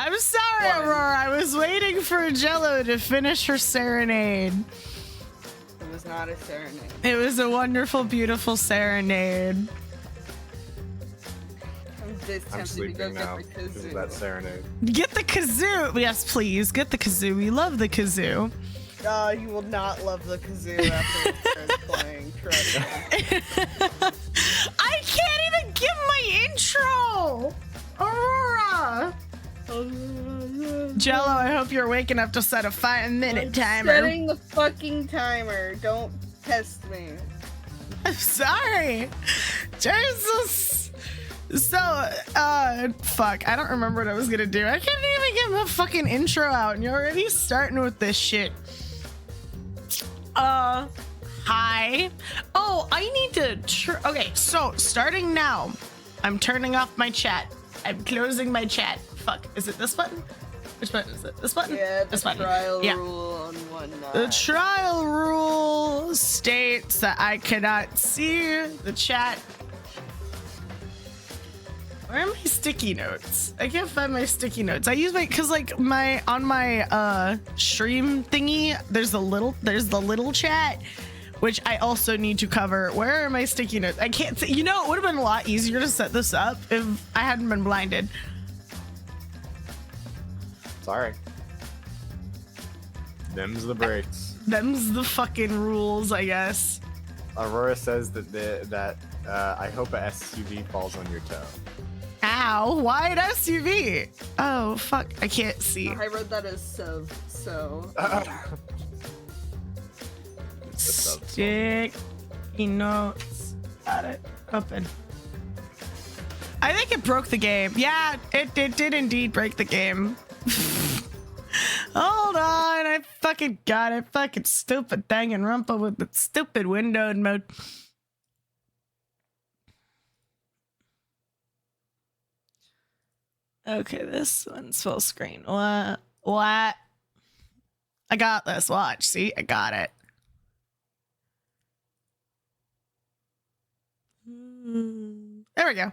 I'm sorry, Aurora. I was waiting for Jello to finish her serenade. It was not a serenade. It was a wonderful, beautiful serenade. I'm sleeping now because of that serenade. Get the kazoo. Yes, please. Get the kazoo. We love the kazoo. You will not love the kazoo after it starts playing. Trust me. I can't even give my intro. Aurora. Jello, I hope you're awake enough to set a 5-minute timer. Setting the fucking timer. Don't test me. I'm sorry. Jesus. So, fuck. I don't remember what I was gonna do. I can't even get my fucking intro out, and you're already starting with this shit. Hi. Oh, I need to. Okay, so starting now, I'm turning off my chat. I'm closing my chat. Fuck. Is it this button? Which button is it? This button? Yeah, the this button. trial rule on whatnot. The trial rule states that I cannot see the chat. Where are my sticky notes? I can't find my sticky notes. I use my, cause like on my stream thingy, there's the little chat, which I also need to cover. Where are my sticky notes? I can't see. You know, it would have been a lot easier to set this up if I hadn't been blinded. Sorry. Them's the breaks. Them's the fucking rules, I guess. Aurora says that I hope a SUV falls on your toe. Ow, why an SUV? Oh, fuck, I can't see. I read that as sub, so. Sticky notes. Got it. Open. I think it broke the game. Yeah, it did indeed break the game. Hold on, I fucking got it. Fucking stupid Danganronpa with the stupid windowed mode. Okay, this one's full screen. What? I got this. Watch. See? I got it. There we go.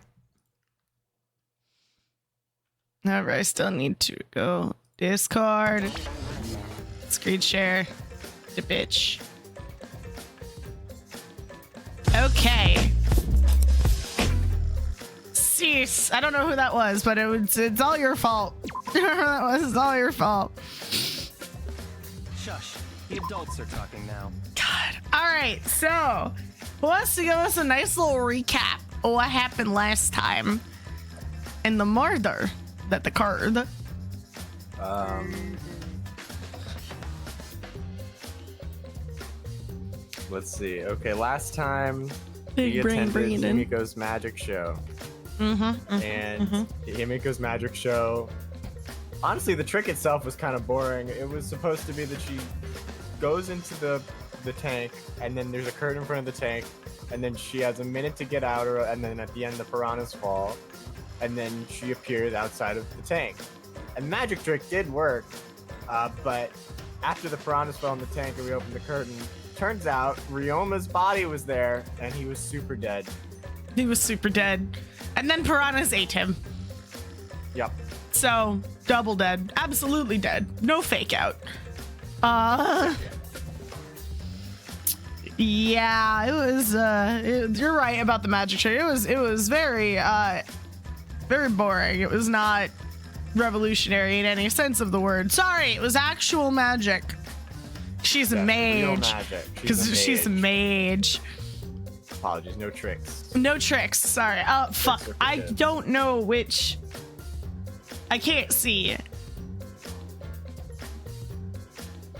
However, I still need to go Discord, screen share, the bitch. Okay. Cease. I don't know who that was, but it's all your fault. That was all your fault. Shush. The adults are talking now. God. All right. So, who wants to give us a nice little recap of what happened last time and the murder that occurred? Let's see. Okay, last time Big he brain attended breathing. Himiko's magic show. Himiko's magic show. Honestly, the trick itself was kind of boring. It was supposed to be that she goes into the tank, and then there's a curtain in front of the tank, and then she has a minute to get out, and then at the end the piranhas fall, and then she appears outside of the tank. And the magic trick did work, but after the piranhas fell in the tank and we opened the curtain, turns out Ryoma's body was there, and he was super dead. He was super dead. And then piranhas ate him. Yep. So, double dead. Absolutely dead. No fake out. Yeah, it was, you're right about the magic trick. It was very, very boring. It was not revolutionary in any sense of the word. Sorry, it was actual magic. She's a mage. Real magic. Because she's a mage. Apologies, no tricks. No tricks, sorry. Fuck. I don't know which. I can't see.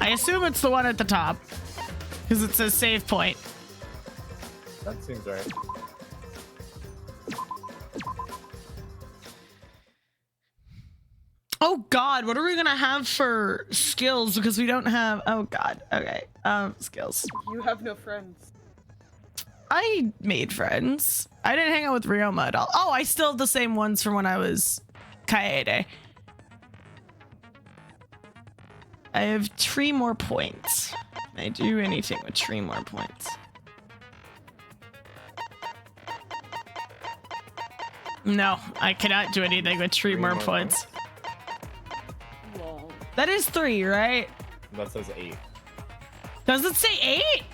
I assume it's the one at the top. Because it says save point. That seems right. Oh god, what are we gonna have for skills? Because we don't have. Oh god. Okay. Skills. You have no friends. I made friends. I didn't hang out with Ryoma at all. Oh, I still have the same ones from when I was Kaede. I have 3 more points. Can I do anything with 3 more points? No, I cannot do anything with 3 more points. That is 3, right? That says 8. Does it say 8? It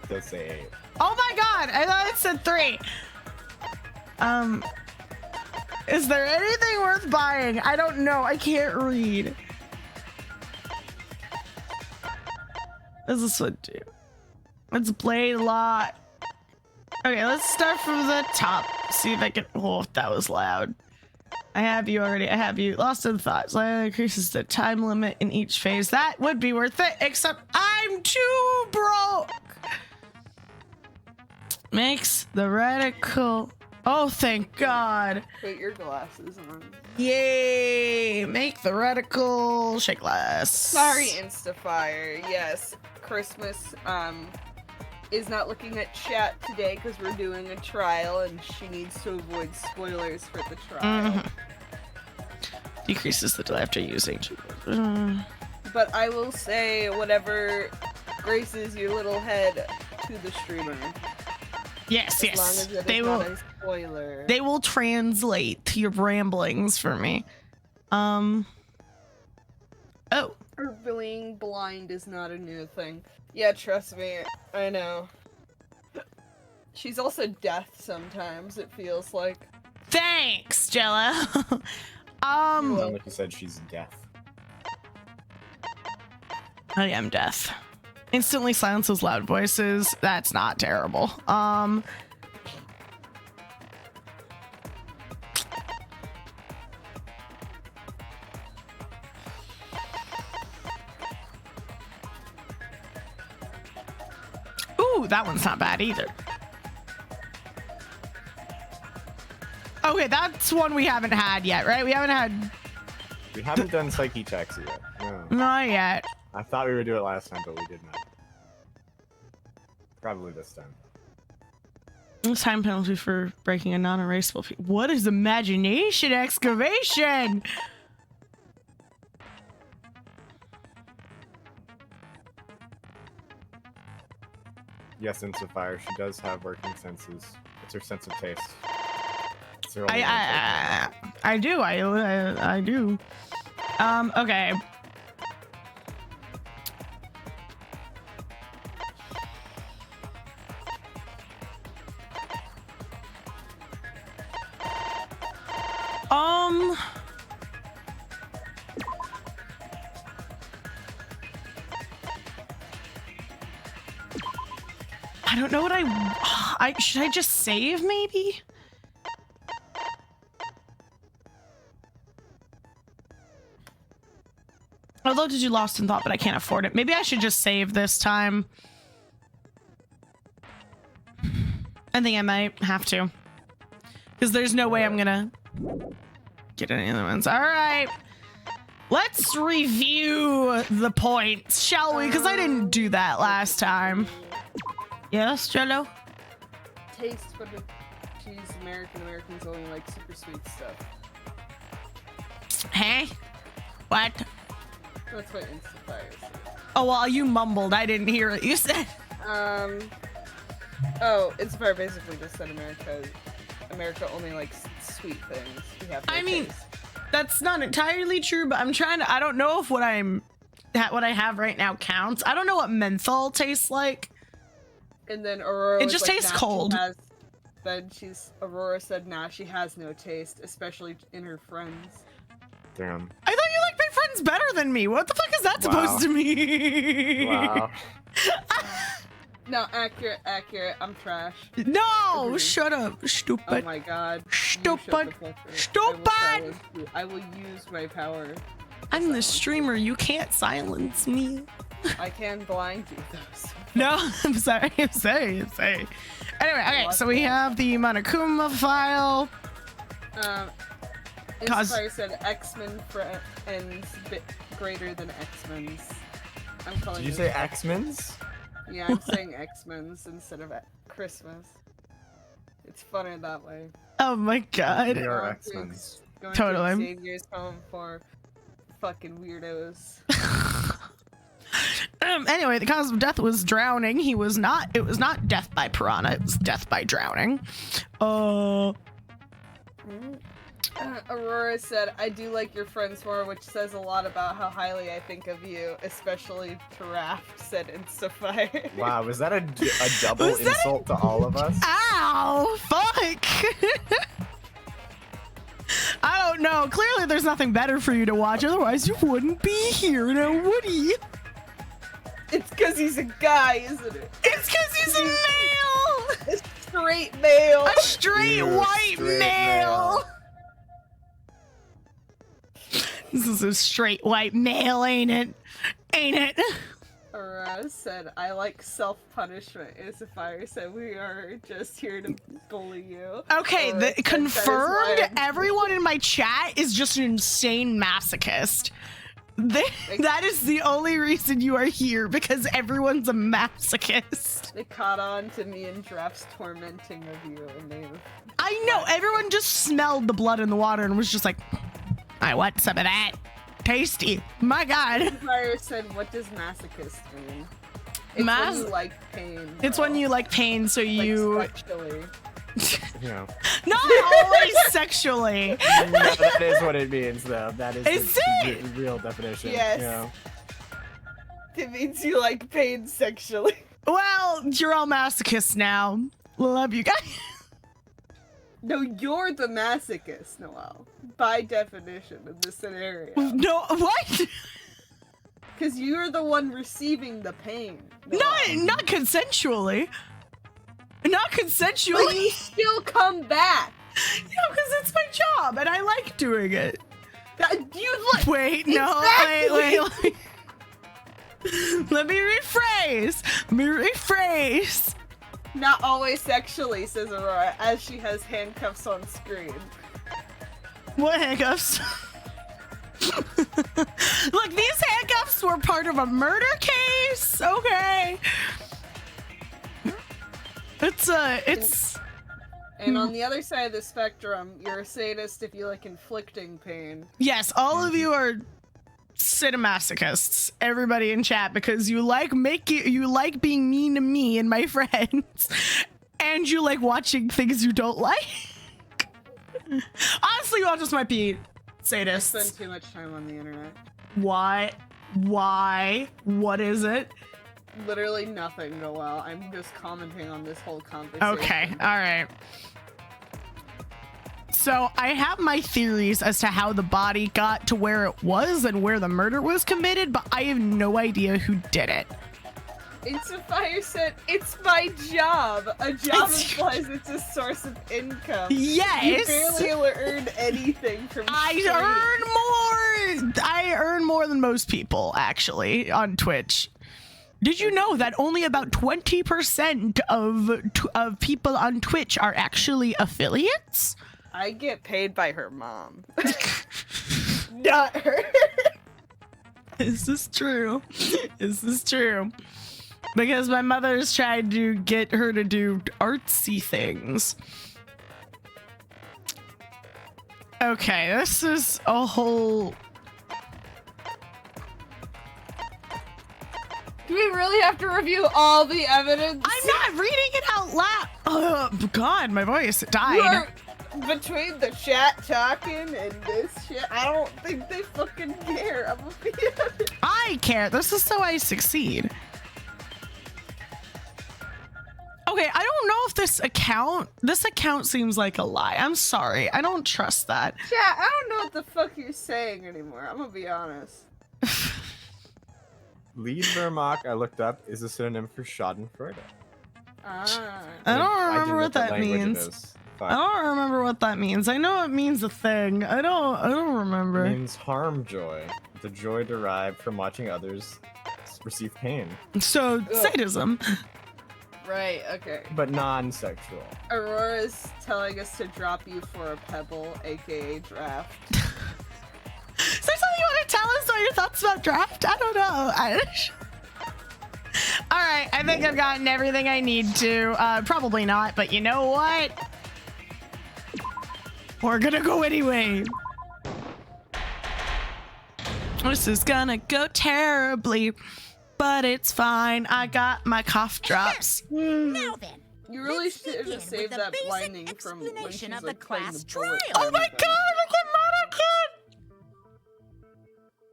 does say 8. Oh my god, I thought it said 3. Is there anything worth buying? I don't know. I can't read. What does this one do? Let's play a lot. Okay, let's start from the top. See if I can. Oh, that was loud. I have you already. I have you. Lost in thought. So that increases the time limit in each phase. That would be worth it, except I'm too broke. Makes the radical. Oh, thank God. Put your glasses on. Yay! Make the radical shake glass. Sorry, Instafire. Yes, Christmas is not looking at chat today because we're doing a trial and she needs to avoid spoilers for the trial. Decreases the delay after using. But I will say whatever graces your little head to the streamer. Yes, As long yes. as it They is will. not a spoiler. They will translate your ramblings for me. Oh. Or being blind is not a new thing. Yeah, trust me, I know. She's also deaf sometimes, it feels like. Thanks, Jella. Sound like you said she's deaf. I am deaf. Instantly silences loud voices. That's not terrible. Ooh, that one's not bad either. Okay, that's one we haven't had yet, right? We haven't had. We haven't done psyche checks yet. No. Not yet. I thought we would do it last time, but we did not. Probably this time. Time penalty for breaking a non-erasable. What is imagination excavation? Yes, Insofire, she does have working senses. It's her sense of taste. It's her only I do. I do. Okay. I don't know what I should I just save maybe? Although did you lost in thought, but I can't afford it. Maybe I should just save this time. I think I might have to. Because there's no way I'm gonna get any other ones. All right. Let's review the points, shall we? Because I didn't do that last time. Yes, Jello? Taste, but she's American. Americans only like super sweet stuff. Hey? What? That's what Instafire says. Oh, well, you mumbled. I didn't hear what you said. Oh, Instafire basically just said America only likes sweet things. We have no I mean, taste. that's not entirely true, but I'm trying to. I don't know if what I have right now counts. I don't know what menthol tastes like. And then Aurora It was just like, tastes nah, cold. Aurora said, nah, she has no taste, especially in her friends. Damn. I thought you liked my friends better than me. What the fuck is that supposed to mean? Wow. No, accurate. I'm trash. No, Agreed. shut up, stupid. Oh my god. You shut Stupid. the fuck up. Stupid. I will use my power. I'm the streamer. You can't silence me. I can blind you though. So. No, I'm sorry. Anyway, okay, so we have the Monokuma file. Inspire said X-Men friends bit greater than X-Men's. I'm calling Did you it say X-Men's? Yeah, I'm saying X-Men's instead of Christmas. It's funner that way. Oh my god. We are Going X-Men's. Going Totally. to Xavier's home for fucking weirdos. Anyway, the cause of death was drowning. It was not death by piranha. It was death by drowning. Aurora said, I do like your friends more, which says a lot about how highly I think of you, especially Giraffe, said Instafire. Wow, was that a double Was that insult to all of us? Ow! Fuck! I don't know. Clearly there's nothing better for you to watch, otherwise you wouldn't be here now, would you? It's because he's a guy, isn't it? It's because he's a male! A straight male! A straight You're a white straight male! This is a straight white male, ain't it? Ain't it? Aurora said, I like self-punishment. Instafire said, we are just here to bully you. Okay, Aurora said, confirmed. "That is why I'm Everyone in my chat is just an insane masochist. That is the only reason you are here, because everyone's a masochist. They caught on to me and Giraffe's tormenting of you, and they... I know, everyone just smelled the blood in the water and was just like, I want some of that. Tasty. My God. Fire said, what does masochist mean? It's when you like pain. It's when you like pain, so you... Sexually. You know. Not always sexually. No, that is what it means, though. That is Is the it? real definition. Yes. You know. It means you like pain sexually. Well, you're all masochists now. Love you guys. No, you're the masochist, Noelle. By definition of the scenario. No, what? Because you're the one receiving the pain. Not consensually. Not But you consensually. still come back. No, because it's my job and I like doing it. You like... Wait, no, Exactly. wait. Let me rephrase. Not always sexually, says Aurora, as she has handcuffs on screen. What handcuffs? Look, these handcuffs were part of a murder case. Okay. It's And on the other side of the spectrum, you're a sadist if you like inflicting pain. yes, all of you are cinemasochists, everybody in chat, because you like being mean to me and my friends, and you like watching things you don't like. Honestly, you all just might be I spend sadists. too much time on the internet. Why? What is it? Literally nothing, Noelle. I'm just commenting on this whole conversation. Okay, all right. So I have my theories as to how the body got to where it was and where the murder was committed, but I have no idea who did it. Instafire said, it's my job. A job It's- implies it's a source of income. Yes. You barely earn anything from streaming. I earn more than most people, actually, on Twitch. Did you know that only about 20% of people on Twitch are actually affiliates? I get paid by her mom. Not her. Is this true? Is this true? Because my mother's tried to get her to do artsy things. Okay, this is a whole... Do we really have to review all the evidence? I'm not reading it out loud. Oh, God, my voice died. You're between the chat talking and this shit, I don't think they fucking care. I'm gonna be honest. I care. This is so I succeed. Okay, I don't know if this account seems like a lie. I'm sorry. I don't trust that. Chat, I don't know what the fuck you're saying anymore. I'm gonna be honest. Liedvermach, I looked up, is a synonym for Schadenfreude. Ah. I don't didn't remember know what that language it means. is. Fuck. I don't remember what that means. I know it means a thing. I don't remember. It means harm joy, the joy derived from watching others receive pain, So sadism. Right, okay. but non-sexual. Aurora's telling us to drop you for a pebble, aka draft. Is there something you want to tell us about your thoughts about draft? I don't know. All right, I think I've gotten everything I need to. Probably not, but you know what? We're gonna go anyway. This is gonna go terribly, but it's fine. I got my cough drops. Now then, You really Let's should begin have with saved the that basic lining from when she's explanation of the like playing class the bullet trial. Oh my god, I get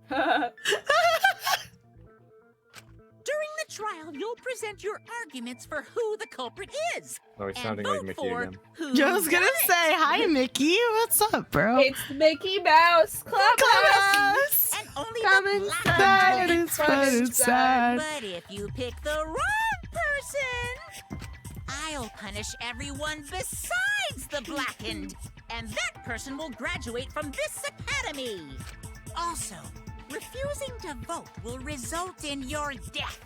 god! During the trial, you'll present your arguments for who the culprit is. Oh, he's and sounding vote like Mickey for again. who I was gonna done it. say, hi Mickey, what's up, bro? It's Mickey Mouse Clubhouse! Clubhouse! And only Come the inside, black will get it's fun punished. inside. But if you pick the wrong person, I'll punish everyone besides the blackened. And that person will graduate from this academy. Also, refusing to vote will result in your death.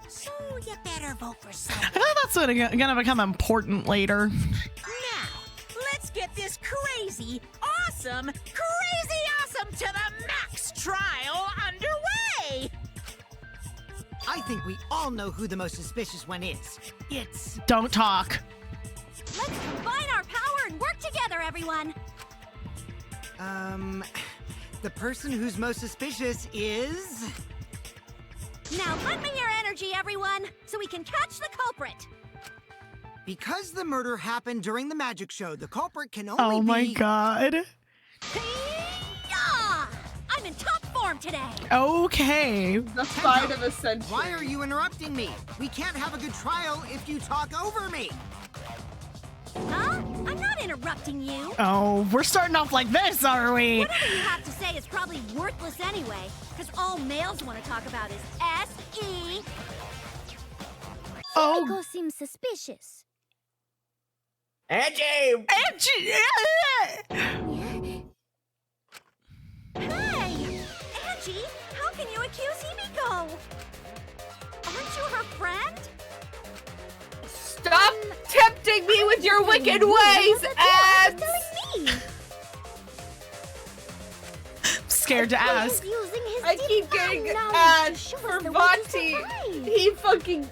So you better vote for I someone. feel like that's gonna become important later. Now, let's get this crazy awesome to the max trial underway! I think we all know who the most suspicious one is. It's... Don't talk. Let's combine our power and work together, everyone. The person who's most suspicious is... Now lend me your energy, everyone, so we can catch the culprit. Because the murder happened during the magic show, the culprit can only Oh my be... god. Hey-ya! I'm in top form today. Okay. The fight of Ascension. Why are you interrupting me? We can't have a good trial if you talk over me. Huh? I'm not interrupting you. Oh, we're starting off like this, are we? Whatever you have to say is probably worthless anyway, because all males want to talk about is S.E. Oh, Himiko seems suspicious. Angie! Angie! Hey! Angie, how can you accuse Himiko? Aren't you her friend? Stop tempting me with your wicked ways, What's ads! telling me? Scared to ask. He's using his I keep divine getting knowledge ads to show for us the way to Vonti. survive. He fucking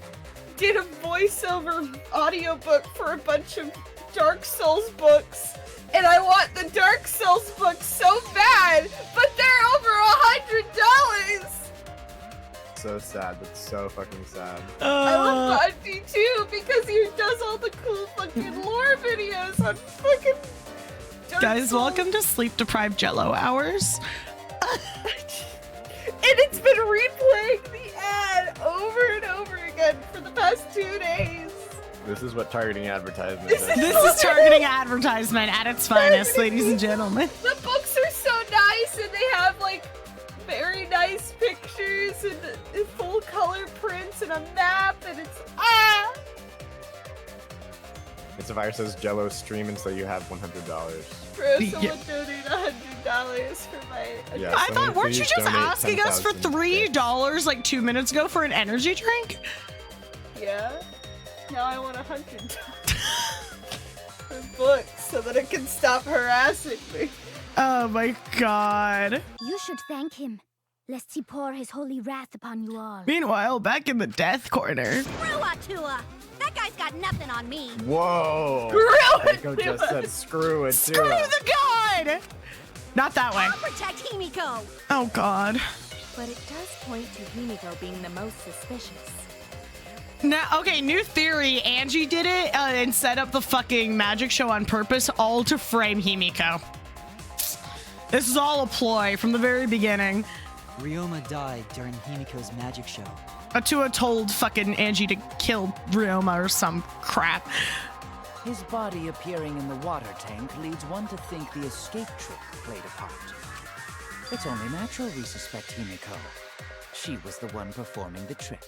did a voiceover audiobook for a bunch of Dark Souls books. And I want the Dark Souls books so bad, but they're over $100! So sad. That's so fucking sad. I love Vonti too, because he does all the cool fucking lore videos on fucking Dark Guys, Souls. welcome to sleep deprived Jello hours. And it's been replaying the ad over and over again for the past 2 days. This is what targeting advertisement This is. is- This is targeting advertisement at its finest, ladies and gentlemen. The books are so nice, and they have like very nice pictures and full color prints and a map, and it's It's a virus says Jello stream until you have $100. Bro, Yeah. someone donate $100 for my. Yeah. I someone thought, weren't you please just donate asking us for 10,000 $3 like 2 minutes ago for an energy drink? Yeah. Now I want $100 for books so that it can stop harassing me. Oh my god. You should thank him, lest he pour his holy wrath upon you all. Meanwhile, back in the death corner. Screw Atua! That guy's got nothing on me. Whoa! Screw it, Echo just said screw it too. Screw the god! Not that way. I'll protect Himiko. Oh god. But it does point to Himiko being the most suspicious. Now, okay, new theory. Angie did it and set up the fucking magic show on purpose, all to frame Himiko. This is all a ploy from the very beginning. Ryoma died during Himiko's magic show. Atua told fucking Angie to kill Ryoma or some crap. His body appearing in the water tank leads one to think the escape trick played a part. It's only natural we suspect Himiko. She was the one performing the trick.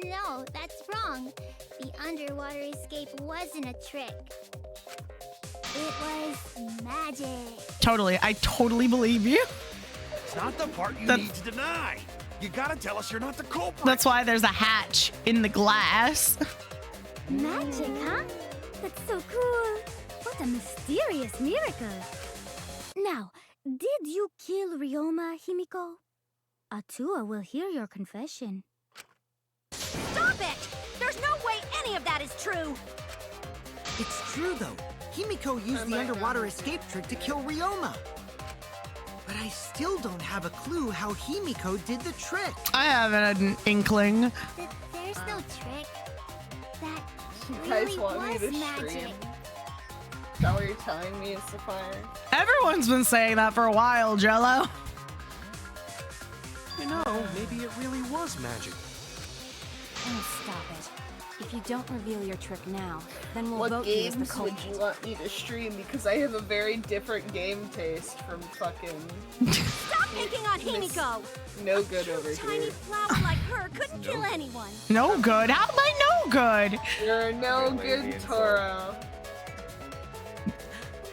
No, that's wrong. The underwater escape wasn't a trick. It was magic. Totally. I totally believe you. It's not the part you That- need to deny. You gotta tell us you're not the culprit. That's why there's a hatch in the glass. Magic, huh? That's so cool. What a mysterious miracle. Now, did you kill Ryoma, Himiko? Atua will hear your confession. Stop it! There's no way any of that is true! It's true, though. Himiko used Oh the my underwater God. escape trick to kill Ryoma. But I still don't have a clue how Himiko did the trick. I have an inkling. There's no trick. That guys really want me was to magic. stream? Is that what you're telling me, Sapphire? Everyone's been saying that for a while, Jello. You know, maybe it really was magic. Oh, stop it. If you don't reveal your trick now, then we'll What vote you as the games would culprit. you want me to stream? Because I have a very different game taste from fucking Stop picking on Himiko! no good over Tiny here. flower like her couldn't kill anyone. No good. How am I no good? You're no You're good, lazy and Toro.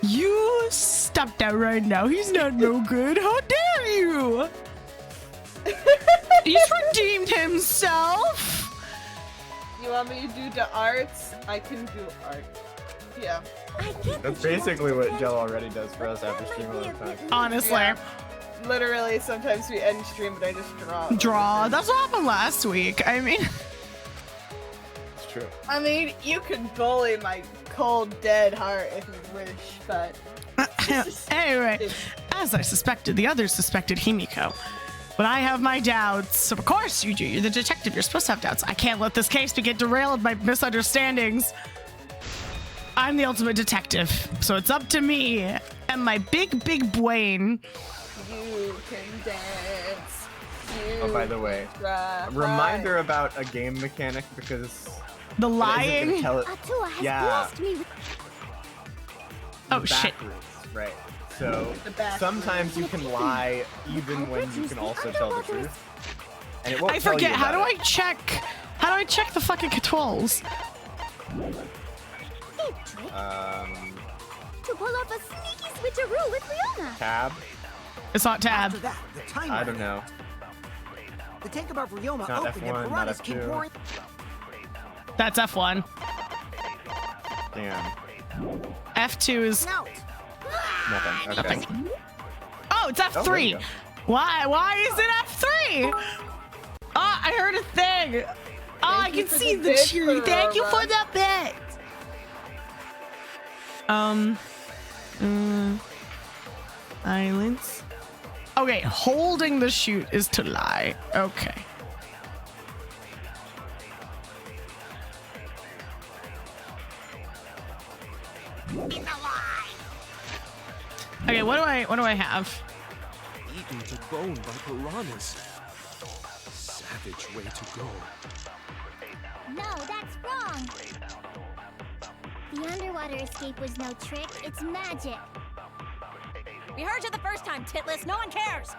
You stop that right now. He's not no good. How dare you? He's redeemed himself. You want me to do the arts? I can do art. Yeah. I get That's that you want basically to what defend Jello her, already does for us but after that stream might all be the a time. bit Honestly. Yeah. Literally, sometimes we end stream, but I just draw. Draw. That's what happened last week. I mean, It's true. I mean, you can bully my cold, dead heart if you wish, but anyway, as I suspected, the others suspected Himiko. But I have my doubts. Of course you do. You're the detective. You're supposed to have doubts. I can't let this case get derailed by misunderstandings. I'm the ultimate detective, so it's up to me and my big, big brain. you can dance. You Oh, by the way, try. a reminder about a game mechanic because The it isn't lying. gonna tell it Atua has Yeah. blessed me with Oh, shit. backwards, right? So The backwards. sometimes you can lie even when you can also tell the truth. And it won't I tell you forget. How do about I check? How do I check the fucking controls? escape trick it. to pull off a sneaky switcheroo with Riona. Tab? It's not tab. After that, the timer. I don't know. The tank above Ryoma Not opened and F1, not piranhas came F2. pouring. That's F1. Damn. F2 is. Out. Nothing. Okay. Nothing. Oh, it's Oh, there you F3. go. Why is it F3? Oh, I heard a thing. Oh, I Thank you can for see the the bit, cheer. Thank you for Aurora. the bit. Silence. Okay, holding the shoot is to lie. Okay. Okay, what do I have? Eaten to bone by piranhas. Savage way to go. No, that's wrong. The underwater escape was no trick. It's magic. We heard you the first time, Titless. No one cares.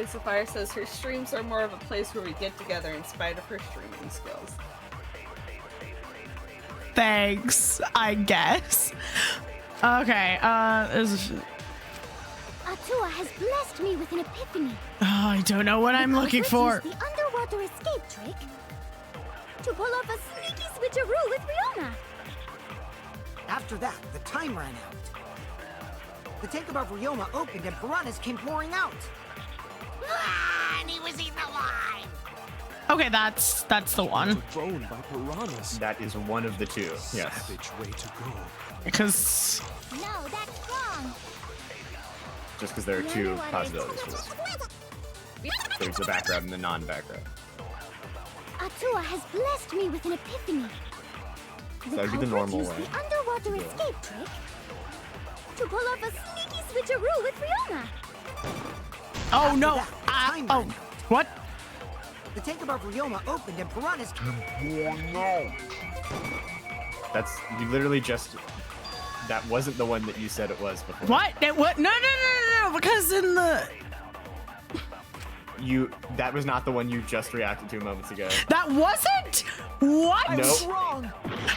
Sapphire says her streams are more of a place where we get together in spite of her streaming skills. Thanks, I guess. Okay, Atua has blessed me with an epiphany. oh, I don't know what I'm The looking culprit for. used the underwater escape trick to pull off a sneaky switcheroo with Riona. After that, the time ran out. The tank above Ryoma opened and piranhas came pouring out. And he was eaten alive. Okay, that's the one. To bone by piranhas. That is one of the two. Yes. Savage way to go. Because No, that's wrong. Just because there are The two underwater possibilities for this. There's the background and the non-background. Atua has blessed me with an epiphany. That would be the culprit normal used way. the underwater Yeah. escape trick to pull off a sneaky switcheroo with Riona. oh After no. that, the time Oh, ran out. what? The tank above Ryoma opened and piranhas came. That's you literally just. That wasn't the one that you said it was before. What? What? No. Because in the That was not the one you just reacted to moments ago. that wasn't. What? Nope. Wrong.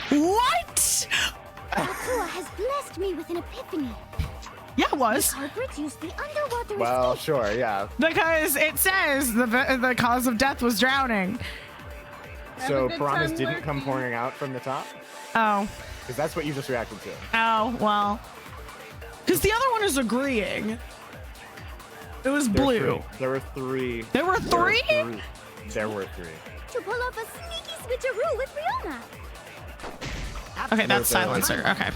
What? Atua has blessed me with an epiphany. Yeah, it was. Culprit used the underwater Well, escape. sure, yeah. Because it says the cause of death was drowning. So good piranhas time didn't come lurking. pouring out from the top? Oh. Because that's what you just reacted to. Oh, well. Because the other one is agreeing. It was There were blue. three. There were three. There were three? There were three. To pull off a sneaky switcheroo with Riona. After Okay, that, that's the time silencer. ran Okay. out.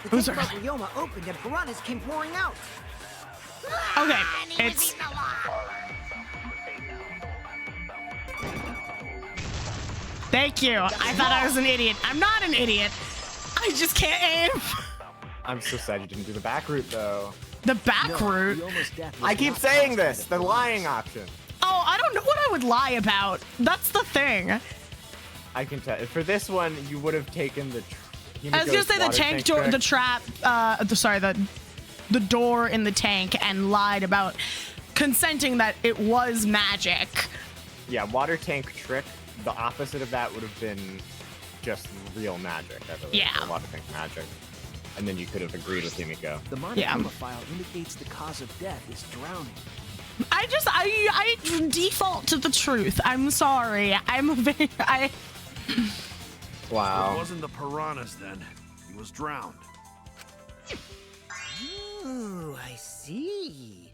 The Those tank are- above Ryoma opened and piranhas came pouring out. Okay. And he was It's eaten alive. Thank you. I thought I was an idiot. I'm not an idiot. I just can't aim. I'm so sad you didn't do the back route though. The back route? I keep saying this. The lying option. Oh, I don't know what I would lie about. That's the thing. I can tell. For this one, you would have taken the. I was gonna say the tank door, the trap. The door in the tank, and lied about consenting that it was magic. Yeah, water tank trick. The opposite of that would have been just real magic. I believe. Yeah. Water tank magic. And then you could have agreed with Himiko. The Monokuma file indicates the cause of death is drowning. I default to the truth. I'm sorry. Wow. It wasn't the piranhas then. He was drowned. Ooh, I see.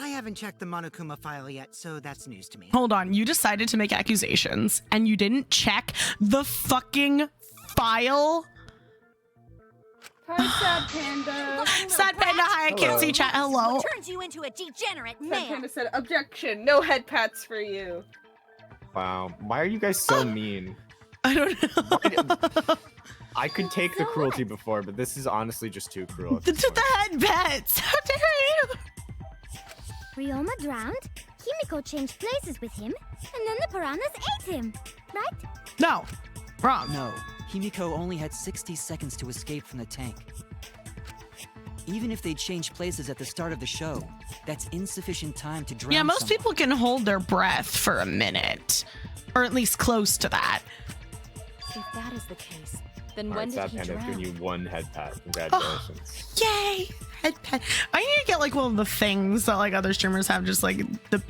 I haven't checked the Monokuma file yet, so that's news to me. Hold on. You decided to make accusations and you didn't check the fucking file? Hi, Sad Panda. Sad Panda, hi. I can't see chat. Hello. Turns you into a degenerate Sad man. Panda said, objection, no head pats for you. Wow. Why are you guys so mean? I don't know. I could take the cruelty before, but this is honestly just too cruel. The head pets. How dare you? Ryoma drowned, Himiko changed places with him, and then the piranhas ate him, right? No. Wrong. No. Himiko only had 60 seconds to escape from the tank. Even if they changed places at the start of the show, that's insufficient time to drown Yeah, most someone. people can hold their breath for a minute. Or at least close to that. If that is the case, then All when right, did Sad he Panda's drown? giving you one head pat. Congratulations. Yay! Head pat. I need to get like one of the things that like other streamers have, just like the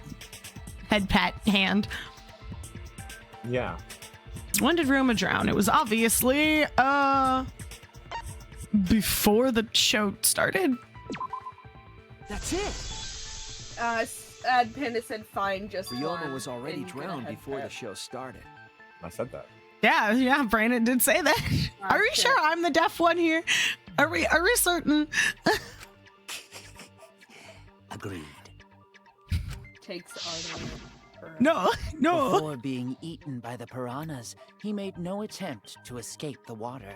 head pat hand. Yeah. When did Ryoma drown? It was obviously before the show started. That's it. Sad Panda said, fine, just Ryoma one, was already and you get a drowned head before the pat. show started. I said that. Yeah, Brandon did say that. Are we sure I'm the deaf one here? Are we certain? Agreed. Takes Arden. No. Before being eaten by the piranhas, he made no attempt to escape the water.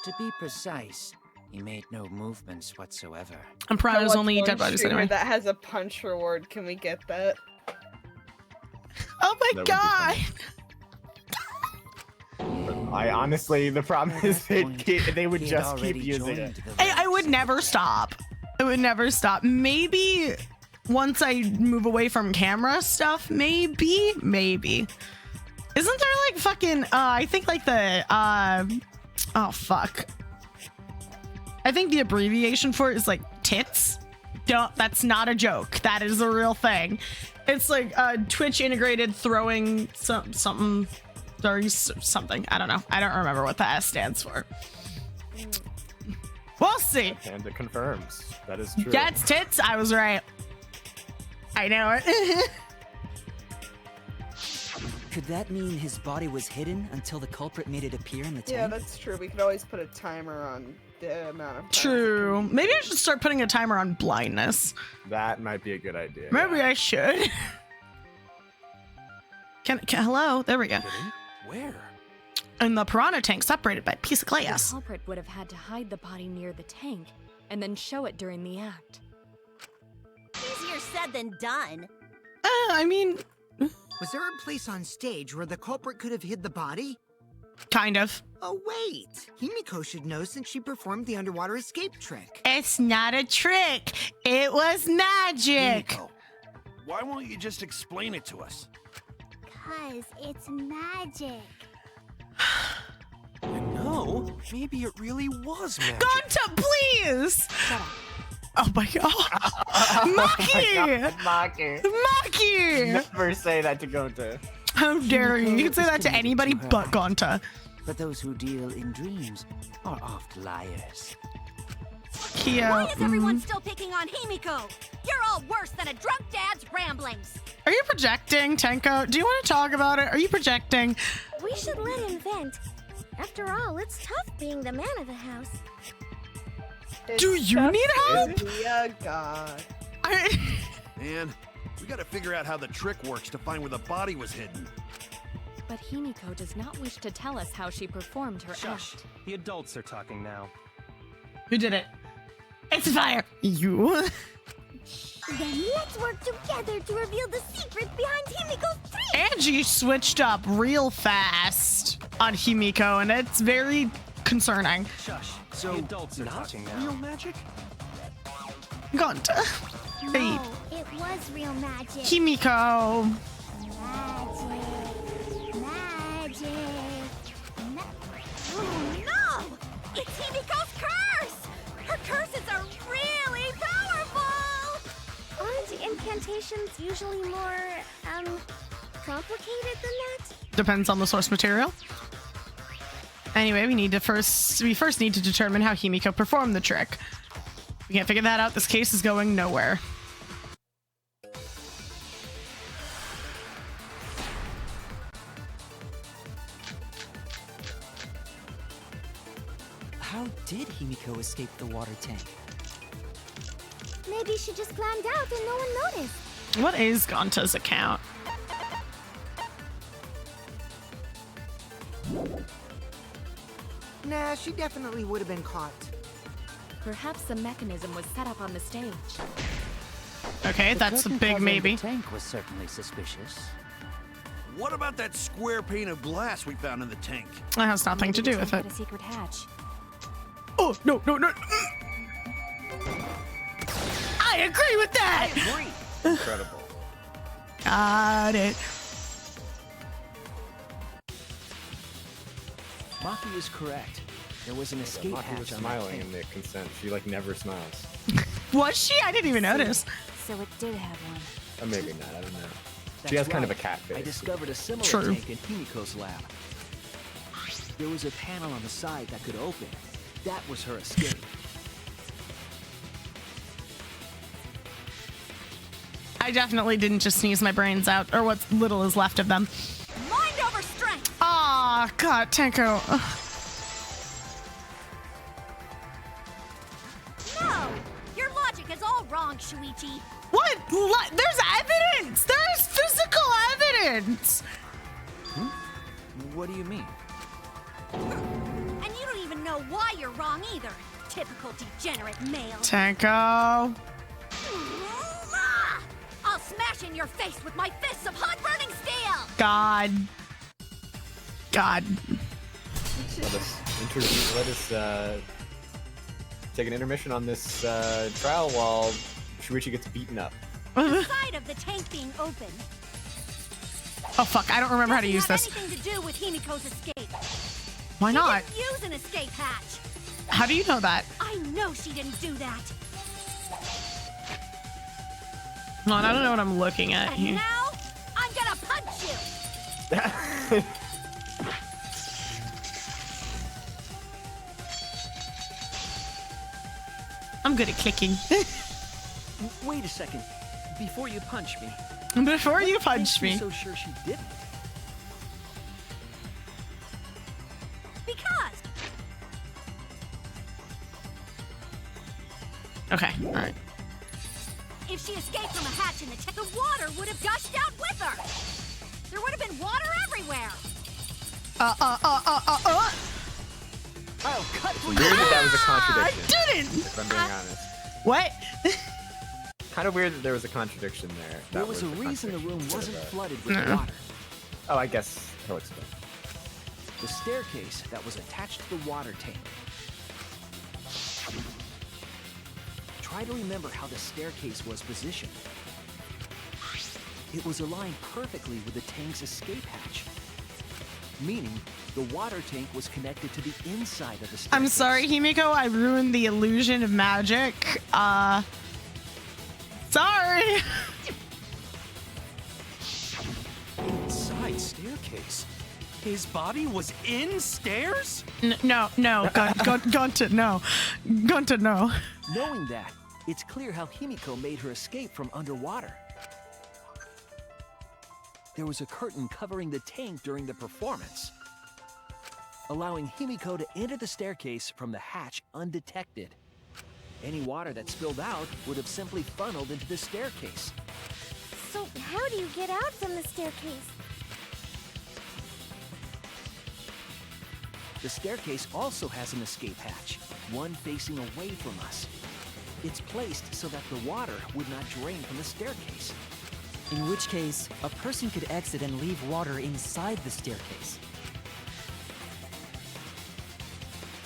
To be precise, he made no movements whatsoever. And piranhas only eat One dead bodies streamer anyway. that has a punch reward. Can we get that? Oh my That would be god! I honestly, the problem is they would He had just keep already using joined it. the I would never stop. It would never stop. Maybe once I move away from camera stuff, maybe. Isn't there like fucking I think like the oh fuck. I think the abbreviation for it is like tits. Don't, that's not a joke. That is a real thing. It's like Twitch integrated throwing something. I don't know. I don't remember what the S stands for. We'll see. And it confirms. That is true. That's tits. I was right. I know it. Could that mean his body was hidden until the culprit made it appear in the tank? Yeah, that's true. We could always put a timer on the amount of time. True. Maybe I should start putting a timer on blindness. That might be a good idea. Maybe I should. Can hello? There we go. Where? And the piranha tank separated by a piece of The glass. culprit would have had to hide the body near the tank and then show it during the act. Easier said than done. I mean, Was there a place on stage where the culprit could have hid the body? kind of. Oh, wait. Himiko should know since she performed the underwater escape trick. It's not a trick. It was magic. Himiko, why won't you just explain it to us? 'Cause it's magic. No, maybe it really was magic. Gonta, please. Oh my god. Maki! Maki! Never say that to Gonta. How dare you? You can say that to anybody but Gonta. But those who deal in dreams are oft liars. Kyo. Why is everyone still picking on Himiko? You're all worse than a drunk dad's ramblings. Are you projecting, Tenko? Do you want to talk about it? Are you projecting? We should let him vent. After all, it's tough being the man of the house. Do you need help? Yeah, God. Man, we gotta figure out how the trick works to find where the body was hidden. But Himiko does not wish to tell us how she performed her Shush. act. The adults are talking now. Who did it? It's fire. You. Then let's work together to reveal the secret behind Himiko's trick. Angie switched up real fast on Himiko, and it's very concerning. Shush. So, the adults are talking now. real magic? Gonta. Babe. No, it was real magic. Himiko. Oh no! It's Himiko's curse! Her curses are really powerful! Aren't incantations usually more, complicated than that? Depends on the source material. Anyway, we first need to determine how Himiko performed the trick. We can't figure that out. This case is going nowhere. How did Himiko escape the water tank? Maybe she just climbed out and no one noticed. What is Gonta's account? Nah, she definitely would have been caught. Perhaps the mechanism was set up on the stage. Okay, The that's a curtain big covering maybe. The tank was certainly suspicious. What about that square pane of glass we found in the tank? That has nothing to do Maybe with the it. tank had a secret hatch. Oh, no, no, no. I agree with that. Incredible. Got it. Maki is correct. There was an escape Maki was hatch on that smiling tank. in the consent. She like never smiles. Was she? I didn't even notice. So it did have one. Or maybe not. I don't know. That's She has kind of a right. cat face. I discovered a similar True. tank in Himiko's lab. There was a panel on the side that could open. That was her escape. I definitely didn't just sneeze my brains out, or what little is left of them. Mind over strength. Ah, God, Tenko. No, your logic is all wrong, Shuichi. What? There's evidence. There's physical evidence. What do you mean? And you don't even know why you're wrong either. Typical degenerate male. Tenko. Ah! I'll smash in your face with my fists of hot burning steel. God. God. Let us take an intermission on this trial while Shuichi gets beaten up. The side of the tank being open. Oh fuck! I don't remember how to use this. Anything to do with Himiko's escape? Why not? She didn't use an escape hatch. How do you know that? I know she didn't do that. Hold on, I don't know what I'm looking at And here. now I'm gonna punch you. I'm good at kicking. Wait a second. Before you punch me. Before you what punch makes me. you so sure she didn't? Because Okay, all right. if she escaped from a hatch in the tank, the water would have gushed out with her. There would have been water everywhere. I'll cut for Weird that was a contradiction. I didn't. If I'm being honest. What? Kind of weird that there was a contradiction there. There That was a the reason the room contradiction wasn't instead of flooded with No. water. Oh, I guess he'll explain. The staircase that was attached to the water tank. Try to remember how the staircase was positioned. It was aligned perfectly with the tank's escape hatch, meaning the water tank was connected to the inside of the staircase. I'm sorry, Himiko. I ruined the illusion of magic. Sorry. Inside staircase. His body was in stairs? No, Gunta, no. Gunta, no. Knowing that, it's clear how Himiko made her escape from underwater. There was a curtain covering the tank during the performance, allowing Himiko to enter the staircase from the hatch undetected. Any water that spilled out would have simply funneled into the staircase. So how do you get out from the staircase? The staircase also has an escape hatch, one facing away from us. It's placed so that the water would not drain from the staircase. In which case, a person could exit and leave water inside the staircase.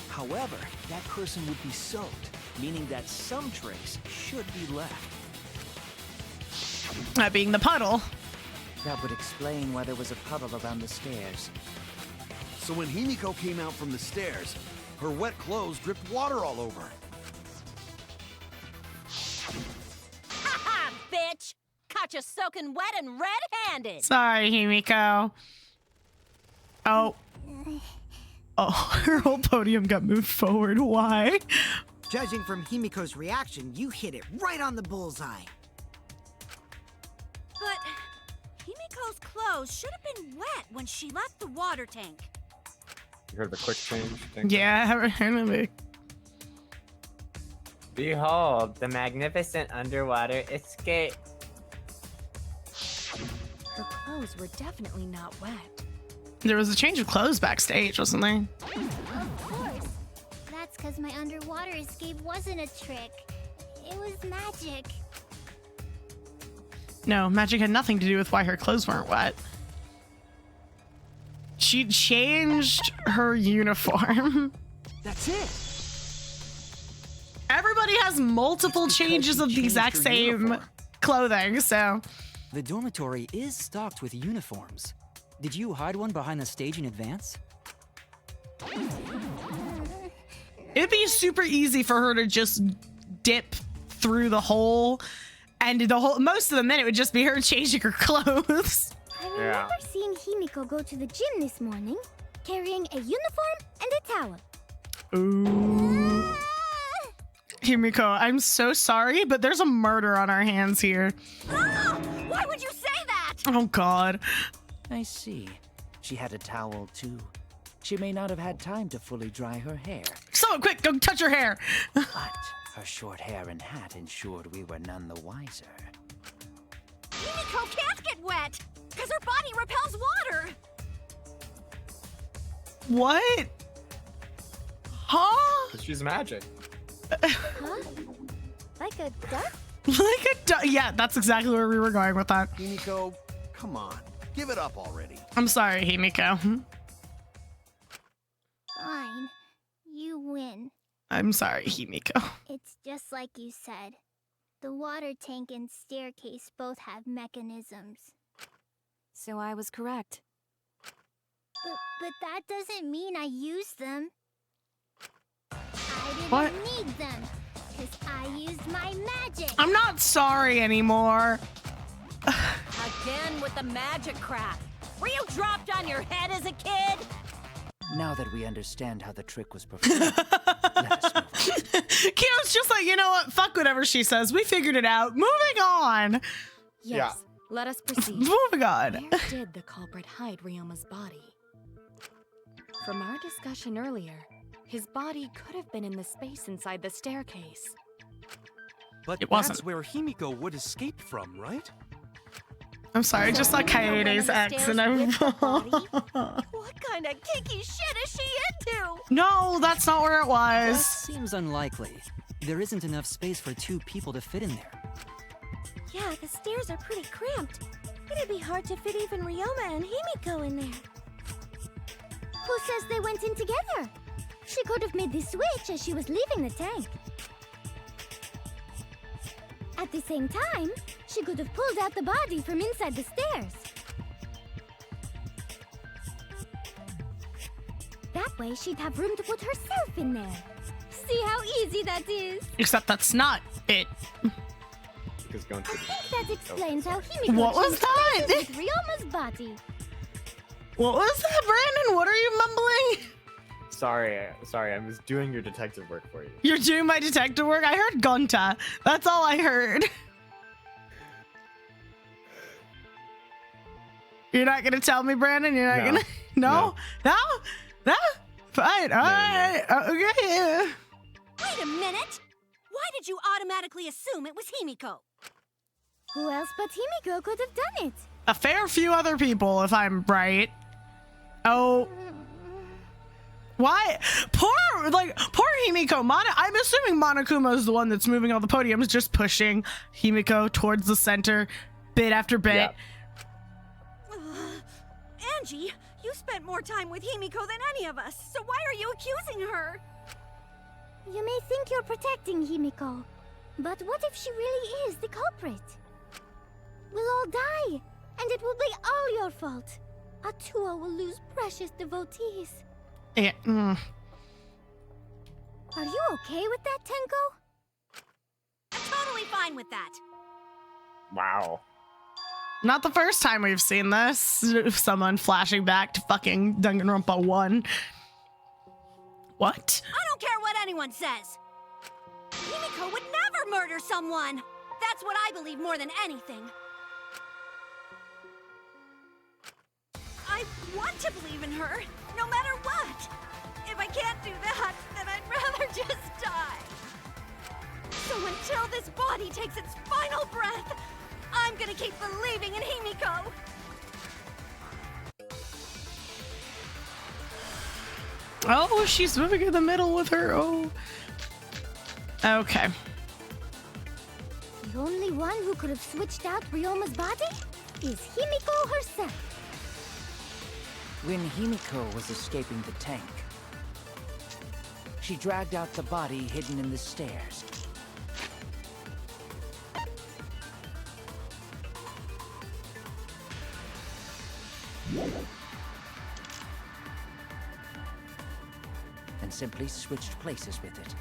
However, that person would be soaked, meaning that some trace should be left. That being the puddle. That would explain why there was a puddle around the stairs. So when Himiko came out from the stairs, her wet clothes dripped water all over. Ha-ha, bitch! Caught you soaking wet and red-handed! Sorry, Himiko. Oh. Oh, her whole podium got moved forward. Why? Judging from Himiko's reaction, you hit it right on the bullseye. But Himiko's clothes should have been wet when she left the water tank. You heard of a quick change thing? Yeah, I haven't heard of it. Behold, the magnificent underwater escape. Her clothes were definitely not wet. There was a change of clothes backstage, wasn't there? Of course. That's because my underwater escape wasn't a trick. It was magic. No, magic had nothing to do with why her clothes weren't wet. She changed her uniform. That's it. Everybody has multiple changes of the exact same uniform. clothing, so. The dormitory is stocked with uniforms. Did you hide one behind the stage in advance? It'd be super easy for her to just dip through the hole, and the whole most of the minute would just be her changing her clothes. I remember seeing Himiko go to the gym this morning, carrying a uniform and a towel. Ooh. Himiko, I'm so sorry, but there's a murder on our hands here. Ah! Why would you say that? Oh, God. I see. She had a towel, too. She may not have had time to fully dry her hair. Someone quick, go touch her hair. But her short hair and hat ensured we were none the wiser. Himiko can't get wet, because her body repels water. What? Huh? 'Cause she's magic. Huh? Like a duck? Like a duck. Yeah, that's exactly where we were going with that. Himiko, come on. Give it up already. I'm sorry, Himiko. Fine. You win. I'm sorry, Himiko. It's just like you said. The water tank and staircase both have mechanisms. So I was correct. But that doesn't mean I used them. I didn't What? need them, because I used my magic. I'm not sorry anymore. Again with the magic crap. Were you dropped on your head as a kid? Now that we understand how the trick was performed, let us move on. Kyo's just like, you know what? Fuck whatever she says. We figured it out. Moving on. Yes, let us proceed. Moving on. Where did the culprit hide Ryoma's body? From our discussion earlier, his body could have been in the space inside the staircase. But It wasn't. that's where Himiko would escape from, right? I'm sorry, just like Kaede's ex, and I'm. What kind of kinky shit is she into? No, that's not where it That was. seems unlikely. There isn't enough space for 2 people to fit in there. Yeah, the stairs are pretty cramped. It'd be hard to fit even Ryoma and Himiko in there. Who says they went in together? She could have made the switch as she was leaving the tank. At the same time, she could have pulled out the body from inside the stairs. That way, she'd have room to put herself in there. See how easy that is? Except that's not it. Because going I to think that explains how Himiko What was changed that? places with Ryoma's body. What was that, Brandon? What are you mumbling? Sorry, I was doing your detective work for you. You're doing my detective work? I heard Gonta. That's all I heard. You're not gonna tell me, Brandon? You're not No. gonna. No? No? No? Fine. All No, no. right. Okay. Yeah. Wait a minute! Why did you automatically assume it was Himiko? Who else but Himiko could have done it? A fair few other people, if I'm right. Oh. Why? Poor Himiko. I'm assuming Monokuma is the one that's moving all the podiums, just pushing Himiko towards the center, bit after bit. Yep. Angie, you spent more time with Himiko than any of us, so why are you accusing her? You may think you're protecting Himiko, but what if she really is the culprit? We'll all die, and it will be all your fault. Atua will lose precious devotees. Yeah. Are you okay with that, Tenko? I'm totally fine with that. Wow. Not the first time we've seen this. Someone flashing back to fucking Danganronpa 1. What? I don't care what anyone says. Himiko would never murder someone. That's what I believe more than anything. I want to believe in her, no matter what. If I can't do that, then I'd rather just die. So until this body takes its final breath, I'm gonna keep believing in Himiko. Oh, she's moving in the middle with her. Oh. Okay. The only one who could have switched out Ryoma's body is Himiko herself. When Himiko was escaping the tank, she dragged out the body hidden in the stairs. And simply switched places with it.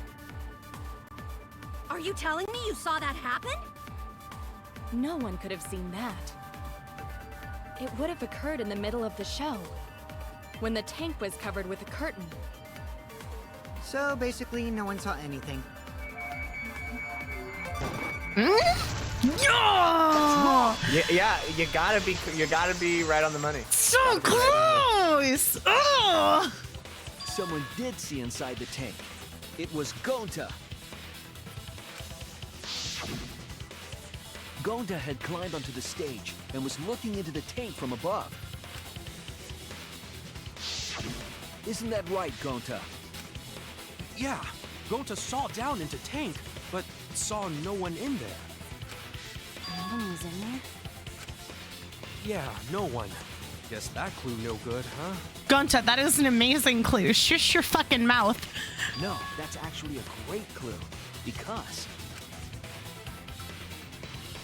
Are you telling me you saw that happen? No one could have seen that. It would have occurred in the middle of the show, when the tank was covered with a curtain. So basically, no one saw anything. Yeah, you gotta be right on the money. So close! Oh! Someone did see inside the tank. It was Gonta. Gonta had climbed onto the stage and was looking into the tank from above. Isn't that right, Gonta? Yeah, Gonta saw down into tank, but saw no one in there. No one was in there? Yeah, no one. Guess that clue no good, huh? Gonta, that is an amazing clue. Shush your fucking mouth. No, that's actually a great clue, because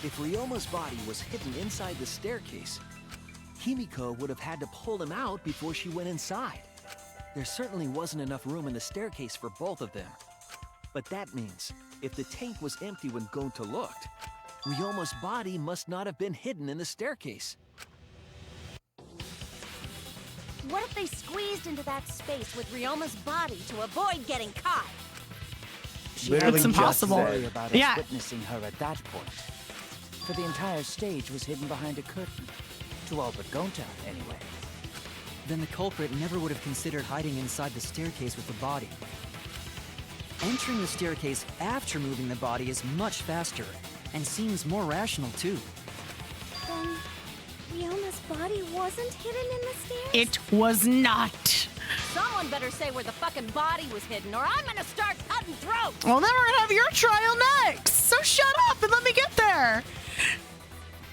if Ryoma's body was hidden inside the staircase, Himiko would have had to pull him out before she went inside. There certainly wasn't enough room in the staircase for both of them. But that means, if the tank was empty when Gonta looked, Ryoma's body must not have been hidden in the staircase. What if they squeezed into that space with Ryoma's body to avoid getting caught? It's impossible. Worry about us Yeah. witnessing her at that point. For the entire stage was hidden behind a curtain. To all but Gonta, anyway. Then the culprit never would have considered hiding inside the staircase with the body. Entering the staircase after moving the body is much faster, and seems more rational too. Then Ryoma's body wasn't hidden in the stairs? It was not. Someone better say where the fucking body was hidden, or I'm gonna start cutting throats! Well, then we're gonna have your trial next. So shut up and let me get there.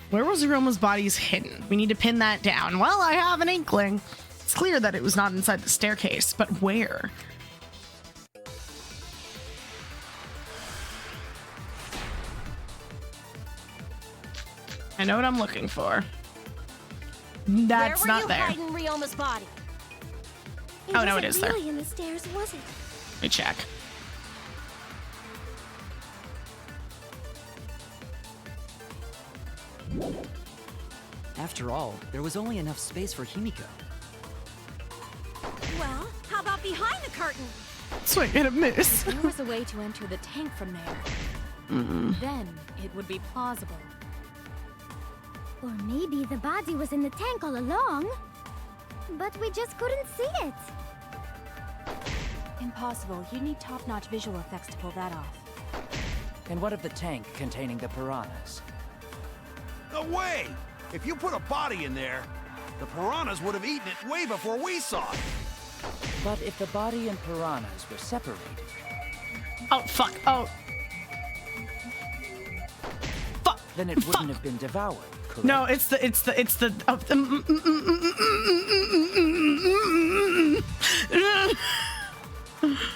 Where was Ryoma's body hidden? We need to pin that down. Well, I have an inkling. It's clear that it was not inside the staircase, but where? I know what I'm looking for. That's not there. Where were you hiding Ryoma's body? Oh, no, it is there. Really in the stairs, was it? Let me check. After all, there was only enough space for Himiko. Well, how about behind the curtain? Swing and a miss. There was a way to enter the tank from there. Then it would be plausible. Or maybe the body was in the tank all along, but we just couldn't see it. Impossible. You'd need top-notch visual effects to pull that off. And what of the tank containing the piranhas? No way! If you put a body in there, the piranhas would have eaten it way before we saw it. But if the body and piranhas were separated... Oh, fuck. Oh. Fuck. Then it wouldn't have been devoured, correct? No, it's the oh,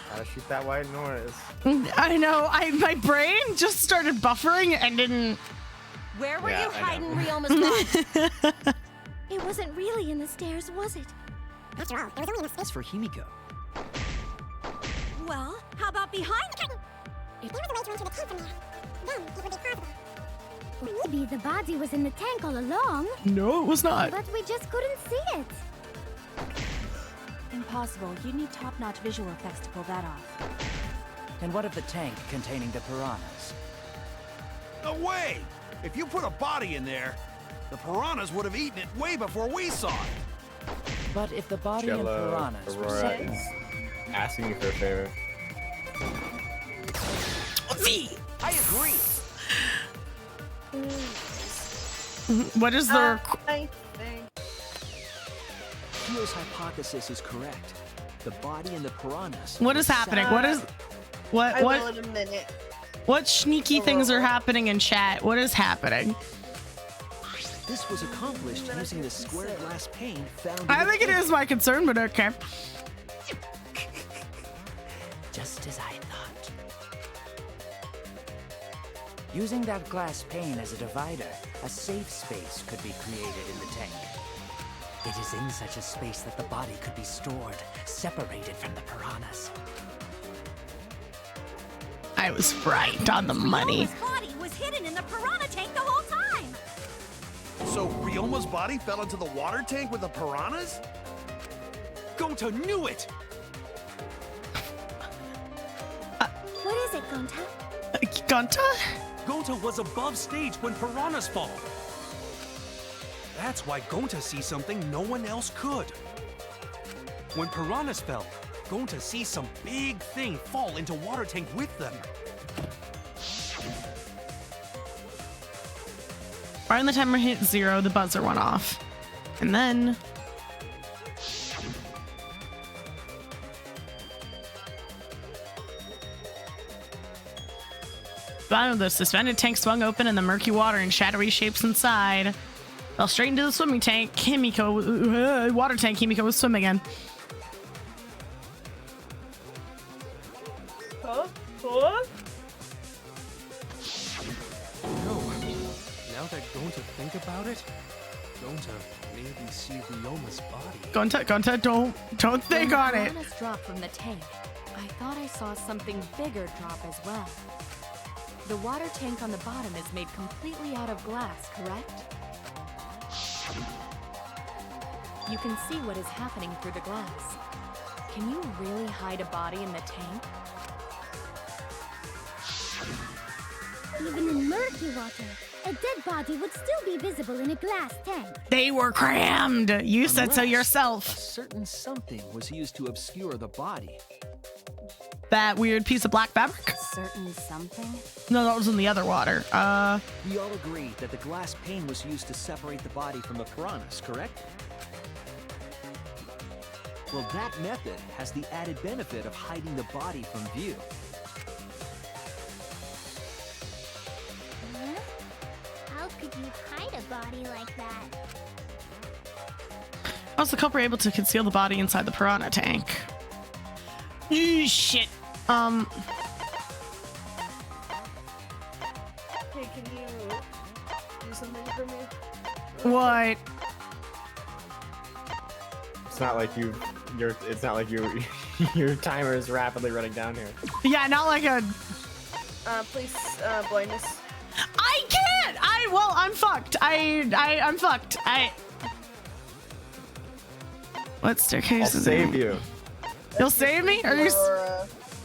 Gotta shoot that white noise. I know. My brain just started buffering and didn't. Where were Yeah, you I hiding know. Ryoma's body? It wasn't really in the stairs, was it? After all, it was only in the space for Himiko. Well, how about behind the... If there was a way to enter the tank from there, then it would be possible. Maybe the body was in the tank all along. No, it was not. But we just couldn't see it. Impossible. You'd need top-notch visual effects to pull that off. And what of the tank containing the piranhas? No way! If you put a body in there, the piranhas would have eaten it way before we saw it. But if the body and Jello, piranhas were Aurora separated... is asking you for a favor. V. I agree. What is the? I think. Theo's hypothesis is correct. The body and the piranhas... What is happening? What is? I will What? in a minute. What sneaky things are happening in chat? What is happening? This was accomplished using the square glass pane found in I the think it tank. is my concern, but okay. Just as I thought. Using that glass pane as a divider, a safe space could be created in the tank. It is in such a space that the body could be stored, separated from the piranhas. I was right on the money. Ryoma's body was hidden in the piranha tank the whole time. So Ryoma's body fell into the water tank with the piranhas? Gonta knew it! What is it, Gonta? Gonta? Gonta was above stage when piranhas fall. That's why Gonta sees something no one else could. When piranhas fell, Gonta sees some big thing fall into water tank with them. Right when the timer hit 0, the buzzer went off. And then... the suspended tank swung open and the murky water and shadowy shapes inside fell straight into the swimming tank. Water tank Himiko was swimming in. Huh? No. Now that Gonta think about it, Gonta maybe see Ryoma's body. Gonta, don't think on it. When the piranhas dropped from the tank, I thought I saw something bigger drop as well. The water tank on the bottom is made completely out of glass, correct? You can see what is happening through the glass. Can you really hide a body in the tank? Even in murky water, a dead body would still be visible in a glass tank. They were crammed. You said so Unless yourself. A certain something was used to obscure the body. That weird piece of black fabric? Certain something? No, that was in the other water. We all agree that the glass pane was used to separate the body from the piranhas, correct? Well, that method has the added benefit of hiding the body from view. Huh? How could you hide a body like that? How was the culprit able to conceal the body inside the piranha tank? Shit. Hey, can you do something for me? What? It's not like it's not like your timer is rapidly running down here. Yeah, not like a... Please, blindness. I can't! I'm fucked. I'm fucked. What staircase I'll is save it? you. You'll save me? Are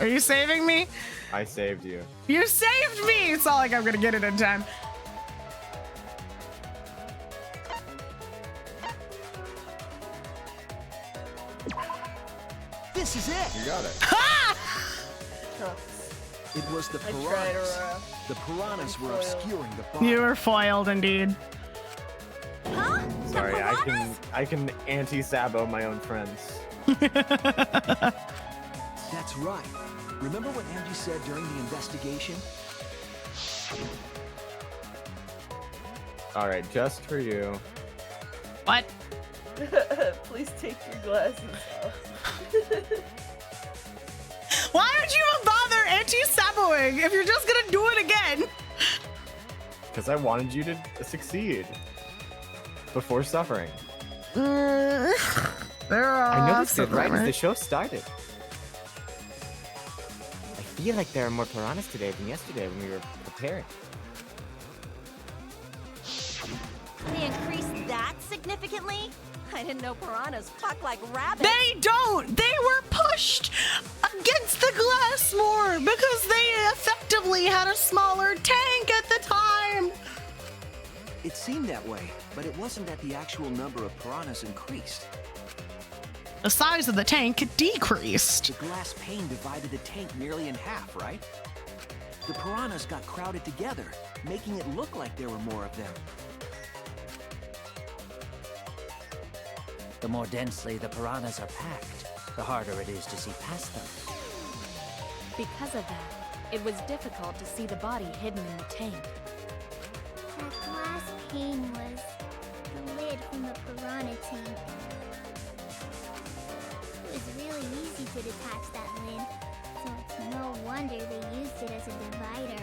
you saving me? I saved you. You saved me! It's not like I'm gonna get it in time. This is it! You got it. Ha! It was the I tried, piranhas. Aurora. The piranhas were foiled. obscuring the body. You were foiled indeed. Huh? Sorry, The piranhas? I can anti-sabo my own friends. That's right. Remember what Angie said during the investigation? All right, just for you. What? Please take your glasses off. Why would you even bother anti-saboing if you're just gonna do it again? Because I wanted you to succeed before suffering. There are I noticed it of right them, as the show started. I feel like there are more piranhas today than yesterday when we were preparing. They increased that significantly? I didn't know piranhas fuck like rabbits. They don't! They were pushed against the glass more because they effectively had a smaller tank at the time. It seemed that way, but it wasn't that the actual number of piranhas increased. The size of the tank decreased. The glass pane divided the tank nearly in half, right? The piranhas got crowded together, making it look like there were more of them. The more densely the piranhas are packed, the harder it is to see past them. Because of that, it was difficult to see the body hidden in the tank. That glass pane was the lid from the piranha tank. It was really easy to detach that lid, so it's no wonder they used it as a divider.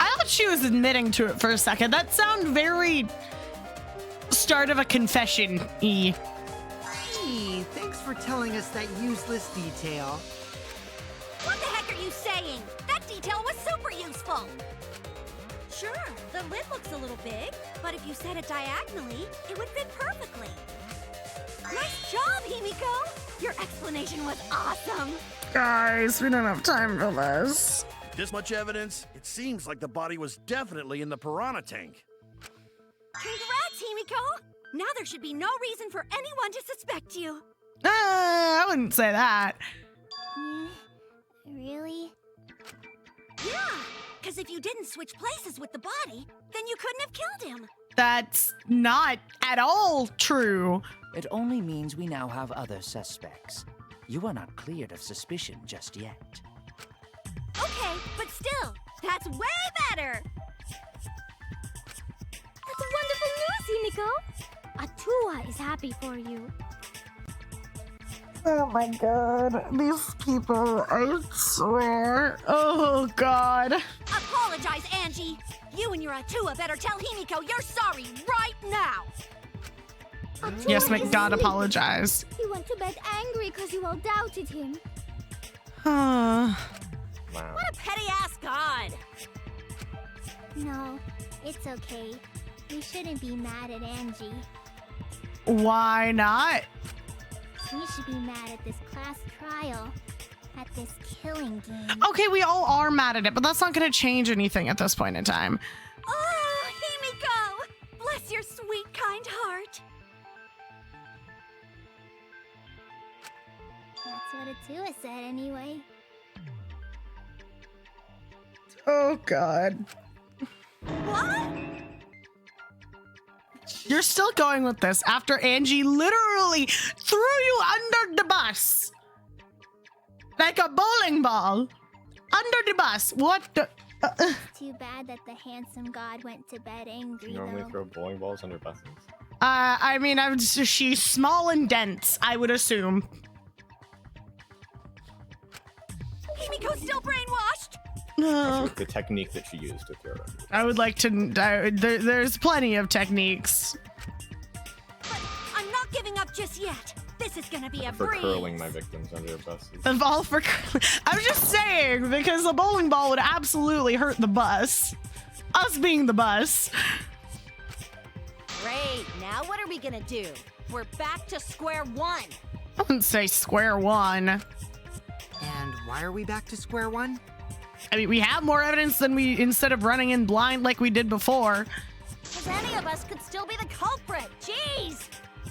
I thought she was admitting to it for a second. That sounded very start of a confession-y. Hey, thanks for telling us that useless detail. What the heck are you saying? That detail was super useful. Sure, the lid looks a little big, but if you set it diagonally, it would fit perfectly. Nice job, Himiko! Your explanation was awesome. Guys, we don't have time for this. This much evidence? It seems like the body was definitely in the piranha tank. Congrats, Himiko! Now there should be no reason for anyone to suspect you. I wouldn't say that. Really? Yeah, because if you didn't switch places with the body, then you couldn't have killed him. That's not at all true. It only means we now have other suspects. You are not cleared of suspicion just yet. Okay, but still, that's way better. That's wonderful news, Himiko! Atua is happy for you. Oh my god, these people, I swear. Oh god. Apologize, Angie. You and your Atua better tell Himiko you're sorry right now. Atua Yes, is McDonald sweet. apologized. He went to bed angry because you all doubted him. Wow. What a petty-ass god. No, it's okay. We shouldn't be mad at Angie. Why not? We should be mad at this class trial. At this killing game. Okay, we all are mad at it, but that's not going to change anything at this point in time. Oh, Himiko! Bless your sweet, kind heart. That's what Atua said anyway. Oh god. What? You're still going with this after Angie literally threw you under the bus. Like a bowling ball. Under the bus. What the... Too bad that the handsome god went to bed angry, You normally though. throw bowling balls under buses. I mean, she's small and dense, I would assume. Himiko's still brainwashed? No. That's the technique that she used to throw it under. I would like to... there's plenty of techniques. But I'm not giving up just yet. This is gonna be a For breeze. curling my victims under buses. The ball for... I was just saying, because a bowling ball would absolutely hurt the bus. Us being the bus. Great, now what are we gonna do? We're back to square one. I wouldn't say square one. And why are we back to square one? I mean, we have more evidence than we, instead of running in blind like we did before. Because any of us could still be the culprit. Jeez!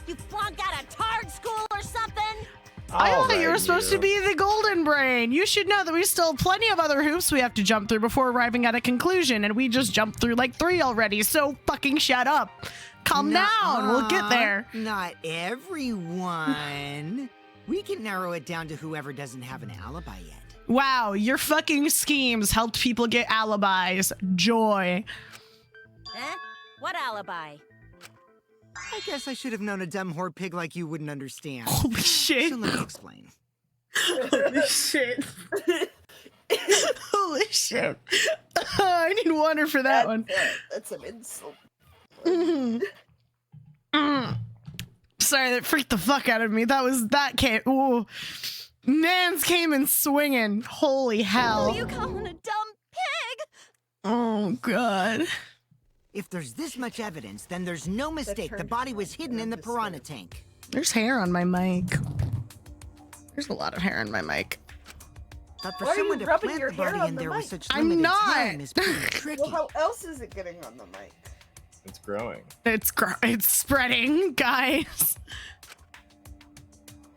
You flunked out of tard school or something? I thought you were supposed to be the golden brain. You should know that we still have plenty of other hoops we have to jump through before arriving at a conclusion, and we just jumped through like 3 already, so fucking shut up. Calm down, we'll get there. Not everyone. We can narrow it down to whoever doesn't have an alibi yet. Wow, your fucking schemes helped people get alibis. Joy. Huh? What alibi? I guess I should have known a dumb whore pig like you wouldn't understand. Holy shit. So let me explain. Holy shit. Holy shit. I need water for that one. That's an insult. Sorry, that freaked the fuck out of me. That came. Ooh. Mans came in swinging. Holy hell. Who you calling a dumb pig? Oh, God. If there's this much evidence, then there's no mistake the body was hidden in the piranha tank. There's hair on my mic. There's a lot of hair on my mic. But for Why are you someone to rubbing plant your the hair body on in the there mic? with such I'm limited not. time is pretty tricky. Well, how else is it getting on the mic? It's growing. It's spreading, guys.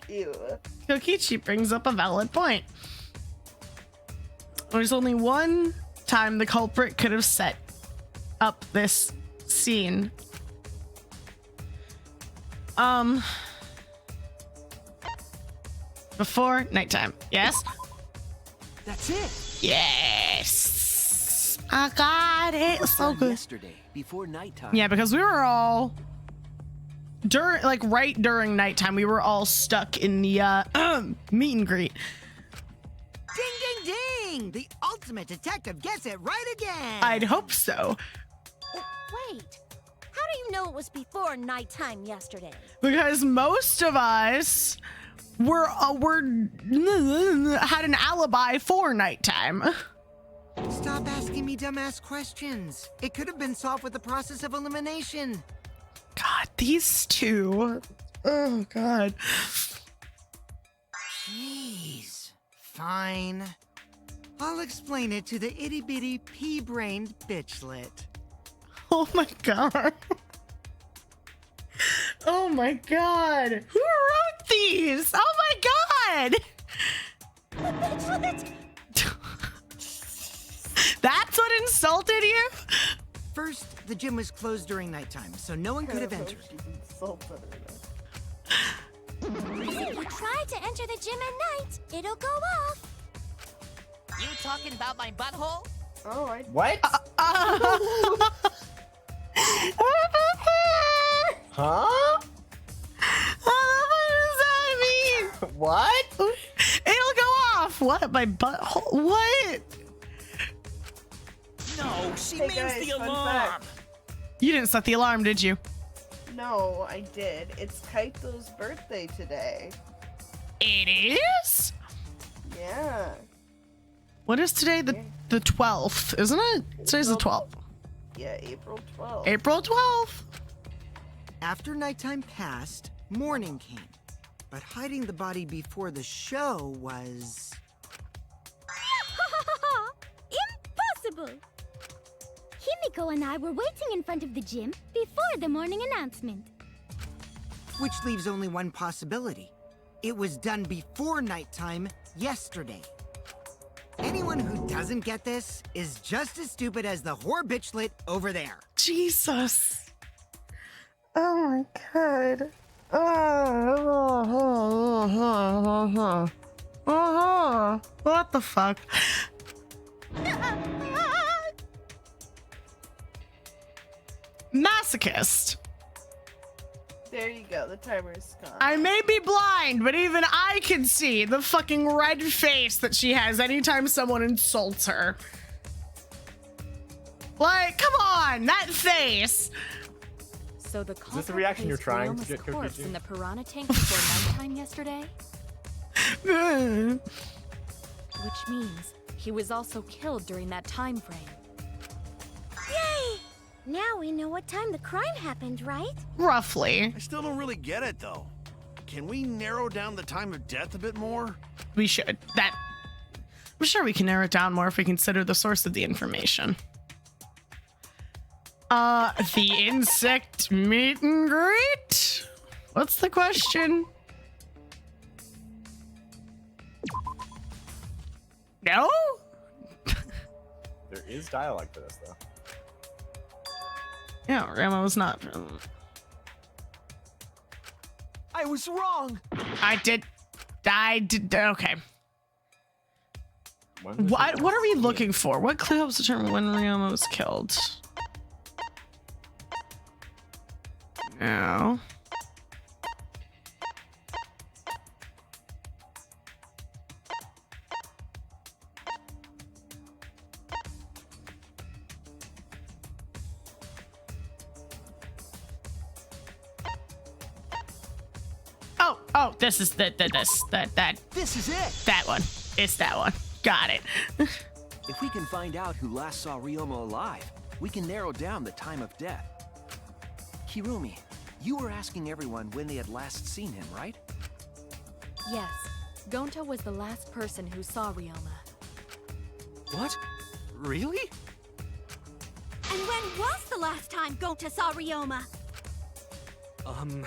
Ew. Kokichi brings up a valid point. There's only one time the culprit could have set up this scene. Before nighttime. Yes? That's it. Yes. I got it. was So done good. Yesterday, before nighttime. Yeah, because we were all right during nighttime, we were all stuck in the meet and greet. Ding, ding, ding! The ultimate detective gets it right again! I'd hope so. Wait, how do you know it was before nighttime yesterday? Because most of us were had an alibi for nighttime. Stop asking me dumbass questions. It could have been solved with the process of elimination. God, these two. Oh, God. Jeez. Fine. I'll explain it to the itty-bitty pea-brained bitchlet. Oh, my God. Oh, my God. Who wrote these? Oh, my God. The bitchlet! That's what insulted you? First, the gym was closed during nighttime, so no one could have entered. If you try to enter the gym at night, it'll go off. You talking about my butthole? Oh, I. What? Huh? What does that mean? What? It'll go off. What? My butthole? What? No, she Hey means guys, the fun alarm. fact. You didn't set the alarm, did you? No, I did. It's Kaito's birthday today. It is? Yeah. What is today? The 12th, isn't it? Today's the 12th. Yeah, April 12th. April 12th. After nighttime passed, morning came. But hiding the body before the show was... Impossible! Himiko and I were waiting in front of the gym before the morning announcement. Which leaves only one possibility. It was done before nighttime yesterday. Anyone who doesn't get this is just as stupid as the whore bitchlet over there. Jesus. Oh my God. What the fuck? Masochist. There you go. The timer's gone. I may be blind, but even I can see the fucking red face that she has anytime someone insults her. Like, come on, that face. So the culprit the reaction you're placed trying to Ryoma's get, corpse Kokichi? in the piranha tank before nighttime yesterday? Which means he was also killed during that time frame. Yay! Now we know what time the crime happened, right? Roughly. I still don't really get it, though. Can we narrow down the time of death a bit more? We should. I'm sure we can narrow it down more if we consider the source of the information. The insect meet and greet? What's the question? No? There is dialogue for this, though. Yeah, Rama was not. I was wrong. I did. Okay. What are we looking for? What clue helps determine when Ryoma was killed? No. Oh, this is that. This is it. That one. It's that one. Got it. If we can find out who last saw Ryoma alive, we can narrow down the time of death. Kirumi, you were asking everyone when they had last seen him, right? Yes, Gonta was the last person who saw Ryoma. What? Really? And when was the last time Gonta saw Ryoma?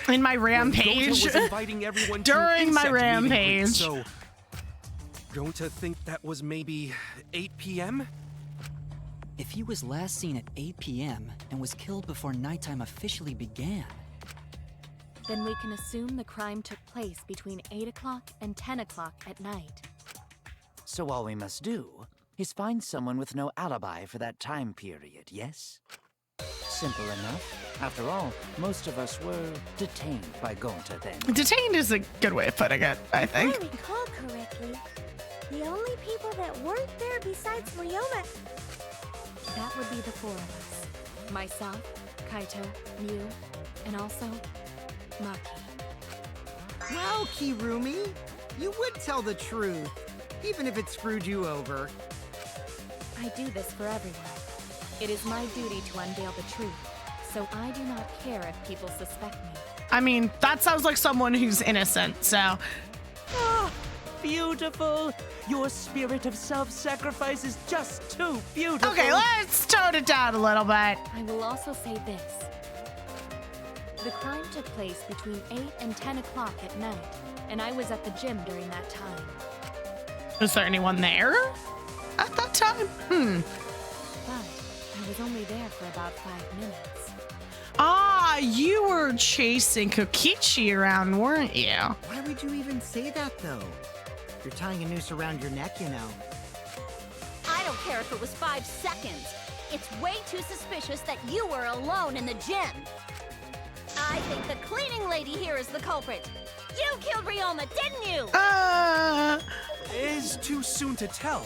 In my when rampage. Gonta was inviting everyone During to my insect meet and greet, rampage. So, Gonta think that was maybe 8 p.m.? If he was last seen at 8 p.m. and was killed before nighttime officially began, Then we can assume the crime took place between 8 o'clock and 10 o'clock at night. So all we must do is find someone with no alibi for that time period, yes? Simple enough. After all, most of us were detained by Gonta then. Detained is a good way of putting it, I think. If I recall correctly, the only people that weren't there besides Ryoma. That would be the four of us. Myself, Kaito, Mew, and also Maki. Well, Kirumi, you would tell the truth, even if it screwed you over. I do this for everyone. It is my duty to unveil the truth, so I do not care if people suspect me. I mean, that sounds like someone who's innocent, so. Ah, beautiful! Your spirit of self-sacrifice is just too beautiful! Okay, let's tone it down a little bit. I will also say this. The crime took place between 8 and 10 o'clock at night, and I was at the gym during that time. Is there anyone there at that time? But I was only there for about 5 minutes. Ah, you were chasing Kokichi around, weren't you? Why would you even say that, though? You're tying a noose around your neck, you know. I don't care if it was 5 seconds. It's way too suspicious that you were alone in the gym. I think the cleaning lady here is the culprit. You killed Ryoma, didn't you? It's too soon to tell.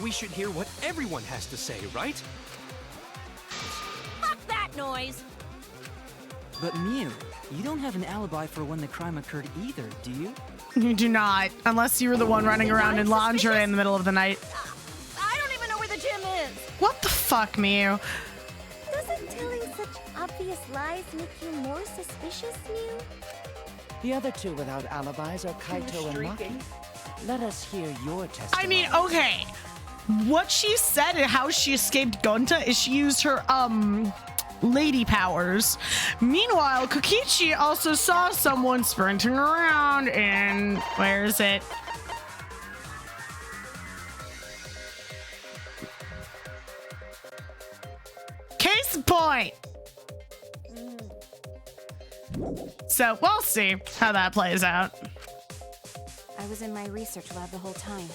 We should hear what everyone has to say, right? Fuck that noise. But Mew, you don't have an alibi for when the crime occurred either, do you? You do not, unless you were the one running around in lingerie in the middle of the night. I don't even know where the gym is. What the fuck, Mew? Doesn't telling such obvious lies make you more suspicious, Mew? The other two without alibis are Kaito and Maki. Let us hear your testimony. I mean, okay. What she said and how she escaped Gonta is she used her, lady powers. Meanwhile, Kokichi also saw someone sprinting around in... Where is it? Case in point. So we'll see how that plays out. I was in my research lab the whole time.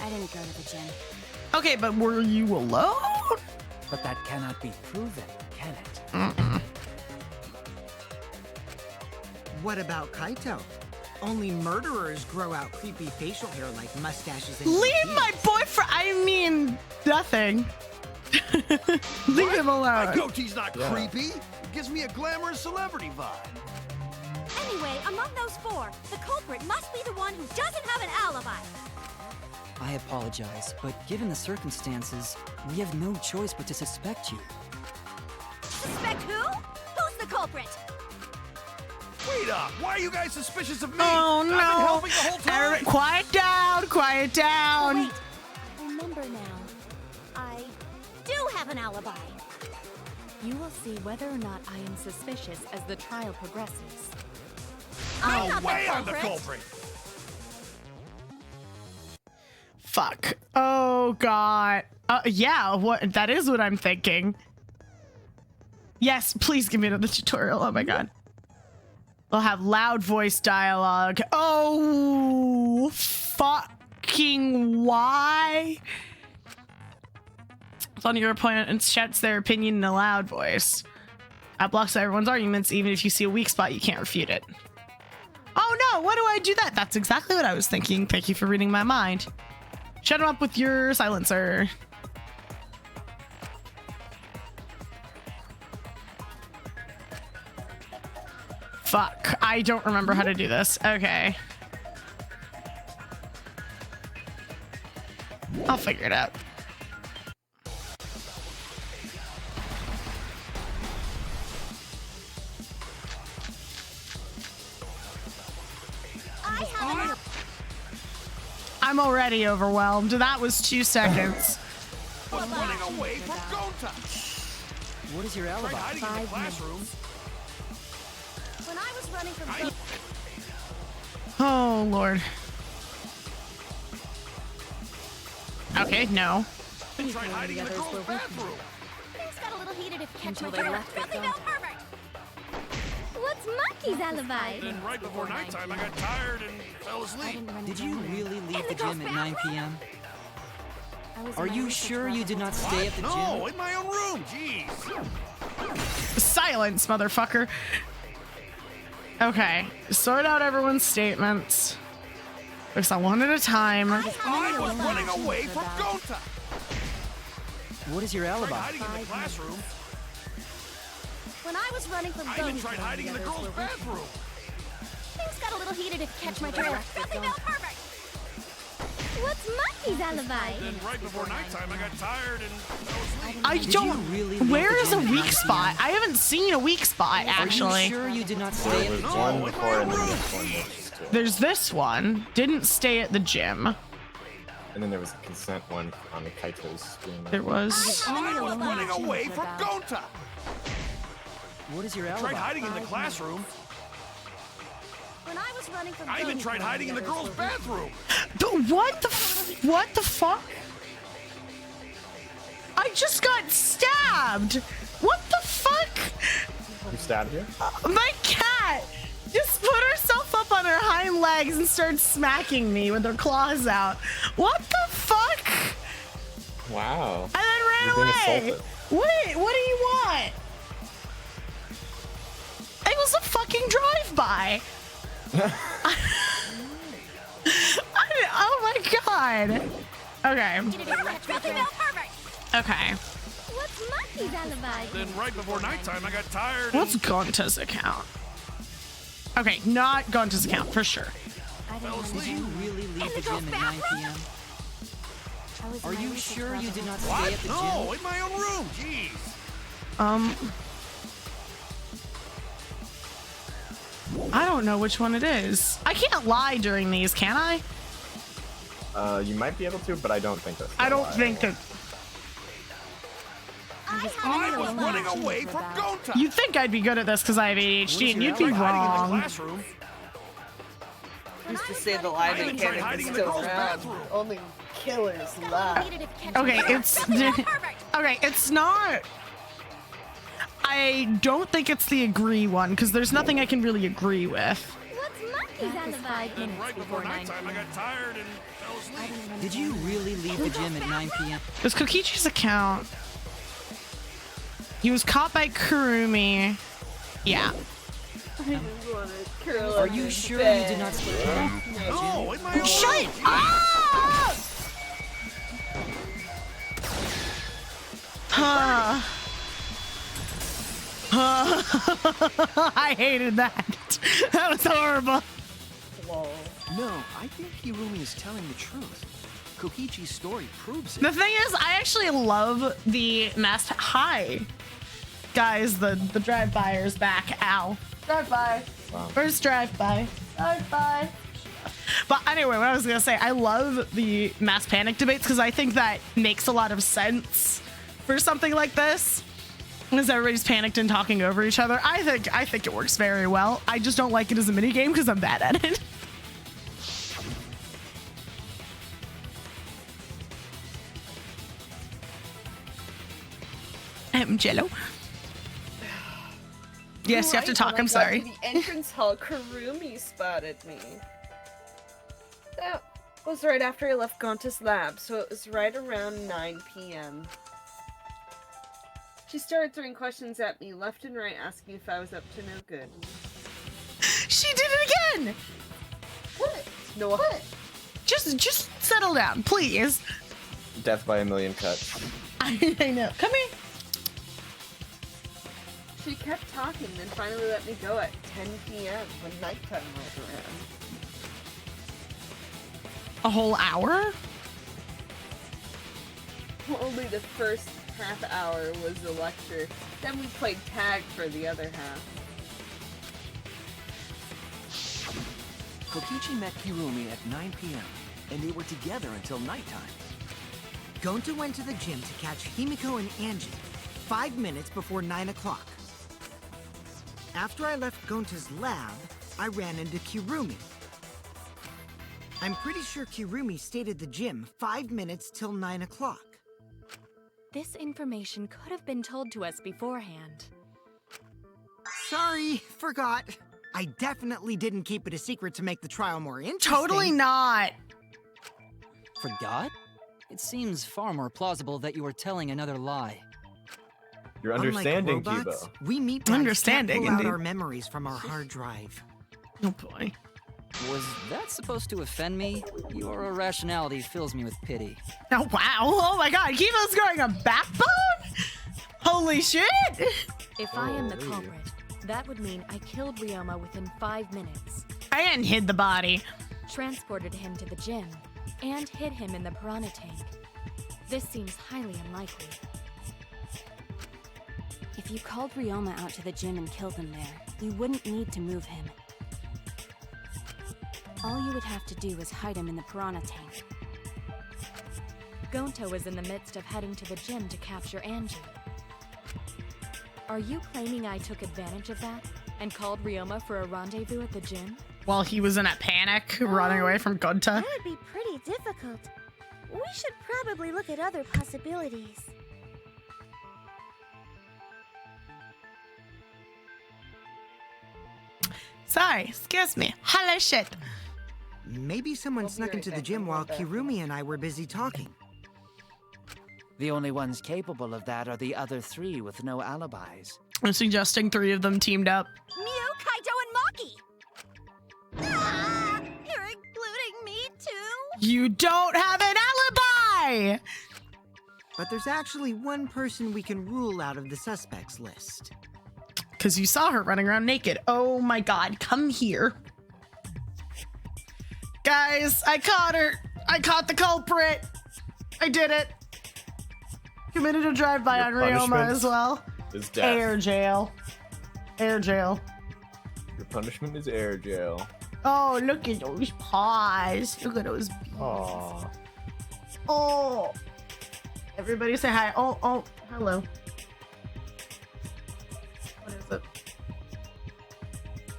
I didn't go to the gym. Okay, but were you alone? But that cannot be proven, can it? What about Kaito? Only murderers grow out creepy facial hair like mustaches and Leave goatees. my boyfriend. I mean, nothing. Leave him alone. My goatee's not creepy. It gives me a glamorous celebrity vibe. Anyway, among those four, the culprit must be the one who doesn't have an alibi. I apologize, but given the circumstances, we have no choice but to suspect you. Suspect who? Who's the culprit? Wait up! Why are you guys suspicious of me? Oh I've been no! helping the whole time. Eric, quiet down! Quiet down! Wait, I remember now. I do have an alibi. You will see whether or not I am suspicious as the trial progresses. I'm No not way the I'm the culprit. culprit. Fuck. Oh god. Yeah, what? That is what I'm thinking. Yes, please give me another tutorial. Oh my god. We'll have loud voice dialogue. Oh, know fucking why. It's on your opponent and shouts their opinion in a loud voice. That blocks everyone's arguments. Even if you see a weak spot, you can't refute it. Oh no, why do I do that? That's exactly what I was thinking. Thank you for reading my mind. Shut him up with your silencer. Fuck, I don't remember how to do this. Okay. I'll figure it out. I'm already overwhelmed. That was 2 seconds. Was running away from Gonta. What is your alibi? Tried hiding in the classroom. When I was running from Oh, Lord. Okay, no. I tried hiding in the girls' bathroom. Things got a little heated if catch my Until they drift. left it, Nothing though. else perfect. What's Monkey's alibi? Then right before nighttime, I got tired and fell asleep. Did you really leave the gym at 9 p.m.? Are you sure you did not stay at the gym? No, in my own room. Jeez. Silence, motherfucker. Okay, sort out everyone's statements. Focus on one at a time. I was running away from Gonta. What is your Tried alibi? hiding in the classroom. When I was running from I even tried hiding in the girls' bathroom. Things got a little heated if catch my drift. Nothing else perfect. What's Monkey's alibi? Then right before nighttime, I got tired and fell asleep. I don't. Where is a weak spot? I haven't seen a weak spot, actually. Are you sure you did not stay at the There was gym? one before and then there was one bonus too. There's this one. Didn't stay at the gym. And then there was a consent one on the Kaito's screen. There was. I was running away from Gonta. What is your Tried alibi? hiding in the classroom. When I was running from I even tried hiding in the girls' bathroom. What the fuck? I just got stabbed. What the fuck? Who stabbed you? My cat just put herself up on her hind legs and started smacking me with her claws out. What the fuck? Wow. And then ran You're being away. assaulted. What do you want? It was a fucking drive-by. Oh my god. Okay. Nothing else perfect. Okay. What's Monkey's alibi? Then right before nighttime, I got tired. What's Gonta's account? Okay, not Gonta's account for sure. Did you really leave the gym at 9 p.m.? Are you sure you did not stay at the gym? No, in my own room. Jeez. I don't know which one it is. I can't lie during these, can I? You might be able to, but I don't think that's. I don't think that. I was running away from Gonta. You'd think I'd be good at this because I have ADHD, and you'd be Tried hiding in the wrong. classroom. Used to say the lie I even tried mechanic hiding is in the still girls' around. bathroom. Only killers lie. Okay, it's not. I don't think it's the agree one because there's nothing I can really agree with. What's Monkey's alibi? Then right before nighttime, I got tired and fell asleep. Did you really leave the gym at 9 p.m.? It's Kokichi's account. He was caught by Kurumi. Yeah. Are you sure you did not stay at the gym? No, in my own Shut room. up! I hated that. That was horrible. No, I think Hirumi is telling the truth. Kokichi's story proves it. The thing is, I actually love the masked. Hi, guys. The drive-byers back. Ow. Drive-by. Wow. First drive-by. Drive-by. But anyway, what I was gonna say, I love the mass panic debates because I think that makes a lot of sense for something like this. Because everybody's panicked and talking over each other. I think it works very well. I just don't like it as a mini game because I'm bad at it. Jello. Yes, you have to talk. I'm sorry. To the entrance hall, Kurumi spotted me. That was right after I left Gonta's lab, so it was right around 9 p.m. She started throwing questions at me left and right, asking if I was up to no good. She did it again! What? No. What? Just settle down, please. Death by a million cuts. I know. Come here. She kept talking, then finally let me go at 10 p.m. when nighttime rolled around. A whole hour? Only the first half hour was the lecture. Then we played tag for the other half. Kokichi met Kirumi at 9 p.m., and they were together until nighttime. Gonta went to the gym to catch Himiko and Angie 5 minutes before 9 o'clock. After I left Gonta's lab, I ran into Kirumi. I'm pretty sure Kirumi stayed at the gym 5 minutes till 9 o'clock. This information could have been told to us beforehand. Sorry, forgot. I definitely didn't keep it a secret to make the trial more interesting. Totally not. Forgot? It seems far more plausible that you were telling another lie. You're understanding, Unlike robots, Kibo. we meat Understanding, pull out indeed. our memories from our hard drive. Oh boy. Was that supposed to offend me? Your irrationality fills me with pity. Oh wow. Oh my god. Kibo's growing a backbone? Holy shit. If I am the culprit, that would mean I killed Ryoma within 5 minutes, And hid the body. transported him to the gym, and hid him in the piranha tank. This seems highly unlikely. If you called Ryoma out to the gym and killed him there, you wouldn't need to move him. All you would have to do is hide him in the piranha tank. Gonta was in the midst of heading to the gym to capture Angie. Are you claiming I took advantage of that and called Ryoma for a rendezvous at the gym? While he was in a panic, running away from Gonta. That would be pretty difficult. We should probably look at other possibilities. Sorry, excuse me. Hello shit. Maybe someone snuck into the gym while Kirumi and I were busy talking. The only ones capable of that are the other three with no alibis. I'm suggesting 3 of them teamed up. Mew, Kaido, and Maki! Ah, you're including me too? You don't have an alibi! But there's actually one person we can rule out of the suspects list. Because you saw her running around naked. Oh my god, come here. Guys, I caught her. I caught the culprit. I did it. Committed a drive-by on Ryoma as well. Is death. Air jail. Air jail. Your punishment is air jail. Oh, look at those paws. Look at those bees. Aww. Oh. Everybody say hi. Oh, hello. What is it?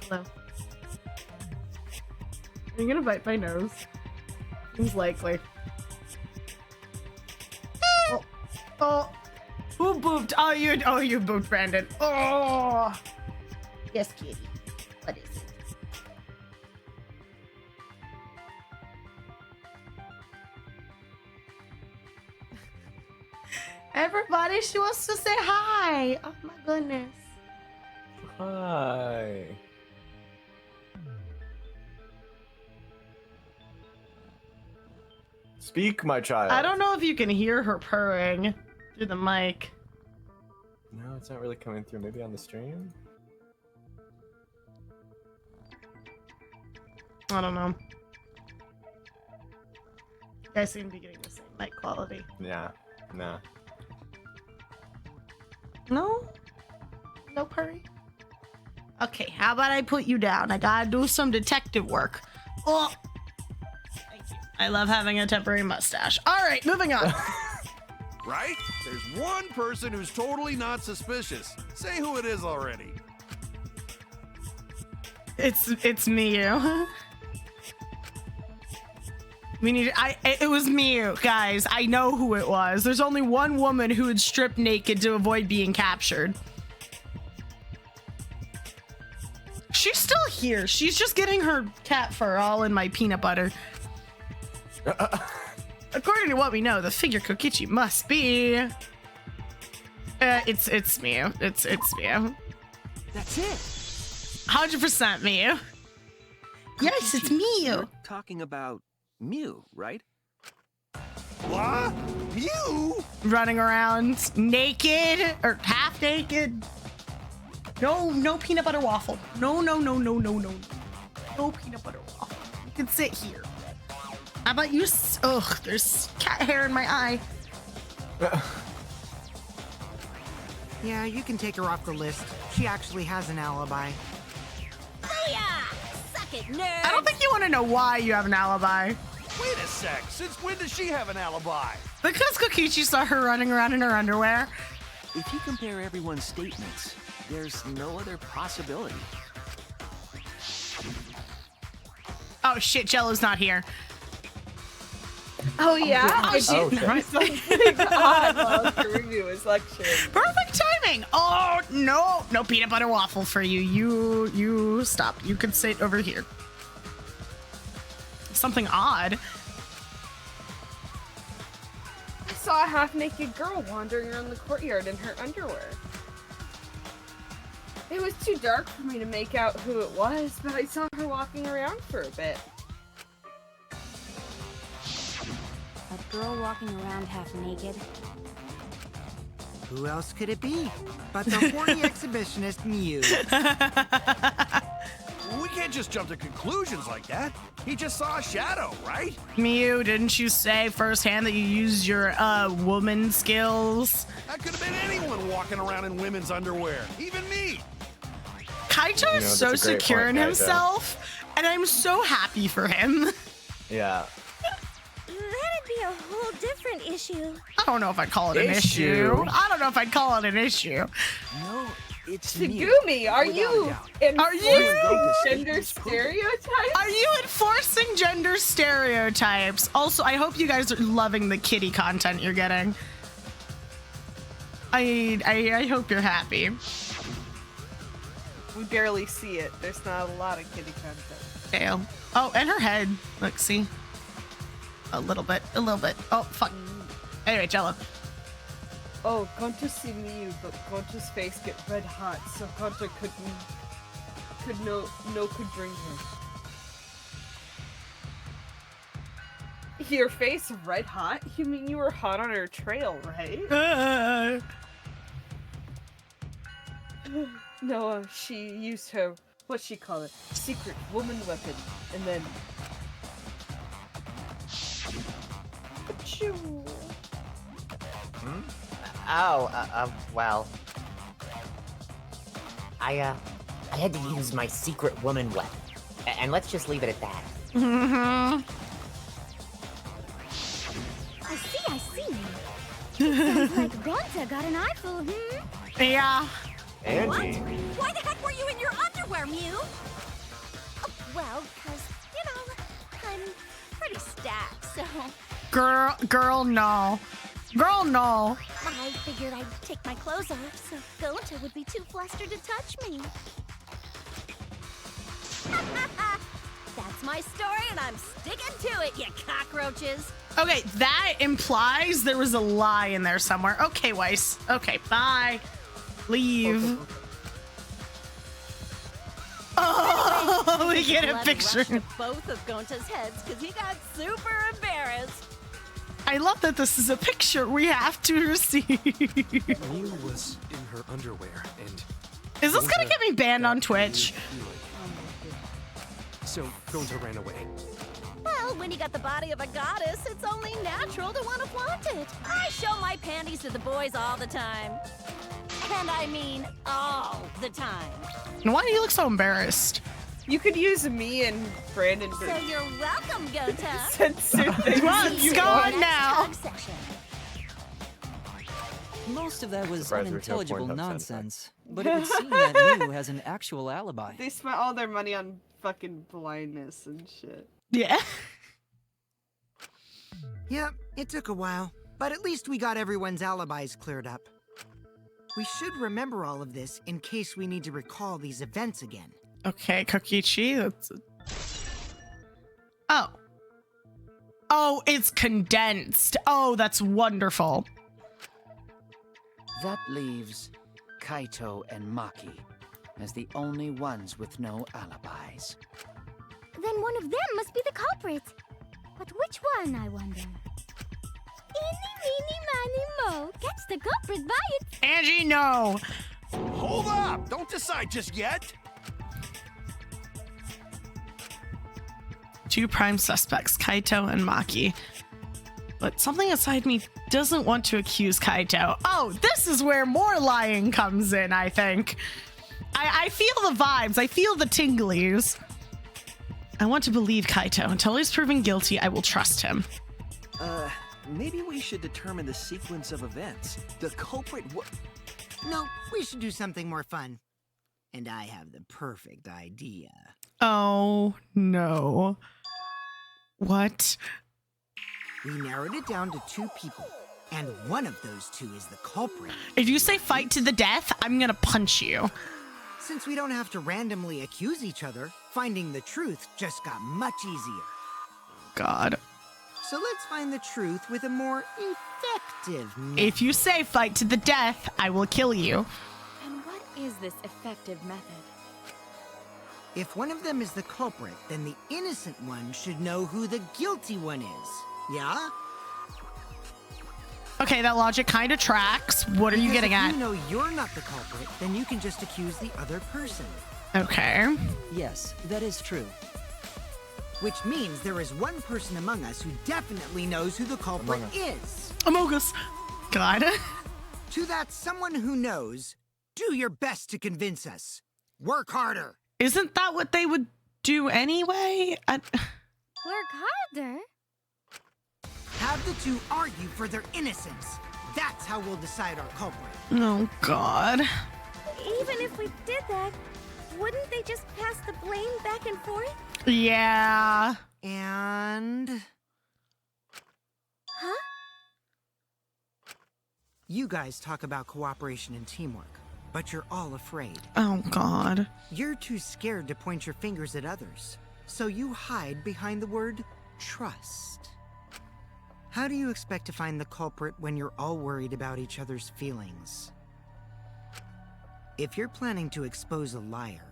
Hello. Are you gonna bite my nose? Seems likely. Oh. Who booped? Oh, you booped, Brandon. Oh. Yes, kitty. What is it? Everybody, she wants to say hi. Oh my goodness. Hi. Speak, my child. I don't know if you can hear her purring through the mic. No, it's not really coming through. Maybe on the stream? I don't know. You guys seem to be getting the same mic quality. Yeah. Nah. No? No purring? Okay, how about I put you down? I gotta do some detective work. Oh! Thank you. I love having a temporary mustache. Alright, moving on. Right? There's one person who's totally not suspicious. Say who it is already. It's Miyu. It was Miyu, guys. I know who it was. There's only one woman who would strip naked to avoid being captured. She's still here. She's just getting her cat fur all in my peanut butter. According to what we know, the figure Kokichi must be. It's Miu. It's Miu. That's it. 100% Miu. Yes, it's Miu. You're talking about Mew, right? What? You? Running around naked or half naked. No peanut butter waffle. No peanut butter waffle. You can sit here. How about you? Ugh, there's cat hair in my eye. Yeah, you can take her off the list. She actually has an alibi. Booyah! Suck it, nerd! I don't think you want to know why you have an alibi. Wait a sec. Since when does she have an alibi? Because Kokichi saw her running around in her underwear. If you compare everyone's statements, there's no other possibility. Oh shit, Jello's not here. Oh yeah? Oh, shit. Something odd while Karumi was lecturing. Perfect timing. Oh no peanut butter waffle for you. You stop. You could sit over here. Something odd. I saw a half-naked girl wandering around the courtyard in her underwear. It was too dark for me to make out who it was, but I saw her walking around for a bit. A girl walking around half naked. Who else could it be but the horny exhibitionist Mew? We can't just jump to conclusions like that. He just saw a shadow, right? Miu, didn't you say firsthand that you used your woman skills? That could have been anyone walking around in women's underwear, even me. Kaito is so that's a great secure point, in Kaito. himself, and I'm so happy for him. Yeah. That'd be a whole different issue. I don't know if I'd call it an issue. I don't know if I'd call it an issue. No, it's Mew. Tagaumi, are you enforcing you gender stereotypes? Are you enforcing gender stereotypes? Also, I hope you guys are loving the kitty content you're getting. I hope you're happy. We barely see it. There's not a lot of kitty content. Damn. Oh, and her head. Look, see? A little bit. Oh, fuck. Anyway, Jello. Oh, Gonta see Miu, but Gonta's face get red hot, so Gonta could bring her. Your face red hot? You mean you were hot on her trail, right? No, she used her, what'd she call it? Secret woman weapon, and then... Achoo. Well. I had to use my secret woman weapon. And let's just leave it at that. Mm-hmm. I see. Sounds like Gonta got an eyeful, Yeah. Angie. Why the heck were you in your underwear, Mew? Oh, well, because, I'm pretty stacked, so... Girl, no. Girl, no. I figured I'd take my clothes off so Gonta would be too flustered to touch me. That's my story, and I'm sticking to it, you cockroaches. Okay, that implies there was a lie in there somewhere. Okay, Weiss. Okay, bye. Leave. Oh, we get a Blood picture. rushed to both of Gonta's heads because he got super embarrassed. I love that this is a picture we have to see. Mew was in her underwear, and Is this gonna get me banned on Twitch? so Gonta ran away. Well, when you got the body of a goddess, it's only natural to want to flaunt it. I show my panties to the boys all the time. And I mean all the time. And why do you look so embarrassed? You could use me and Brandon So to you're welcome, Gonta. censor things Well, if it's you gone want. now. Tug section. Most of that was Surprised there's no unintelligible Pornhub sound nonsense, but it would seem that Mew has an actual alibi. They spent all their money on fucking blindness and shit. Yeah. Yep, it took a while, but at least we got everyone's alibis cleared up. We should remember all of this in case we need to recall these events again. Okay, Kokichi. That's. Oh. Oh, it's condensed. Oh, that's wonderful. That leaves Kaito and Maki as the only ones with no alibis. Then one of them must be the culprit. But which one, I wonder? Eeny, meeny, miny, mo. Catch the culprit by its... Angie, no. Hold up! Don't decide just yet! Two prime suspects, Kaito and Maki. But something inside me doesn't want to accuse Kaito. Oh, this is where more lying comes in, I think. I feel the vibes. I feel the tinglies. I want to believe Kaito. Until he's proven guilty, I will trust him. Maybe we should determine the sequence of events. The culprit No, we should do something more fun. And I have the perfect idea. Oh, no. What? We narrowed it down to 2 people, and one of those 2 is the culprit. If you say fight to the death, I'm gonna punch you. Since we don't have to randomly accuse each other, finding the truth just got much easier. God. So let's find the truth with a more effective method. If you say fight to the death, I will kill you. And what is this effective method? If one of them is the culprit, then the innocent one should know who the guilty one is. Yeah? Okay, that logic kind of tracks. What are you getting at? If you know you're not the culprit, then you can just accuse the other person. Okay. Yes, that is true. Which means there is one person among us who definitely knows who the culprit is. Among Us. God. To that someone who knows, do your best to convince us. Work harder. Isn't that what they would do anyway? Work harder? Have the 2 argue for their innocence. That's how we'll decide our culprit. Oh, God. Even if we did that, wouldn't they just pass the blame back and forth? Yeah. And... Huh? You guys talk about cooperation and teamwork, but you're all afraid. Oh, God. You're too scared to point your fingers at others, so you hide behind the word trust. How do you expect to find the culprit when you're all worried about each other's feelings? If you're planning to expose a liar,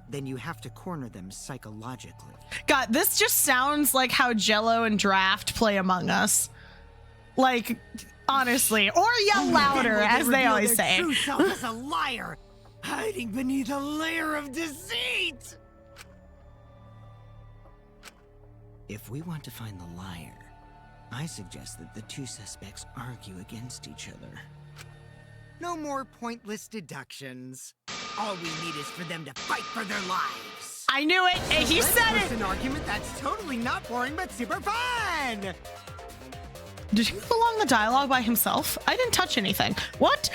then you have to corner them psychologically. God, this just sounds like how Jello and Draft play Among Us. Like, honestly. Or yell louder, as they always say. True self is a liar, hiding beneath a layer of deceit. If we want to find the liar, I suggest that the 2 suspects argue against each other. No more pointless deductions. All we need is for them to fight for their lives. I knew it. And he said it. It's an argument that's totally not boring, but super fun. Did he prolong the dialogue by himself? I didn't touch anything. What?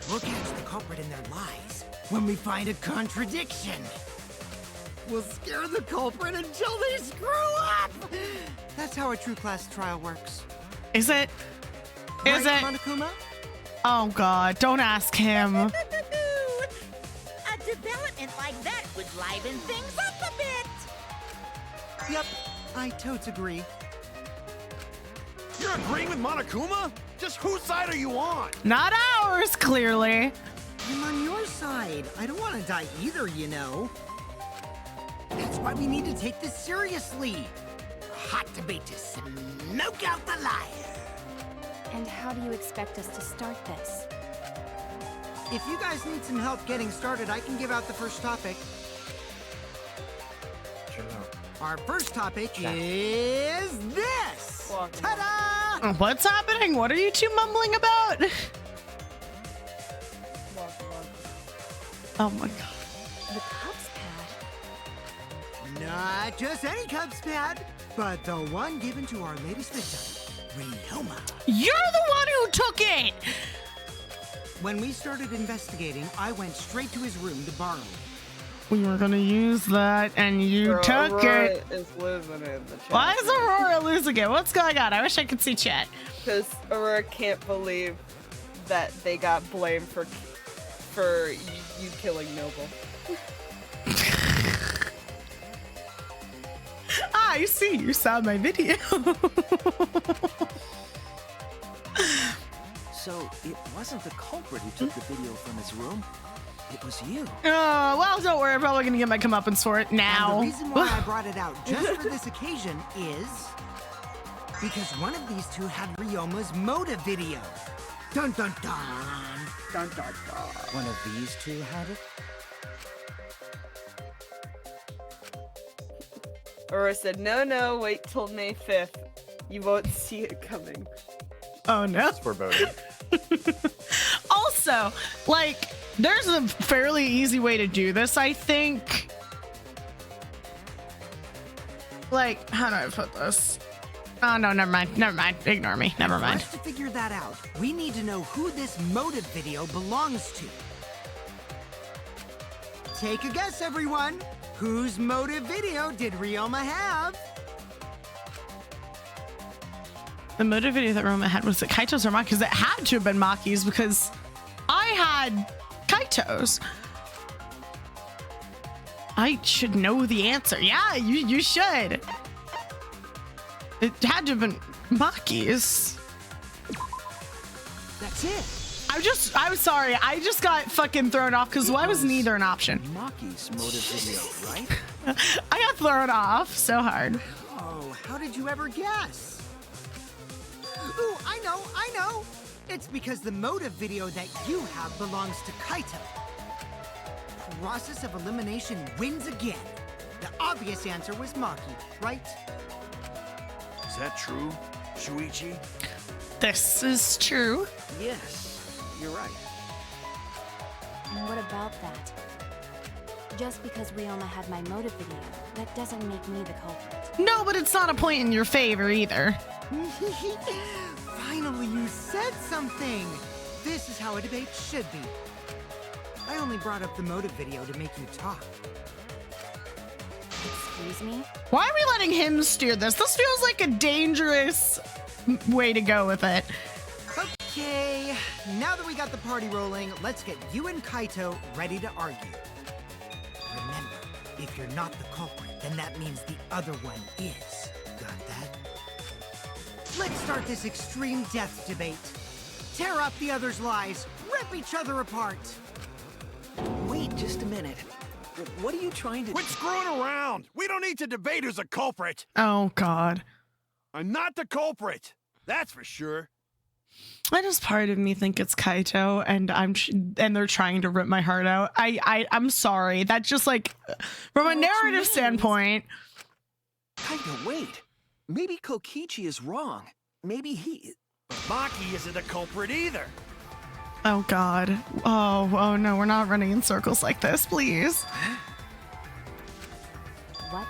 We'll catch the culprit in their lies when we find a contradiction. We'll scare the culprit until they screw up. That's how a true class trial works. Is it? Is Right, it? Monokuma? Oh, God. Don't ask him. A development like that would liven things up a bit. Yep, I totes agree. You're agreeing with Monokuma? Just whose side are you on? Not ours, clearly. I'm on your side. I don't want to die either, you know. That's why we need to take this seriously. A hot debate to smoke out the liar. And how do you expect us to start this? If you guys need some help getting started, I can give out the first topic. Our first topic is this. Ta-da! What's happening? What are you 2 mumbling about? Oh, my God. The Cubs pad? Not just any Cubs pad, but the one given to our latest victim, Ryoma. You're the one who took it! When we started investigating, I went straight to his room to borrow it. We were gonna use that, and you Bro, took Aurora it. is losing it in the chat. Why is Aurora losing it? What's going on? I wish I could see chat. Because Aurora can't believe that they got blamed for you killing Noble. I see you saw my video. So it wasn't the culprit who took the video from his room. It was you. Well, don't worry. I'm probably gonna get my comeuppance for it now. And the reason why I brought it out just for this occasion is because one of these two had Ryoma's motive video. Dun dun dun. Dun dun dun. One of these two had it? Aurora said, no, wait till May 5th. You won't see it coming. Oh no. That's foreboding. Also, like, there's a fairly easy way to do this, I think. Like, how do I put this? Oh no, never mind. Ignore me. Never mind. For us to figure that out, we need to know who this motive video belongs to. Take a guess, everyone. Whose motive video did Ryoma have? The motive video that Ryoma had, was it Kaito's or Maki's? It had to have been Maki's because I had Kaito's. I should know the answer. Yeah, you should. It had to have been Maki's. That's it. I'm sorry. I just got fucking thrown off because why was neither an option? Maki's motive video, right? I got thrown off so hard. Oh, how did you ever guess? Ooh, I know. It's because the motive video that you have belongs to Kaito. Process of elimination wins again. The obvious answer was Maki, right? Is that true, Shuichi? This is true. Yes, you're right. And what about that? Just because Ryoma had my motive video, that doesn't make me the culprit. No, but it's not a point in your favor either. Finally, you said something! This is how a debate should be. I only brought up the motive video to make you talk. Excuse me? Why are we letting him steer this? This feels like a dangerous way to go with it. Okay, now that we got the party rolling, let's get you and Kaito ready to argue. Remember, if you're not the culprit, then that means the other one is. Got that? Let's start this extreme death debate. Tear up the other's lies, rip each other apart. Wait just a minute. What are you trying to... Quit screwing around! We don't need to debate who's a culprit! Oh, God. I'm not the culprit! That's for sure. I just part of me think it's Kaito, and and they're trying to rip my heart out. I'm sorry. That just like from a narrative standpoint. Kaito, wait. Maybe Kokichi is wrong. Maybe he... But Maki isn't a culprit either. Oh God. Oh no, we're not running in circles like this, please. What?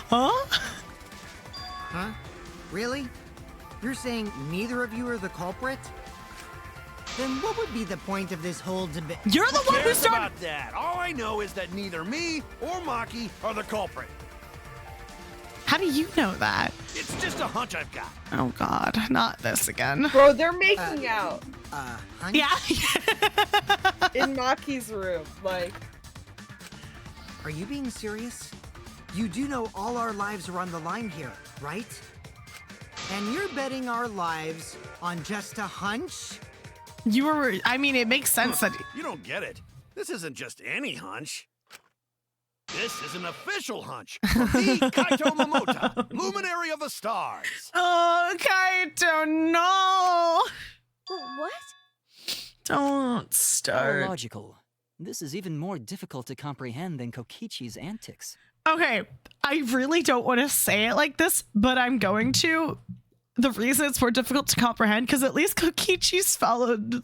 Huh? Huh? Really? You're saying neither of you are the culprit? Then what would be the point of this whole debate? You're the one who started about that. All I know is that neither me or Maki are the culprit. How do you know that? It's just a hunch I've got. Oh God, not this again. Bro, they're making out. Hunch? Yeah. In Maki's room, like. Are you being serious? You do know all our lives are on the line here, right? And you're betting our lives on just a hunch? I mean, it makes sense that... You don't get it. This isn't just any hunch. This is an official hunch from the Kaito Momota, luminary of the stars. Oh, Kaito, no! What? Don't start. Logical. This is even more difficult to comprehend than Kokichi's antics. Okay, I really don't want to say it like this, but I'm going to. The reason it's more difficult to comprehend, because at least Kokichi's followed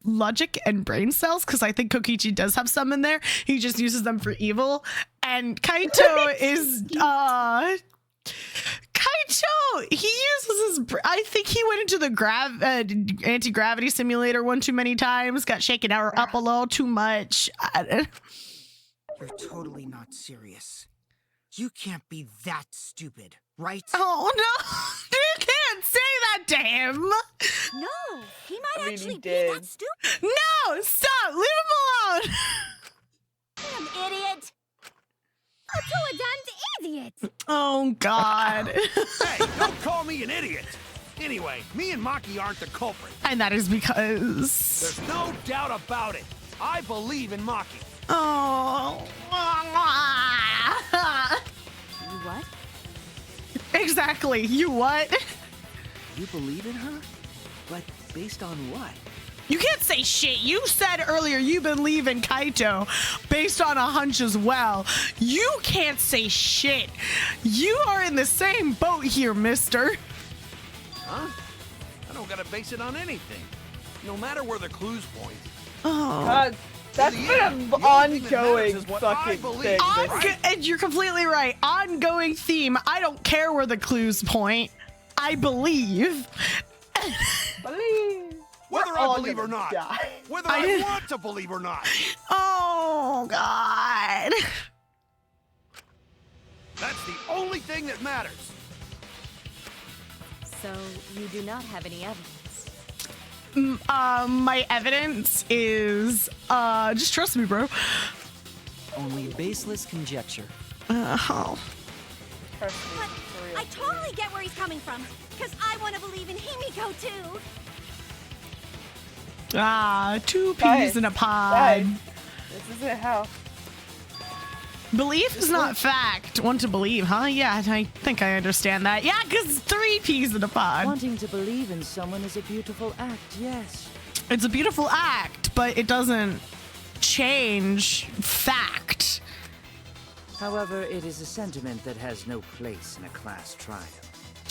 logic and brain cells, because I think Kokichi does have some in there. He just uses them for evil. And Kaito is Kaito, he uses his... I think he went into the anti-gravity simulator one too many times, got shaken up a little too much. You're totally not serious. You can't be that stupid, right? Oh, no. You can't say that to him. No, he might actually be did. that stupid. No, stop. Leave him alone. Damn idiot. idiot. Oh, God. Hey, don't call me an idiot. Anyway, me and Maki aren't the culprit. And that is because... There's no doubt about it. I believe in Maki. Oh. You what? Exactly. You what? You believe in her? But based on what? You can't say shit. You said earlier you believe in Kaito based on a hunch as well. You can't say shit. You are in the same boat here, mister. Huh? I don't gotta base it on anything. No matter where the clues point. Oh. God, that's In the been end, an the only thing that matters ongoing is what I fucking believe, thing. right? And you're completely right. Ongoing theme. I don't care where the clues point. I believe. Believe. Whether We're I all believe or gonna not. die. Whether I want to believe or not. Oh, God. That's the only thing that matters. So, you do not have any evidence? My evidence is, just trust me, bro. Only baseless conjecture. Oh. Trust me, for real. I totally get where he's coming from, because I want to believe in Himiko too. Two peas Guys, in a pod. guys, this isn't how. Belief is not fact. Want to believe, huh? Yeah, I think I understand that. Yeah, because 3 peas in a pod. Wanting to believe in someone is a beautiful act, yes. It's a beautiful act, but it doesn't change fact. However, it is a sentiment that has no place in a class trial.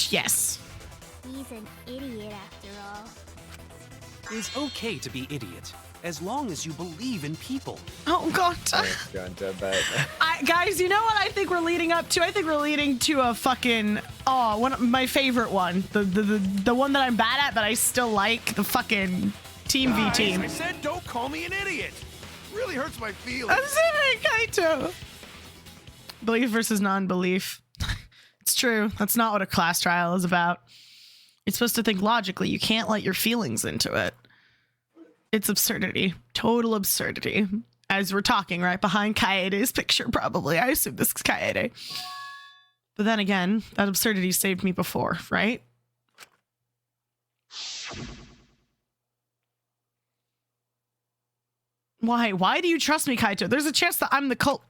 Yes. He's an idiot after all. It's okay to be idiot, as long as you believe in people. Oh, God. Thanks, Junta, but Guys, you know what I think we're leading up to? I think we're leading to a fucking, one of my favorite one. The one that I'm bad at, but I still like. The fucking Team V Guys, Team. I said don't call me an idiot. Really hurts my feelings. I'm saying Kaito. Belief versus non-belief. It's true. That's not what a class trial is about. You're supposed to think logically. You can't let your feelings into it. It's absurdity. Total absurdity. As we're talking right behind Kaede's picture, probably. I assume this is Kaede. But then again, that absurdity saved me before, right? Why? Why do you trust me, Kaito? There's a chance that I'm the cult.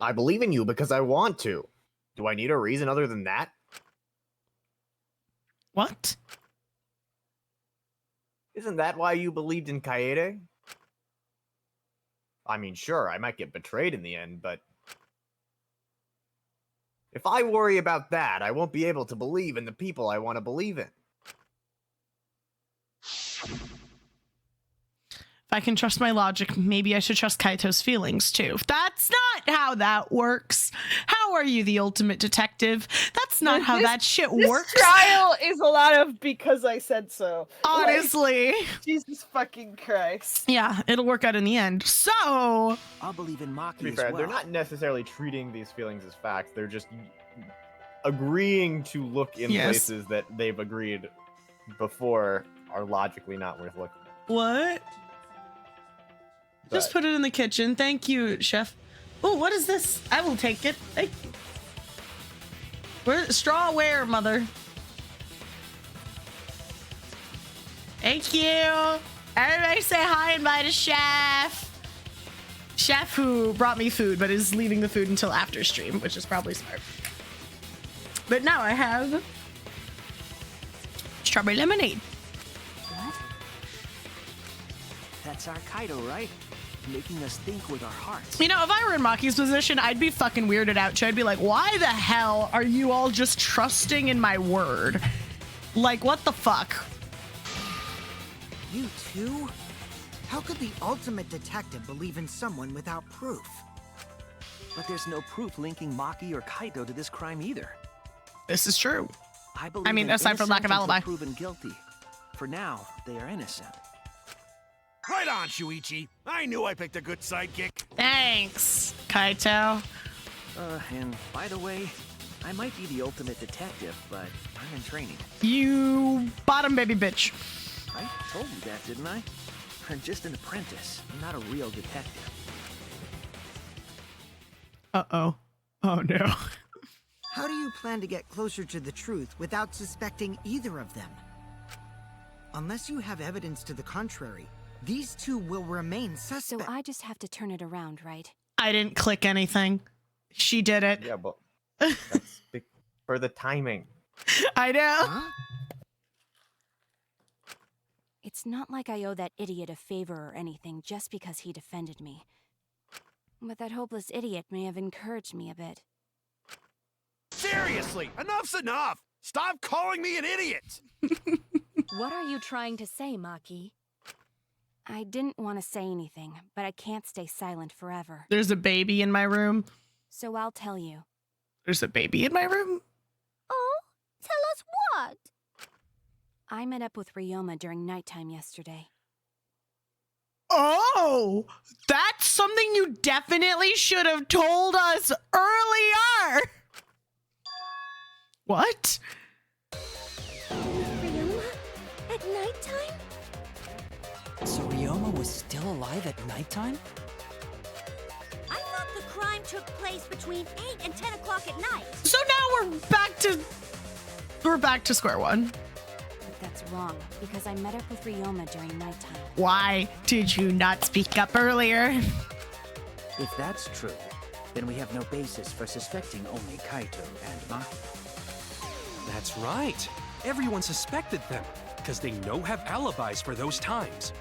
I believe in you because I want to. Do I need a reason other than that? What? Isn't that why you believed in Kaede? I mean, sure, I might get betrayed in the end, but if I worry about that, I won't be able to believe in the people I want to believe in. If I can trust my logic, maybe I should trust Kaito's feelings too. That's not how that works. How are you the ultimate detective? That's not how that shit works. This trial is a lot of because I said so. Honestly. Like, Jesus fucking Christ. Yeah, it'll work out in the end. So, I'll believe in Maki To be as fair, well. they're not necessarily treating these feelings as facts. They're just agreeing to look in places that they've agreed before are logically not worth looking. what? Just put it in the kitchen. Thank you, chef. Oh, what is this? I will take it. Thank you. Straw where, mother? Thank you. Everybody say hi and bye to chef. Chef who brought me food, but is leaving the food until after stream, which is probably smart. But now I have strawberry lemonade. What? That's our Kaido, right? Making us think with our hearts. You know, if I were in Maki's position, I'd be fucking weirded out too. I'd be like, why the hell are you all just trusting in my word? Like, what the fuck? You too? How could the ultimate detective believe in someone without proof? But there's no proof linking Maki or Kaito to this crime either. This is true. I believe I mean, they're aside from lack of innocent until alibi. proven guilty. For now, they are innocent. Right on, Shuichi. I knew I picked a good sidekick. Thanks, Kaito. And by the way, I might be the ultimate detective, but I'm in training. You bottom baby bitch. I told you that, didn't I? I'm just an apprentice. I'm not a real detective. Uh-oh. Oh, no. How do you plan to get closer to the truth without suspecting either of them? Unless you have evidence to the contrary, these two will remain suspect. So I just have to turn it around, right? I didn't click anything. She did it. Yeah, but that's for the timing. I know. Huh? It's not like I owe that idiot a favor or anything just because he defended me. But that hopeless idiot may have encouraged me a bit. Seriously, enough's enough! Stop calling me an idiot! What are you trying to say, Maki? I didn't want to say anything, but I can't stay silent forever. There's a baby in my room. So I'll tell you. There's a baby in my room? Oh, tell us what? I met up with Ryoma during nighttime yesterday. Oh, that's something you definitely should have told us earlier. What? Ryoma? At nighttime? So Ryoma was still alive at nighttime? I thought the crime took place between 8 and 10 o'clock at night. So now we're back to square one. But that's wrong, because I met up with Ryoma during nighttime. Why did you not speak up earlier? If that's true, then we have no basis for suspecting only Kaito and Maki. That's right. Everyone suspected them, because they have alibis for those times.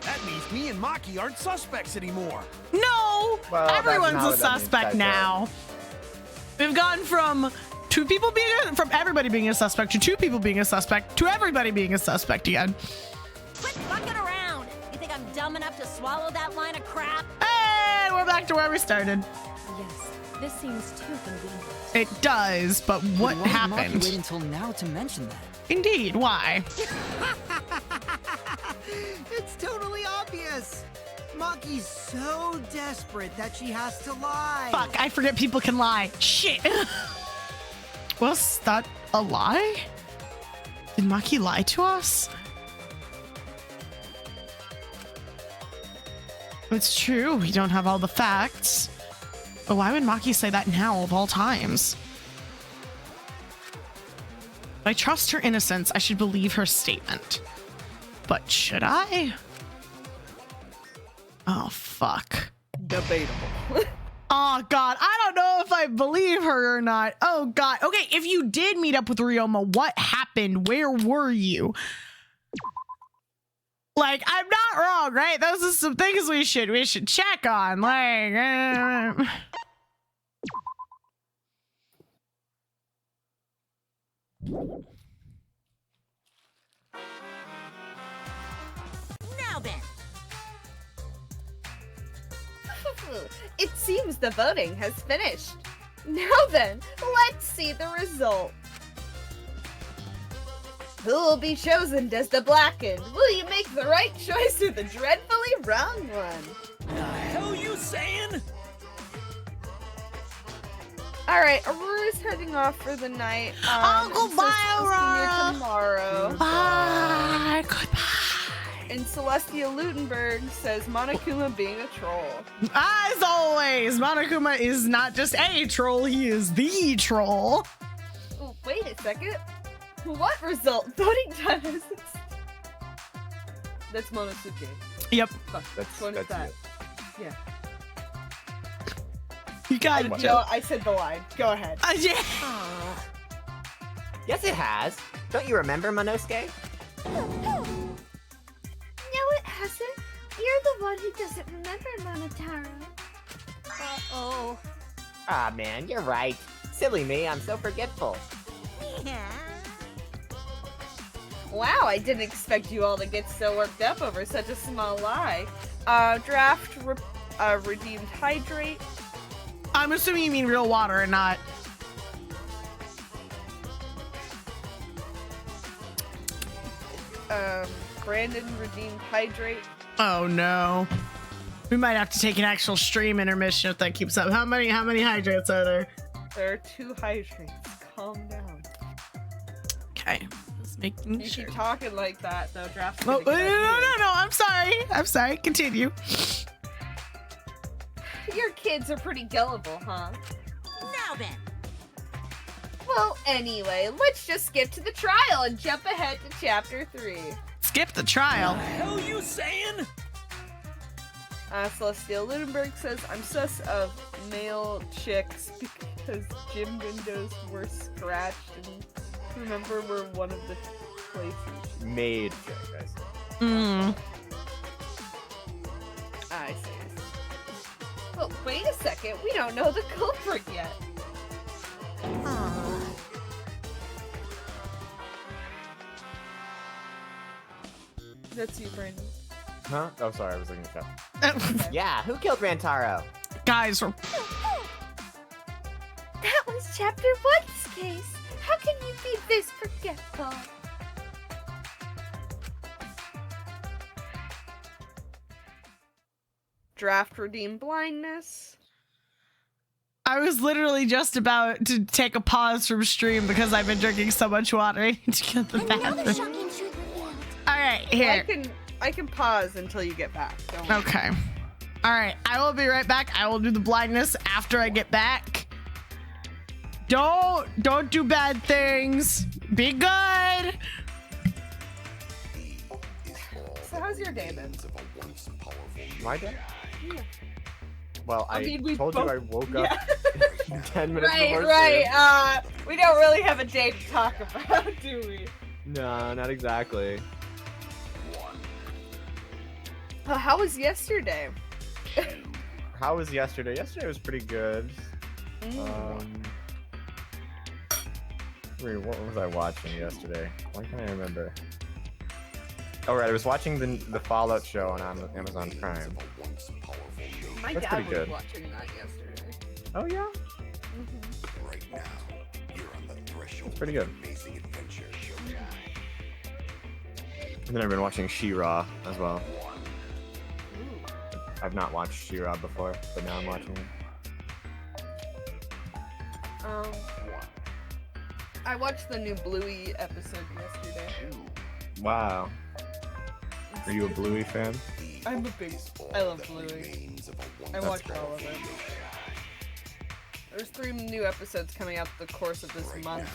That means me and Maki aren't suspects anymore. No! Well, Everyone's that's a not what that means, suspect Kaito. now. We've gone from from everybody being a suspect to two people being a suspect to everybody being a suspect again. Quit fucking around. You think I'm dumb enough to swallow that line of crap? And we're back to where we started. Yes, this seems too convenient. It does, but what Why did Maki happened? wait until now to mention that? Indeed, why? It's totally obvious. Maki's so desperate that she has to lie. Fuck, I forget people can lie. Shit. Was that a lie? Did Maki lie to us? It's true, we don't have all the facts. But why would Maki say that now of all times? If I trust her innocence, I should believe her statement. But should I? Oh, fuck. Debatable. Oh, God. I don't know if I believe her or not. Oh, God. Okay, if you did meet up with Ryoma, what happened? Where were you? Like, I'm not wrong, right? Those are some things we should check on. Like, Now then, It seems the voting has finished. Now then, let's see the result. Who will be chosen as the Blackened? Will you make the right choice or the dreadfully wrong one? The hell you saying? Alright, Aurora's heading off for the night. Goodbye, Aurora. Tomorrow. Bye. Goodbye. And Celestia Lutenberg says Monokuma being a troll. As always, Monokuma is not just a troll, he is the troll. Oh, wait a second. What result? Voting time is... That's Monosuke. Yep. That's that. it. Yeah. You got it, Joe. I said the line. Go ahead. Yeah. Yes, it has. Don't you remember, Monosuke? No, it hasn't. You're the one who doesn't remember Monotaro. uh-oh. Ah, man, you're right. Silly me, I'm so forgetful. Yeah. Wow, I didn't expect you all to get so worked up over such a small lie. Redeemed hydrate. I'm assuming you mean real water and not... Brandon redeemed hydrate. Oh no. We might have to take an actual stream intermission if that keeps up. How many hydrates are there? There are 2 hydrates. Calm down. Okay. Just making You sure. keep talking like that, though. Draft's Oh, gonna no, get no, you. no, I'm sorry. I'm sorry. Continue. your kids are pretty gullible, huh? Now then. Well, anyway, let's just skip to the trial and jump ahead to chapter 3. Skip the trial. What the hell you saying? Celestial Lunenberg says, I'm sus of male chicks because gym windows were scratched and remember we're one of the places. Made chick, I see. I see. Well, wait a second. We don't know the culprit yet. That's you, Brandon. Huh? Oh, sorry, I was looking at that. Yeah, who killed Rantaro? Guys, That was chapter 1's case. How can you be this forgetful? Draft redeem blindness. I was literally just about to take a pause from stream because I've been drinking so much water. I need to get the bathroom. All right, here. I can pause until you get back. Don't worry. Okay. All right, I will be right back. I will do the blindness after I get back. Don't do bad things. Be good. So how's your day been? My day? Yeah. Well, I mean, we told you both- I woke up 10 minutes before Right. We don't really have a day to talk about, do we? No, not exactly. How was yesterday? How was yesterday? Yesterday was pretty good. Wait, what was I watching yesterday? Why can't I remember? Oh right, I was watching the Fallout show on Amazon Prime. My That's dad pretty was good. watching that yesterday. Oh yeah? It's pretty good. And then I've been watching She-Ra as well. I've not watched She-Ra before, but now I'm watching it. I watched the new Bluey episode yesterday. Wow. Are you a Bluey fan? I love Bluey. I watched all of it. There's 3 new episodes coming out the course of this month.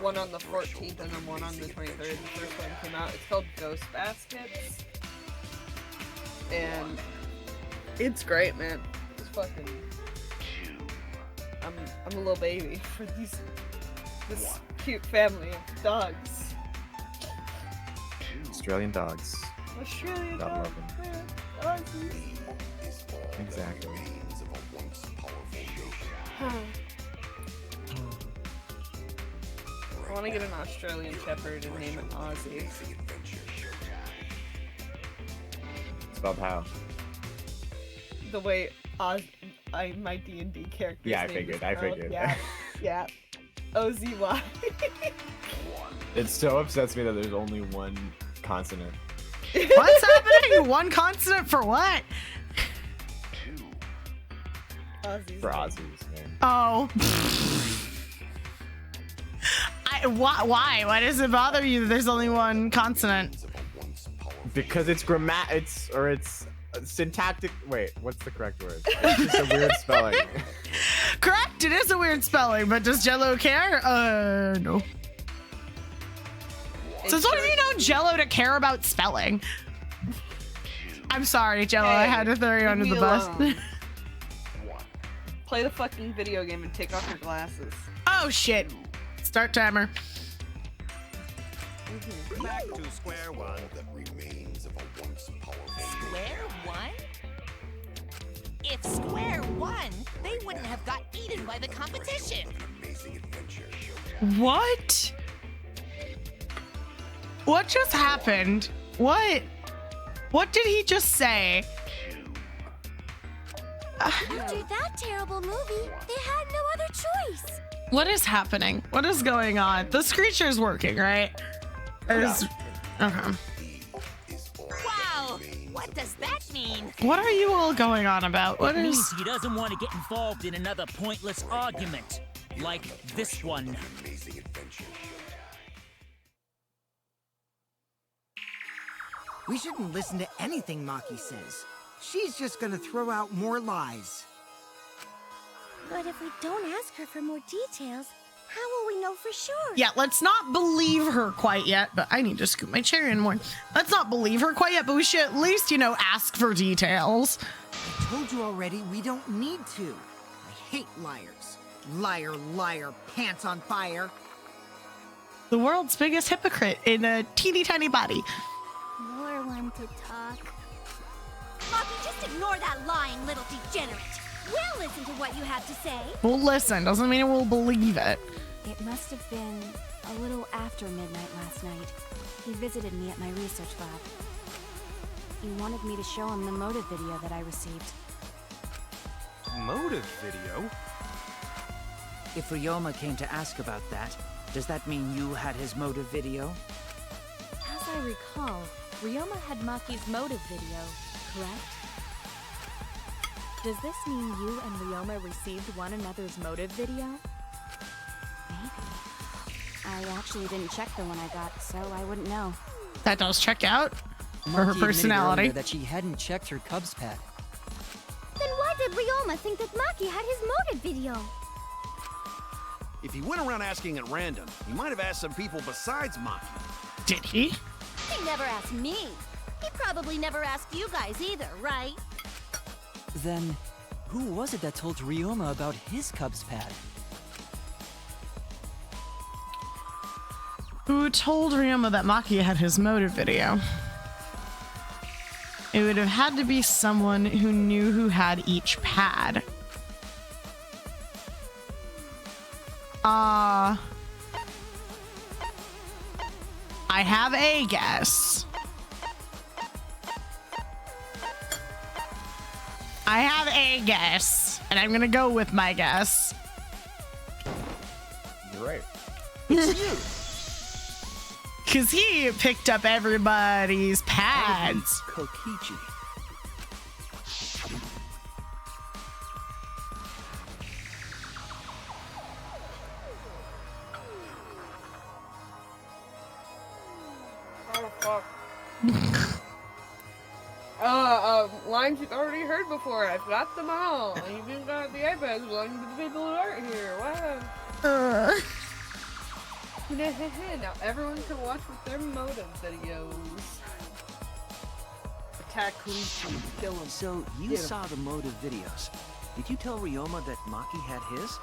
One on the 14th and then one on the 23rd. The first one came out. It's called Ghost Baskets. And it's great, man. It's fucking... I'm a little baby for this cute family of dogs. Australian dogs. Australian God dogs. love them. Exactly. I want to get an Australian Shepherd and name it Ozzy. Spelled how? The way my D&D character. Yeah, I figured. Yeah. O-Z-Y. It so upsets me that there's only one consonant. What's happening? One consonant for what? For Aussies, man. Oh. Why? Why does it bother you that there's only one consonant? Because it's it's syntactic. Wait, what's the correct word? It's just a weird spelling. Correct, it is a weird spelling, but does Jello care? No. Since when have you known Jello to care about spelling? I'm sorry, Jello, I had to throw you under the bus. Play the fucking video game and take off your glasses. Oh shit. Start timer. Back to square one. Square one? If square won, they wouldn't have got eaten by the competition. What? What just happened? What did he just say? After that terrible movie, they had no other choice. What is happening? What is going on? The screecher's working, right? Okay. Wow, what does that mean? What are you all going on about? What It is... means he doesn't want to get involved in another pointless argument, like this one. We shouldn't listen to anything Maki says. She's just gonna throw out more lies. But if we don't ask her for more details, how will we know for sure? Yeah, let's not believe her quite yet, but I need to scoop my chair in more. Let's not believe her quite yet, but we should at least, ask for details. I told you already, we don't need to. I hate liars. Liar, liar, pants on fire. The world's biggest hypocrite in a teeny tiny body. More one to talk. Maki, just ignore that lying little degenerate. We'll listen to what you have to say. Well, listen, doesn't mean we'll believe it. It must have been a little after midnight last night. He visited me at my research lab. He wanted me to show him the motive video that I received. Motive video? If Ryoma came to ask about that, does that mean you had his motive video? As I recall, Ryoma had Maki's motive video, correct? Does this mean you and Ryoma received one another's motive video? Maybe. I actually didn't check the one I got, so I wouldn't know. That does check out for her Maki admitted personality. earlier that she hadn't checked her Cubs pad. Then why did Ryoma think that Maki had his motive video? If he went around asking at random, he might have asked some people besides Maki. Did he? He never asked me. He probably never asked you guys either, right? Then, who was it that told Ryoma about his Cubs pad? Who told Ryoma that Maki had his motive video? It would have had to be someone who knew who had each pad. I have a guess. And I'm gonna go with my guess. You're right. It's you. Because he picked up everybody's pads. Kokichi. Oh, fuck. Lines you've already heard before. I've got them all. I even got the iPads belonging to the people who aren't here. Wow. Now everyone can watch with their motive videos. Attack Koichi, kill him. So you saw the motive videos. Did you tell Ryoma that Maki had his?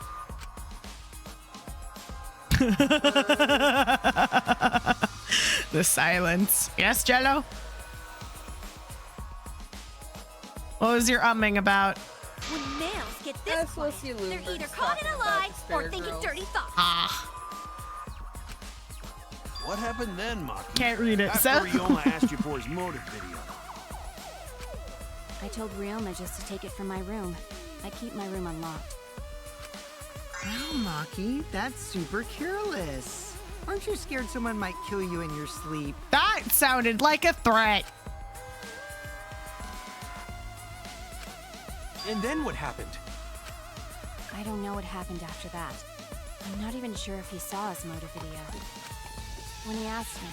The silence. Yes, Jello? What was your umming about? When males get this way, they're either caught in a lie or thinking dirty thoughts. What happened then, Maki? Can't read it, After so. Ryoma asked you for his motive video. I told Ryoma just to take it from my room. I keep my room unlocked. Wow, Maki, that's super careless. Aren't you scared someone might kill you in your sleep? That sounded like a threat. And then what happened? I don't know what happened after that. I'm not even sure if he saw his motive video. When he asked me,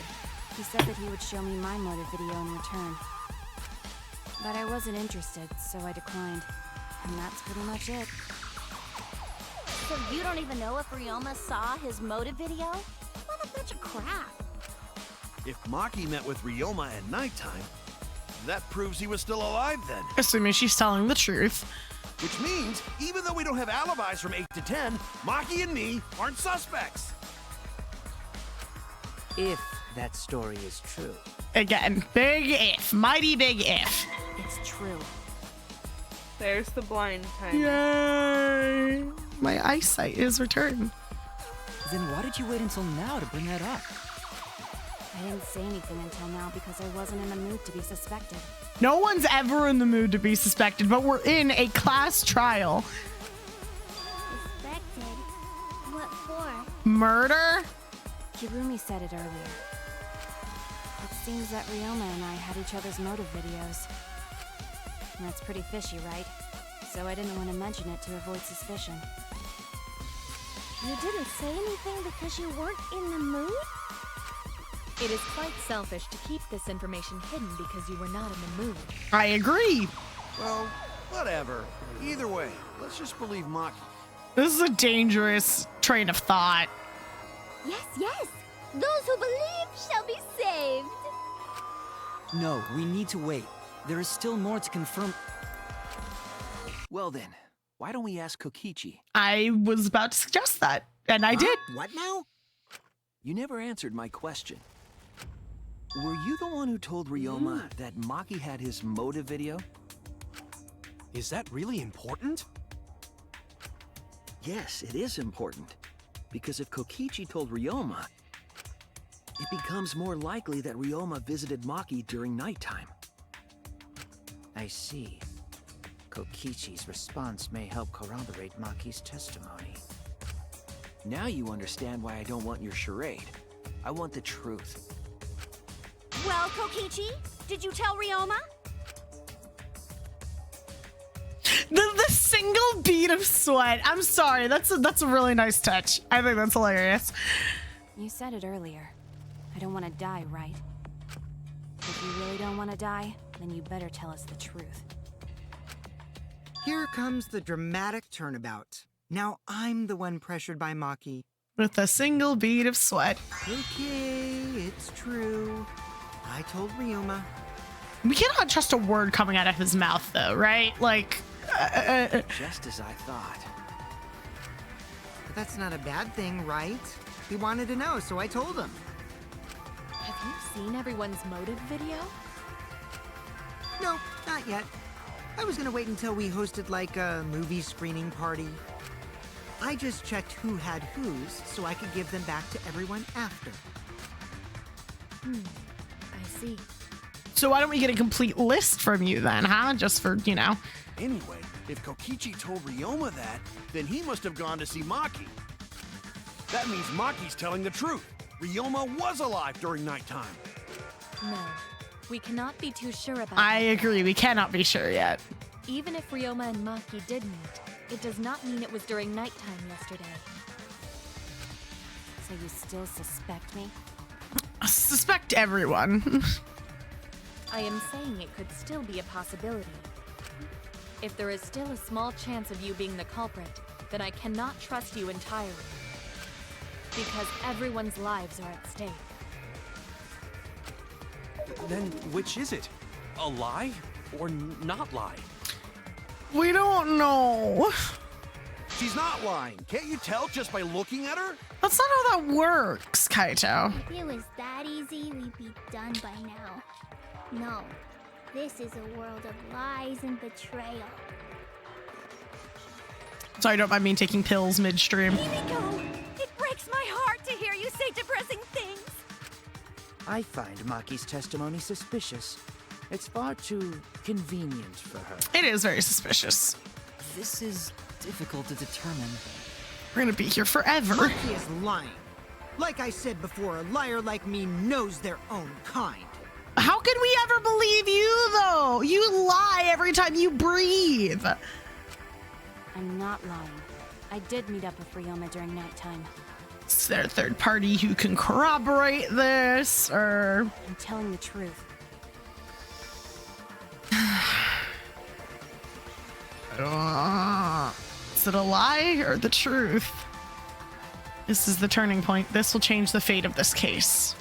he said that he would show me my motive video in return. But I wasn't interested, so I declined. And that's pretty much it. So you don't even know if Ryoma saw his motive video? What a bunch of crap. If Maki met with Ryoma at nighttime, that proves he was still alive then. Assuming she's telling the truth. Which means, even though we don't have alibis from 8 to 10, Maki and me aren't suspects. If that story is true. Again, big if. Mighty big if. It's true. There's the blind timer. Yay! My eyesight is returned. Then why did you wait until now to bring that up? I didn't say anything until now because I wasn't in the mood to be suspected. No one's ever in the mood to be suspected, but we're in a class trial. Suspected? What for? Murder? Kirumi said it earlier. It seems that Ryoma and I had each other's motive videos. That's pretty fishy, right? So I didn't want to mention it to avoid suspicion. You didn't say anything because you weren't in the mood? It is quite selfish to keep this information hidden because you were not in the mood. I agree. Well, whatever. Either way, let's just believe Maki. This is a dangerous train of thought. Yes, yes. Those who believe shall be saved. No, we need to wait. There is still more to confirm. Well then, why don't we ask Kokichi? I was about to suggest that, and I did. What now? You never answered my question. Were you the one who told Ryoma that Maki had his motive video? Is that really important? Yes, it is important. Because if Kokichi told Ryoma, it becomes more likely that Ryoma visited Maki during nighttime. I see. Kokichi's response may help corroborate Maki's testimony. Now you understand why I don't want your charade. I want the truth. Well, Kokichi, did you tell Ryoma? The single bead of sweat. I'm sorry. That's a really nice touch. I think that's hilarious. You said it earlier. I don't want to die, right? If you really don't want to die, then you better tell us the truth. Here comes the dramatic turnabout. Now I'm the one pressured by Maki. With a single bead of sweat. Okay, it's true. I told Ryoma. We cannot trust a word coming out of his mouth, though, right? Like, Just as I thought. But that's not a bad thing, right? He wanted to know, so I told him. Have you seen everyone's motive video? No, not yet. I was gonna wait until we hosted like a movie screening party. I just checked who had whose so I could give them back to everyone after. I see. so why don't we get a complete list from you then, huh? Just for, you know. Anyway, if Kokichi told Ryoma that, then he must have gone to see Maki. That means Maki's telling the truth. Ryoma was alive during nighttime. No, we cannot be too sure about I that. agree. We cannot be sure yet. Even if Ryoma and Maki did meet, it does not mean it was during nighttime yesterday. So you still suspect me? I suspect everyone. I am saying it could still be a possibility. If there is still a small chance of you being the culprit, then I cannot trust you entirely. Because everyone's lives are at stake. Then which is it? A lie or not lie? We don't know. She's not lying. Can't you tell just by looking at her? That's not how that works, Kaito. If it was that easy, we'd be done by now. No, this is a world of lies and betrayal. Sorry, don't mind me taking pills midstream. Himiko, it breaks my heart to hear you say depressing things. I find Maki's testimony suspicious. It's far too convenient for her. It is very suspicious. This is difficult to determine. We're gonna be here forever. Maki is lying. Like I said before, a liar like me knows their own kind. How could we ever believe you, though? You lie every time you breathe. I'm not lying. I did meet up with Ryoma during nighttime. Is there a third party who can corroborate this, or... I'm telling the truth. Is it a lie or the truth? This is the turning point. This will change the fate of this case.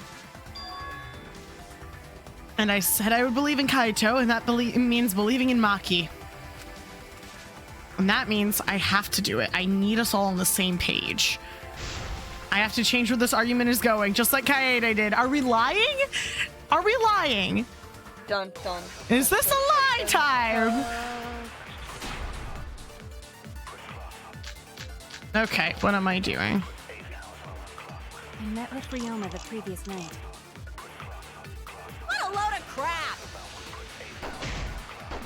And I said I would believe in Kaito, and that means believing in Maki. And that means I have to do it. I need us all on the same page. I have to change where this argument is going, just like Kaede did. Are we lying? Are we lying? Dun dun. Is this a lie time? Okay, what am I doing? I met with Ryoma the previous night. What a load of crap!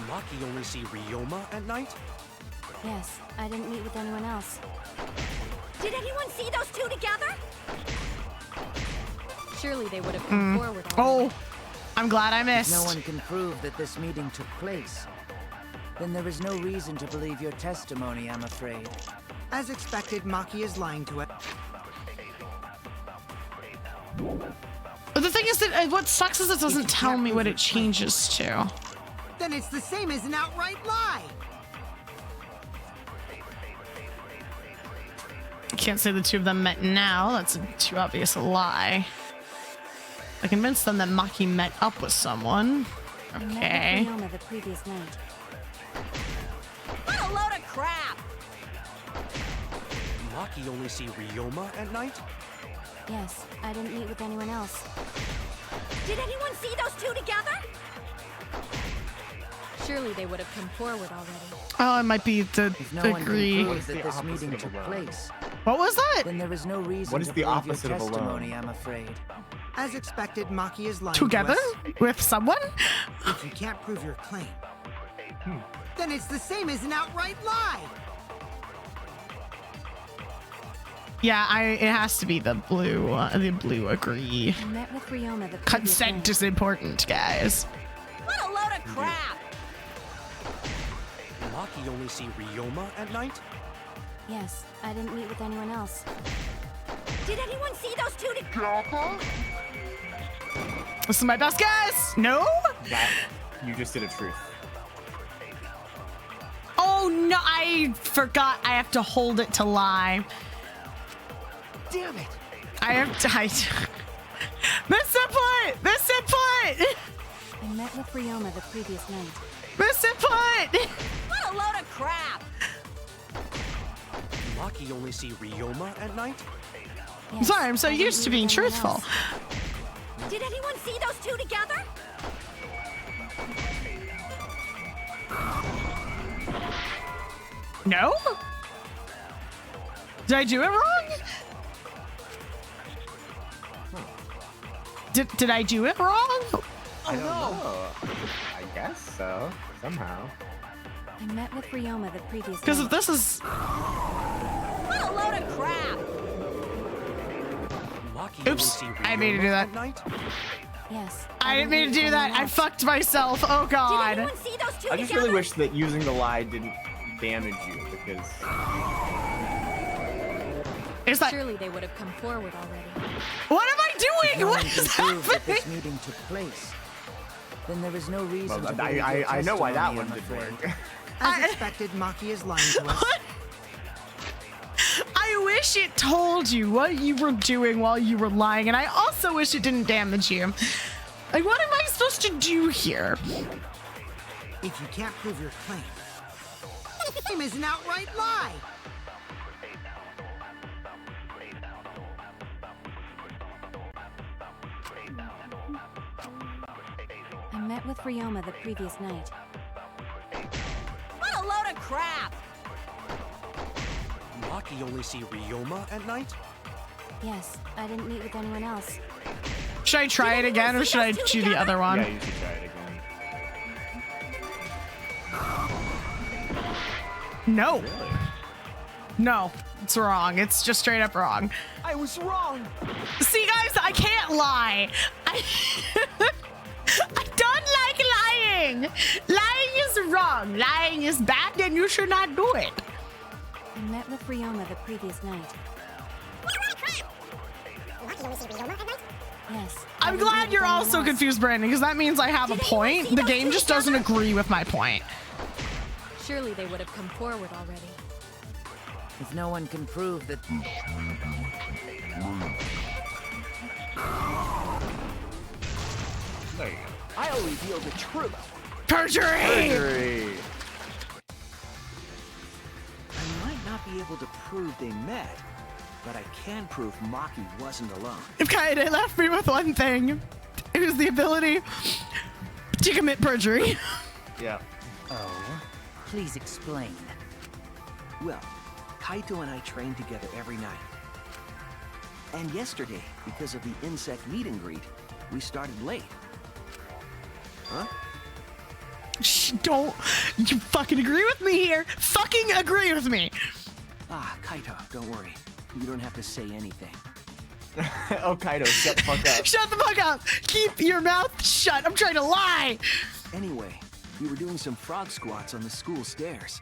Maki only see Ryoma at night? Yes, I didn't meet with anyone else. Did anyone see those two together? Surely they would have come forward. Oh, I'm glad I missed. No one can prove that this meeting took place. Then there is no reason to believe your testimony, I'm afraid. As expected, Maki is lying to it. But the thing is that what sucks is it doesn't tell me what it changes to. Then it's the same as an outright lie. can't say the two of them met now. That's a too obvious a lie. I convinced them that Maki met up with someone. Okay. Ryoma the previous night. What a load of crap! Maki only see Ryoma at night? Yes, I didn't meet with anyone else. Did anyone see those two together? Surely they would have come forward already. Oh, it might be the If no one degree. can prove that this meeting took place, What was that? then there is no reason What is to the believe opposite your of alone? testimony, I'm afraid. As expected, Maki is lying Together? to us. With someone? If you can't prove your claim, then it's the same as an outright lie. Yeah, it has to be the blue. The blue agree. I met with Ryoma the previous Consent night. is important, guys. What a load of crap! Maki only see Ryoma at night? Yes, I didn't meet with anyone else. Did anyone see those two together? This is my best guess. No? That you just did a truth. Oh no, I forgot I have to hold it to lie. Damn it! I have to. Misinput! Misinput! I met with Ryoma the previous night. Misinput! What a load of crap! Maki only see Ryoma at night? Yes, Sorry, I'm so I didn't used to meet being with anyone truthful. else. Did anyone see those two together? No? Did I do it wrong? Did I do it wrong? I don't know. I guess so. Somehow. I met with Ryoma the previous Because night. if this is. What a load of crap! Maki Oops, only see I made her Ryoma do that. at night? Yes. I didn't mean to meet do with that. anyone I else. fucked myself. Oh Did god. anyone see those two I just together? really wish that using the lie didn't damage you because Is that. Surely they would have come forward already. What am I If doing? no What one can is prove that happening? this meeting took place, then there is no reason well, to believe your I know why that testimony, one I'm didn't afraid. work. As expected, Maki is lying to us. What? I wish it told you what you were doing while you were lying, and I also wish it didn't damage you. Like, what am I supposed to do here? If you can't prove your claim, the claim is an outright lie. I met with Ryoma the previous night. What a load of crap! Maki only see Ryoma at night? Yes, I didn't meet with anyone else. Should I try it again, or should I do the other one? Yeah, you should try it again. No. Really? No, it's wrong. It's just straight up wrong. I was wrong! See, guys, I can't lie. I don't like lying. Lying is wrong. Lying is bad, and you should not do it. I met with Ryoma the previous night. Yes. I I'm didn't meet glad with you're anyone also else. confused, Brandon, because that means I have a point. The game just doesn't agree with my point. Surely they would have come forward already. If no one can prove that... There you go. I'll reveal the truth. Perjury! Perjury. I might not be able to prove they met, but I can prove Maki wasn't alone. If Kaede left me with one thing, it was the ability to commit perjury. Yeah. Oh, please explain. Well, Kaito and I train together every night. And yesterday, because of the insect meet and greet, we started late. Huh? Shh, don't you fucking agree with me here. Fucking agree with me. Ah, Kaito, don't worry. You don't have to say anything. Oh, Kaito, shut the fuck up. Shut the fuck up. Keep your mouth shut. I'm trying to lie. Anyway, we were doing some frog squats on the school stairs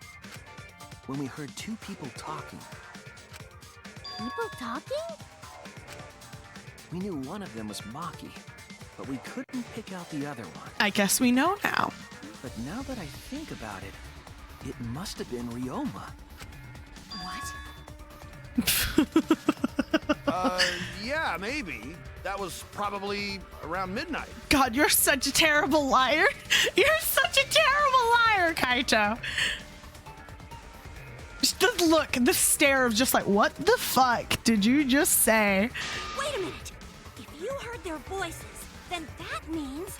when we heard two people talking. People talking? We knew one of them was Maki, but we couldn't pick out the other one. I guess we know now. But now that I think about it, it must have been Ryoma. What? Yeah, maybe. That was probably around midnight. God, you're such a terrible liar. You're such a terrible liar, Kaito. Just the look, the stare of just like, what the fuck did you just say? Wait a minute. If you heard their voices, then that means...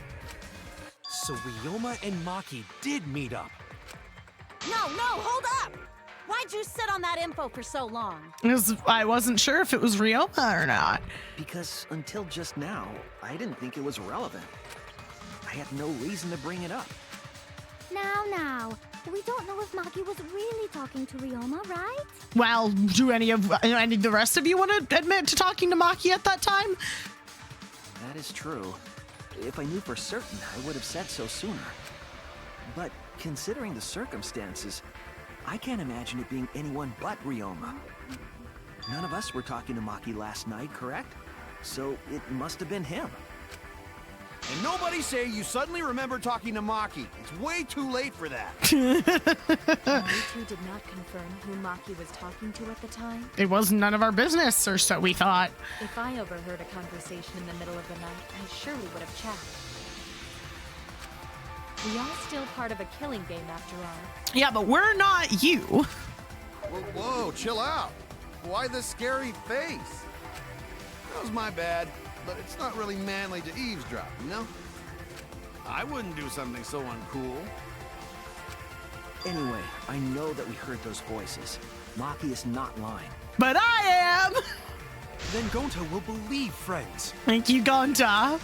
So Ryoma and Maki did meet up. No, hold up! Why'd you sit on that info for so long? I wasn't sure if it was Ryoma or not. Because until just now, I didn't think it was relevant. I had no reason to bring it up. Now, we don't know if Maki was really talking to Ryoma, right? Well, do any of the rest of you want to admit to talking to Maki at that time? That is true. If I knew for certain, I would have said so sooner. But considering the circumstances, I can't imagine it being anyone but Ryoma. None of us were talking to Maki last night, correct? So it must have been him. And nobody say you suddenly remember talking to Maki. It's way too late for that. You two did not confirm who Maki was talking to at the time? It was none of our business, or so we thought. If I overheard a conversation in the middle of the night, I surely would have checked. We are still part of a killing game after all. Yeah, but we're not you. Whoa, chill out. Why this scary face? That was my bad, but it's not really manly to eavesdrop, you know? I wouldn't do something so uncool. Anyway, I know that we heard those voices. Maki is not lying. But I am! Then Gonta will believe friends. Thank you, Gonta.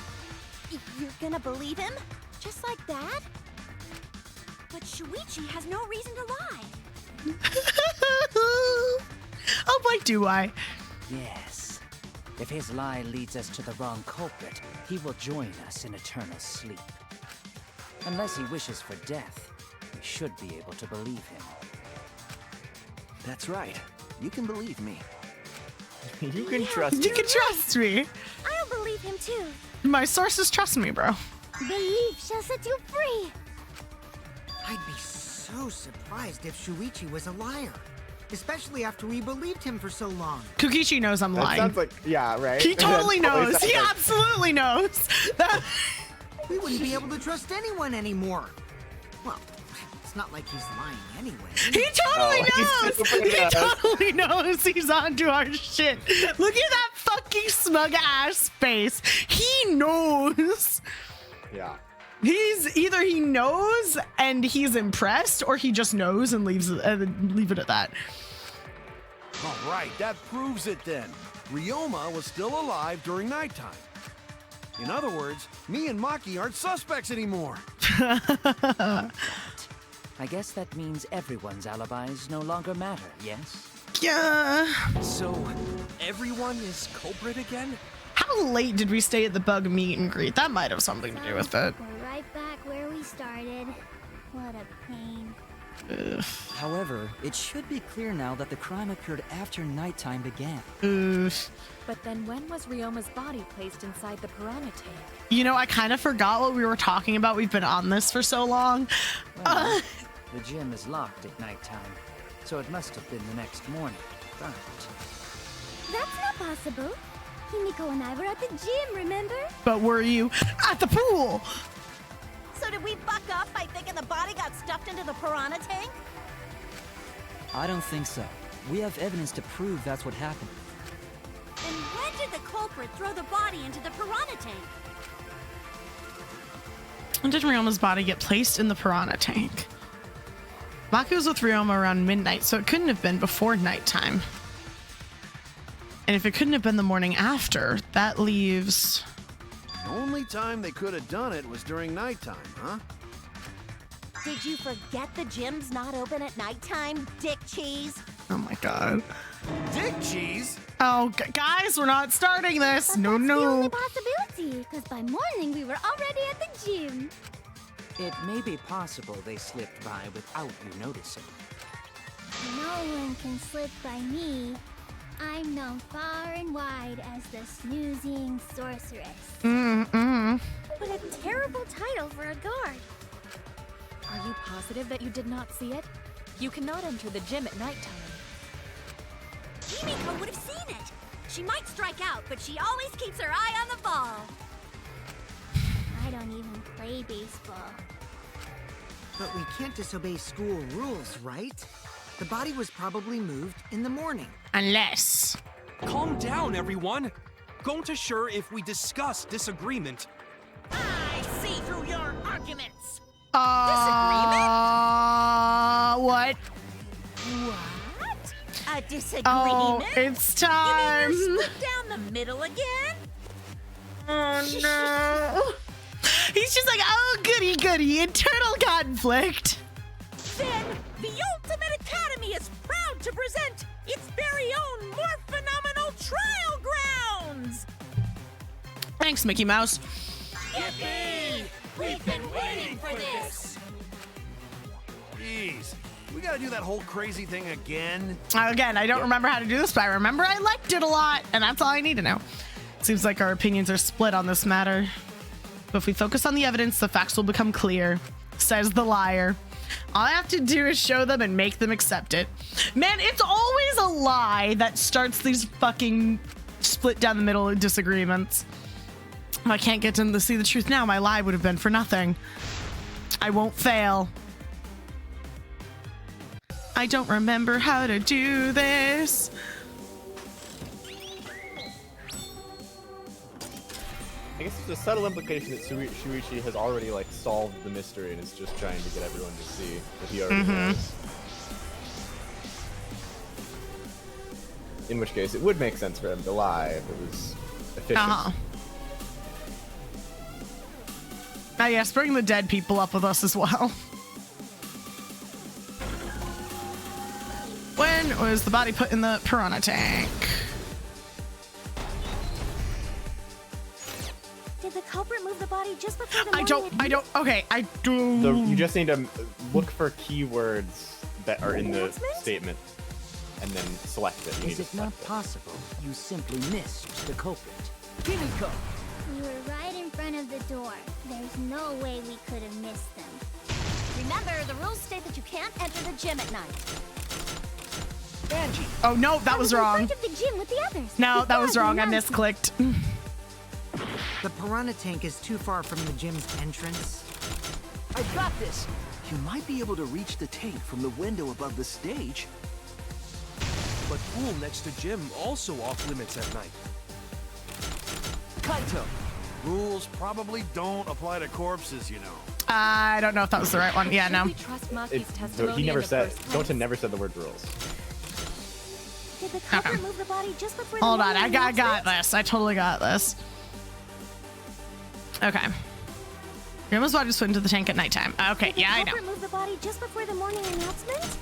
You're gonna believe him? Just like that? But Shuichi has no reason to lie. Oh boy, do I. Yes. If his lie leads us to the wrong culprit, he will join us in eternal sleep. Unless he wishes for death, we should be able to believe him. That's right. You can believe me. You can trust me. You can trust me. I'll believe him too. My sources trust me, bro. Belief shall set you free. I'd be so surprised if Shuichi was a liar. Especially after we believed him for so long. Kukichi knows I'm That lying. sounds like, yeah, right? He totally That knows. sounds He like- absolutely knows. We wouldn't be able to trust anyone anymore. Well, it's not like he's lying anyway. He totally knows. super He knows. totally knows he's onto our shit. Look at that fucking smug ass face. He knows. Yeah. He's either he knows and he's impressed, or he just knows and leave it at that. All right, that proves it then. Ryoma was still alive during nighttime. In other words, me and Maki aren't suspects anymore. I guess that means everyone's alibis no longer matter, yes? Yeah. So, everyone is culprit again? How late did we stay at the bug meet and greet? That might have something to do with it. We're right back where we started. What a pain. Ugh. However, it should be clear now that the crime occurred after nighttime began. Ugh. But then when was Ryoma's body placed inside the piranha tank? You know, I kind of forgot what we were talking about. We've been on this for so long. Well, the gym is locked at nighttime, so it must have been the next morning. But That's not possible. Himiko and I were at the gym, remember? But were you at the pool? So did we fuck up by thinking the body got stuffed into the piranha tank? I don't think so. We have evidence to prove that's what happened. And when did the culprit throw the body into the piranha tank? When did Ryoma's body get placed in the piranha tank? Maki was with Ryoma around midnight, so it couldn't have been before nighttime. And if it couldn't have been the morning after, that leaves... The only time they could have done it was during nighttime, huh? Did you forget the gym's not open at nighttime, dick cheese? Oh my god. Dick cheese? Oh, guys, we're not starting this. No, The only no. possibility, because by morning we were already at the gym. it may be possible they slipped by without you noticing. No one can slip by me. I'm known far and wide as the snoozing sorceress. What a terrible title for a guard. Are you positive that you did not see it? You cannot enter the gym at nighttime. Himiko would have seen it. She might strike out, but she always keeps her eye on the ball. I don't even play baseball. But we can't disobey school rules, right? The body was probably moved in the morning. Unless. Calm down, everyone. Going to sure if we discuss disagreement. I see through your arguments. What? What? A disagreement? Oh, it's time. You mean you're split down the middle again? Oh no. He's just like, oh, goody, goody, internal conflict. Then, the Ultimate Academy is proud to present its very own more phenomenal trial grounds. Thanks, Mickey Mouse. Yippee! We've been waiting for this. Jeez, we gotta do that whole crazy thing again. Again, I don't remember how to do this, but I remember I liked it a lot, and that's all I need to know. Seems like our opinions are split on this matter. But if we focus on the evidence, the facts will become clear, says the liar. All I have to do is show them and make them accept it. Man, it's always a lie that starts these fucking split down the middle disagreements. If I can't get them to see the truth now, my lie would have been for nothing. I won't fail. I don't remember how to do this. I guess there's a subtle implication that Shuichi has already like solved the mystery and is just trying to get everyone to see that he already knows. In which case, it would make sense for him to lie if it was efficient. Ah, yes, bring the dead people up with us as well. When was the body put in the piranha tank? Did the culprit move the body just before the Okay, I do. So you just need to look for keywords that are in the statement and then select it. You need Is to it not select possible you simply missed the culprit? Himiko! We were right in front of the door. There's no way we could have missed them. Remember, the rules state that you can't enter the gym at night. Angie! Oh no, that was wrong. In front of the gym with the others. No, that was Before wrong. the I misclicked. The piranha tank is too far from the gym's entrance. I got this! You might be able to reach the tank from the window above the stage. But pool next to gym also off limits at night. Kaito! Rules probably don't apply to corpses, you know. I don't know if that was the right one. Yeah, no. We trust Maki's testimony He never in the said. first place. Goten never said the word rules. Did the culprit move the body just before the Hold on, morning I got announcement? this. I totally got this. Okay. Your almost body just went into the tank at nighttime. Okay, yeah, I Did the know. culprit move the body just before the morning announcement?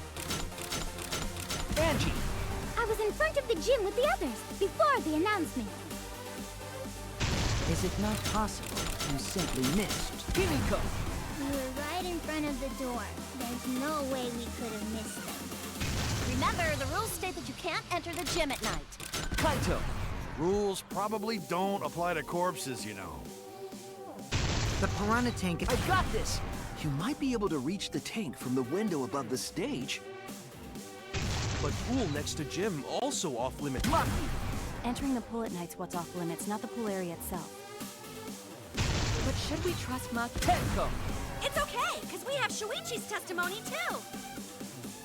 Angie! I was in front of the gym with the others before the announcement. Is it not possible you simply missed? Himiko! We were right in front of the door. There's no way we could have missed them. Remember, the rules state that you can't enter the gym at night. Kaito! Rules probably don't apply to corpses, you know. The piranha tank... I got this! You might be able to reach the tank from the window above the stage. But pool next to gym also off limits. Entering the pool at night's what's off limits, not the pool area itself. But should we trust Maki? Tenko! It's okay, because we have Shuichi's testimony too.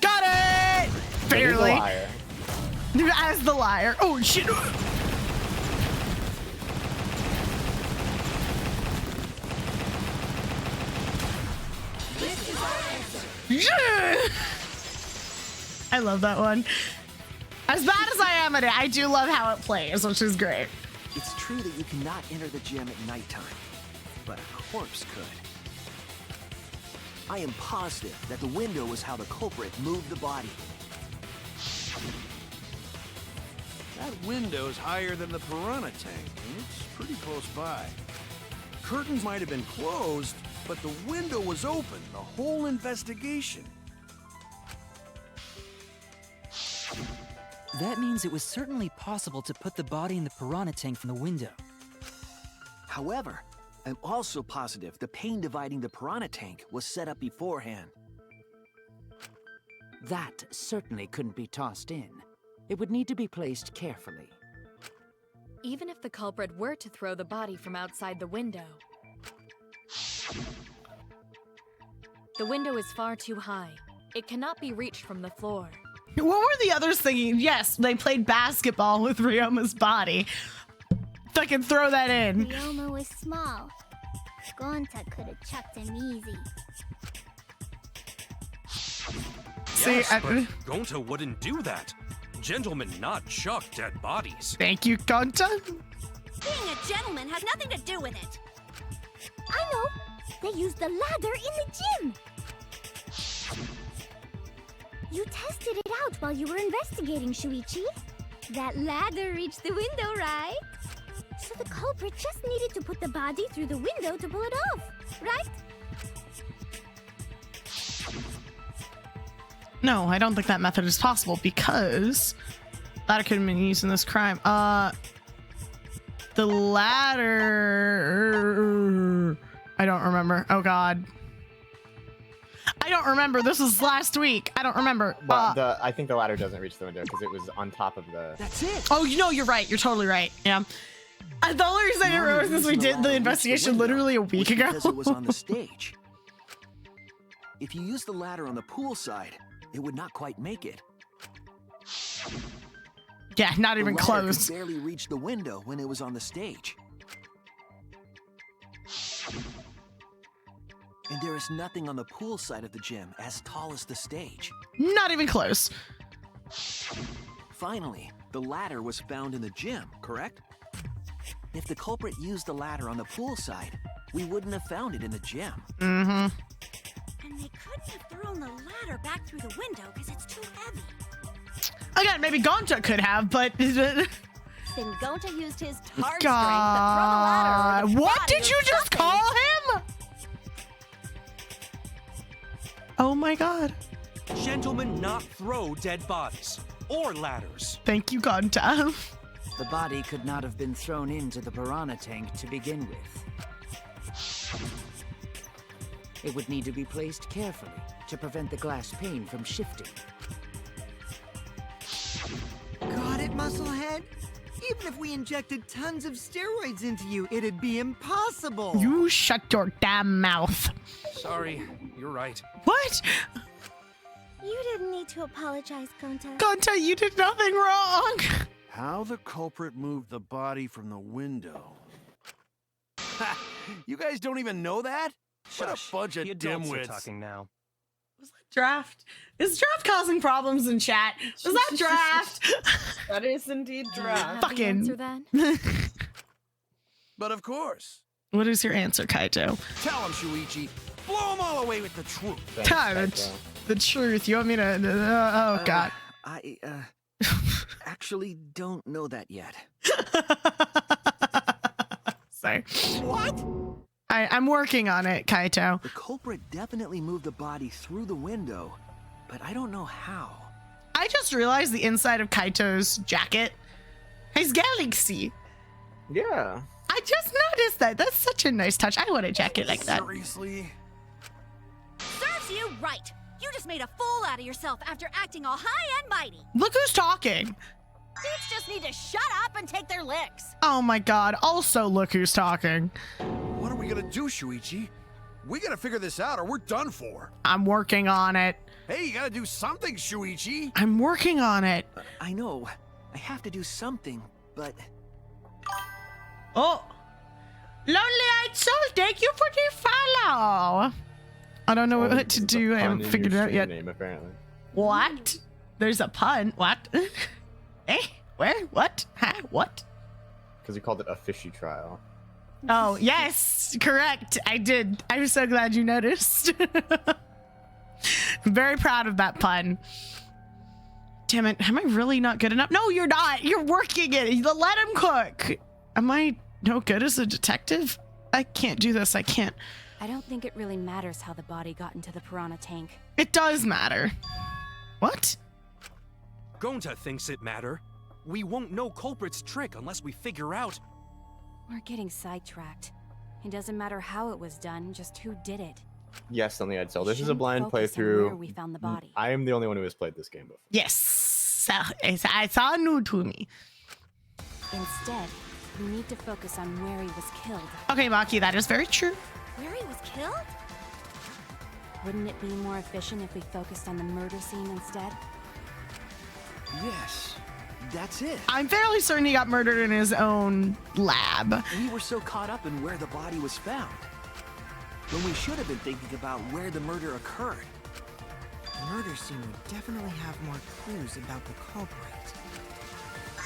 Got it! Barely. Liar. As the liar. Oh, shit. This is our answer. Yeah! I love that one. As bad as I am at it, I do love how it plays, which is great. It's true that you cannot enter the gym at nighttime, but a corpse could. I am positive that the window was how the culprit moved the body. That window's higher than the piranha tank, and it's pretty close by. Curtains might have been closed, but the window was open the whole investigation. That means it was certainly possible to put the body in the piranha tank from the window. However, I'm also positive the pane dividing the piranha tank was set up beforehand. That certainly couldn't be tossed in. It would need to be placed carefully. Even if the culprit were to throw the body from outside the window, the window is far too high. It cannot be reached from the floor. What were the others thinking? Yes, they played basketball with Ryoma's body. Fucking throw that in. Ryoma was small. Gonta could have chucked him easy. See, Yes, but Gonta wouldn't do that. Gentlemen not chuck dead bodies. Thank you, Gonta. Being a gentleman has nothing to do with it. I know. They used the ladder in the gym. You tested it out while you were investigating, Shuichi. That ladder reached the window, right? So the culprit just needed to put the body through the window to pull it off, right? No, I don't think that method is possible because ladder could have been used in this crime. The ladder. I don't remember. Oh God. I don't remember. This was last week. I don't remember. Well, I think the ladder doesn't reach the window because it was on top of the. That's it. Oh, you know, you're right. You're totally right. Yeah. The only reason I didn't remember is because we did the investigation literally a week ago. Because it was on the stage. If you use the ladder on the pool side, it would not quite make it. Yeah, not even the ladder close. Could barely reach the window when it was on the stage. And there is nothing on the pool side of the gym as tall as the stage. Not even close. Finally, the ladder was found in the gym, correct? If the culprit used the ladder on the pool side, we wouldn't have found it in the gym. Mm-hmm. And they couldn't have thrown the ladder back through the window because it's too heavy. Again, maybe Gonta could have, but... Then Gonta used his hard strength to throw the God. ladder over the What body did of you just something. call him? Oh my God. Gentlemen not throw dead bodies or ladders. Thank you, Gonta. The body could not have been thrown into the piranha tank to begin with. It would need to be placed carefully to prevent the glass pane from shifting. Got it, Musclehead? Even if we injected tons of steroids into you, it'd be impossible. You shut your damn mouth. Sorry, you're right. What? You didn't need to apologize, Gonta. Gonta, you did nothing wrong. How the culprit moved the body from the window. Ha! You guys don't even know that? What a bunch of The adults are dimwits. talking now. Draft. Is Draft causing problems in chat? Is that Draft? That is indeed draft. Have the answer then? But of course. What is your answer, Kaito? Tell him, Shuichi. Blow him all away with the truth. Tyrant. The truth. You want me to... oh, God. I actually don't know that yet. Sorry. What? I'm working on it, Kaito. The culprit definitely moved the body through the window, but I don't know how. I just realized the inside of Kaito's jacket has galaxy. Yeah. I just noticed that. That's such a nice touch. I want a jacket like that. Seriously? Serves you right. You just made a fool out of yourself after acting all high and mighty. Look who's talking. Dudes just need to shut up and take their licks. Oh my God. Also, look who's talking. What are we gonna do, Shuichi? We gotta figure this out or we're done for. I'm working on it. Hey, you gotta do something, Shuichi. I'm working on it. I know. I have to do something, but... Oh. Lonely-eyed soul, thank you for the follow. I don't know what to do. I haven't figured it out yet. Name, apparently. What? There's a pun. What? Eh? Where? What? Huh? What? Because he called it a fishy trial. Oh, yes. Correct. I did. I'm so glad you noticed. I'm very proud of that pun. Damn it. Am I really not good enough? No, you're not. You're working it. Let him cook. Am I no good as a detective? I can't do this. I can't. I don't think it really matters how the body got into the piranha tank. It does matter. What? Gonta thinks it matter. We won't know culprit's trick unless we figure out. We're getting sidetracked. It doesn't matter how it was done, just who did it. Yes, Lonely-eyed soul. This is a Shouldn't blind focus on where playthrough. we found the body. I am the only one who has played this game before. Yes. it's all new to me. Instead, we need to focus on where he was killed. Okay, Maki, that is very true. Where he was killed? Wouldn't it be more efficient if we focused on the murder scene instead? Yes, that's it. I'm fairly certain he got murdered in his own lab. We were so caught up in where the body was found, when we should have been thinking about where the murder occurred. The murder scene would definitely have more clues about the culprit.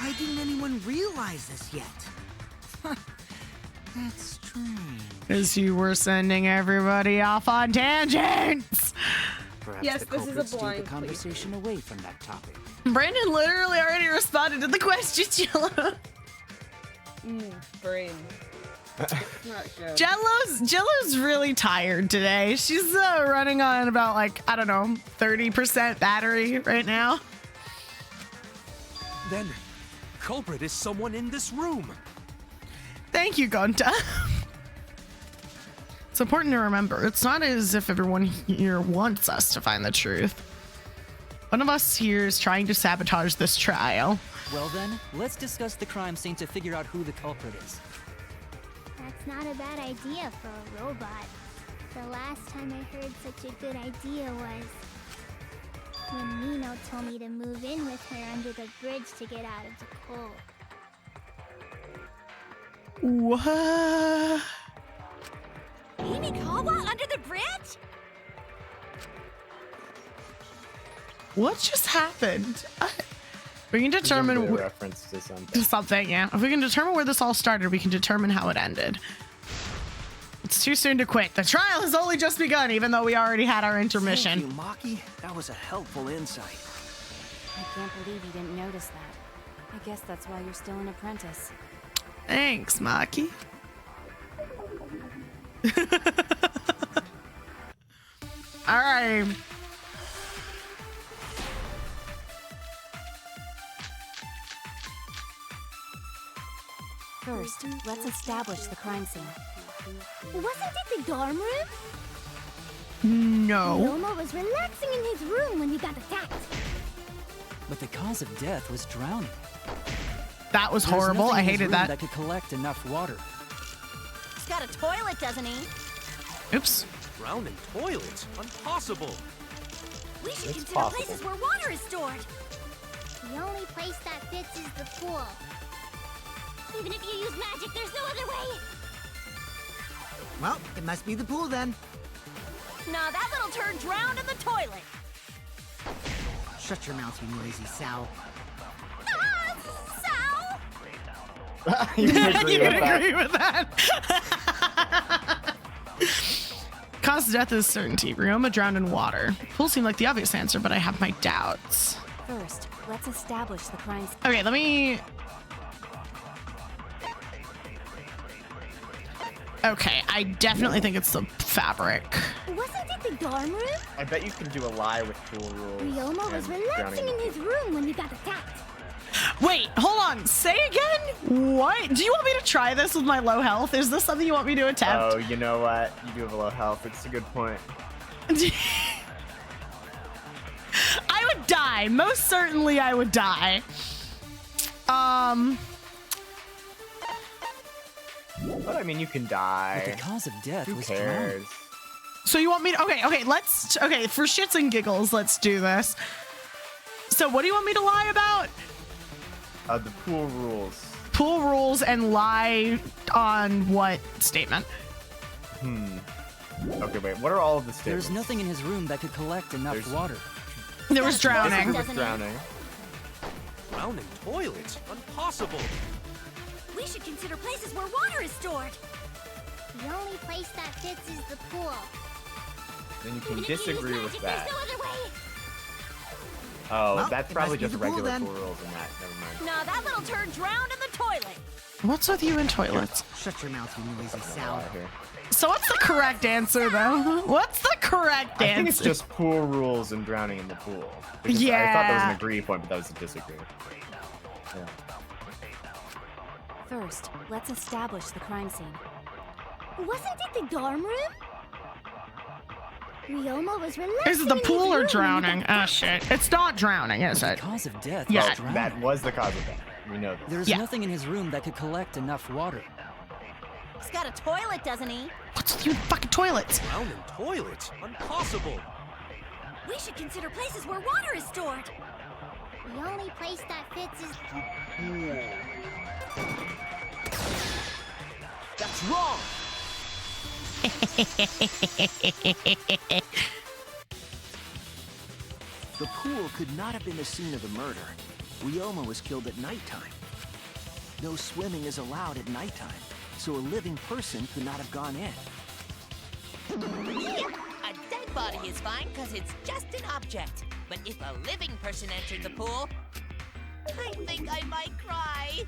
Why didn't anyone realize this yet? That's strange. Because you were sending everybody off on tangents. Perhaps Yes, the this is a culprit steered blind the conversation away from that topic. Brandon literally already responded to the question, Jello. Brain. It's not good. Jello's really tired today. She's running on about, like, I don't know, 30% battery right now. Then, culprit is someone in this room. Thank you, Gonta. It's important to remember, it's not as if everyone here wants us to find the truth. One of us here is trying to sabotage this trial. Well then, let's discuss the crime scene to figure out who the culprit is. That's not a bad idea for a robot. The last time I heard such a good idea was when Nino told me to move in with her under the bridge to get out of the cold. What? Himikawa under the bridge? What just happened? We can determine Presumably a reference to something. something, yeah. If we can determine where this all started, we can determine how it ended. It's too soon to quit. The trial has only just begun, even though we already had our intermission. Thank you, Maki. That was a helpful insight. I can't believe you didn't notice that. I guess that's why you're still an apprentice. Thanks, Maki. All right. First, let's establish the crime scene. Wasn't it the dorm room? No. Ryoma was relaxing in his room when we got attacked. But the cause of death was drowning. That was There's horrible. nothing I in his hated room that. that could collect enough water. He's got a toilet, doesn't he? Oops. Drowned in toilets? Impossible. We should It's consider possible. places where water is stored. The only place that fits is the pool. Even if you use magic, there's no other way. Well, it must be the pool then. Nah, that little turd drowned in the toilet. Shut your mouth, you noisy sow. Sal! You can agree You with can that. agree with that. Cause of death is certainty. Ryoma drowned in water. Pool seemed like the obvious answer, but I have my doubts. First, let's establish the crime scene. Okay, let me... Okay, I definitely think it's the fabric. Wasn't it the dorm room? I bet you can do a lie with pool rules. Ryoma was and relaxing drowning. in his room when we got attacked. Wait, hold on. Say again? What? Do you want me to try this with my low health? Is this something you want me to attempt? Oh, you know what? You do have a low health. It's a good point. I would die. Most certainly I would die. But I mean, you can die. But the cause of death Who was cares? drowning. So you want me to... Okay, let's... Okay, for shits and giggles, let's do this. So what do you want me to lie about? The pool rules. Pool rules and lie on what statement? Okay, wait. What are all of the statements? There's nothing in his room that could collect enough water. There was drowning. With drowning. Drowned in toilets? Impossible. We should consider places where water is stored. The only place that fits is the pool. Then you can Even if you use disagree with magic, that. there's no other way. Oh, Well, that's it probably must be just the pool, regular then. pool rules in that. Never mind. Nah, that little turd drowned in the toilet. What's with you in toilets? Shut your mouth, you noisy Get sow. out of here. So what's the correct answer, though? What's the correct I answer? think it's just pool rules and drowning in the pool. Because I thought that was an agree point, but that was a disagree. Yeah. First, let's establish the crime scene. Wasn't it the dorm room? Ryoma was Is relaxing it the in his pool or room drowning? Oh shit. It's not drowning, is The it? cause of death Yeah. was drowning. That was the cause of death. We know this. There's Yeah. nothing in his room that could collect enough water. He's got a toilet, doesn't he? What's with you fucking toilets? Drowning toilets? Impossible. We should consider places where water is stored. The only place that fits is... That's wrong! The pool could not have been the scene of the murder. Ryoma was killed at nighttime. No swimming is allowed at nighttime, so a living person could not have gone in. A dead body is fine because it's just an object. But if a living person entered the pool, I think I might cry.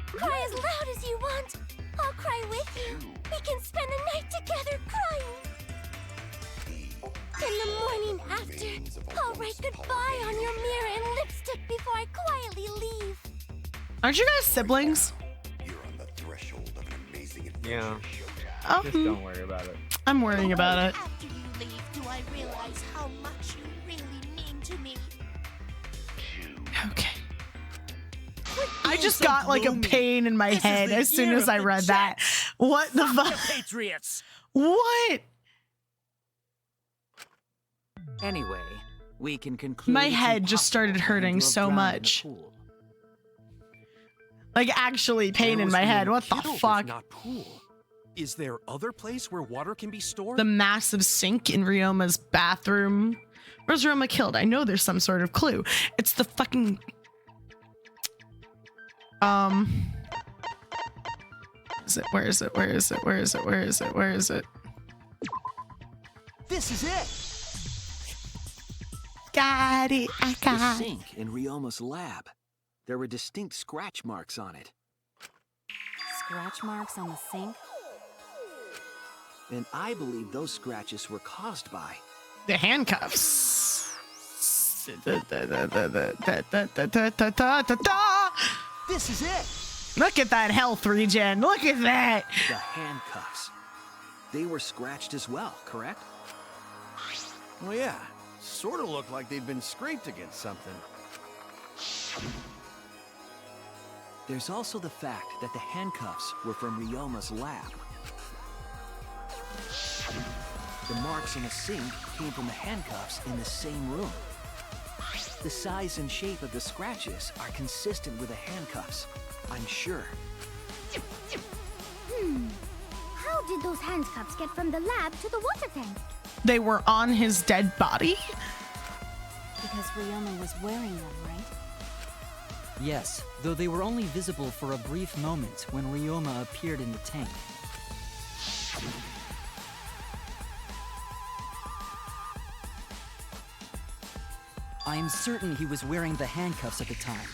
Cry as loud as you want. I'll cry with you. We can spend the night together crying. In the morning after, I'll write goodbye on your mirror in lipstick before I quietly leave. Aren't you guys siblings? Yeah. Oh, Just don't worry about it. I'm worrying about it. After you leave, do I realize how much you really mean to me? Okay. I just got like a pain in my head as soon as I read that. What the fuck? Patriots! What? Anyway, we can conclude My it's head just started impossible for him hurting to have so drowned in the much. pool. Like actually pain Where in was my he head. What the killed if fuck? Not pool. Is there other place where water can be stored? The massive sink in Ryoma's bathroom. Where's Ryoma killed? I know there's some sort of clue. It's the fucking... Is it? Where is it? Where is it? Where is it? Where is it? Where is it? This is it! Got it. I The got it. sink in Ryoma's lab. There were distinct scratch marks on it. Scratch marks on the sink? And I believe those scratches were caused by... The handcuffs. This is it! Look at that health regen. Look at that. The handcuffs. They were scratched as well, correct? Well, yeah. Sort of looked like they'd been scraped against something. There's also the fact that the handcuffs were from Ryoma's lab. The marks on the sink came from the handcuffs in the same room. The size and shape of the scratches are consistent with the handcuffs, I'm sure. How did those handcuffs get from the lab to the water tank? They were on his dead body? Because Ryoma was wearing them, right? Yes, though they were only visible for a brief moment when Ryoma appeared in the tank. I am certain he was wearing the handcuffs at the time.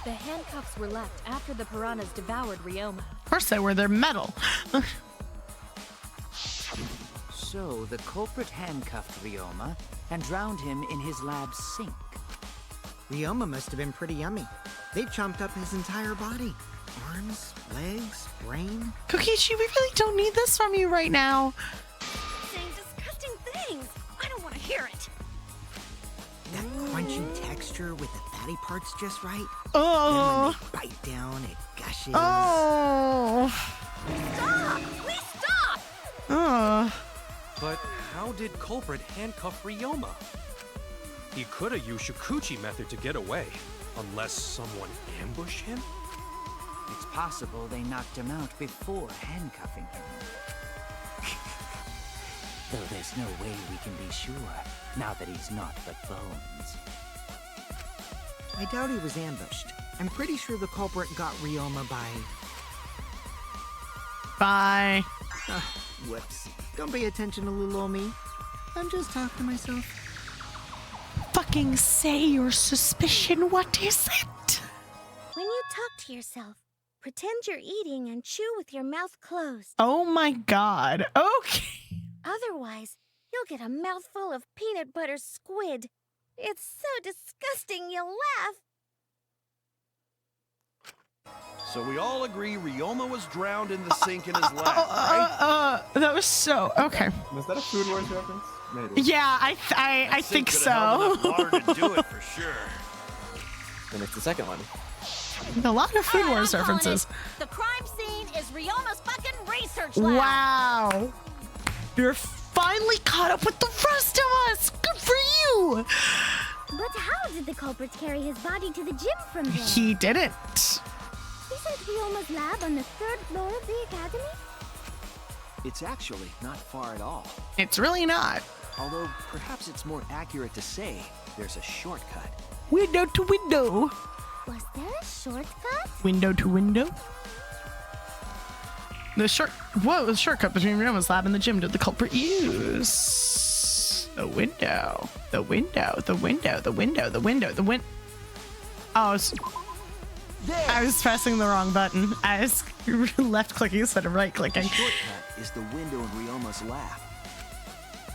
The handcuffs were left after the piranhas devoured Ryoma. Of course they were. They're metal. So the culprit handcuffed Ryoma and drowned him in his lab's sink. Ryoma must have been pretty yummy. They chomped up his entire body. Arms, legs, brain. Kokichi, we really don't need this from you right now. Saying disgusting things. I don't want to hear it. That crunchy texture with the fatty parts just right. Oh. Then when they bite down, it gushes. Oh. Stop! Please stop! But how did culprit handcuff Ryoma? He could have used Shikuchi method to get away, unless someone ambushed him? It's possible they knocked him out before handcuffing him. Though there's no way we can be sure, now that he's not but bones. I doubt he was ambushed. I'm pretty sure the culprit got Ryoma by... Bye. Whoops. Don't pay attention to little old me. I'm just talking to myself. Fucking say your suspicion. What is it? When you talk to yourself, pretend you're eating and chew with your mouth closed. Oh my god. Okay. Otherwise, you'll get a mouthful of peanut butter squid. It's so disgusting you'll laugh. So we all agree Ryoma was drowned in the sink in his lab, right? That was so okay. Was that a Food Wars reference? Maybe. Yeah, I think Could have held so. enough water to do it for sure. Then it's the second one. A lot of Food Wars I'm calling references. it. The crime scene is Ryoma's fucking research lab. Wow. You're finally caught up with the rest of us. Good for you. But how did the culprits carry his body to the gym from there? He didn't. Isn't Ryoma's lab on the 3rd floor of the academy? It's actually not far at all. It's really not. Although, perhaps it's more accurate to say there's a shortcut. Window to window. Was there a shortcut? Window to window. The shortcut between Ryoma's lab and the gym did the culprit use? The window. The window. The window. The window. The window. The window. Oh, I was pressing the wrong button. I was left clicking instead of right clicking. The shortcut is the window in Ryoma's lab.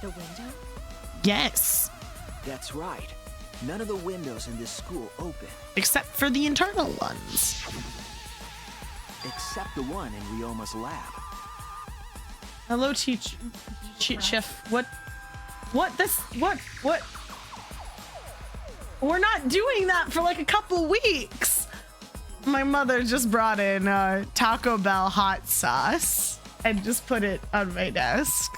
The window? Yes. That's right. None of the windows in this school open. Except for the internal ones. Except the one in Ryoma's lab. Hello, Chef. What? We're not doing that for like a couple weeks. My mother just brought in Taco Bell hot sauce and just put it on my desk.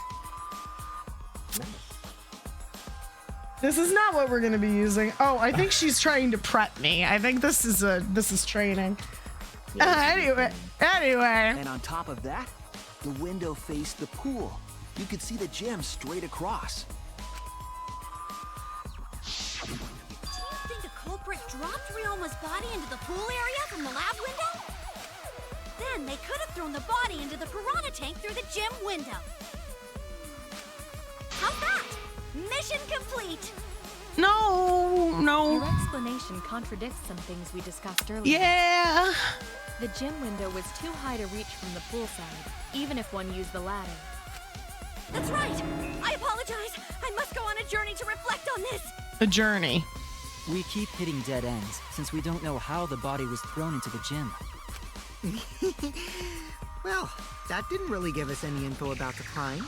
This is not what we're gonna be using. Oh, I think she's trying to prep me. I think this is training. Anyway. And on top of that, the window faced the pool. You could see the gym straight across. Do you think a culprit dropped Ryoma's body into the pool area from the lab window? Then they could have thrown the body into the piranha tank through the gym window. How's that? Mission complete! No. Your explanation contradicts some things we discussed earlier. Yeah. The gym window was too high to reach from the pool side, even if one used the ladder. That's right! I apologize! I must go on a journey to reflect on this! A journey. We keep hitting dead ends, since we don't know how the body was thrown into the gym. Well, that didn't really give us any info about the crime.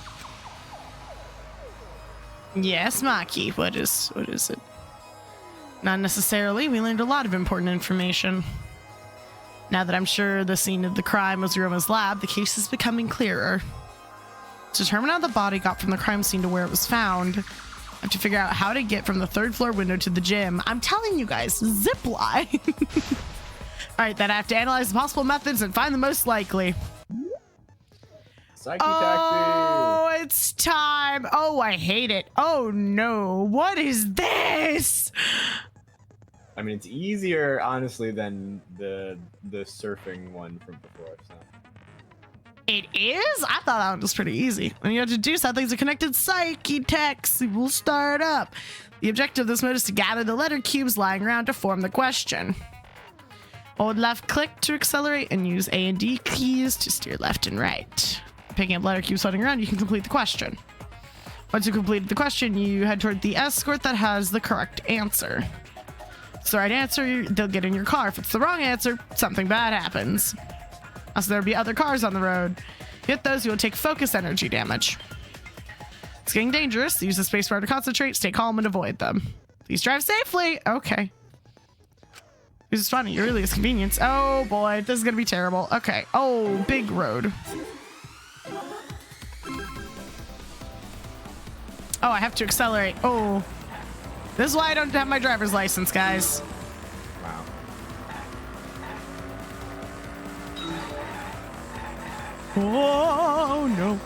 Yes, Maki. What is it? Not necessarily. We learned a lot of important information. Now that I'm sure the scene of the crime was Ryoma's lab, the case is becoming clearer. To determine how the body got from the crime scene to where it was found, I have to figure out how to get from the 3rd floor window to the gym. I'm telling you guys, zip line. All right, then I have to analyze the possible methods and find the most likely. Psyche Oh, taxi. it's time. Oh, I hate it. Oh no, what is this? I mean, it's easier, honestly, than the surfing one from before. So. It is? I thought that one was pretty easy. When you have to do something's a connected psyche text, it will start up. The objective of this mode is to gather the letter cubes lying around to form the question. Hold left click to accelerate and use A and D keys to steer left and right. Picking up letter cubes floating around, you can complete the question. Once you completed the question, you head toward the escort that has the correct answer. If it's the right answer, they'll get in your car. If it's the wrong answer, something bad happens. Also, there'll be other cars on the road. Hit those, you'll take focus energy damage. It's getting dangerous. Use the spacebar to concentrate, stay calm, and avoid them. Please drive safely. Okay. This is funny. It really is convenience. Oh boy, this is gonna be terrible. Okay. Oh, big road. Oh, I have to accelerate. Oh. This is why I don't have my driver's license, guys. Wow. Oh, no.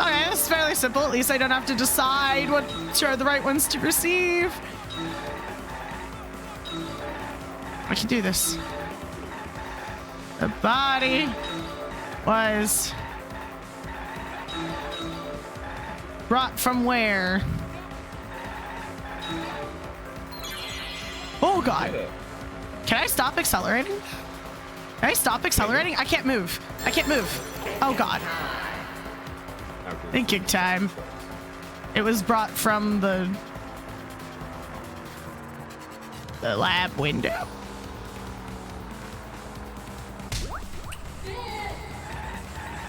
Okay, this is fairly simple. At least I don't have to decide what are the right ones to receive. I can do this. The body was brought from where? Oh god. Can I stop accelerating? Can I stop accelerating? I can't move. I can't move. Oh god. Thinking time. It was brought from the... the lab window.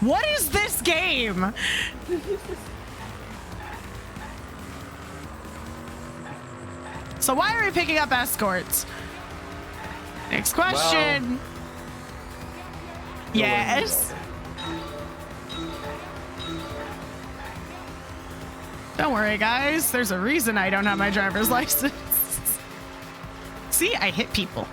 What is this game? So why are we picking up escorts? Next question. Well, yes. Don't worry, guys. There's a reason I don't have my driver's license. See, I hit people.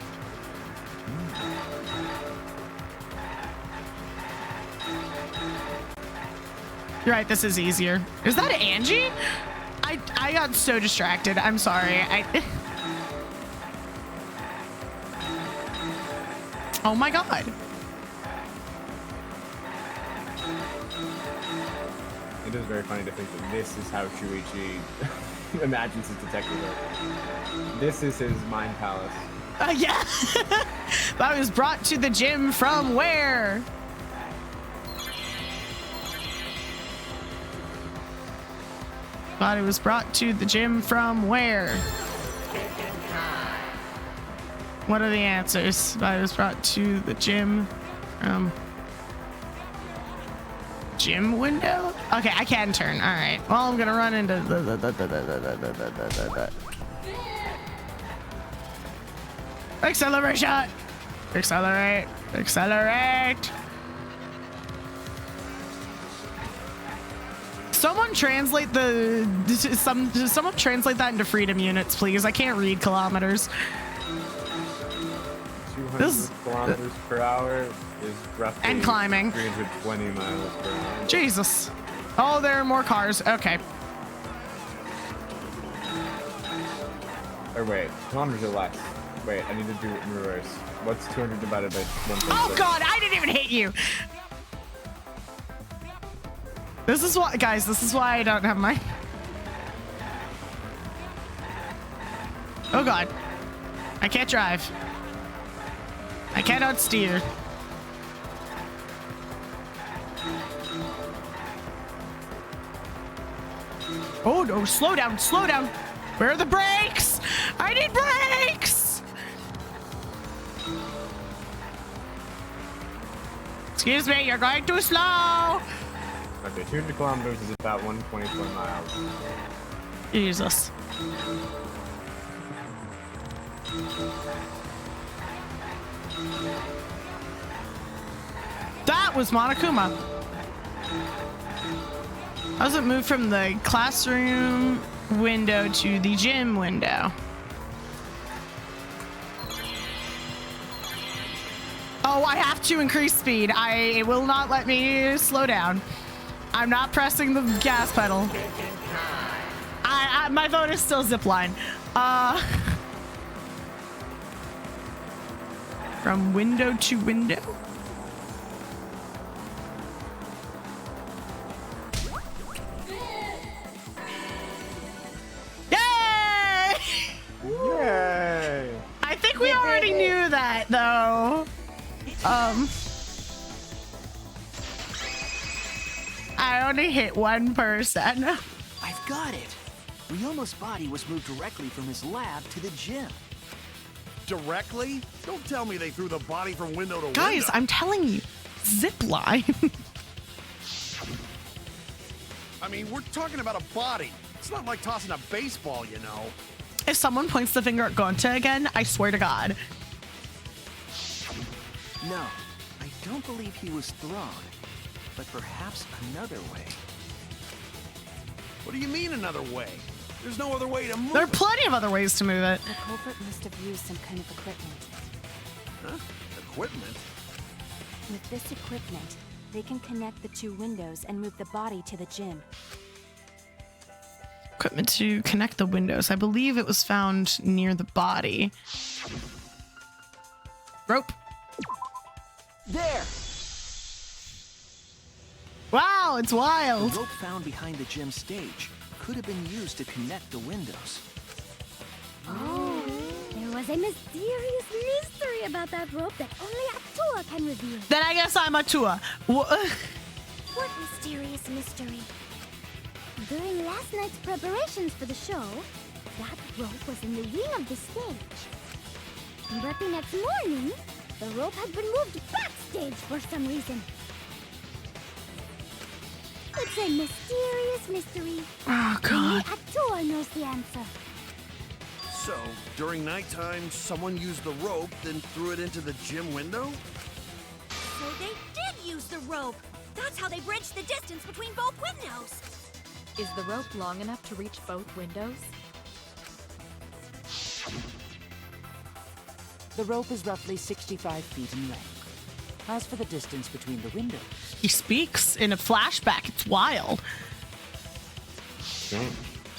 You're right, this is easier. Is that Angie? I got so distracted. I'm sorry. Oh my god. It is very funny to think that this is how Shuichi imagines his detective work. This is his mind palace. Yeah. I was brought to the gym from where? Body was brought to the gym from where? What are the answers? Body was brought to the gym from gym window? Okay, I can turn. All right. Well, I'm gonna run into the acceleration. Accelerate. Accelerate. Someone translate someone translate that into freedom units, please. I can't read kilometers. 200 kilometers per hour is roughly and climbing 320 miles per hour. Jesus. Oh, there are more cars. Okay. Or wait, kilometers or less. Wait, I need to do it in reverse. What's 200 divided by 1.6? Oh god, I didn't even hit you. This is why, guys, this is why I don't have my... Oh god. I can't drive. I cannot steer. Oh no, slow down, slow down. Where are the brakes? I need brakes! Excuse me, you're going too slow. Okay, 200 kilometers is about 124 miles. Jesus. That was Monokuma. How does it move from the classroom window to the gym window? Oh, I have to increase speed. It will not let me slow down. I'm not pressing the gas pedal. My vote is still zipline. From window to window. Yay! Yay! I think we already knew that, though. I only hit one person. I've got it. Ryoma's body was moved directly from his lab to the gym. Directly? Don't tell me they threw the body from window to window. Guys, I'm telling you, zip line. I mean, we're talking about a body. It's not like tossing a baseball, you know. If someone points the finger at Gonta again, I swear to God. No, I don't believe he was thrown, but perhaps another way. What do you mean another way? There's no other way to move There are plenty of other ways to move it. The culprit must have used some kind of equipment. Huh? Equipment? With this equipment, they can connect the two windows and move the body to the gym. Equipment to connect the windows. I believe it was found near the body. Rope. There! Wow, it's wild. The rope found behind the gym stage could have been used to connect the windows. Oh, there was a mysterious mystery about that rope that only Atua can reveal. Then I guess I'm Atua. What mysterious mystery? During last night's preparations for the show, that rope was in the wing of the stage. But the next morning, the rope had been moved backstage for some reason. It's a mysterious mystery. Oh, God. Only Atua knows the answer. So, during nighttime, someone used the rope, then threw it into the gym window? So they did use the rope. That's how they bridged the distance between both windows. Is the rope long enough to reach both windows? The rope is roughly 65 feet in length. As for the distance between the windows, He speaks in a flashback. It's wild.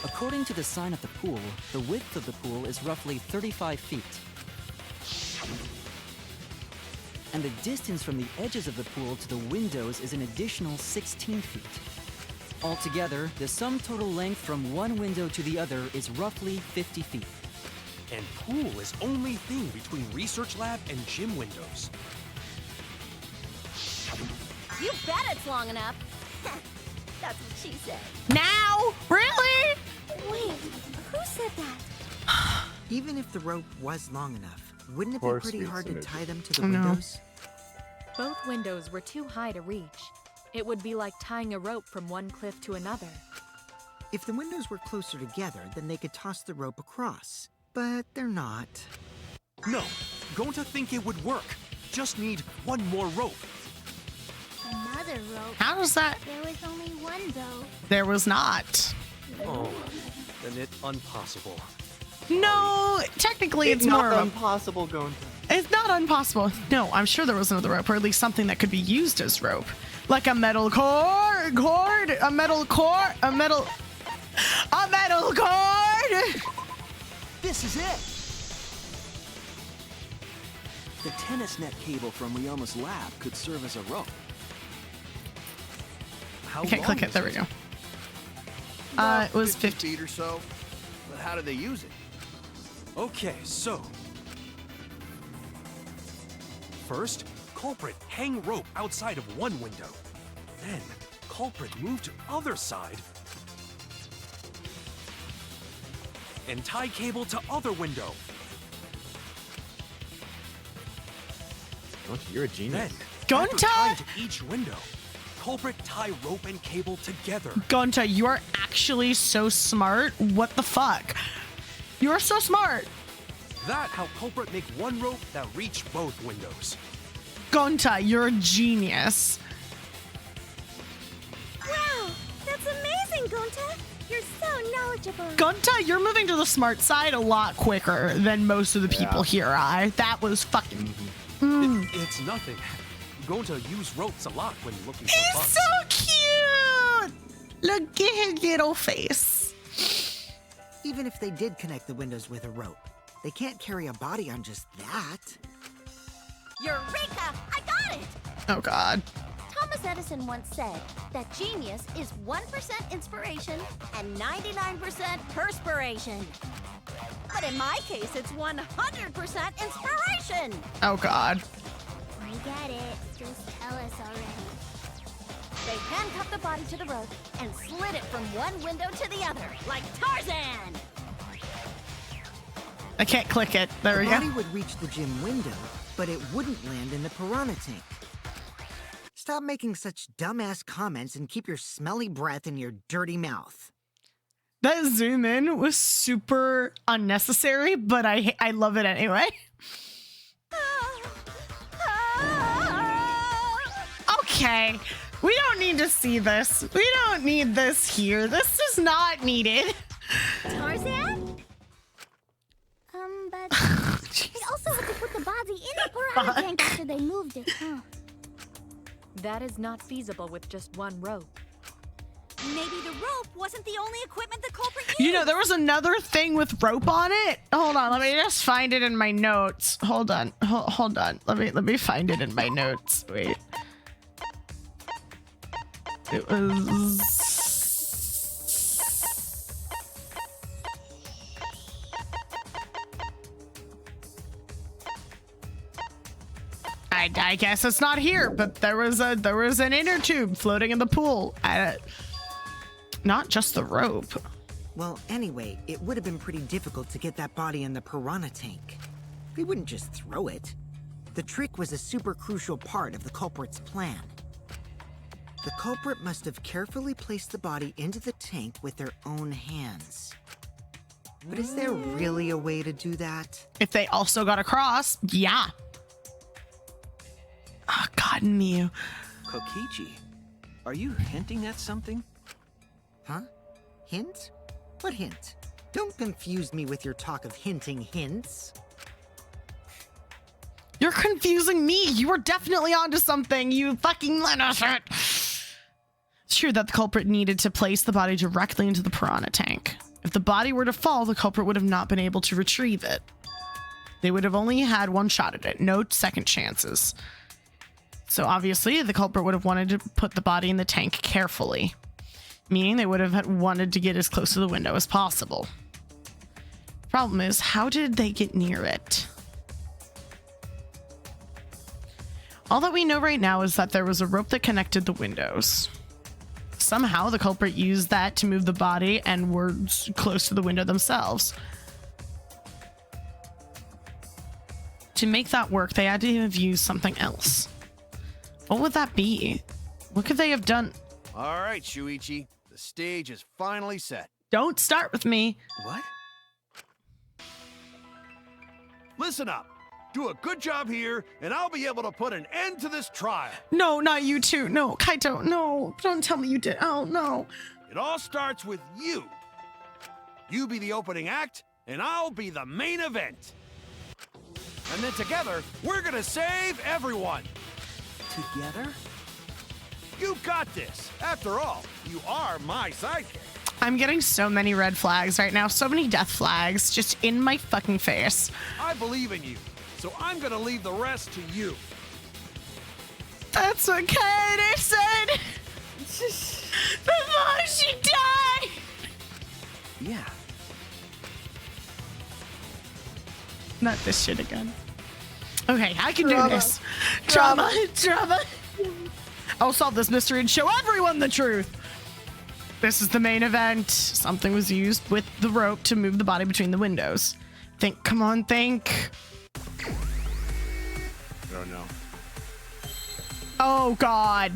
According to the sign at the pool, the width of the pool is roughly 35 feet. And the distance from the edges of the pool to the windows is an additional 16 feet. Altogether, the sum total length from one window to the other is roughly 50 feet. And pool is only thing between research lab and gym windows. You bet it's long enough. That's what she said. Now? Really? Wait, who said that? Even if the rope was long enough, wouldn't it be Horse pretty meat hard to synergy. tie them to the Oh, no. windows? Both windows were too high to reach. It would be like tying a rope from one cliff to another. If the windows were closer together, then they could toss the rope across. But they're not. No, going to think it would work. Just need one more rope. Another rope. How does that? There was only one, though. There was not. Oh, then it's impossible. No, technically it's more not of a... impossible going to. It's not impossible. No, I'm sure there was another rope, or at least something that could be used as rope. Like a metal cord, a metal cord. This is it! The tennis net cable from Ryoma's lab could serve as a rope. How I can't long click it. is There we go. It was 50 feet or so. But how do they use it? Okay, so. First, culprit hang rope outside of one window. Then, culprit move to other side. And tie cable to other window. You're a genius. Then, after Gunta? tying to each window, culprit tie rope and cable together. Gunta, you are actually so smart. What the fuck? You are so smart. That how culprit make one rope that reach both windows. Gunta, you're a genius. Wow, that's amazing, Gonta. You're so knowledgeable. Gunta, you're moving to the smart side a lot quicker than most of the people here. That was fucking... It's nothing. Going to use ropes a lot when looking for He's bugs. so cute. Look at his little face. Even if they did connect the windows with a rope, they can't carry a body on just that. Eureka! I got it! Oh, God. Thomas Edison once said that genius is 1% inspiration and 99% perspiration. But in my case, it's 100% inspiration. Oh, God. We get it. Just tell us already. They handcuffed the body to the rope and slid it from one window to the other, like Tarzan. I can't click it. There we The go. body would reach the gym window, but it wouldn't land in the piranha tank. Stop making such dumbass comments and keep your smelly breath in your dirty mouth. That zoom in was super unnecessary, but I love it anyway. Okay, we don't need to see this. We don't need this here. This is not needed. Tarzan? But they also had to put the body in the piranha tank after they moved it, huh? That is not feasible with just one rope. Maybe the rope wasn't the only equipment the culprit used. You know, there was another thing with rope on it. Hold on, let me just find it in my notes. Hold on, hold on. Let me find it in my notes. Wait. It was. I guess it's not here, but there was an inner tube floating in the pool. Not just the rope. Well, anyway, it would have been pretty difficult to get that body in the piranha tank. They wouldn't just throw it. The trick was a super crucial part of the culprit's plan. The culprit must have carefully placed the body into the tank with their own hands. But is there really a way to do that? If they also got across, yeah. Oh, God, Miu. Kokichi, are you hinting at something? Huh? Hint? What hint? Don't confuse me with your talk of hinting hints. You're confusing me. You were definitely onto something, you fucking little shit. It's true that the culprit needed to place the body directly into the piranha tank. If the body were to fall, the culprit would have not been able to retrieve it. They would have only had one shot at it, no second chances. So obviously, the culprit would have wanted to put the body in the tank carefully, meaning they would have wanted to get as close to the window as possible. Problem is, how did they get near it? All that we know right now is that there was a rope that connected the windows. Somehow the culprit used that to move the body and were close to the window themselves. To make that work, they had to have used something else. What would that be? What could they have done? All right, Shuichi. The stage is finally set. Don't start with me. What? Listen up. Do a good job here, and I'll be able to put an end to this trial. No, not you two. No, Kaito, no. Don't tell me you did. Oh, no. It all starts with you. You be the opening act, and I'll be the main event. And then together, we're gonna save everyone. Together? You got this. After all, you are my sidekick. I'm getting so many red flags right now. So many death flags just in my fucking face. I believe in you, so I'm gonna leave the rest to you. That's what Kaito said before she died. Yeah. Not this shit again. Okay, I can Drama. do this. Drama. I'll solve this mystery and show everyone the truth. This is the main event. Something was used with the rope to move the body between the windows. Think, come on, think. I don't know. Oh, God.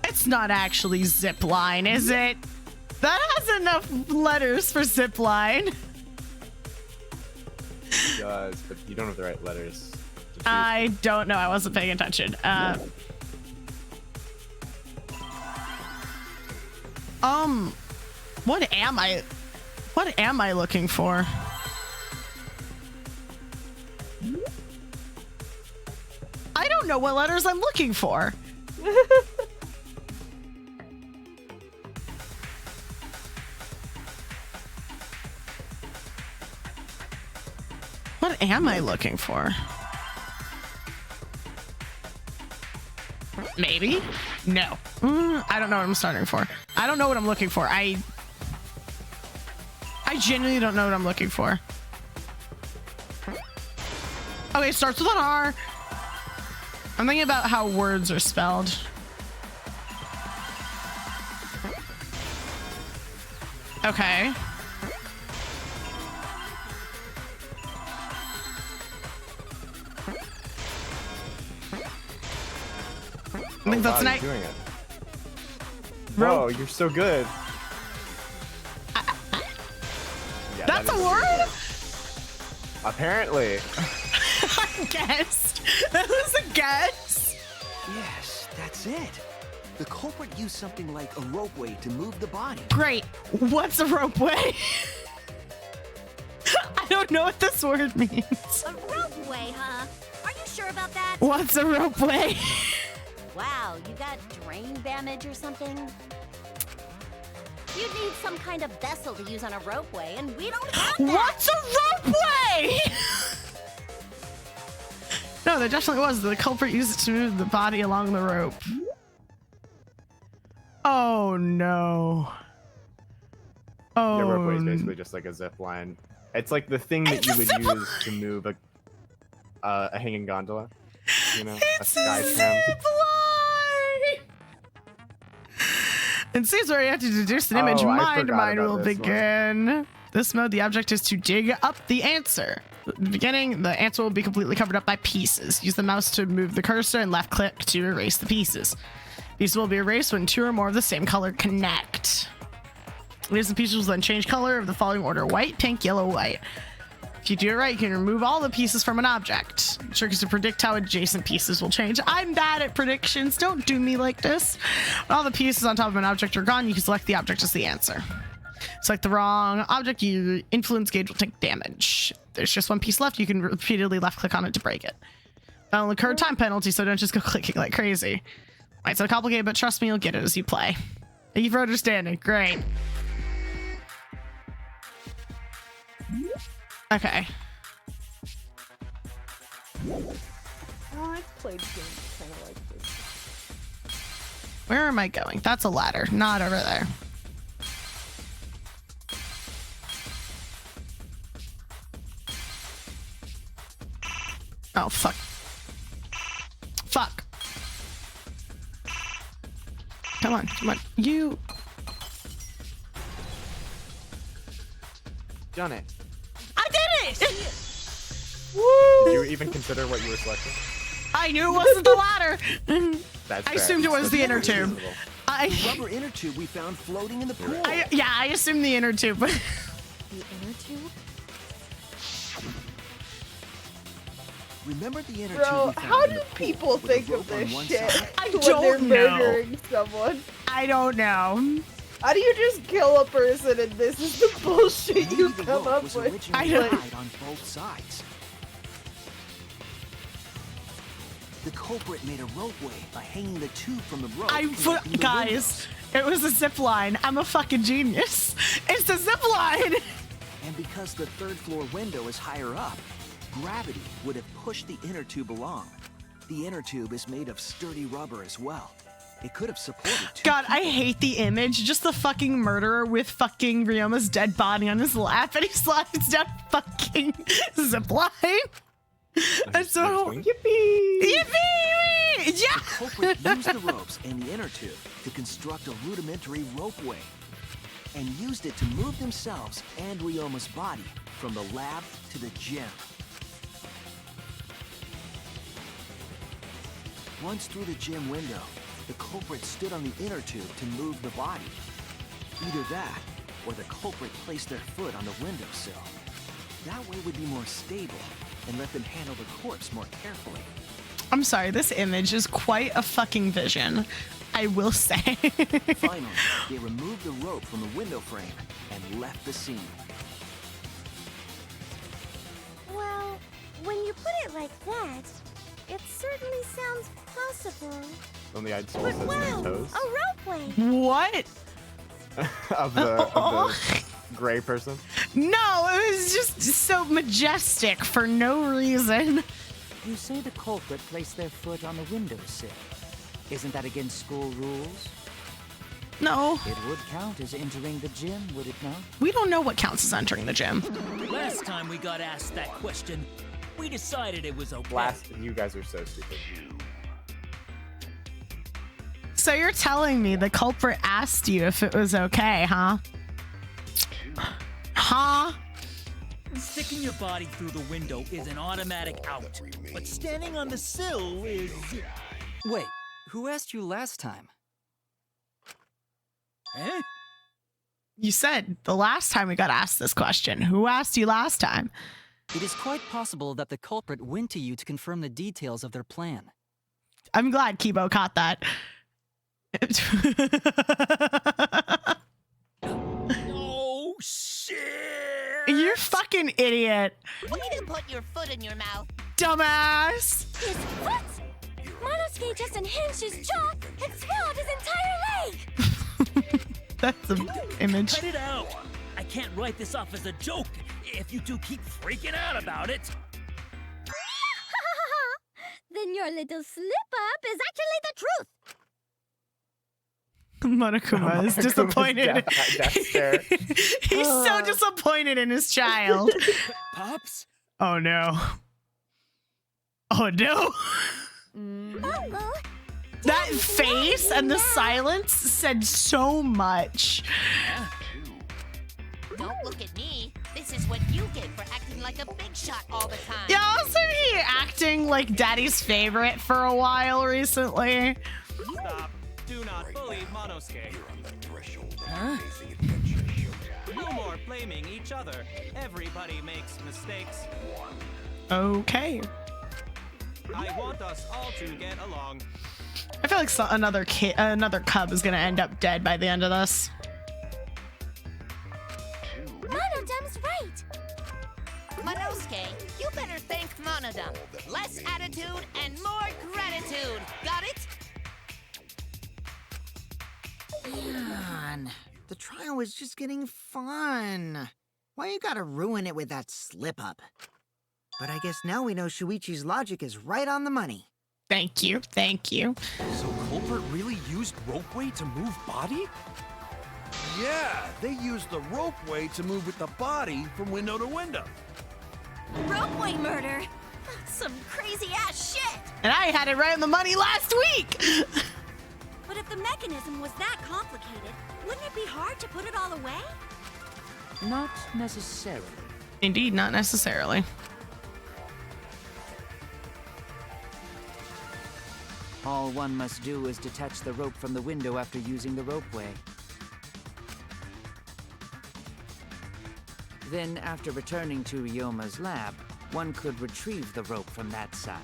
It's not actually zip line, is it? That has enough letters for zip line. It does, but you don't have the right letters. I don't know. I wasn't paying attention. What am I looking for? I don't know what letters I'm looking for. What am I looking for? Maybe? No. I don't know what I'm starting for. I don't know what I'm looking for. I genuinely don't know what I'm looking for. Okay, it starts with an R. I'm thinking about how words are spelled. Okay. I think that's wow, nice. you're doing it. Whoa, you're so good. Yeah, That's a word? Apparently. I guessed. That was a guess. Yes, that's it. The culprit used something like a ropeway to move the body. Great. What's a ropeway? I don't know what this word means. A ropeway, huh? Are you sure about that? What's a ropeway? Wow, you got drain damage or something? You'd need some kind of vessel to use on a ropeway, and we don't have that. What's a ropeway? No, there definitely was. The culprit used it to move the body along the rope. Oh no. Oh. Yeah, ropeway is basically just like a zip line. It's like the thing that you would use to move a hanging gondola. You know, a sky tram. And sees where you have to deduce an image. Oh, I Mind forgot about will this one. begin. This mode, the object is to dig up the answer. At the beginning, the answer will be completely covered up by pieces. Use the mouse to move the cursor and left click to erase the pieces. Pieces will be erased when 2 or more of the same color connect. These pieces will then change color of the following order: white, pink, yellow, white. If you do it right, you can remove all the pieces from an object. The trick is to predict how adjacent pieces will change. I'm bad at predictions. Don't do me like this. When all the pieces on top of an object are gone, you can select the object as the answer. Select the wrong object, your influence gauge will take damage. If there's just one piece left, you can repeatedly left click on it to break it. That'll incur time penalty, so don't just go clicking like crazy. Might sound complicated, but trust me, you'll get it as you play. Thank you for understanding. Great. Okay. Oh, I've played games kind of like this. Where am I going? That's a ladder, not over there. Oh, fuck. Fuck. Come on, come on. You. Done it. I did it! Did you even consider what you were selecting? I knew it wasn't the ladder. That's I fair. assumed it was the inner tube. Reasonable. The rubber inner tube we found floating in the pool. Yeah, I assumed the inner tube. The inner tube? Remember the inner tube Bro, we found how in do the pool people with a think rope of on this one shit side? I when don't they're know. murdering someone? I don't know. How do you just kill a person and this is the bullshit you Maybe the come rope up was with? originally I know. tied on both sides. The culprit made a ropeway by hanging the tube from the rope. connecting the Guys, it was a zip line. I'm a fucking genius. It's a zip line. windows. And because the third floor window is higher up, gravity would have pushed the inner tube along. The inner tube is made of sturdy rubber as well. It could have supported two God, I people. hate the image. Just the fucking murderer with fucking Ryoma's dead body on his lap, and he slides down fucking zip line. That's so Yippee! yippee! The Yeah. culprit used the ropes and the inner tube to construct a rudimentary ropeway and used it to move themselves and Ryoma's body from the lab to the gym. Once through the gym window, the culprit stood on the inner tube to move the body. Either that, or the culprit placed their foot on the windowsill. That way would be more stable and let them handle the corpse more carefully. I'm sorry, this image is quite a fucking vision, I will say. Finally, they removed the rope from the window frame and left the scene. Well, when you put it like that, it certainly sounds possible. Only I'd soul But says wow, toes a ropeway. What? of the gray person. No, it was just so majestic for no reason. You say the culprit placed their foot on the windowsill. Isn't that against school rules? No, It would count as entering the gym, would it not? we don't know what counts as entering the gym. Last time we got asked that question, we decided it was okay. You guys are so stupid. So you're telling me the culprit asked you if it was okay, huh? Huh? Sticking your body through the window is an automatic out, but standing on the sill is... Wait, who asked you last time? Eh? You said the last time we got asked this question. Who asked you last time? It is quite possible that the culprit went to you to confirm the details of their plan. I'm glad Kibo caught that. Oh, shit! You're fucking idiot. Way to put your foot in your mouth. Dumbass. His foot! Monosuke just unhinged his jaw and swallowed his entire leg! That's the image. Cut it out! I can't write this off as a joke if you two keep freaking out about it. Then your little slip-up is actually the truth! Monokuma is disappointed. Death stare. He's so disappointed in his child. Pops? Oh no. Oh no. Uh-oh. That face and the silence said so much. Don't look at me. This is what you get for acting like a big shot all the time. Yeah, also he acting like daddy's favorite for a while recently. Stop. Do not bully Monosuke. No more blaming each other. Everybody makes mistakes. Okay. I want us all to get along. I feel like another cub is gonna end up dead by the end of this. Monodam's right. Monosuke, you better thank Monodam. Less attitude and more gratitude. Got it? Man, the trial was just getting fun. Why you gotta ruin it with that slip-up? But I guess now we know Shuichi's logic is right on the money. Thank you, thank you. So Culprit really used ropeway to move body? Yeah, they used the ropeway to move with the body from window to window. Ropeway murder? Some crazy-ass shit! And I had it right on the money last week! But if the mechanism was that complicated, wouldn't it be hard to put it all away? Not necessarily. Indeed, not necessarily. All one must do is detach the rope from the window after using the ropeway. Then, after returning to Ryoma's lab, one could retrieve the rope from that side.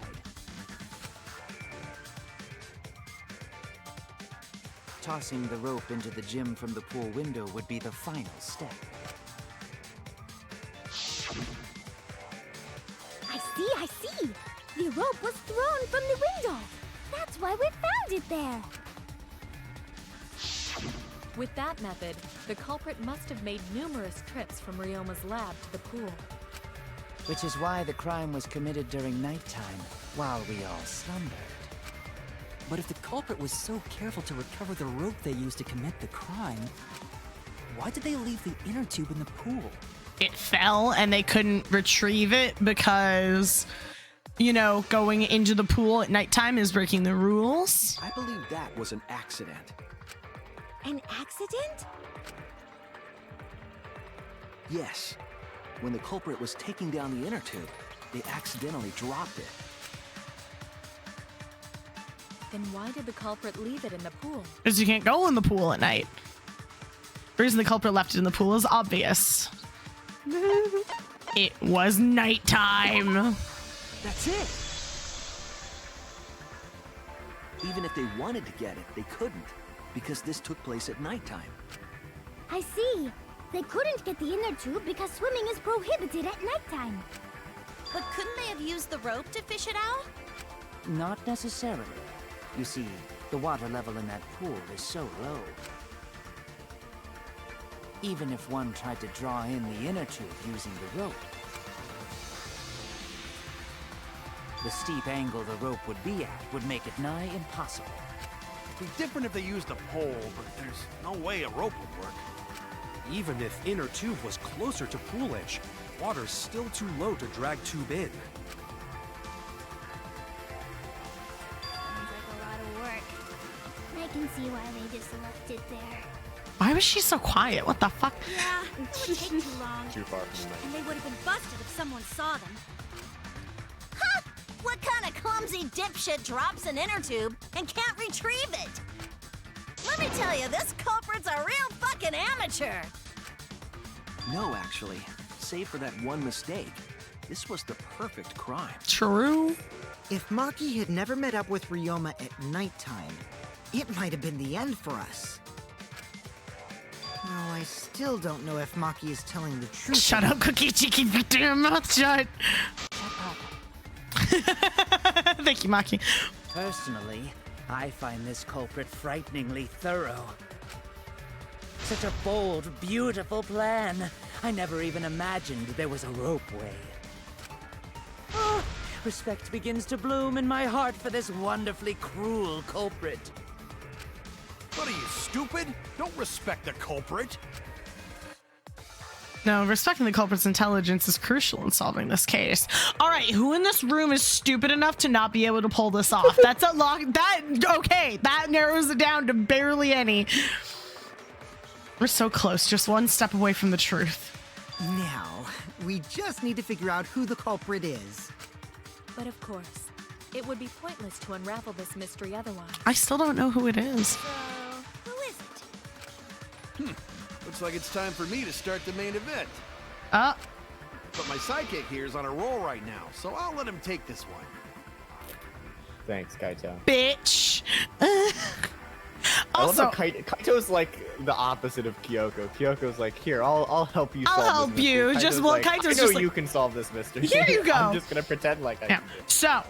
Tossing the rope into the gym from the pool window would be the final step. I see. The rope was thrown from the window. That's why we found it there. With that method, the culprit must have made numerous trips from Ryoma's lab to the pool. Which is why the crime was committed during nighttime, while we all slumbered. But if the culprit was so careful to recover the rope they used to commit the crime, why did they leave the inner tube in the pool? It fell and they couldn't retrieve it because, you know, going into the pool at nighttime is breaking the rules. I believe that was an accident. An accident? Yes. When the culprit was taking down the inner tube, they accidentally dropped it. Then why did the culprit leave it in the pool? Because you can't go in the pool at night. The reason the culprit left it in the pool is obvious. It was nighttime. That's it. Even if they wanted to get it, they couldn't, because this took place at nighttime. I see. They couldn't get the inner tube because swimming is prohibited at nighttime. But couldn't they have used the rope to fish it out? Not necessarily. You see, the water level in that pool is so low. Even if one tried to draw in the inner tube using the rope, the steep angle the rope would be at would make it nigh impossible. It'd be different if they used a pole, but there's no way a rope would work. Even if inner tube was closer to pool edge, water's still too low to drag tube in. Sounds like a lot of work. I can see why they just left it there. Why was she so quiet? What the fuck? Yeah, it would take too long. Too far from the And they would have been busted if someone saw them. Huh! What kind of clumsy dipshit drops an inner tube and can't retrieve it? Let me tell you, this culprit's a real fucking amateur. No, actually. Save for that one mistake, this was the perfect crime. True. If Maki had never met up with Ryoma at nighttime, it might have been the end for us. No, I still don't know if Maki is telling the truth. Shut up, Cookie. Keep your damn mouth shut. Thank you, Maki. Personally, I find this culprit frighteningly thorough. Such a bold, beautiful plan. I never even imagined there was a ropeway. Oh, respect begins to bloom in my heart for this wonderfully cruel culprit. What are you, stupid? Don't respect the culprit. No, respecting the culprit's intelligence is crucial in solving this case. All right, who in this room is stupid enough to not be able to pull this off? That's a lock. Okay, that narrows it down to barely any. We're so close, just one step away from the truth. Now, we just need to figure out who the culprit is. But of course, it would be pointless to unravel this mystery otherwise. I still don't know who it is. So, who is it? Looks like it's time for me to start the main event. But my sidekick here is on a roll right now, so I'll let him take this one. Thanks, Kaito. Bitch. I love Also, how Kaito's like the opposite of Kyoko. Kyoko's like, here, I'll help you solve I'll help this you. mystery. Just, Kaito's well, like, Kaito's I know just like, you can solve this mystery. Here you go. I'm just gonna pretend like I yeah. can do it. So,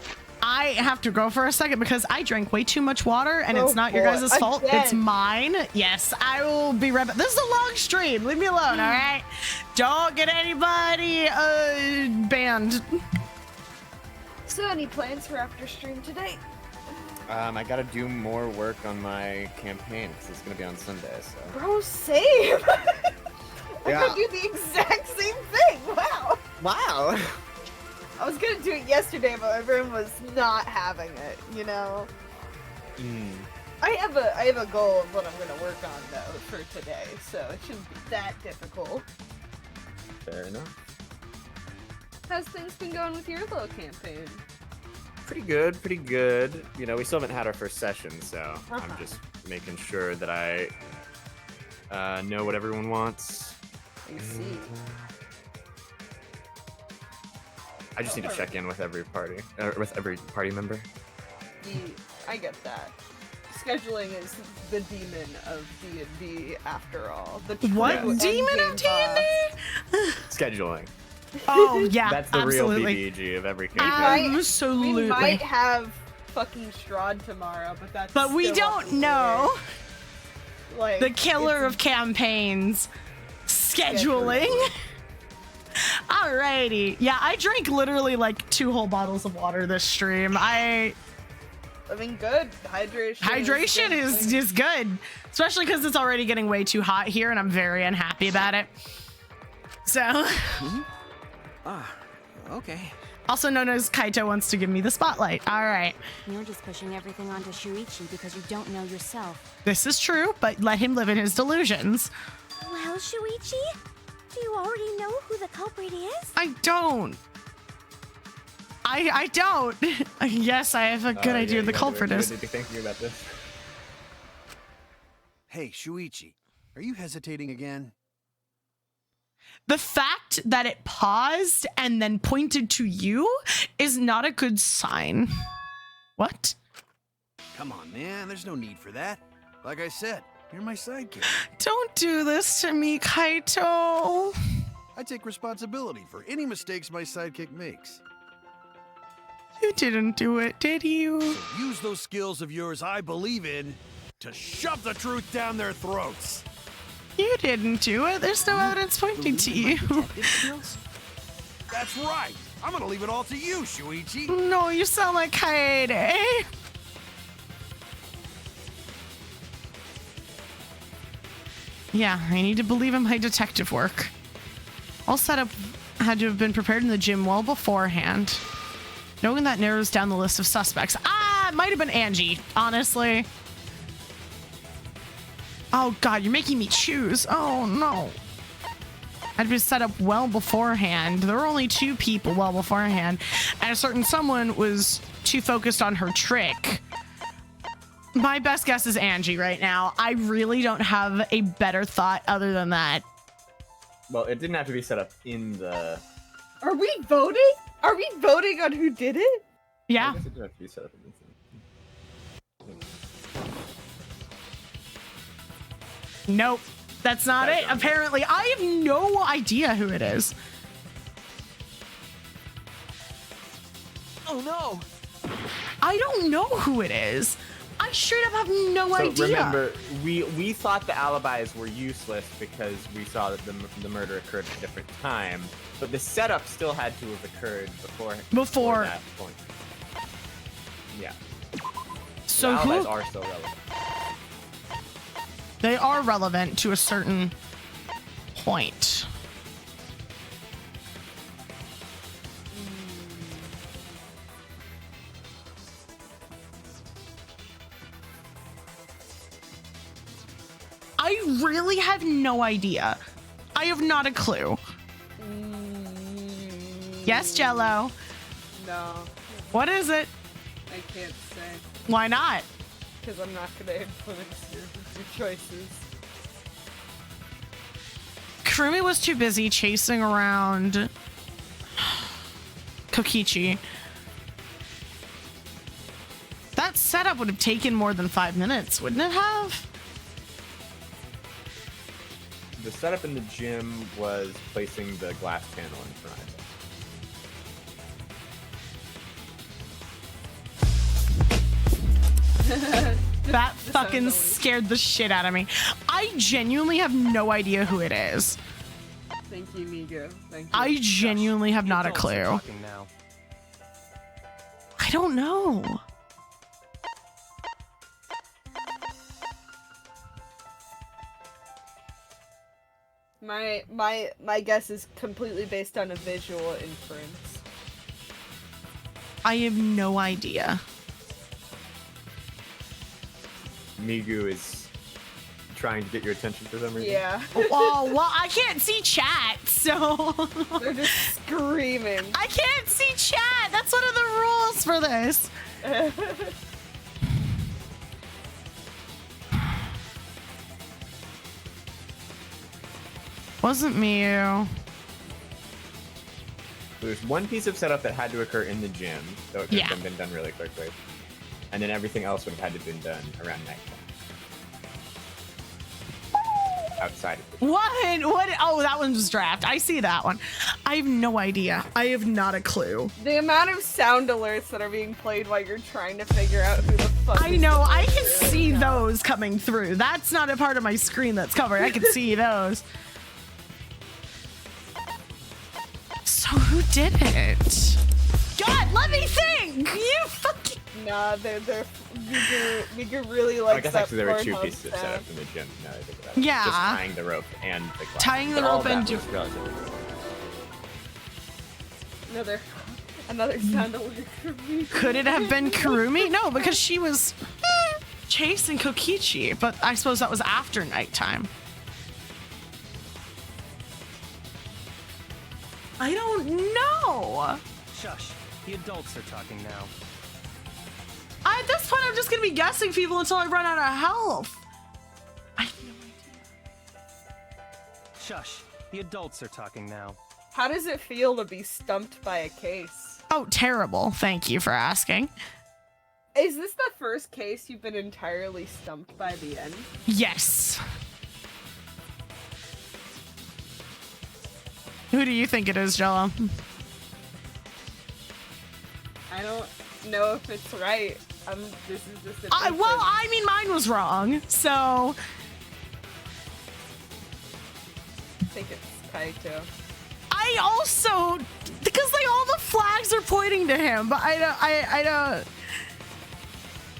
I have to go for a second because I drank way too much water and it's not your boy. guys' fault. Again. It's mine. Yes, I will be right back. This is a long stream. Leave me alone, all right? Don't get anybody banned. So, any plans for after stream today? I gotta do more work on my campaign because it's gonna be on Sunday. So. Bro, same. I Yeah. gotta do the exact same thing. Wow. Wow. I was gonna do it yesterday, but everyone was not having it. You know. I have a goal of what I'm gonna work on though for today, so it shouldn't be that difficult. Fair enough. How's things been going with your little campaign? Pretty good, pretty good. You know, we still haven't had our first session, so I'm just making sure that I know what everyone wants. I see. I just need to check in with every party member. I get that. Scheduling is the demon of D&D after all. The What true demon of endgame D&D? Scheduling. Oh, yeah, That's the absolutely. real BBG of every campaign. Absolutely. We might have fucking Strahd tomorrow, but that's But we still don't up know. Like, The killer of campaigns. Scheduling. Alrighty. Yeah, I drank literally like 2 whole bottles of water this stream. I mean, good. Hydration is good. Especially because it's already getting way too hot here and I'm very unhappy about it. So. Okay. Also known as Kaito wants to give me the spotlight. All right. You're just pushing everything onto Shuichi because you don't know yourself. This is true, but let him live in his delusions. Well, Shuichi, do you already know who the culprit is? I don't. I don't. Yes, I have a good idea who the culprit is. Be thinking about this. Hey, Shuichi, are you hesitating again? The fact that it paused and then pointed to you is not a good sign. What? Come on, man. There's no need for that. Like I said, you're my sidekick. Don't do this to me, Kaito. I take responsibility for any mistakes my sidekick makes. You didn't do it, did you? So use those skills of yours I believe in to shove the truth down their throats. You didn't do it. There's no evidence pointing to you. That's right. I'm gonna leave it all to you, Shuichi. No, you sound like Kaede. Yeah, I need to believe in my detective work. All setup had to have been prepared in the gym well beforehand. Knowing that narrows down the list of suspects. It might have been Angie, honestly. Oh god, you're making me choose. Oh no. Had been set up well beforehand. There were only 2 people well beforehand, and a certain someone was too focused on her trick. My best guess is Angie right now. I really don't have a better thought other than that. Well, it didn't have to be set up in the... Are we voting? Are we voting on who did it? Yeah. I guess it didn't have to be set up in the... Nope. That's not it. Apparently, I have no idea who it is. Oh no! I don't know who it is. I straight up have no idea. Remember, we thought the alibis were useless because we saw that the murder occurred at a different time, but the setup still had to have occurred before that point. Yeah. So the alibis who? are still relevant. They are relevant to a certain point. I really have no idea. I have not a clue. Yes, Jello. No. What is it? I can't say. Why not? Because I'm not going to influence your choices. Kurumi was too busy chasing around Kokichi. That setup would have taken more than 5 minutes, wouldn't it have? The setup in the gym was placing the glass panel in front of it. That fucking scared the shit out of me. I genuinely have no idea who it is. Thank you, Migo. Thank you. I genuinely have not a clue. I don't know. My guess is completely based on a visual inference. I have no idea. Migu is trying to get your attention for some reason. Yeah. Oh, well, I can't see chat, so... They're just screaming. I can't see chat! That's one of the rules for this. Wasn't me. There's one piece of setup that had to occur in the gym, so it could have been done really quickly. And then everything else would have had to have been done around nighttime. Outside of the What? Oh, that one was draft. I see that one. I have no idea. I have not a clue. The amount of sound alerts that are being played while you're trying to figure out who the fuck I know. I can see those coming through. That's not a part of my screen that's covered. I can see those. So who did it? God, let me think! You fucking... Nah, Migu really likes I guess that actually there were two Pornhub pieces of sound. setup in the gym, now that I think about it. Yeah. Just tying the rope and the glass. Tying the But all rope of that and was relatively Another sound alert from me. Could it have been Kurumi? No, because she was chasing Kokichi, but I suppose that was after nighttime. I don't know. Shush. The adults are talking now. At this point, I'm just gonna be guessing people until I run out of health. I have no idea. Shush. The adults are talking now. How does it feel to be stumped by a case? Oh, terrible. Thank you for asking. Is this the first case you've been entirely stumped by the end? Yes. Who do you think it is, Jello? I don't know if it's right. This is just a Well, I mean, mine was wrong, so... I think it's Kaito. I also... Because, like, all the flags are pointing to him, but I don't...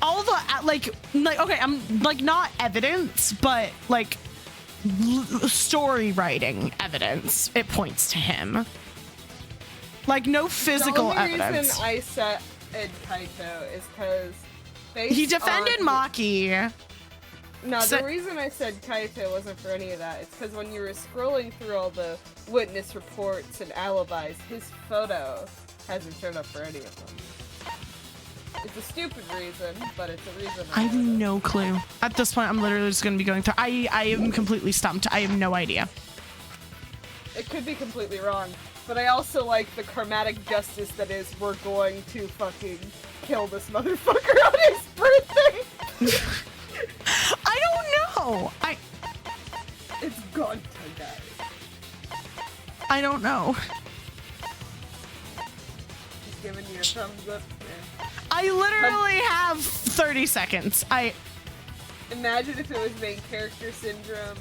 All the, like, okay, I'm, like, not evidence, but, like, story writing evidence, it points to him. Like, no physical the only evidence. reason I said Kaito is because He defended Maki. No, the reason I said Kaito wasn't for any of that. It's because when you were scrolling through all the witness reports and alibis, his photo hasn't shown up for any of them. It's a stupid reason, but it's a reason. I have no clue. At this point, I'm literally just going to be going through. I am completely stumped. I have no idea. It could be completely wrong, but I also like the karmatic justice that is we're going to fucking kill this motherfucker on his birthday. I don't know. It's gone to die. I don't know. Just giving you a thumbs up. Yeah. I literally have 30 seconds. Imagine if it was main character syndrome.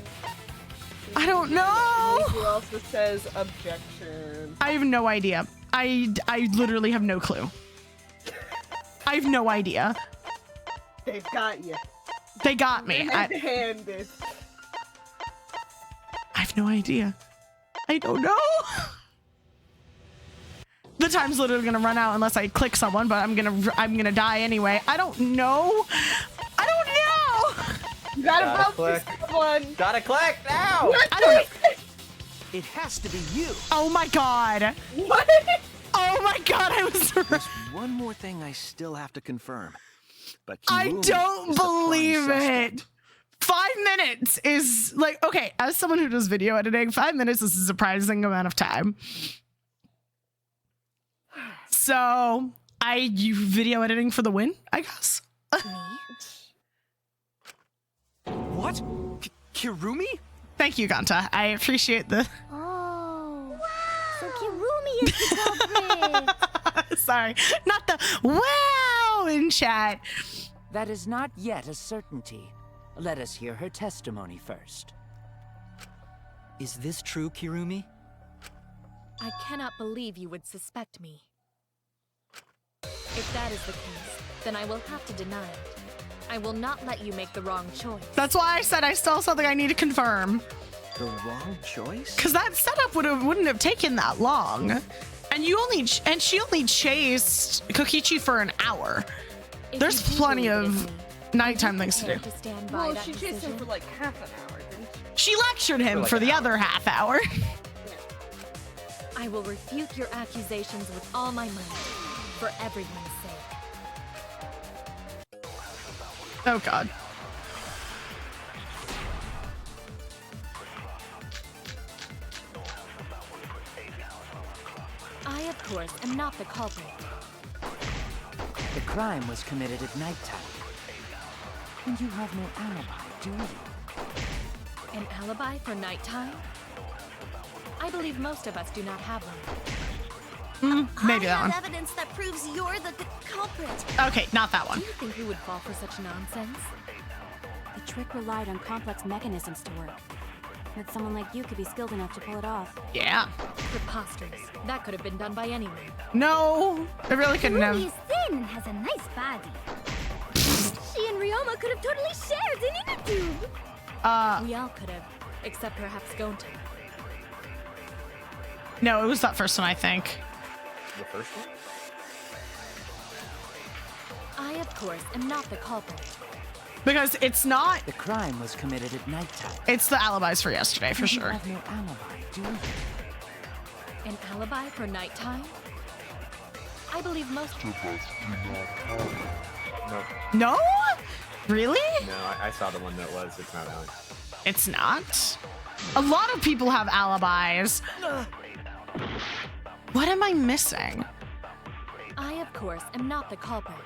I don't know. Who also says objection? I have no idea. I literally have no clue. I have no idea. They've got you. They got me. Handed. I have no idea. I don't know. The time's literally gonna run out unless I click someone, but I'm gonna die anyway. I don't know. I don't know. Gotta vote click. for someone. Gotta click now. I don't. It has to be you. Oh my god. What? Oh my god, I was There's right. one more thing I still have to confirm. But I Kirumi don't is the prime believe suspect. it. 5 minutes is like, okay, as someone who does video editing, 5 minutes is a surprising amount of time. So you video editing for the win, I guess. What? Kirumi? Thank you, Ganta. I appreciate the. Oh, so Kirumi is the culprit. Sorry, not the wow in chat. That is not yet a certainty. Let us hear her testimony first. Is this true, Kirumi? I cannot believe you would suspect me. If that is the case, then I will have to deny it. I will not let you make the wrong choice. That's why I said I still have something I need to confirm. The wrong choice? Because that setup wouldn't have taken that long, and she only chased Kokichi for an hour. If There's you do plenty believe of in me, nighttime things to do. to stand by Well, that she chased him decision? for like half an hour, didn't she? She lectured him like for an the hour. other half hour. I will refute your accusations with all my might, for everyone's sake. Oh god. I, of course, am not the culprit. The crime was committed at nighttime. And you have no alibi, do you? An alibi for nighttime? I believe most of us do not have one. Maybe I that have one. evidence that proves you're the culprit. Okay, not that one. Do you think we would fall for such nonsense? The trick relied on complex mechanisms to work. That someone like you could be skilled enough to pull it off. Yeah. Preposterous. That could have been done by anyone. No, I really couldn't have. Kirumi is thin and has a nice body. She and Ryoma could have totally shared an inner tube. We all could have, except perhaps Gonta. No, it was that first one, I think. The first one? I, of course, am not the culprit. Because it's not. The crime was committed at nighttime. It's the alibis for yesterday, for You sure. have no alibi, do you? An alibi for nighttime? I believe most people. No. No? Really? No, I saw the one that was. It's not Alan. It's not. A lot of people have alibis. What am I missing? I, of course, am not the culprit.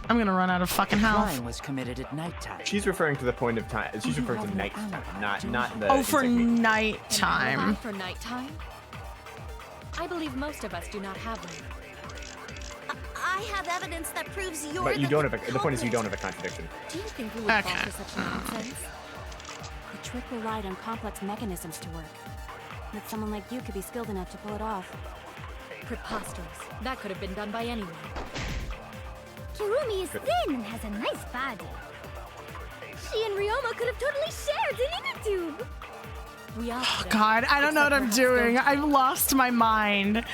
I'm gonna run out of fucking The health. crime was committed at nighttime. She's referring to the point of time. She's referring to night time, not the. Oh, for technique. An nighttime. alibi for nighttime? I believe most of us do not have one. I have evidence that proves you're But you the don't have. The point is, you culprit. don't have a contradiction. Do you think we would fall Okay. for such nonsense? The trick relied on complex mechanisms to work. That someone like you could be skilled enough to pull it off. Preposterous. That could have been done by anyone. Kirumi is thin and has a nice body. She and Ryoma could have totally shared an inner tube. We all could have, God, I don't know what I'm except perhaps doing. Gonta. I've lost my mind.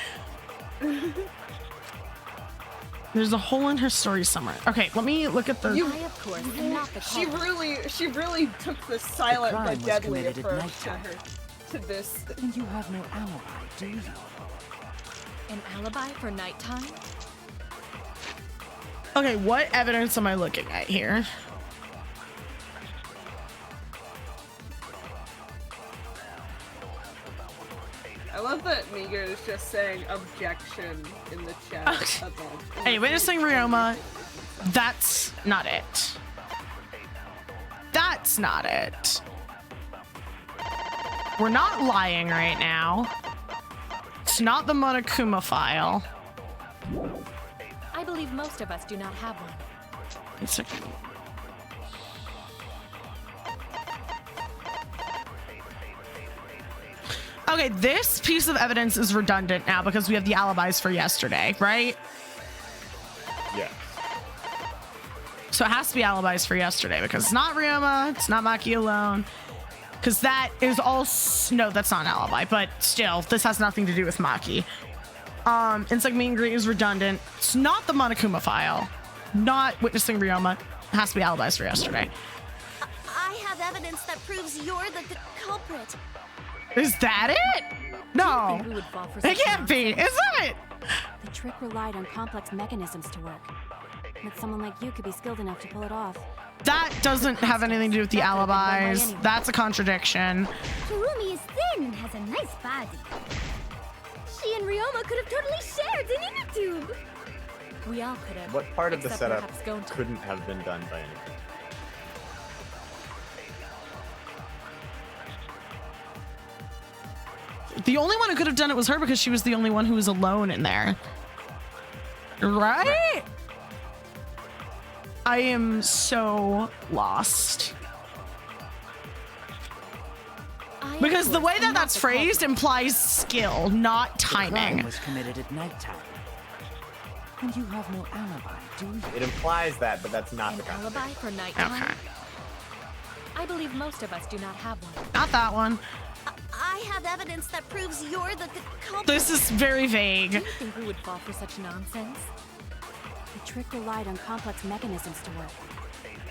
There's a hole in her story somewhere. Okay, let me look at the. I, of course, am not the She culprit. really took the silent crime but was deadly committed at approach to nighttime. her, to this. And you have no alibi, do you? An alibi for nighttime? Okay, what evidence am I looking at here? I love that Meager is just saying objection in the chat. Okay. above. Hey, witnessing Ryoma. That's not it. That's not it. We're not lying right now. It's not the Monokuma file. I believe most of us do not have one. It's okay. Okay, this piece of evidence is redundant now because we have the alibis for yesterday, right? Yeah. So it has to be alibis for yesterday because it's not Ryoma, it's not Maki alone. Because that is all. No, that's not an alibi, but still, this has nothing to do with Maki. Insect meet and greet is redundant. It's not the Monokuma file. Not witnessing Ryoma. It has to be alibis for yesterday. evidence that proves you're the culprit. Is that it? No. Who would fall for It such can't be. nonsense? Is it? The trick relied on complex mechanisms to work. But someone like you could be skilled enough to pull it off. That doesn't have anything to do with the alibis. That's a contradiction. Kirumi is thin and has a nice body. She and Ryoma could have totally shared an inner tube. We all could have. What part of the except setup perhaps Gonta. couldn't have been done by anyone? The only one who could have done it was her because she was the only one who was alone in there. Right? I am so lost. Because the way that that's phrased implies skill, not The crime timing. was committed at nighttime. And you have no alibi, do you? It implies that, but that's not An the kind. alibi for nighttime? Okay. I believe most of us do not have one. Not that one. I have evidence that proves you're the culprit. This is very Do vague. you think we would fall for such nonsense? The trick relied on complex mechanisms to work.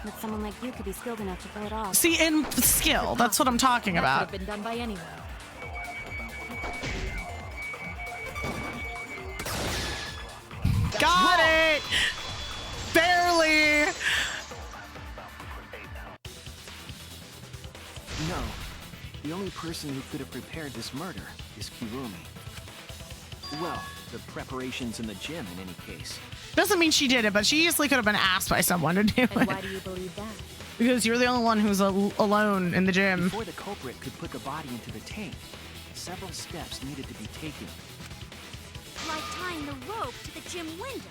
But someone like you could be skilled enough to pull it off. See, in skill, that's what I'm talking That about. could have been done by anyone. Got it! Barely! No. The only person who could have prepared this murder is Kirumi. Well, the preparations in the gym in any case. Doesn't mean she did it, but she easily could have been asked by someone to do And it. why do you believe that? Because you're the only one who's alone in the gym. Before the culprit could put the body into the tank, several steps needed to be taken. Like tying the rope to the gym window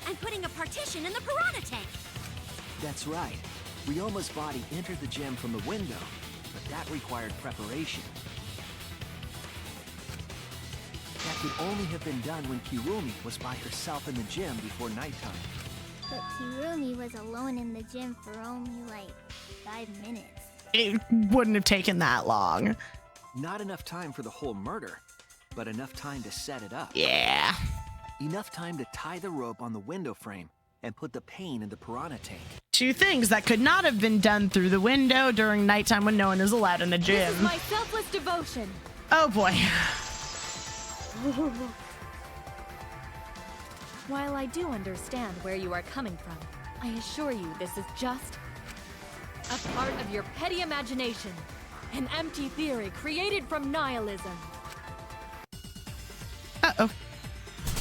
and putting a partition in the piranha tank. That's right. Ryoma's body entered the gym from the window, but that required preparation. That could only have been done when Kirumi was by herself in the gym before nighttime. But Kirumi was alone in the gym for only like 5 minutes. It wouldn't have taken that long. Not enough time for the whole murder, but enough time to set it up. Yeah. Enough time to tie the rope on the window frame and put the pain in the piranha tank. Two things that could not have been done through the window during nighttime when no one is allowed in the This gym. is my selfless devotion. Oh boy. While I do understand where you are coming from, I assure you this is just a part of your petty imagination. An empty theory created from nihilism. Uh-oh.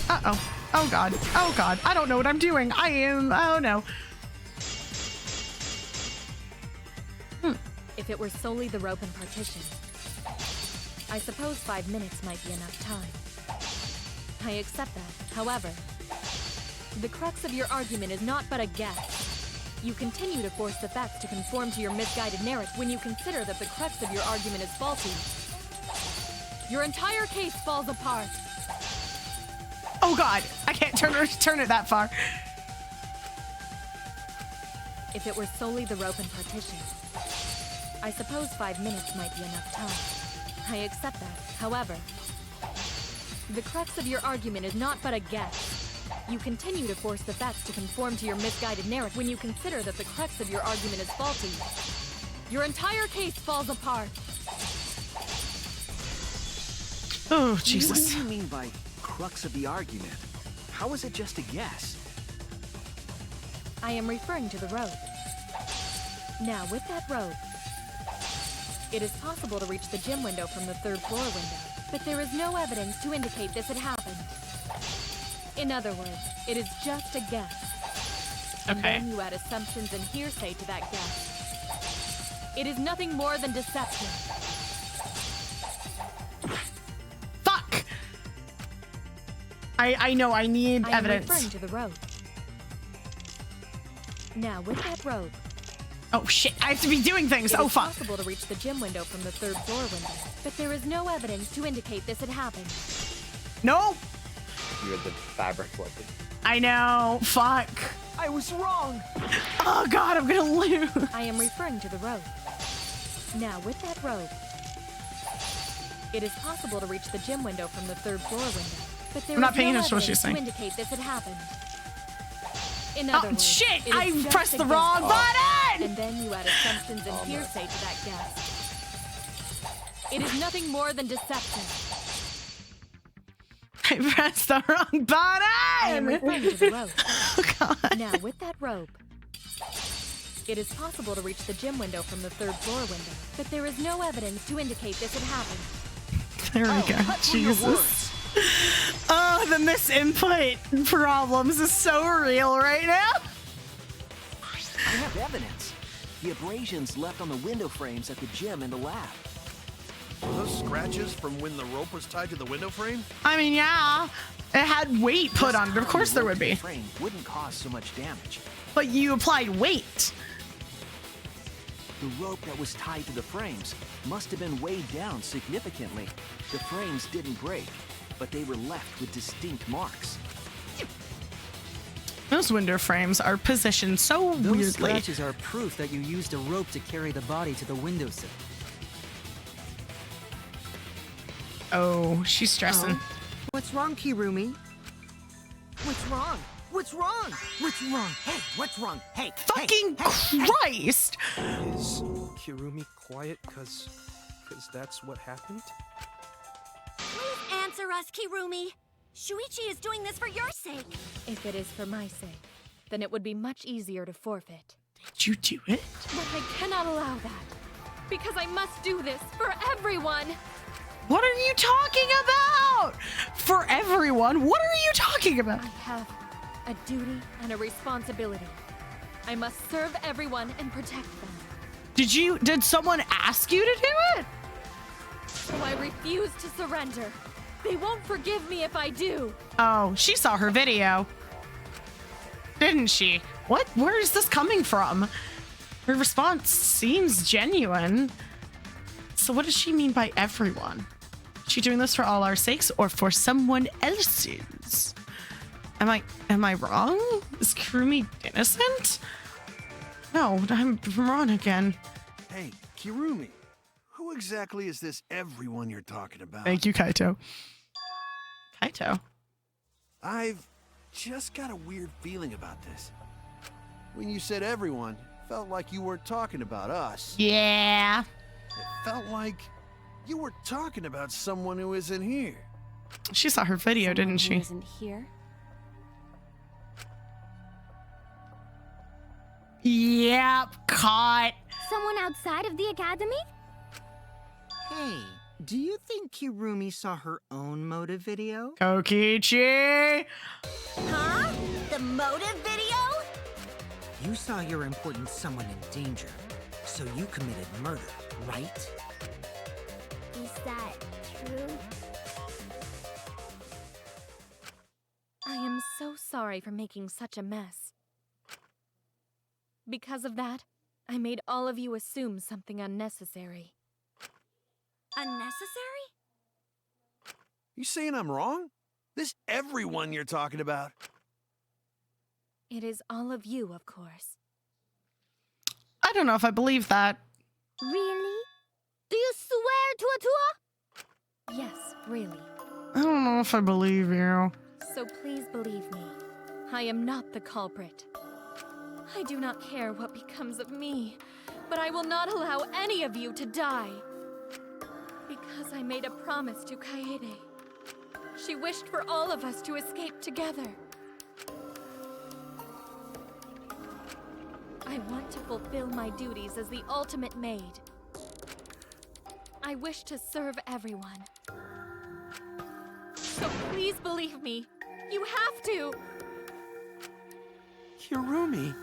Uh-oh. Oh god. Oh god. I don't know what I'm doing. I am... Oh no. If it were solely the rope and partition, I suppose 5 minutes might be enough time. I accept that. However, the crux of your argument is not but a guess. You continue to force the facts to conform to your misguided narrative when you consider that the crux of your argument is faulty. Your entire case falls apart. Oh god. I can't turn it that far. If it were solely the rope and partition, I suppose 5 minutes might be enough time. I accept that. However, the crux of your argument is not but a guess. You continue to force the facts to conform to your misguided narrative when you consider that the crux of your argument is faulty. Your entire case falls apart. Oh, What Jesus. do you mean by crux of the argument? How is it just a guess? I am referring to the rope. Now, with that rope, it is possible to reach the gym window from the 3rd floor window, but there is no evidence to indicate this had happened. In other words, it is just a guess. And Okay. then you add assumptions and hearsay to that guess. It is nothing more than deception. Fuck! I know, I need I am evidence. referring to the rope. Now, with that rope, Oh shit, I have to be doing things. it Oh is fuck. possible to reach the gym window from the 3rd floor window, but there is no evidence to indicate this had happened. No! You had the fabric floated. I know. Fuck. I was wrong! Oh god, I'm gonna lose. I am referring to the rope. Now, with that rope, it is possible to reach the gym window from the 3rd floor window, but there I'm not is paying no attention to what she's evidence saying. to indicate this had happened. In other Oh words, shit! it is I just pressed a the guess. wrong button! And then you add assumptions and hearsay to that guess. It is nothing more than deception. I pressed the wrong button! I am referring to the rope. Oh, God. Now, with that rope, it is possible to reach the gym window from the 3rd floor window, but there is no evidence to indicate this had happened. There we go. Jesus. Oh, the misinput problems is so real right now. I have evidence. The abrasions left on the window frames at the gym and the lab. Were those scratches from when the rope was tied to the window frame? I mean, yeah, it had weight put on it. Of course there would be. The frame wouldn't cause so much damage. But you applied weight. The rope that was tied to the frames must have been weighed down significantly. The frames didn't break, but they were left with distinct marks. Those window frames are positioned so Those weirdly. scratches are proof that you used a rope to carry the body to the windowsill. Oh, she's stressing. Oh. What's wrong, Kirumi? What's wrong? What's wrong? What's wrong? Hey, what's wrong? Hey, fucking Christ! Is Kirumi quiet because that's what happened? Please answer us, Kirumi. Shuichi is doing this for your sake. If it is for my sake, then it would be much easier to forfeit. Did you do it? But I cannot allow that, because I must do this for everyone. What are you talking about? For everyone? What are you talking about? I have a duty and a responsibility. I must serve everyone and protect them. Did someone ask you to do it? So I refuse to surrender. They won't forgive me if I do. Oh, she saw her video. Didn't she? What? Where is this coming from? Her response seems genuine. So what does she mean by everyone? Is she doing this for all our sakes or for someone else's? Am I wrong? Is Kirumi innocent? No, I'm wrong again. Hey, Kirumi, who exactly is this everyone you're talking about? Thank you, Kaito. Kaito. I've just got a weird feeling about this. When you said everyone, it felt like you weren't talking about us. Yeah. It felt like you were talking about someone who isn't here. She saw her video, Someone didn't who she? isn't here? Yep, caught. Someone outside of the academy? Hey, do you think Kirumi saw her own motive video? Kokichi! Huh? The motive video? You saw your important someone in danger, so you committed murder, right? Is that true? I am so sorry for making such a mess. Because of that, I made all of you assume something unnecessary. Unnecessary? You saying I'm wrong? This everyone you're talking about? It is all of you, of course. I don't know if I believe that. Really? Do you swear to Atua? Yes, really. I don't know if I believe you. So please believe me. I am not the culprit. I do not care what becomes of me, but I will not allow any of you to die. Because I made a promise to Kaede. She wished for all of us to escape together. I want to fulfill my duties as the ultimate maid. I wish to serve everyone. So please believe me. You have to! Kirumi.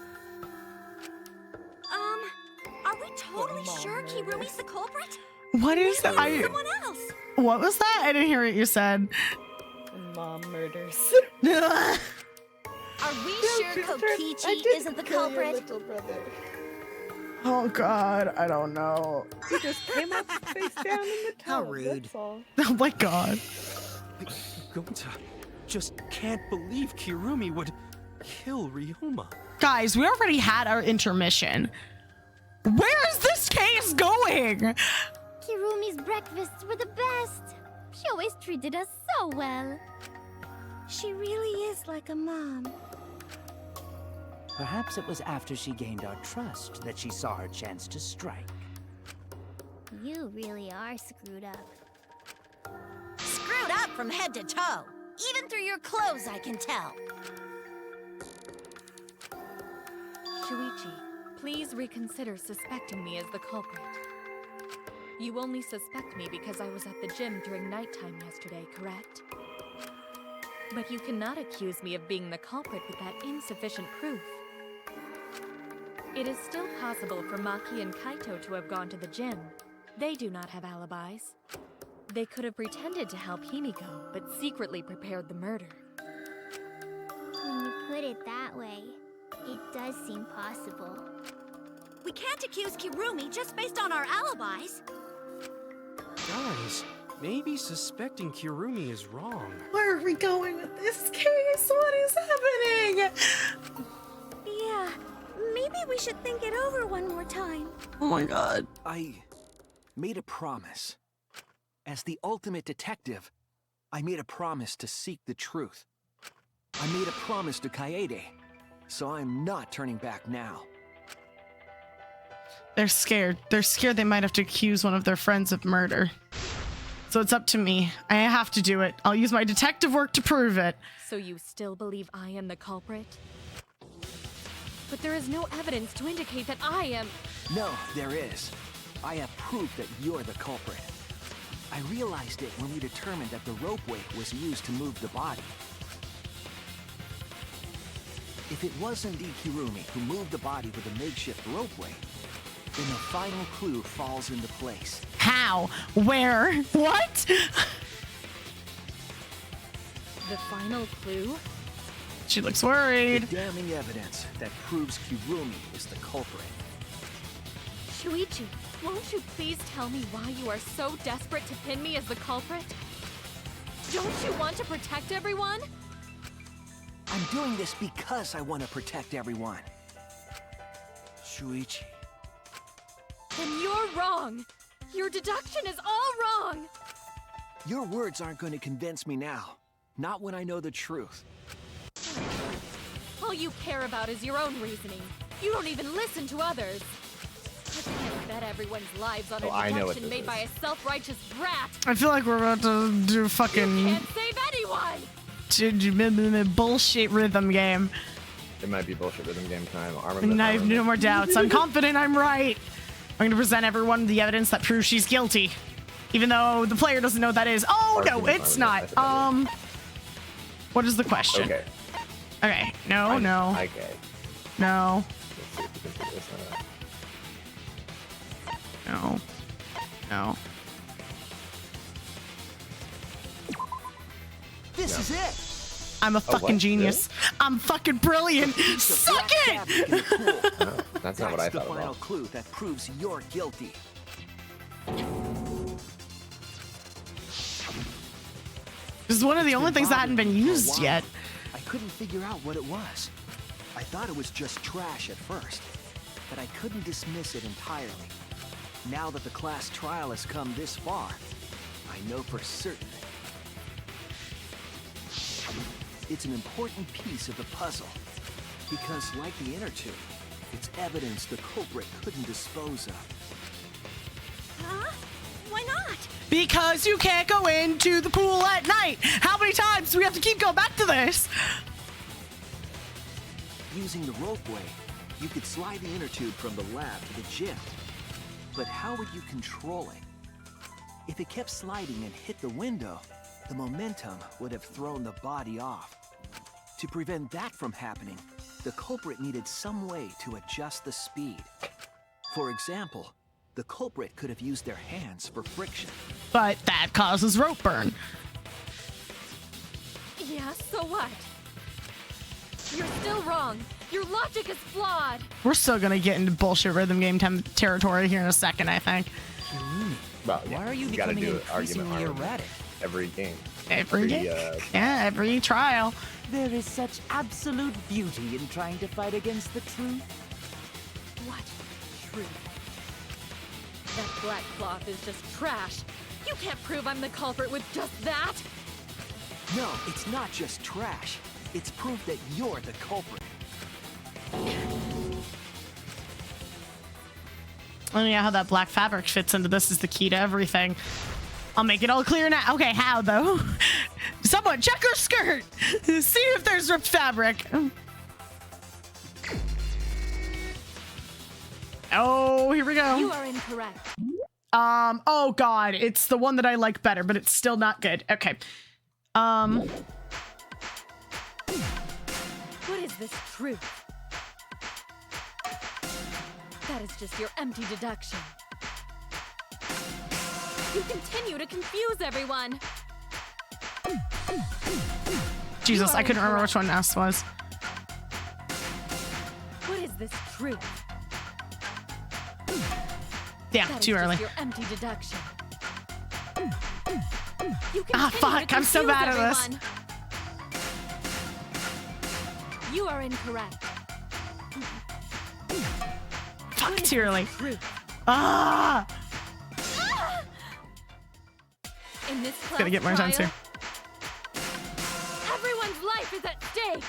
Are we totally sure Kirumi's the culprit? What is that? Someone else. What was that? I didn't hear what you said. Mom murders. Are we sure Kokichi isn't the culprit? Little brother. Oh God, I don't know. He just came up face down in the tub. How rude. That's all. Oh my God. Gonta just can't believe Kirumi would kill Ryoma. Guys, we already had our intermission. Where is this case going? Kirumi's breakfasts were the best. She always treated us so well. She really is like a mom. Perhaps it was after she gained our trust that she saw her chance to strike. You really are screwed up. Screwed up from head to toe. Even through your clothes, I can tell. Shuichi, please reconsider suspecting me as the culprit. You only suspect me because I was at the gym during nighttime yesterday, correct? But you cannot accuse me of being the culprit with that insufficient proof. It is still possible for Maki and Kaito to have gone to the gym. They do not have alibis. They could have pretended to help Himiko, but secretly prepared the murder. When you put it that way, it does seem possible. We can't accuse Kirumi just based on our alibis. Guys, maybe suspecting Kirumi is wrong. Where are we going with this case? What is happening? Yeah, maybe we should think it over one more time. Oh my god. I made a promise. As the ultimate detective, I made a promise to seek the truth. I made a promise to Kaede, so I'm not turning back now. They're scared. They're scared they might have to accuse one of their friends of murder. So it's up to me. I have to do it. I'll use my detective work to prove it. So you still believe I am the culprit? But there is no evidence to indicate that I am... No, there is. I have proof that you're the culprit. I realized it when we determined that the ropeway was used to move the body. If it was indeed Kirumi who moved the body with a makeshift ropeway, then the final clue falls into place. How? Where? What? The final clue? She looks worried. The damning evidence that proves Kirumi is the culprit. Shuichi, won't you please tell me why you are so desperate to pin me as the culprit? Don't you want to protect everyone? I'm doing this because I want to protect everyone. Shuichi. Then you're wrong. Your deduction is all wrong. Your words aren't going to convince me now. Not when I know the truth. All you care about is your own reasoning. You don't even listen to others. You can't bet everyone's lives on a deduction made by a self-righteous brat. I feel like we're about to do fucking... You can't save anyone! Bullshit rhythm game. It might be bullshit rhythm game time. And I have no more doubts. I'm confident I'm right. I'm going to present everyone the evidence that proves she's guilty. Even though the player doesn't know what that is. Oh, no, it's not. What is the question? Okay. Okay. No, no. Okay. No. No. No. This is it. I'm a fucking genius. Really? I'm fucking brilliant. Suck it! No, that's not what I thought the about. Final clue that proves you're guilty. This is one of the only things that hadn't been used yet. I couldn't figure out what it was. I thought it was just trash at first, but I couldn't dismiss it entirely. Now that the class trial has come this far, I know for certain. It's an important piece of the puzzle, because like the inner tube, it's evidence the culprit couldn't dispose of. Huh? Why not? Because you can't go into the pool at night. How many times do we have to keep going back to this? Using the ropeway, you could slide the inner tube from the lab to the gym. But how would you control it? If it kept sliding and hit the window, the momentum would have thrown the body off. To prevent that from happening, the culprit needed some way to adjust the speed. For example, the culprit could have used their hands for friction. But that causes rope burn. Yeah, so what? You're still wrong. Your logic is flawed. We're still gonna get into bullshit rhythm game territory here in a second, I think. Well, yeah, Why are you gotta becoming do increasingly erratic? Every game. Every game? Yeah, every trial. There is such absolute beauty in trying to fight against the truth. What truth? That black cloth is just trash. You can't prove I'm the culprit with just that. No, it's not just trash. It's proof that you're the culprit. Oh yeah, how that black fabric fits into this is the key to everything. I'll make it all clear now. Okay, how though? Someone check her skirt. See if there's ripped fabric. Oh, here we go. You are incorrect. Oh god, it's the one that I like better, but it's still not good. Okay. What is this truth? That is just your empty deduction. You continue to confuse everyone. Jesus, I couldn't remember which one S was. What is this truth? Yeah, That too is early. just your empty deduction. You Ah, continue fuck, to I'm so confuse bad at this. everyone. You are incorrect. Fuck, too early. Ah! In this class Gotta get more times trial, here. everyone's life is at stake.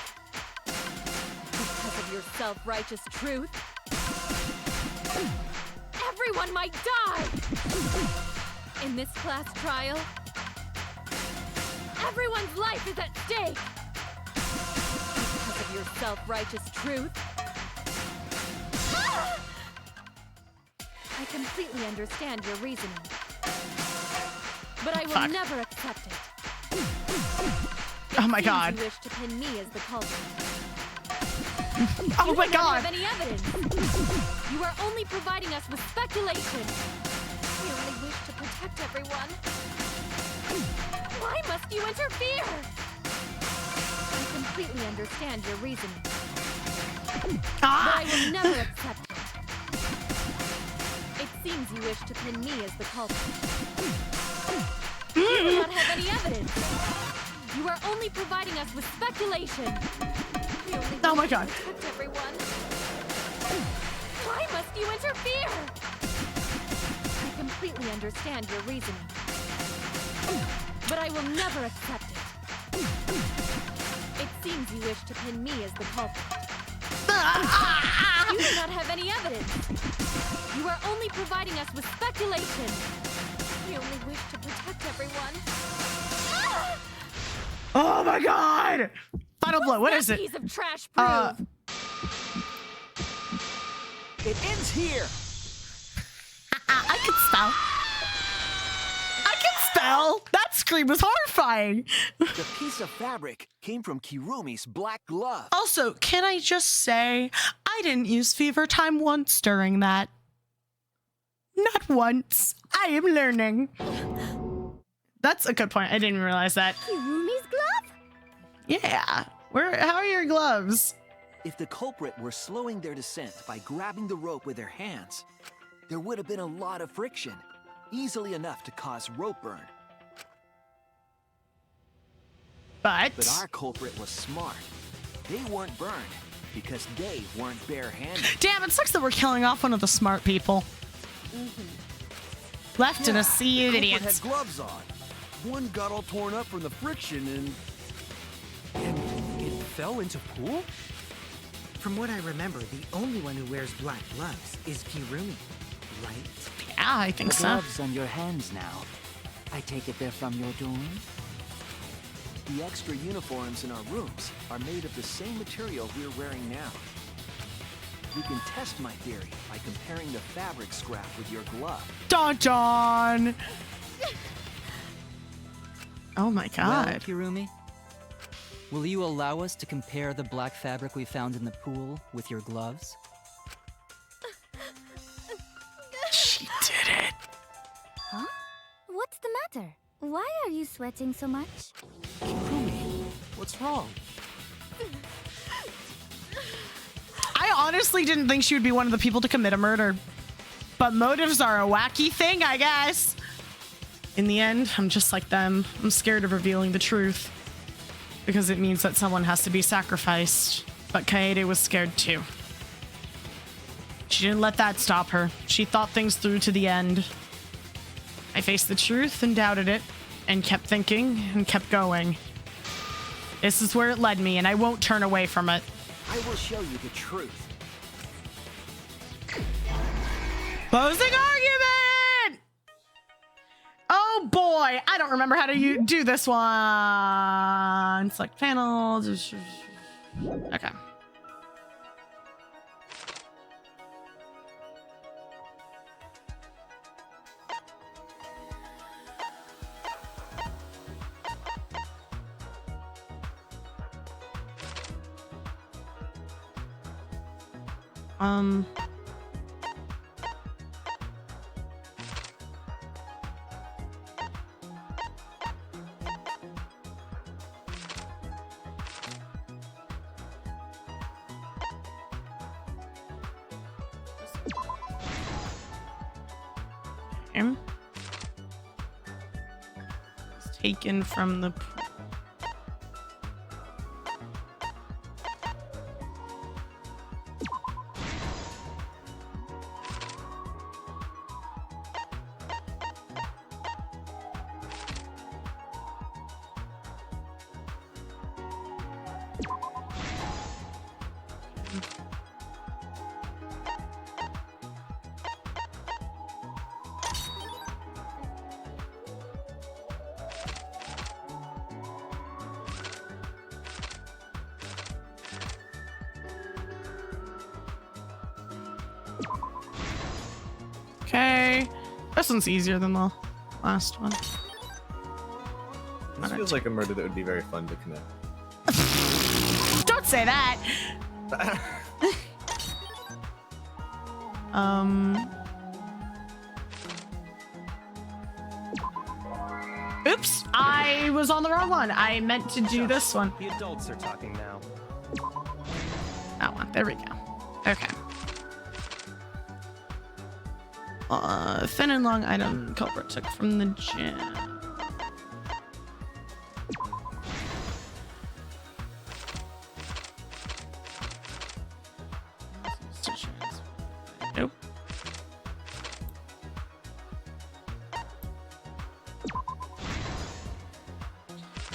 Because of your self-righteous truth, everyone might die. In this class trial, everyone's life is at stake. Because of your self-righteous truth, I completely understand your reasoning. But I will Fuck. never accept it. Oh my Seems god. You wish to pin me as the culprit. Oh You my do not god. have any evidence. You are only providing us with speculation. We only wish to protect everyone. Why must you interfere? I completely understand your reasoning. But I will never accept it. It seems you wish to pin me as the culprit. You do not have any evidence. You are only providing us with speculation. We only Oh my wish to god. protect everyone. Why must you interfere? I completely understand your reasoning. But I will never accept it. It seems you wish to pin me as the culprit. You do not have any evidence. You are only providing us with speculation. We only wish to protect everyone. Oh my god! Final blow, what is it? Piece of trash proof. It ends here. I can spell. I can spell! That scream was horrifying! The piece of fabric came from Kirumi's black glove. Also, can I just say, I didn't use fever time once during that. Not once. I am learning. That's a good point. I didn't realize that. Kirumi's glove? Yeah. How are your gloves? If the culprit were slowing their descent by grabbing the rope with their hands, there would have been a lot of friction, easily enough to cause rope burn. But our culprit was smart. They weren't burned because they weren't barehanded. Damn, it sucks that we're killing off one of the smart people. Left in a sea of the culprit idiots. had gloves on. One got all torn up from the friction and it fell into pool? From what I remember, the only one who wears black gloves is Kirumi, right? Yeah, I think the so. gloves on your hands now. I take it they're from your doing? The extra uniforms in our rooms are made of the same material we're wearing now. We can test my theory by comparing the fabric scrap with your glove. Dun dun! Oh my god. Well, Kirumi, will you allow us to compare the black fabric we found in the pool with your gloves? She did it. Huh? What's the matter? Why are you sweating so much? Kirumi, what's wrong? I honestly didn't think she would be one of the people to commit a murder. But motives are a wacky thing, I guess. In the end, I'm just like them. I'm scared of revealing the truth. Because it means that someone has to be sacrificed. But Kaede was scared too. She didn't let that stop her. She thought things through to the end. I faced the truth and doubted it. And kept thinking and kept going. This is where it led me, and I won't turn away from it. I will show you the truth. Closing argument! Oh boy, I don't remember how to do this one. Select panels. Okay. It's taken from the Okay, this one's easier than the last one. This feels like a murder that would be very fun to commit. Don't say that. Oops, I was on the wrong one. I meant to do this one. The adults are talking now. That one. There we go. Okay. Thin and long item culprit took from the gym. Nope.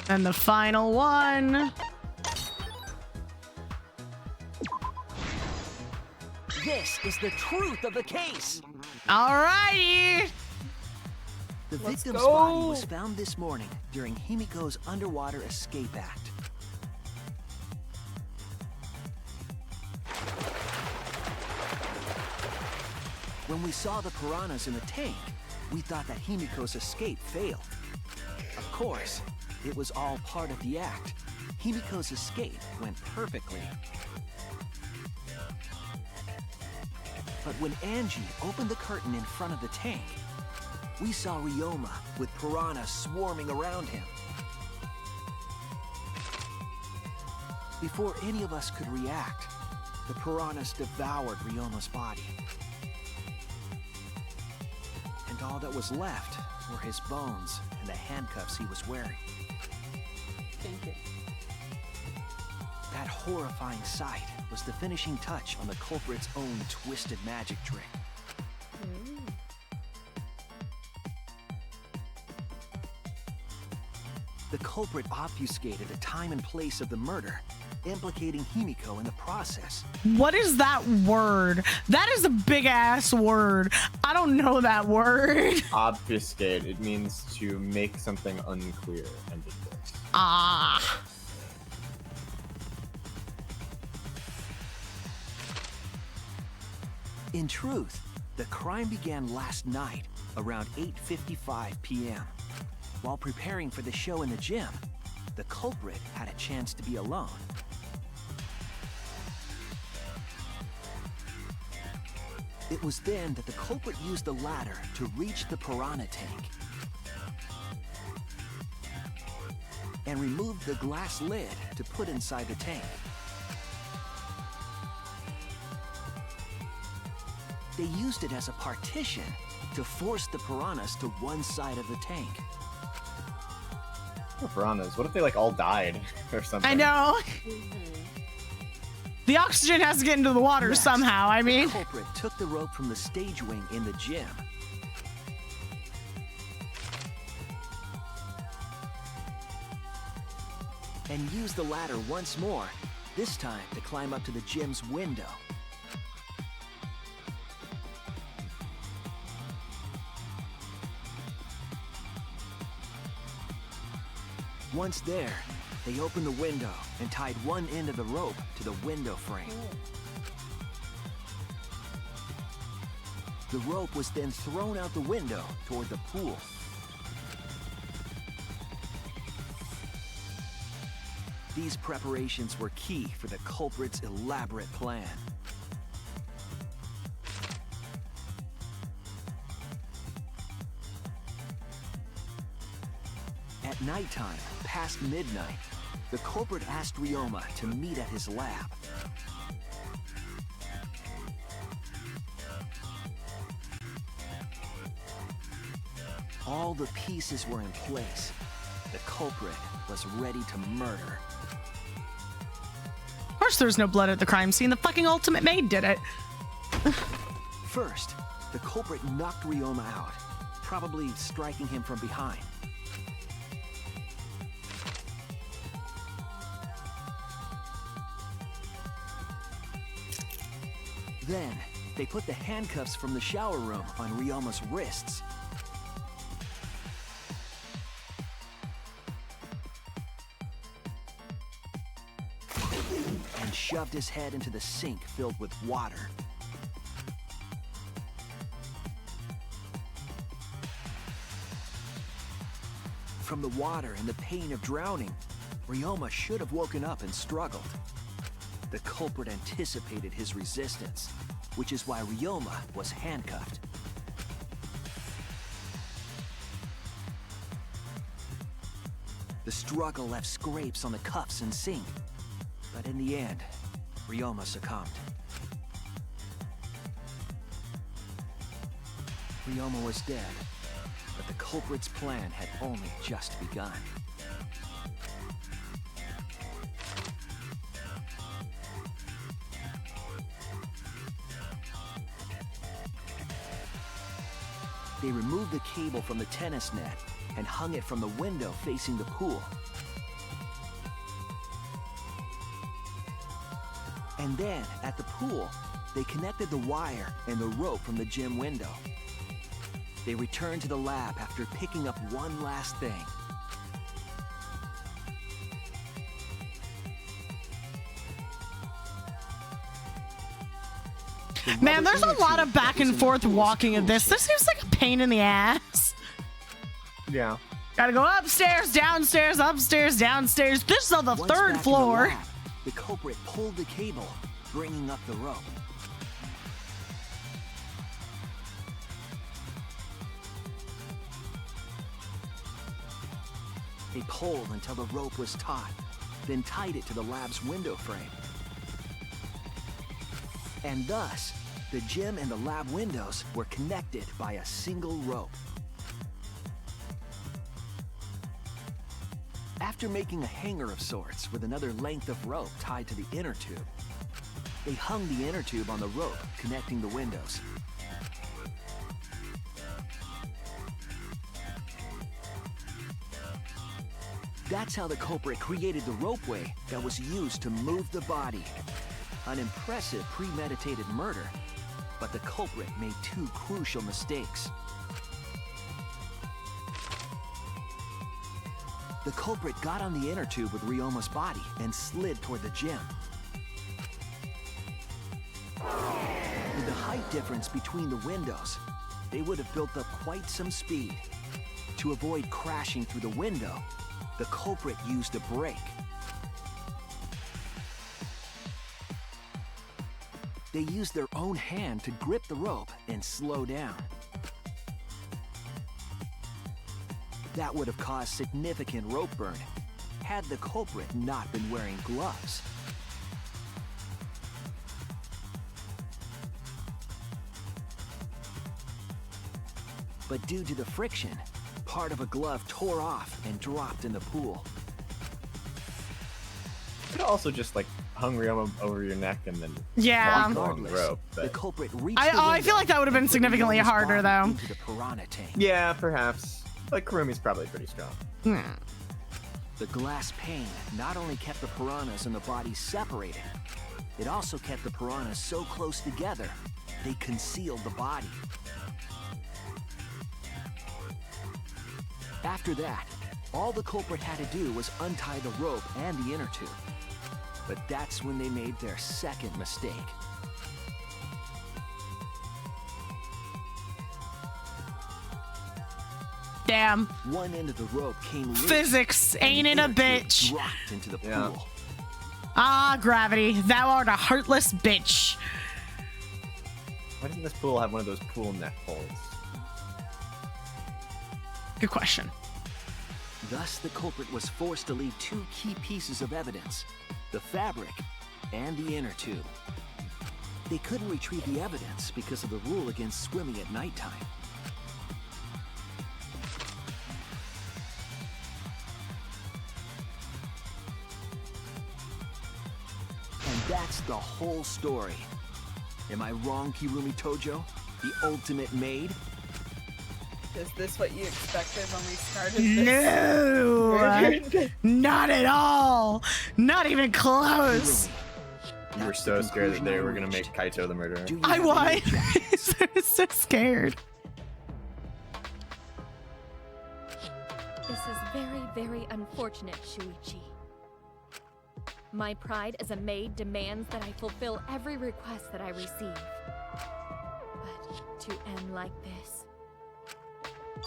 And the final one. This is the truth of the case. Alrighty. The victim's body was found this morning during Himiko's underwater escape act. When we saw the piranhas in the tank, we thought that Himiko's escape failed. Of course, it was all part of the act. Himiko's escape went perfectly. But when Angie opened the curtain in front of the tank, we saw Ryoma with piranhas swarming around him. Before any of us could react, the piranhas devoured Ryoma's body. And all that was left were his bones and the handcuffs he was wearing. Thank you. That horrifying sight was the finishing touch on the culprit's own twisted magic trick. The culprit obfuscated the time and place of the murder, implicating Himiko in the process. What is that word? That is a big ass word. I don't know that word. Obfuscate. It means to make something unclear, ambiguous. Ah. In truth, the crime began last night around 8:55 p.m. While preparing for the show in the gym, the culprit had a chance to be alone. It was then that the culprit used the ladder to reach the piranha tank and removed the glass lid to put inside the tank. They used it as a partition to force the piranhas to one side of the tank. Oh, piranhas. What if they like all died or something? I know. The oxygen has to get into the water somehow. I mean, the culprit took the rope from the stage wing in the gym and used the ladder once more this time to climb up to the gym's window. Once there, they opened the window and tied one end of the rope to the window frame. The rope was then thrown out the window toward the pool. These preparations were key for the culprit's elaborate plan. At nighttime, past midnight, the culprit asked Ryoma to meet at his lab. All the pieces were in place. The culprit was ready to murder. Of course there's no blood at the crime scene. The fucking ultimate maid did it. First, the culprit knocked Ryoma out, probably striking him from behind. Then, they put the handcuffs from the shower room on Ryoma's wrists. And shoved his head into the sink filled with water. From the water and the pain of drowning, Ryoma should have woken up and struggled. The culprit anticipated his resistance, which is why Ryoma was handcuffed. The struggle left scrapes on the cuffs and sink, but in the end, Ryoma succumbed. Ryoma was dead, but the culprit's plan had only just begun. They removed the cable from the tennis net and hung it from the window facing the pool. And then, at the pool, they connected the wire and the rope from the gym window. They returned to the lab after picking up one last thing. Man, there's a lot of back and forth walking of this. This seems like a pain in the ass. Yeah. Gotta go upstairs, downstairs, upstairs, downstairs. This is on the Once third back in floor. the lab, the culprit pulled the cable, bringing up the rope. They pulled until the rope was taut, then tied it to the lab's window frame. And thus, the gym and the lab windows were connected by a single rope. After making a hanger of sorts with another length of rope tied to the inner tube, they hung the inner tube on the rope connecting the windows. That's how the culprit created the ropeway that was used to move the body. An impressive premeditated murder, but the culprit made two crucial mistakes. The culprit got on the inner tube with Ryoma's body and slid toward the gym. With the height difference between the windows, they would have built up quite some speed. To avoid crashing through the window, the culprit used a brake. They used their own hand to grip the rope and slow down. That would have caused significant rope burn had the culprit not been wearing gloves. But due to the friction, part of a glove tore off and dropped in the pool. You could also just like hung Ryoma over your neck and then Yeah. walk along the rope. The culprit reached I feel like that would have been significantly harder though. into the piranha tank. Yeah, perhaps. But Kurumi's probably pretty strong. Yeah. The glass pane not only kept the piranhas and the bodies separated, it also kept the piranhas so close together, they concealed the body. After that, all the culprit had to do was untie the rope and the inner tube. But that's when they made their second mistake. Damn. One end of the rope came loose. Physics ain't it a bitch. Dropped into the pool. Ah, gravity, thou art a heartless bitch. Why doesn't this pool have one of those pool net holes? Good question. Thus, the culprit was forced to leave two key pieces of evidence, the fabric and the inner tube. They couldn't retrieve the evidence because of the rule against swimming at nighttime. And that's the whole story. Am I wrong, Kirumi Tojo? The ultimate maid? Is this what you expected when we started this? No, not at all. Not even close. You were so scared that they were gonna make Kaito the murderer. I was. I was so scared. This is very, very unfortunate, Shuichi. My pride as a maid demands that I fulfill every request that I receive. But to end like this...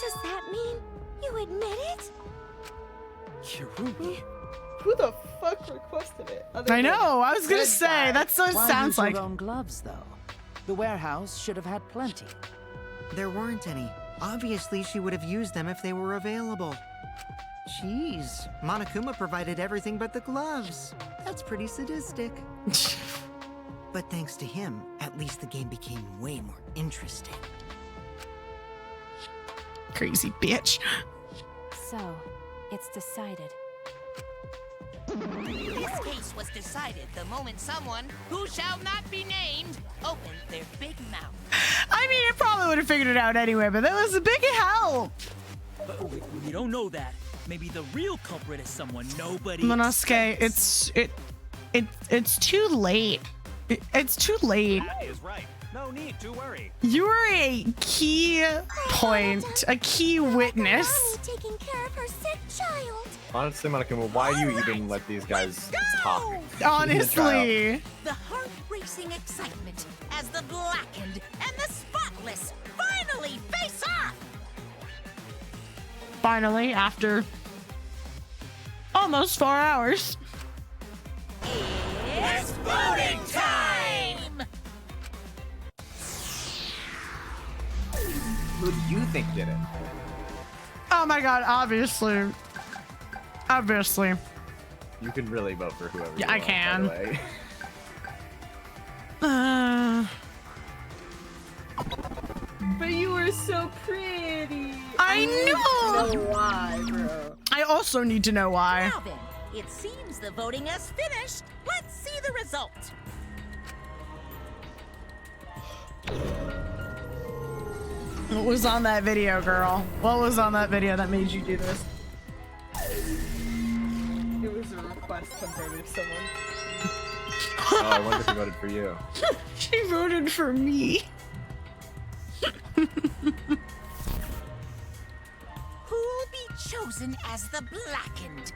Does that mean you admit it? Kirumi? Who the fuck requested it? I know, I was gonna say, that's what it Why sounds use like. your own gloves, though? The warehouse should have had plenty. There weren't any. Obviously, she would have used them if they were available. Jeez, Monokuma provided everything but the gloves. That's pretty sadistic. But thanks to him, at least the game became way more interesting. Crazy bitch. So, it's decided. This case was decided the moment someone, who shall not be named, opened their big mouth. I mean, it probably would have figured it out anyway, but that was a big help. We don't know that. Maybe the real culprit is someone nobody Monosuke, expects. it's too late. It's too late. That is right. No need to worry. You are a key point, a key witness. Taking care of her sick child. Honestly, Monokuma, why do you even let these guys talk? Honestly. The heart-racing excitement as the blackened and the spotless finally face off. Finally, after almost 4 hours. It's voting time! Who do you think did it? Oh my god, obviously. Obviously. You can really vote for whoever Yeah, you I want, can. by the way. But you were so pretty. I know. Know why, bro. I also need to know why. Now then, it seems the voting has finished. Let's see the result. What was on that video, girl? What was on that video that made you do this? It was a request to murder someone. Oh, I wonder if he voted for you. She voted for me. Who'll be chosen as the blackened?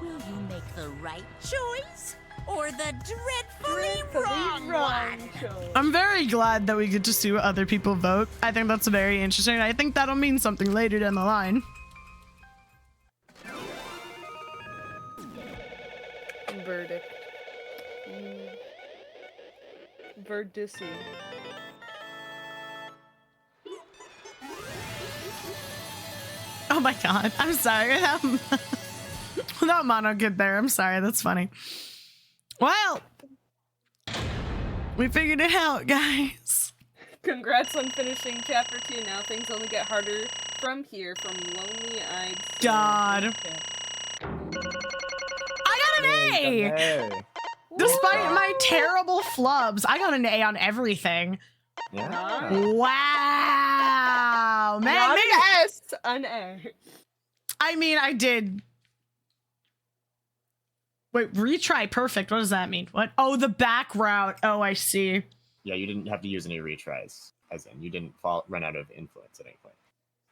Will you make the right choice or the dreadfully wrong one? I'm very glad that we get to see what other people vote. I think that's very interesting. I think that'll mean something later down the line. Verdict. Verdici. Oh my god, I'm sorry. Without Mono get there, I'm sorry. That's funny. Well, we figured it out, guys. Congrats on finishing chapter 2. Now things only get harder from here, from lonely-eyed. God. I got an A! Despite my terrible flubs, I got an A on everything. Yeah. Wow, man. Not maybe, an S, an A. I mean, I did Wait, retry perfect. What does that mean? What? Oh, the back route. Oh, I see. Yeah, you didn't have to use any retries, as in you didn't run out of influence at any point.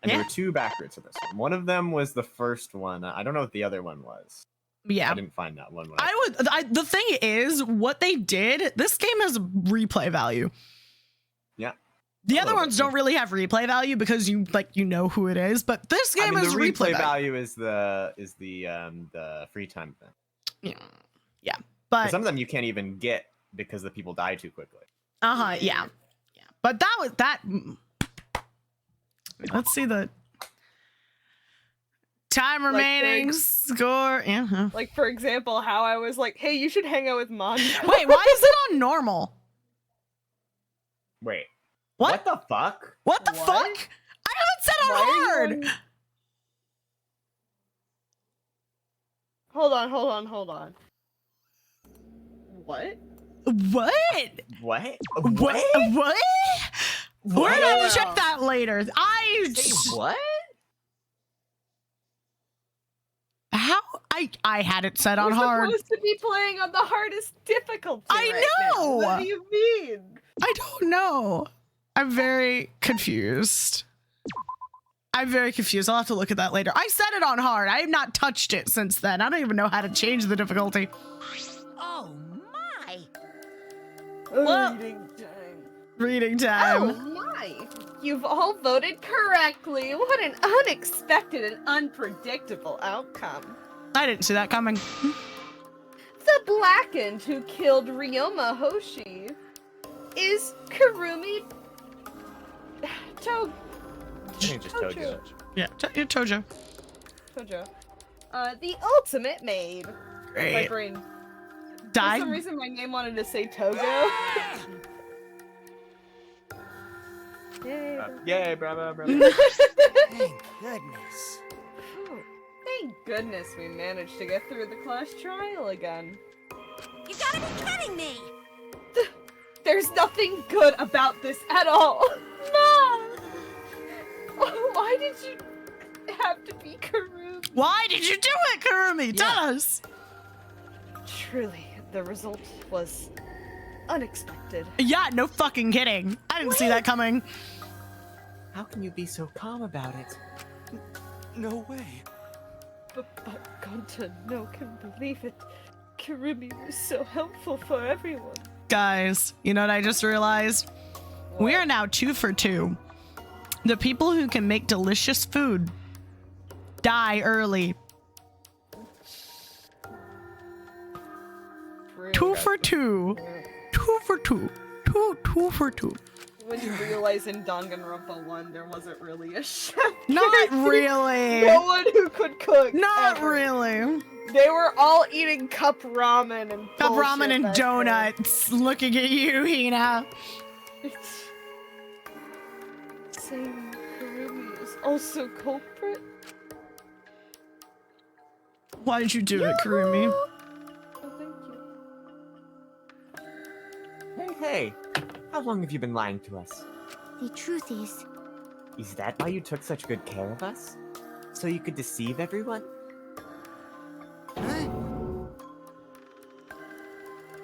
And there were 2 back routes in this one. One of them was the first one. I don't know what the other one was. Yeah, I didn't find that one. The thing is, what they did. This game has replay value. Yeah. The other ones don't really have replay value because you know who it is. But this game has the replay value is the free time thing. Yeah. But some of them you can't even get because the people die too quickly. Yeah. But that was that. Let's see the time remaining score. Yeah. Like, for example, how I was like, hey, you should hang out with Mondo. Wait, why is it on normal? Wait. What the fuck? What the fuck? I haven't said on hard. Hold on. What? What? We're gonna check that later. What? How? I had it set on hard. We're supposed to be playing on the hardest difficulty. I know. What do you mean? I don't know. I'm very confused. I'll have to look at that later. I set it on hard. I have not touched it since then. I don't even know how to change the difficulty. Oh my! Reading Reading time. Oh my! You've all voted correctly. What an unexpected and unpredictable outcome. I didn't see that coming. The Blackened who killed Ryoma Hoshi is Kurumi Tojo. Yeah, Tojo. The ultimate maid. Great. My brain. Died. For some reason, my name wanted to say Togo. Yay, bravo. Thank goodness. Thank goodness we managed to get through the class trial again. You gotta be kidding me! There's nothing good about this at all. Mom! Oh, why did you have to be Kurumi? Why did you do it, Kurumi? Tell us. Truly, the result was unexpected. Yeah, no fucking kidding. I didn't see that coming. How can you be so calm about it? No way. But Gonta no can believe it. Kurumi was so helpful for everyone. Guys, you know what I just realized? We are now 2 for 2. The people who can make delicious food die early. 2 for 2. 2 for 2. 2 for 2. When you realize in Danganronpa 1 there wasn't really a chef. Not really. No one who could cook. Not ever. really. They were all eating cup ramen and Cup ramen bullshit and back donuts. Looking at you, Hina. Saying Kurumi is also culprit. Why did you do it, Kurumi? Oh, thank you. Hey, how long have you been lying to us? The truth is that why you took such good care of us? So you could deceive everyone?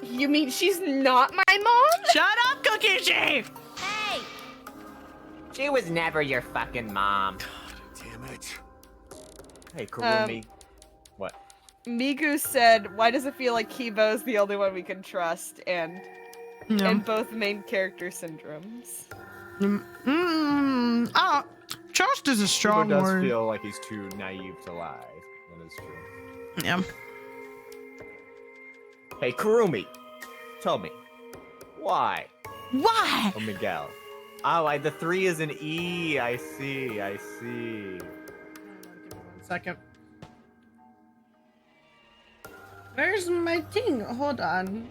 You mean she's not my mom? Shut up, Cookie Chief! Hey! She was never your fucking mom. Damn it. Hey, Kurumi. What? Migu said, why does it feel like Kibo is the only one we can trust? And both main character syndromes. Trust is a strong Kibo does word. feel like he's too naive to lie. That is true. Yeah. Hey, Kurumi. Tell me. Why? Why? Oh, Miguel. Oh, the 3 is an E. I see. Give me 1 second. Where's my thing? Hold on.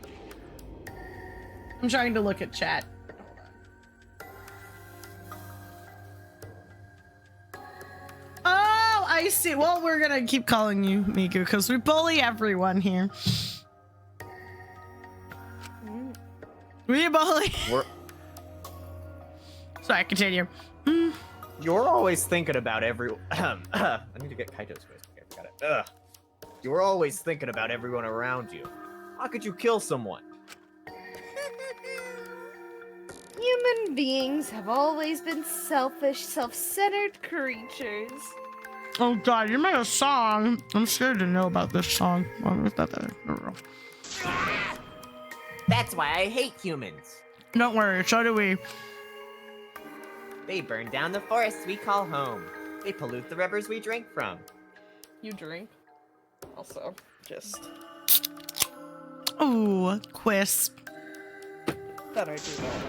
I'm trying to look at chat. Oh, I see. Well, we're gonna keep calling you Miku because we bully everyone here. We bully. Sorry, continue. You're always thinking about every. I need to get Kaito's voice. Okay, got it. You were always thinking about everyone around you. How could you kill someone? Human beings have always been selfish, self-centered creatures. Oh god, you made a song. I'm scared to know about this song. That's why I hate humans. Don't worry, so do we. They burn down the forests we call home. They pollute the rivers we drink from. You drink? Also, just... Ooh, Quisp. Thought I'd do that.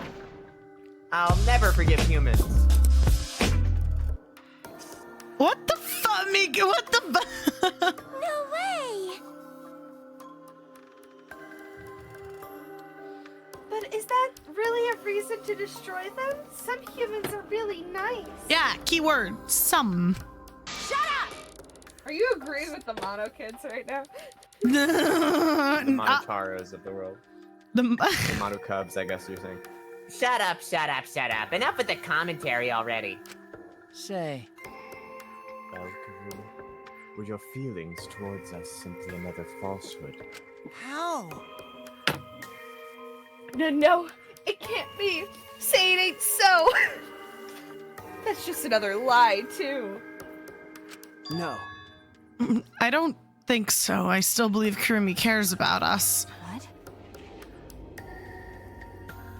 I'll never forgive humans. What the fuck, Mika? What the No way! But is that really a reason to destroy them? Some humans are really nice. Yeah, keyword, some. Shut up! Are you agreeing with the Mono kids right now? The Monotaros of the world. The Mono Cubs, I guess you're saying. Shut up, shut up, shut up. Enough with the commentary already. Say. Well, Karuna, were your feelings towards us simply another falsehood? How? No, it can't be. Say it ain't so. That's just another lie, too. No. I don't think so. I still believe Kurumi cares about us. What?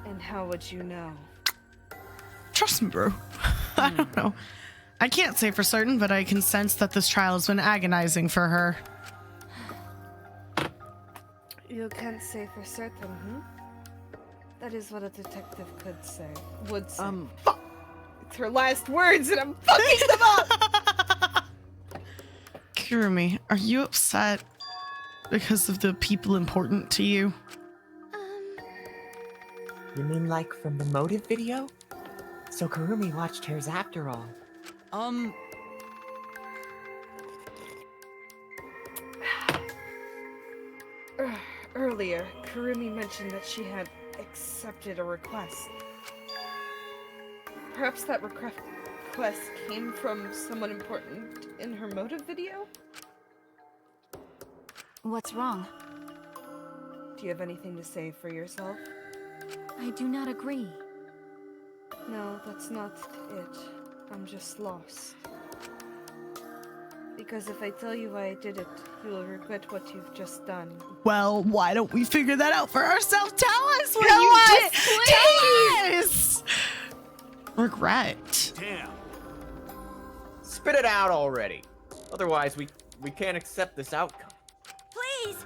And how would you know? Trust me, bro. I don't know. I can't say for certain, but I can sense that this trial has been agonizing for her. You can't say for certain, That is what a detective could say. Would say. It's her last words and I'm fucking them up! Kurumi, are you upset because of the people important to you? You mean like from the motive video? So Karumi watched hers after all. Earlier, Karumi mentioned that she had accepted a request. Perhaps that request came from someone important in her motive video? What's wrong? Do you have anything to say for yourself? I do not agree. No, that's not it. I'm just lost. Because if I tell you why I did it, you'll regret what you've just done. Well, why don't we figure that out for ourselves? Tell us what Tell you us, did. please! Tell us. Regret. Damn. Spit it out already. Otherwise, we can't accept this outcome. Please!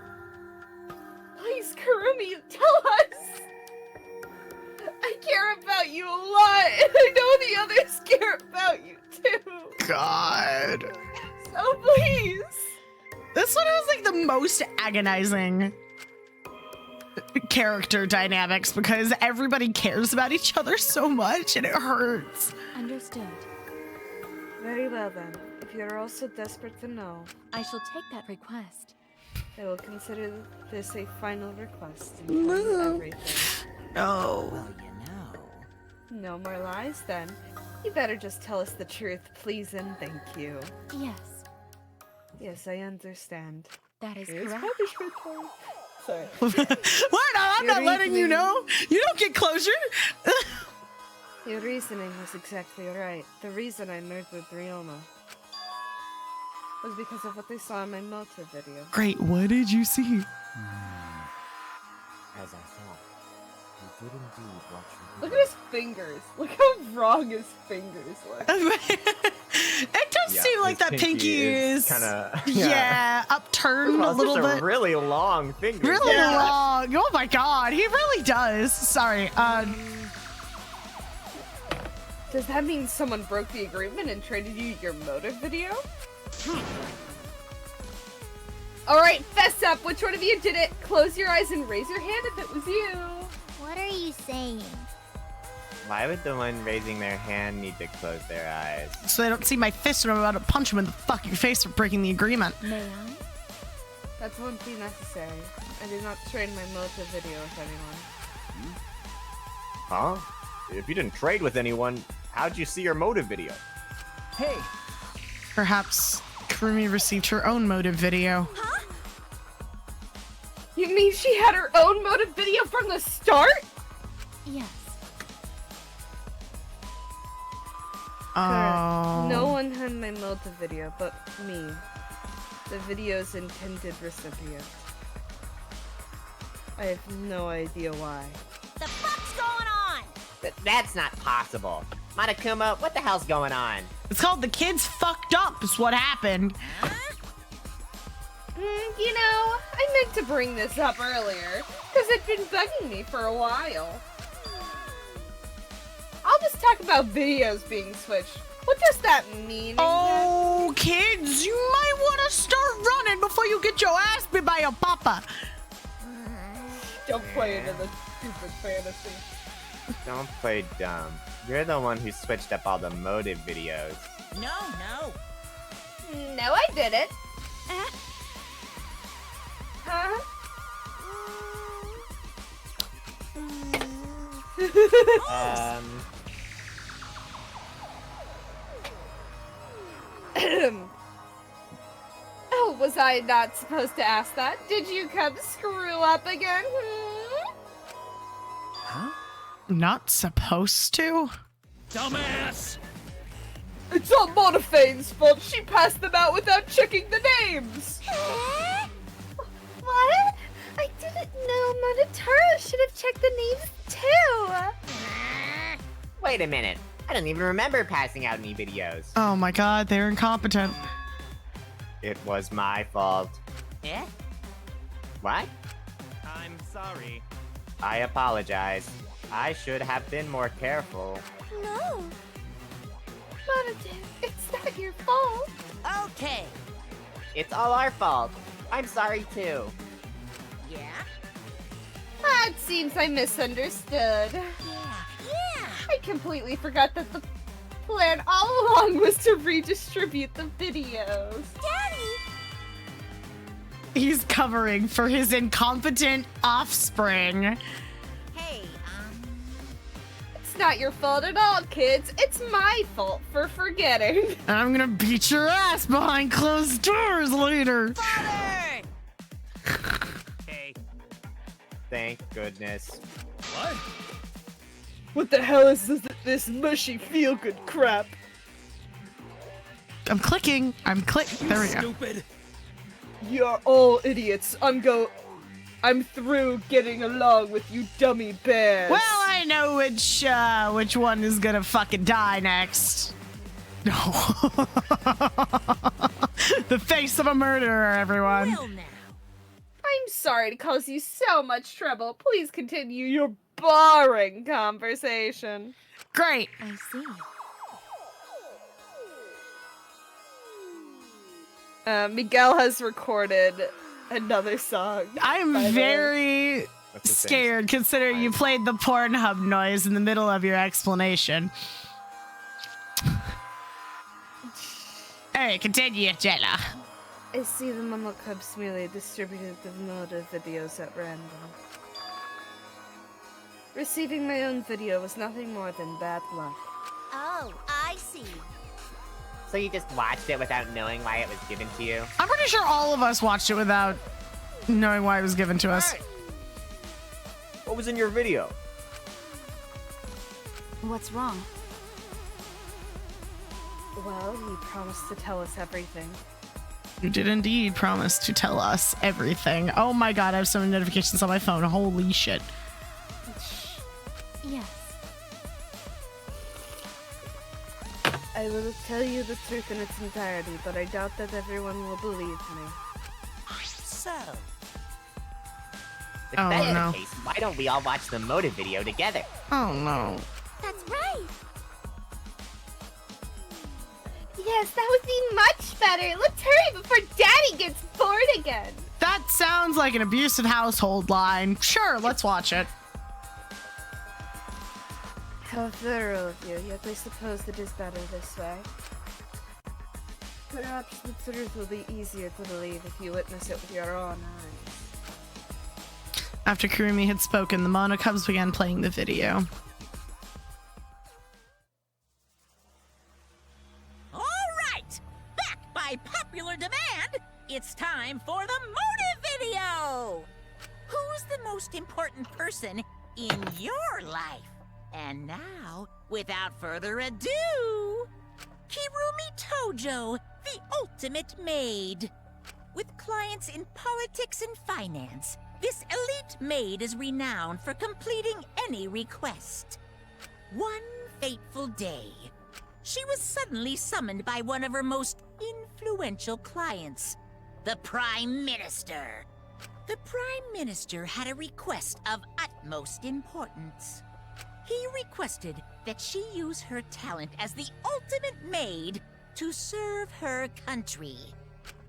Please, Karumi, tell us! I care about you a lot, and I know the others care about you too. God. So please! This one was like the most agonizing character dynamics because everybody cares about each other so much and it hurts. Understood. Very well then. If you're also desperate to know, I shall take that request. I will consider this a final request and tell you everything. No. Well, you know. No more lies then. You better just tell us the truth, please and thank you. Yes, Yes, I understand. that is It's correct. punishment time. Sorry. What? I'm not letting you know. You don't get closure. Your reasoning was exactly right. The reason I murdered Ryoma was because of what they saw in my motive video. Great. What did you see? As I thought, you did indeed watch your Look at his fingers. Look how wrong his fingers look. It does seem like that pinky is kind of upturned a little bit. Really long finger. Really long. Oh my god, he really does. Sorry. Does that mean someone broke the agreement and traded you your motive video? Alright, fess up. Which one of you did it? Close your eyes and raise your hand if it was you. What are you saying? Why would the one raising their hand need to close their eyes? So they don't see my fist when I'm about to punch him in the fucking face for breaking the agreement. May I? That won't be necessary. I did not trade my motive video with anyone. Huh? If you didn't trade with anyone, how'd you see your motive video? Hey! Perhaps Kurumi received her own motive video. Huh? You mean she had her own motive video from the start? Yes. Correct. No one had my motive video but me, the video's intended recipient. I have no idea why. The fuck's going on? That's not possible. Monokuma, what the hell's going on? It's called the kids fucked up is what happened. You know, I meant to bring this up earlier, because it'd been bugging me for a while. I'll just talk about videos being switched. What does that mean? Oh, kids, you might want to start running before you get your ass beat by your papa. Don't play into the stupid fantasy. Don't play dumb. You're the one who switched up all the motive videos. No. No, I didn't. Huh? Oh, was I not supposed to ask that? Did you come screw up again? Huh? Not supposed to? Dumbass! It's all Monophane's fault. She passed them out without checking the names. What? I didn't know Monotaro should have checked the names too. Wait a minute. I don't even remember passing out any videos. Oh my god, they're incompetent. It was my fault. Eh? What? I'm sorry. I apologize. I should have been more careful. No. Monotone, it's not your fault. Okay. It's all our fault. I'm sorry too. Yeah? It seems I misunderstood. Yeah. I completely forgot that the plan all along was to redistribute the videos. Daddy! He's covering for his incompetent offspring. Hey, It's not your fault at all, kids. It's my fault for forgetting. And I'm gonna beat your ass behind closed doors later. Father! Hey. Thank goodness. What? What the hell is this mushy feel-good crap? I'm clicking. There we go. Stupid. You're all idiots. I'm through getting along with you dummy bears. Well, I know which one is gonna fucking die next. No. The face of a murderer, everyone. Well now. I'm sorry to cause you so much trouble. Please continue your boring conversation. Great. I see. Miguel has recorded another song. I'm very scared considering you played the Pornhub noise in the middle of your explanation. Hey, continue, Jenna. I see the Mama Cubs merely distributed the motive videos at random. Receiving my own video was nothing more than bad luck. Oh, I see. So you just watched it without knowing why it was given to you? I'm pretty sure all of us watched it without knowing why it was given to us. Right. What was in your video? What's wrong? Well, he promised to tell us everything. You did indeed promise to tell us everything. Oh my god, I have so many notifications on my phone. Holy shit. Yes. I will tell you the truth in its entirety, but I doubt that everyone will believe me. So, If Oh, that's no. the case, why don't we all watch the motive video together? Oh no. That's right. Yes, that would be much better. Let's hurry before Daddy gets bored again. That sounds like an abusive household line. Sure, let's watch it. How thorough of you, yet I suppose it is better this way. Perhaps the truth will be easier to believe if you witness it with your own eyes. After Kurumi had spoken, the Mono Cubs began playing the video. all right. Back by popular demand, it's time for the motive video. who's the most important person in your life. And now, without further ado, Kirumi Tojo, the ultimate maid. With clients in politics and finance, this elite maid is renowned for completing any request. One fateful day, she was suddenly summoned by one of her most influential clients, the Prime Minister. The Prime Minister had a request of utmost importance. He requested that she use her talent as the ultimate maid to serve her country.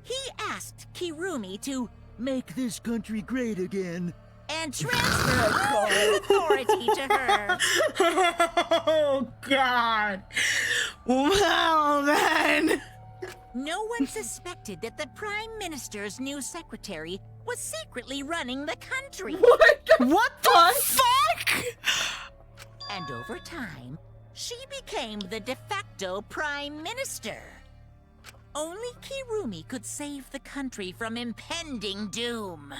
He asked Kirumi to make this country great again and transfer all authority to her. Oh, God. Well, then. No one suspected that the Prime Minister's new secretary was secretly running the country. What the fuck? And over time, she became the de facto Prime Minister. Only Kirumi could save the country from impending doom.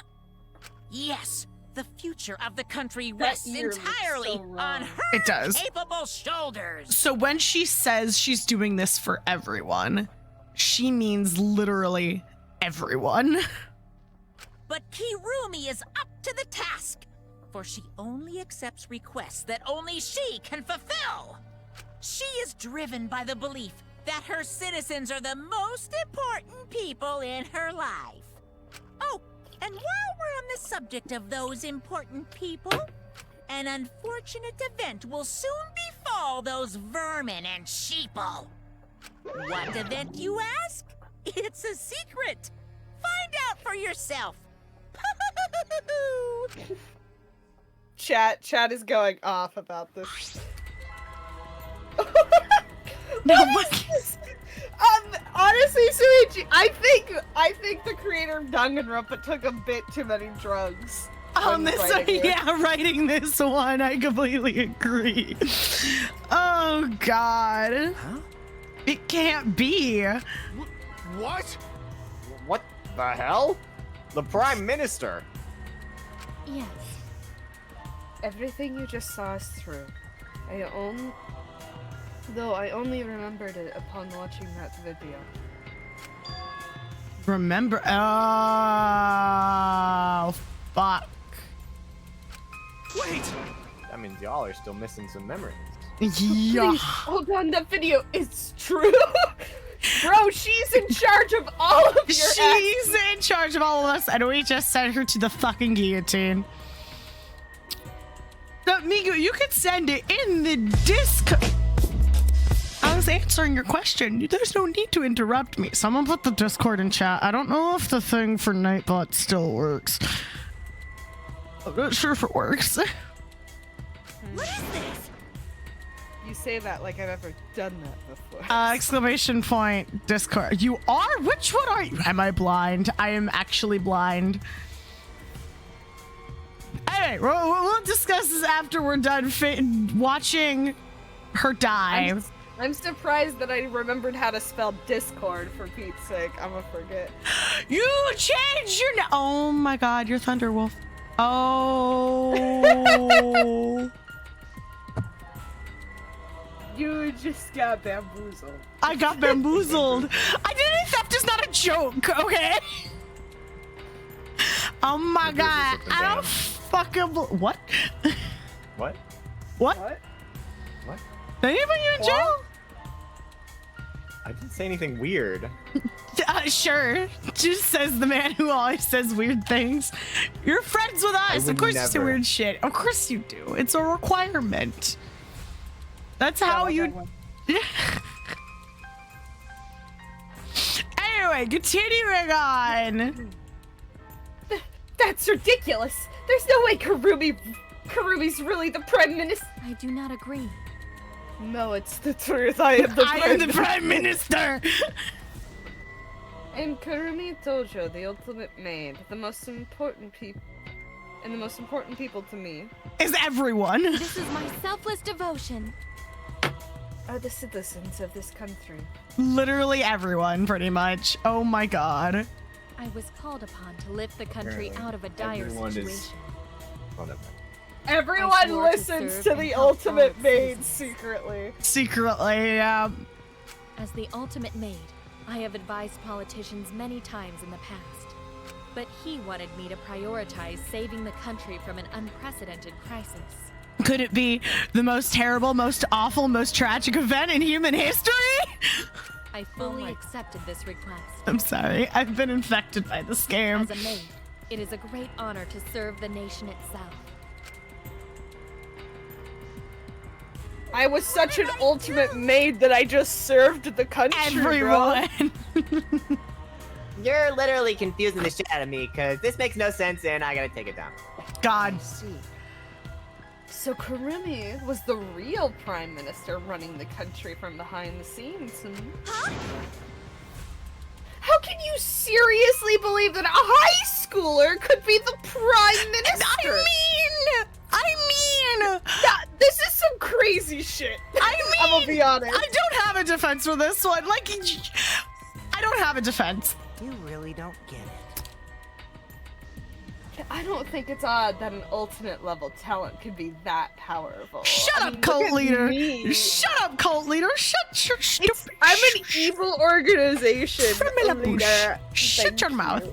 Yes, the future of the country rests entirely on her capable shoulders. So when she says she's doing this for everyone, she means literally everyone. But Kirumi is up to the task, for she only accepts requests that only she can fulfill. She is driven by the belief that her citizens are the most important people in her life. Oh, and while we're on the subject of those important people, an unfortunate event will soon befall those vermin and sheeple. What event, you ask? It's a secret. Find out for yourself. Chat is going off about this. Honestly, Suichi, I think the creator of Danganronpa took a bit too many drugs. On this, writing this one, I completely agree. Oh God, it can't be. What? What the hell? The Prime Minister. Yes. Everything you just saw is true. Though I only remembered it upon watching that video. Remember? Oh, fuck. Wait! That means y'all are still missing some memories. Yeah. Please, hold on, that video is true. Bro, she's in charge of all of your She's in charge of all of us, and we just sent her to the fucking guillotine. But Migu, you could send it in the disc. I was answering your question. There's no need to interrupt me. Someone put the Discord in chat. I don't know if the thing for Nightbot still works. I'm not sure if it works. What is this? You say that like I've ever done that before. Exclamation point, Discord. You are? Which one are you? Am I blind? I am actually blind. Anyway, we'll discuss this after we're done watching her die. I'm surprised that I remembered how to spell Discord, for Pete's sake. I'm gonna forget. You changed your oh my God, you're Thunderwolf. Oh. You just got bamboozled. I got bamboozled. Identity theft is not a joke, okay? Oh my God, I don't fucking what? What? What? What? Did anybody you in jail? I didn't say anything weird. Sure. Just says the man who always says weird things. You're friends with us. Of course you say weird shit. Of course you do. It's a requirement. That's how you... Anyway, continuing on. That's ridiculous. There's no way Karumi's really the Prime Minister. I do not agree. No, it's the truth. I am the Prime Minister. I'm Kirumi Tojo, the ultimate maid, the most important people, and the most important people to me is everyone. This is my selfless devotion. Are the citizens of this country. Literally everyone, pretty much. Oh my God. I was called upon to lift the country Apparently, out of a dire everyone situation. is- Oh, never mind. I Everyone swore to listens serve to and the help all ultimate its maid citizens. secretly. Secretly, yeah. As the ultimate maid, I have advised politicians many times in the past. But he wanted me to prioritize saving the country from an unprecedented crisis. Could it be the most terrible, most awful, most tragic event in human history? I fully accepted this request. I'm sorry. I've been infected by this game. As a maid, it is a great honor to serve the nation itself. I was such an ultimate maid that I just served the country, Everyone. You're literally confusing the shit out of me, because this makes no sense and I gotta take it down. God. So Karumi was the real prime minister running the country from behind the scenes. Huh? How can you seriously believe that a high schooler could be the prime minister? I mean, this is some crazy shit. I'm gonna be honest. I don't have a defense for this one. Like, I don't have a defense. You really don't get it. I don't think it's odd that an ultimate level talent could be that powerful. Shut I up, mean, cult look at leader. me. Shut up, cult leader. Shut your stupid. I'm an evil organization leader. Shut your mouth.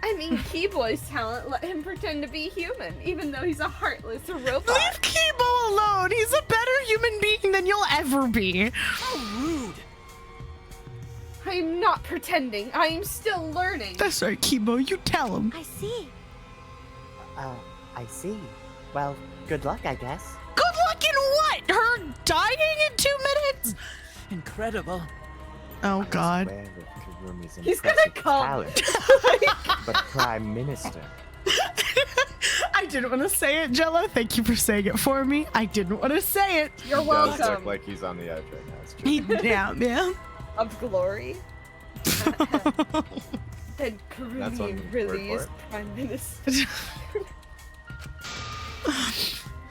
I mean, Keyboy's talent let him pretend to be human, even though he's a heartless robot. Leave Keybo alone. He's a better human being than you'll ever be. How rude! I'm not pretending. I am still learning. That's right, Keybo. You tell him. I see. I see. Well, good luck, I guess. Good luck in what? Her dying in 2 minutes? Incredible. Oh, God. Aware of Karumi's He's gonna impressive come. talent, but Prime Minister. I didn't want to say it, Jello. Thank you for saying it for me. I didn't want to say it. You're He does look welcome. like he's on the edge right now. It's true. Yeah. Of glory. Then That's one Karumi really word is for it. prime minister.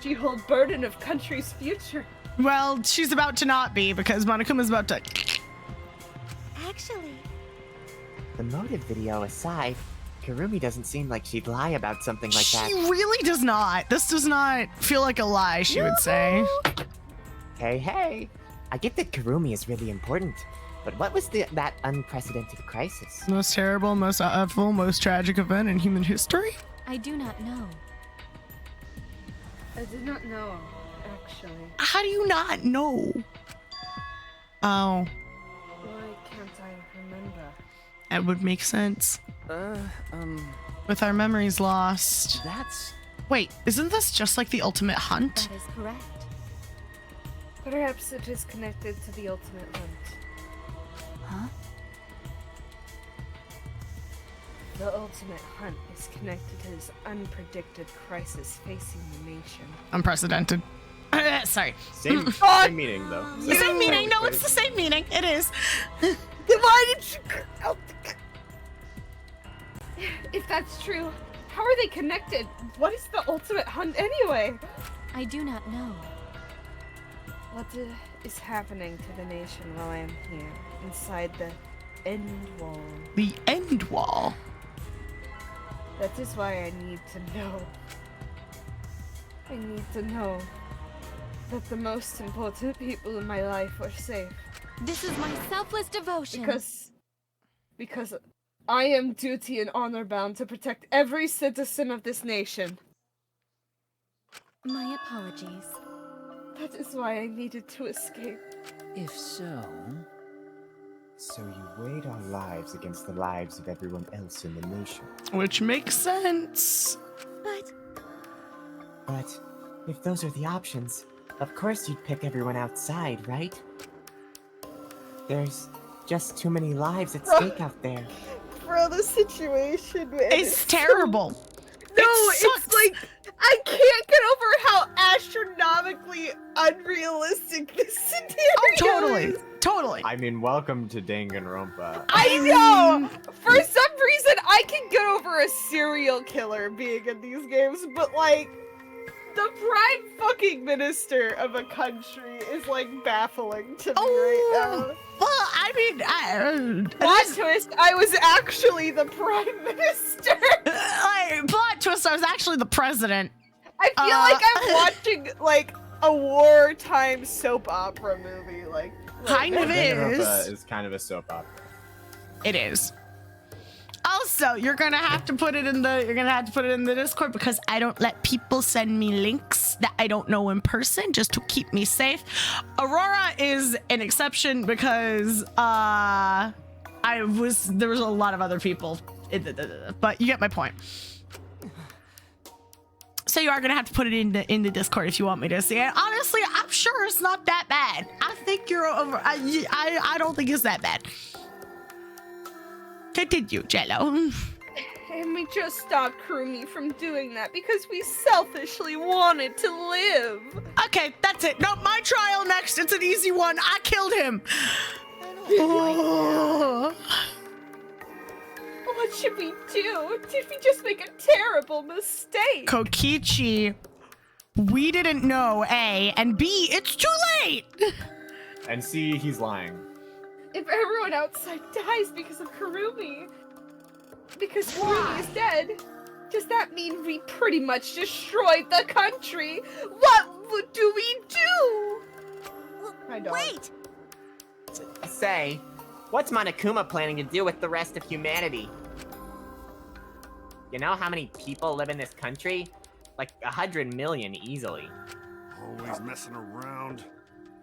She holds burden of country's future. Well, she's about to not be because Monokuma's about to. Actually, The motive video aside, Karumi doesn't seem like she'd lie about something like that. She really does not. This does not feel like a lie, she would say. Hey. I get that Karumi is really important, but what was that unprecedented crisis? Most terrible, most awful, most tragic event in human history? I do not know. I did not know, actually. How do you not know? Oh, Why can't I remember? that would make sense. With our memories lost. That's... Wait, isn't this just like the ultimate hunt? That is correct. Perhaps it is connected to the ultimate hunt. Huh? The ultimate hunt is connected to this unpredicted crisis facing the nation. Unprecedented. Sorry. Same meaning though. The same meaning. No, it's the same meaning. It is. Then why did you... If that's true, how are they connected? What is the ultimate hunt anyway? I do not know. What is happening to the nation while I am here, inside the end wall? The end wall. That is why I need to know. I need to know that the most important people in my life are safe. This is my selfless devotion. Because I am duty and honor bound to protect every citizen of this nation. My apologies. That is why I needed to escape. If so... So you weighed our lives against the lives of everyone else in the nation. Which makes sense. But if those are the options, of course you'd pick everyone outside, right? There's just too many lives at stake out there. Bro, the situation, man. It's terrible. No, it's like I can't get over how astronomically unrealistic this scenario is. Totally. I mean, welcome to Danganronpa. I know! For some reason, I can get over a serial killer being in these games, but like, the prime fucking minister of a country is like baffling to me right now. Well, I Plot twist, I was actually the prime minister. Plot twist, I was actually the president. I feel like I'm watching like a wartime soap opera movie. Like kind of Danganronpa is kind of a soap opera. It is. Also, you're gonna have to put it in the Discord because I don't let people send me links that I don't know in person just to keep me safe. Aurora is an exception because there was a lot of other people, but you get my point. So you are gonna have to put it in the Discord if you want me to see it. Honestly, I'm sure it's not that bad. I think you're over. I don't think it's that bad. Continue, Jello. And we just stopped Kurumi from doing that because we selfishly wanted to live. Okay, that's it. No, my trial next. It's an easy one. I killed him. What should we do? Did we just make a terrible mistake? Kokichi, we didn't know, A, and B, it's too late. And C, he's lying. If everyone outside dies because of Kurumi, because Kurumi is dead, does that mean we pretty much destroyed the country? What do we do? Wait! Say, what's Monokuma planning to do with the rest of humanity? You know how many people live in this country? Like 100 million easily. Always messing around.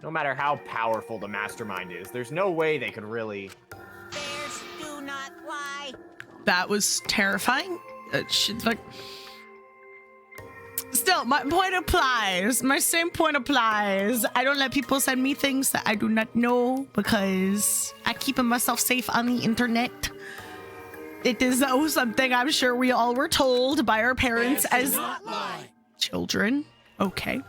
No matter how powerful the mastermind is, there's no way they could really... Bears do not lie. That was terrifying. Still, my point applies. My same point applies. I don't let people send me things that I do not know because I keep myself safe on the internet. It is something I'm sure we all were told by our parents as children. Okay.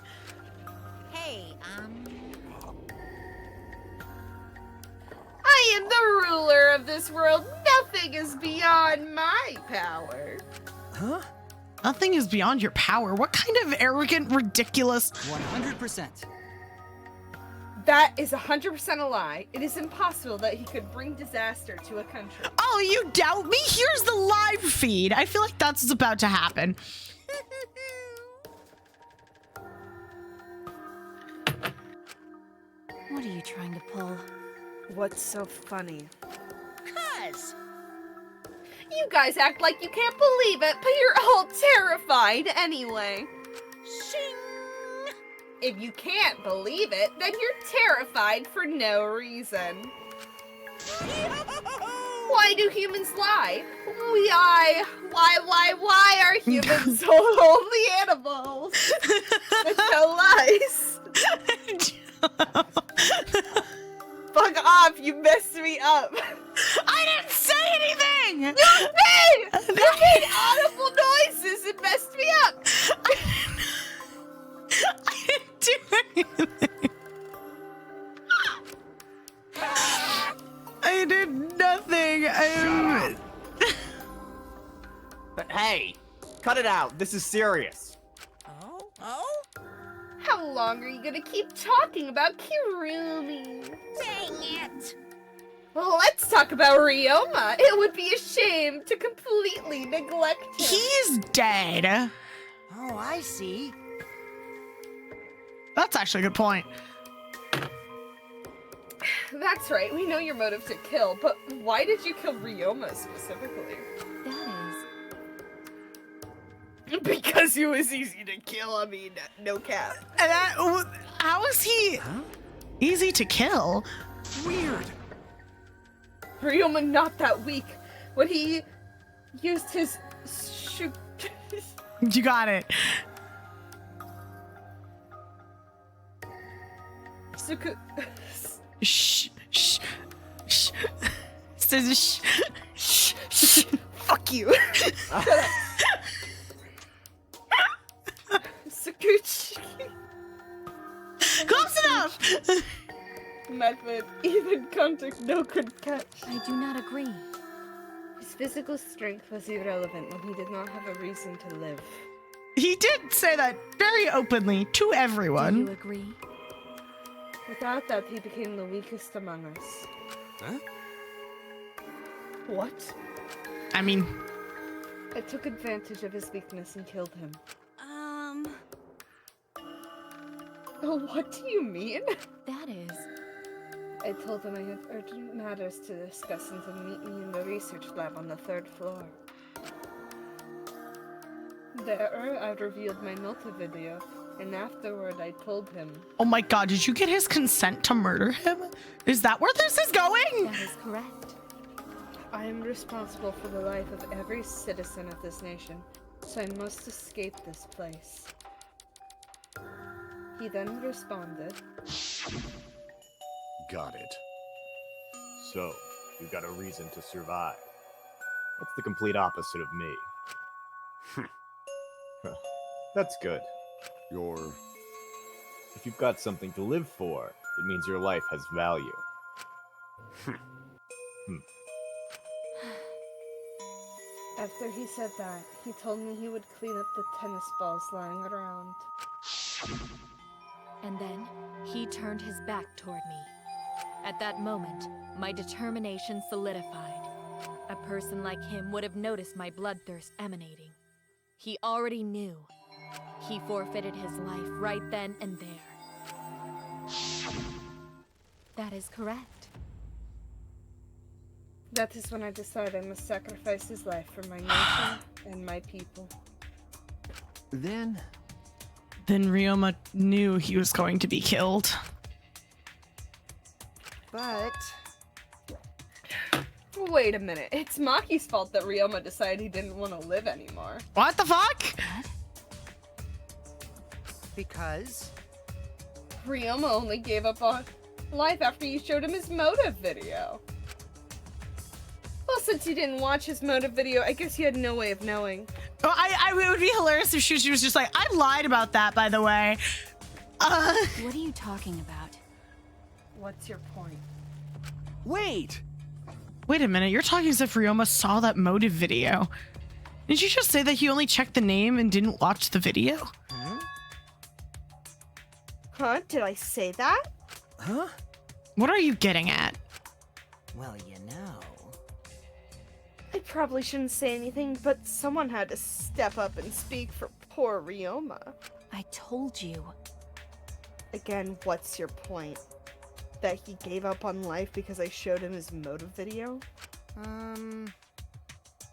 I am the ruler of this world. Nothing is beyond my power. Huh? Nothing is beyond your power. What kind of arrogant, ridiculous... 100%. That is 100% a lie. It is impossible that he could bring disaster to a country. Oh, you doubt me? Here's the live feed. I feel like that's what's about to happen. What are you trying to pull? What's so funny? 'Cause you guys act like you can't believe it, but you're all terrified anyway. Shing! If you can't believe it, then you're terrified for no reason. Why do humans lie? Why are humans only animals? That tell lies. Fuck off, you messed me up. I didn't say anything! You made audible noises and messed me up. I didn't do anything. I did nothing. But hey, cut it out. This is serious. Oh? How long are you gonna keep talking about Kirumi? Dang it! Well, let's talk about Ryoma. It would be a shame to completely neglect him. He's dead. Oh, I see. That's actually a good point. That's right, we know your motive to kill, but why did you kill Ryoma specifically? That is... Because he was easy to kill, I mean, no cap. How is he easy to kill? Weird. Ryoma not that weak. When he used his You got it. Shh. Fuck you. Shut up. Sakuchi. Close enough. Method, even contact, no could catch. I do not agree. His physical strength was irrelevant when he did not have a reason to live. He did say that very openly to everyone. Do you agree? Without that, he became the weakest among us. Huh? What? I mean... I took advantage of his weakness and killed him. What do you mean? That is... I told him I had urgent matters to discuss and to meet me in the research lab on the 3rd floor. There, I revealed my motive video, and afterward I told him... Oh my god, did you get his consent to murder him? Is that where this is going? That is correct. I am responsible for the life of every citizen of this nation, so I must escape this place. He then responded, Got it. So, you got a reason to survive. That's the complete opposite of me. That's good. If you've got something to live for, it means your life has value. After he said that, he told me he would clean up the tennis balls lying around. And then, he turned his back toward me. At that moment, my determination solidified. A person like him would have noticed my bloodthirst emanating. He already knew. He forfeited his life right then and there. That is correct. That is when I decided I must sacrifice his life for my nation and my people. Then Ryoma knew he was going to be killed. But... Wait a minute, it's Maki's fault that Ryoma decided he didn't want to live anymore. What the fuck? Because? Ryoma only gave up on life after you showed him his motive video. Well, since you didn't watch his motive video, I guess you had no way of knowing. Oh, it would be hilarious if she was just like, I lied about that, by the way. What are you talking about? What's your point? Wait a minute, you're talking as if Ryoma saw that motive video. Did you just say that he only checked the name and didn't watch the video? Huh? Did I say that? Huh? What are you getting at? Well, you know. I probably shouldn't say anything, but someone had to step up and speak for poor Ryoma. I told you. Again, what's your point? That he gave up on life because I showed him his motive video?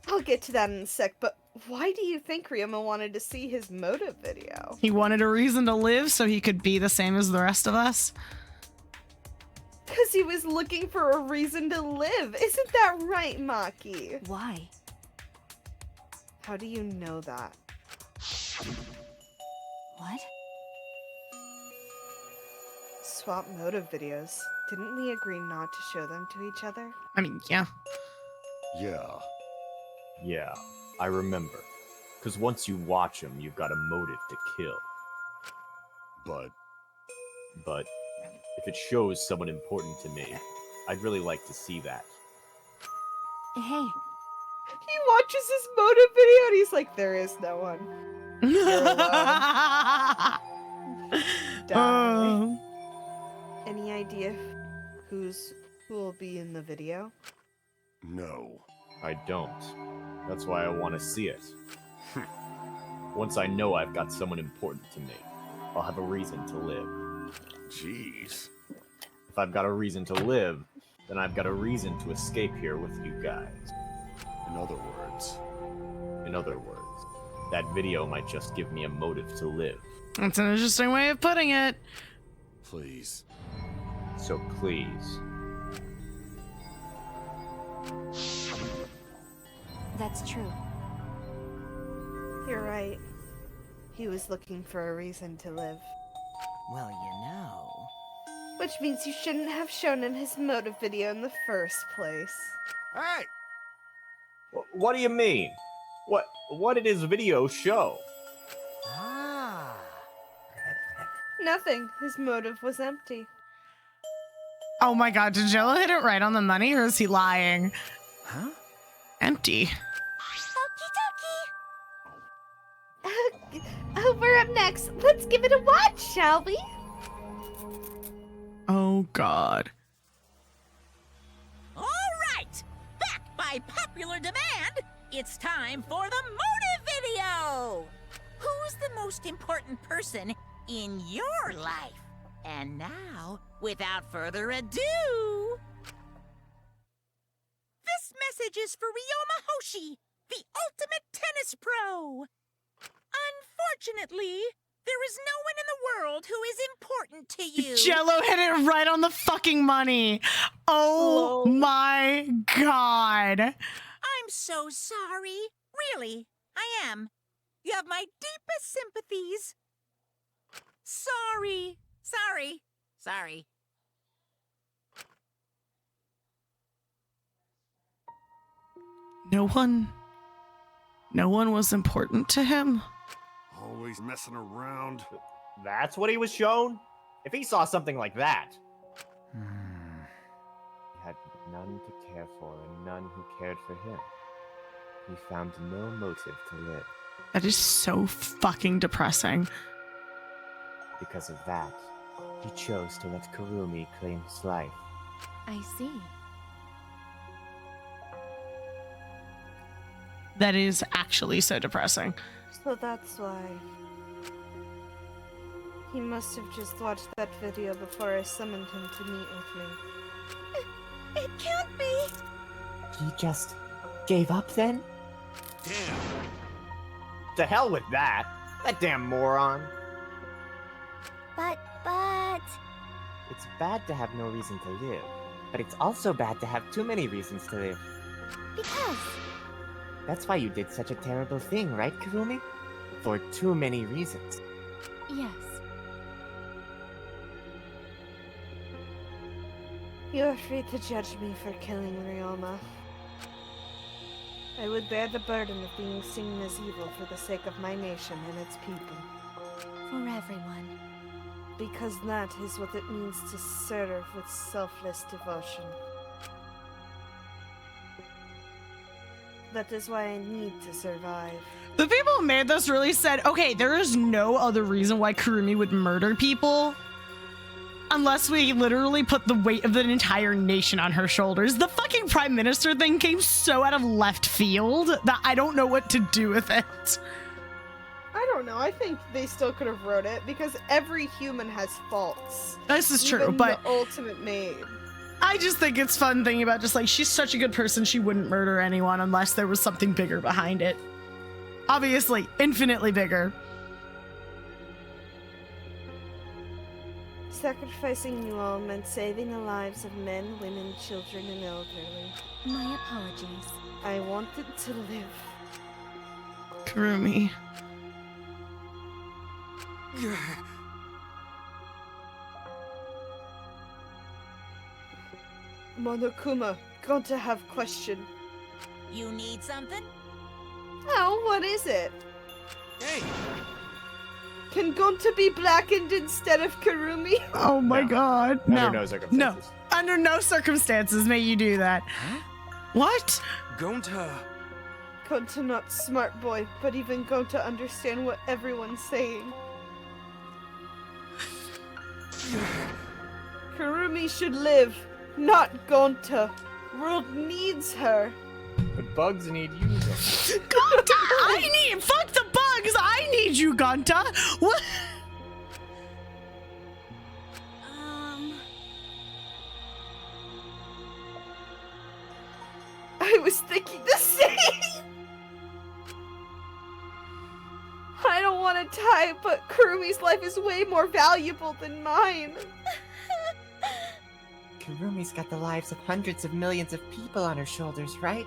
I'll get to that in a sec, but why do you think Ryoma wanted to see his motive video? He wanted a reason to live so he could be the same as the rest of us? Because he was looking for a reason to live. Isn't that right, Maki? Why? How do you know that? What? Swap motive videos. Didn't we agree not to show them to each other? I mean, yeah. Yeah, I remember. Because once you watch them, you've got a motive to kill. But if it shows someone important to me, I'd really like to see that. Hey. He watches his motive video and he's like, there is no one. You're alone. Die. Any idea who will be in the video? No. I don't. That's why I want to see it. Once I know I've got someone important to me, I'll have a reason to live. Jeez. If I've got a reason to live, then I've got a reason to escape here with you guys. In other words, that video might just give me a motive to live. That's an interesting way of putting it. Please. So please. That's true. You're right. He was looking for a reason to live. Well, you know. Which means you shouldn't have shown him his motive video in the first place. Hey! What do you mean? What did his video show? Ah. Nothing. His motive was empty. Oh my god, did Jello hit it right on the money or is he lying? Huh? Empty. Oh, we're up next. Let's give it a watch, shall we? Oh god. by popular demand, it's time for the motive video! Who's the most important person in your life? And now, without further ado... This message is for Ryoma Hoshi, the ultimate tennis pro! Unfortunately, there is no one in the world who is important to you. Jello hit it right on the fucking money. Oh my god. I'm so sorry. Really, I am. You have my deepest sympathies. Sorry. No one was important to him. Always messing around. That's what he was shown? If he saw something like that. He had none to care for and none who cared for him. He found no motive to live. That is so fucking depressing. Because of that, he chose to let Kurumi claim his life. I see. That is actually so depressing. So that's why. He must have just watched that video before I summoned him to meet with me. It can't be! He just gave up then? Damn. To hell with that. That damn moron. But... It's bad to have no reason to live, but it's also bad to have too many reasons to live. Because... That's why you did such a terrible thing, right, Kurumi? For too many reasons. Yes. You are free to judge me for killing Ryoma. I would bear the burden of being seen as evil for the sake of my nation and its people. For everyone. Because that is what it means to serve with selfless devotion. That is why I need to survive. The people who made this really said, okay, there is no other reason why Kurumi would murder people unless we literally put the weight of the entire nation on her shoulders. The fucking prime minister thing came so out of left field that I don't know what to do with it. I don't know. I think they still could have wrote it because every human has faults. This is true, Even but the ultimate maid. I just think it's fun thinking about just like, she's such a good person, she wouldn't murder anyone unless there was something bigger behind it. Obviously, infinitely bigger. Sacrificing you all meant saving the lives of men, women, children, and elderly. My apologies. I wanted to live. Kurumi. Monokuma, going to have question. You need something? Oh, what is it? Hey! Can Gonta be blackened instead of Kurumi? Oh my god. Under no circumstances. No. Under no circumstances may you do that. Huh? What? Gonta. Gonta not smart boy, but even Gonta understand what everyone's saying. Kurumi should live, not Gonta. World needs her. But bugs need you. Gonta, fuck the bugs. I need you, Gonta. What? I was thinking the same. I don't want to die, but Kurumi's life is way more valuable than mine. Kurumi's got the lives of hundreds of millions of people on her shoulders, right?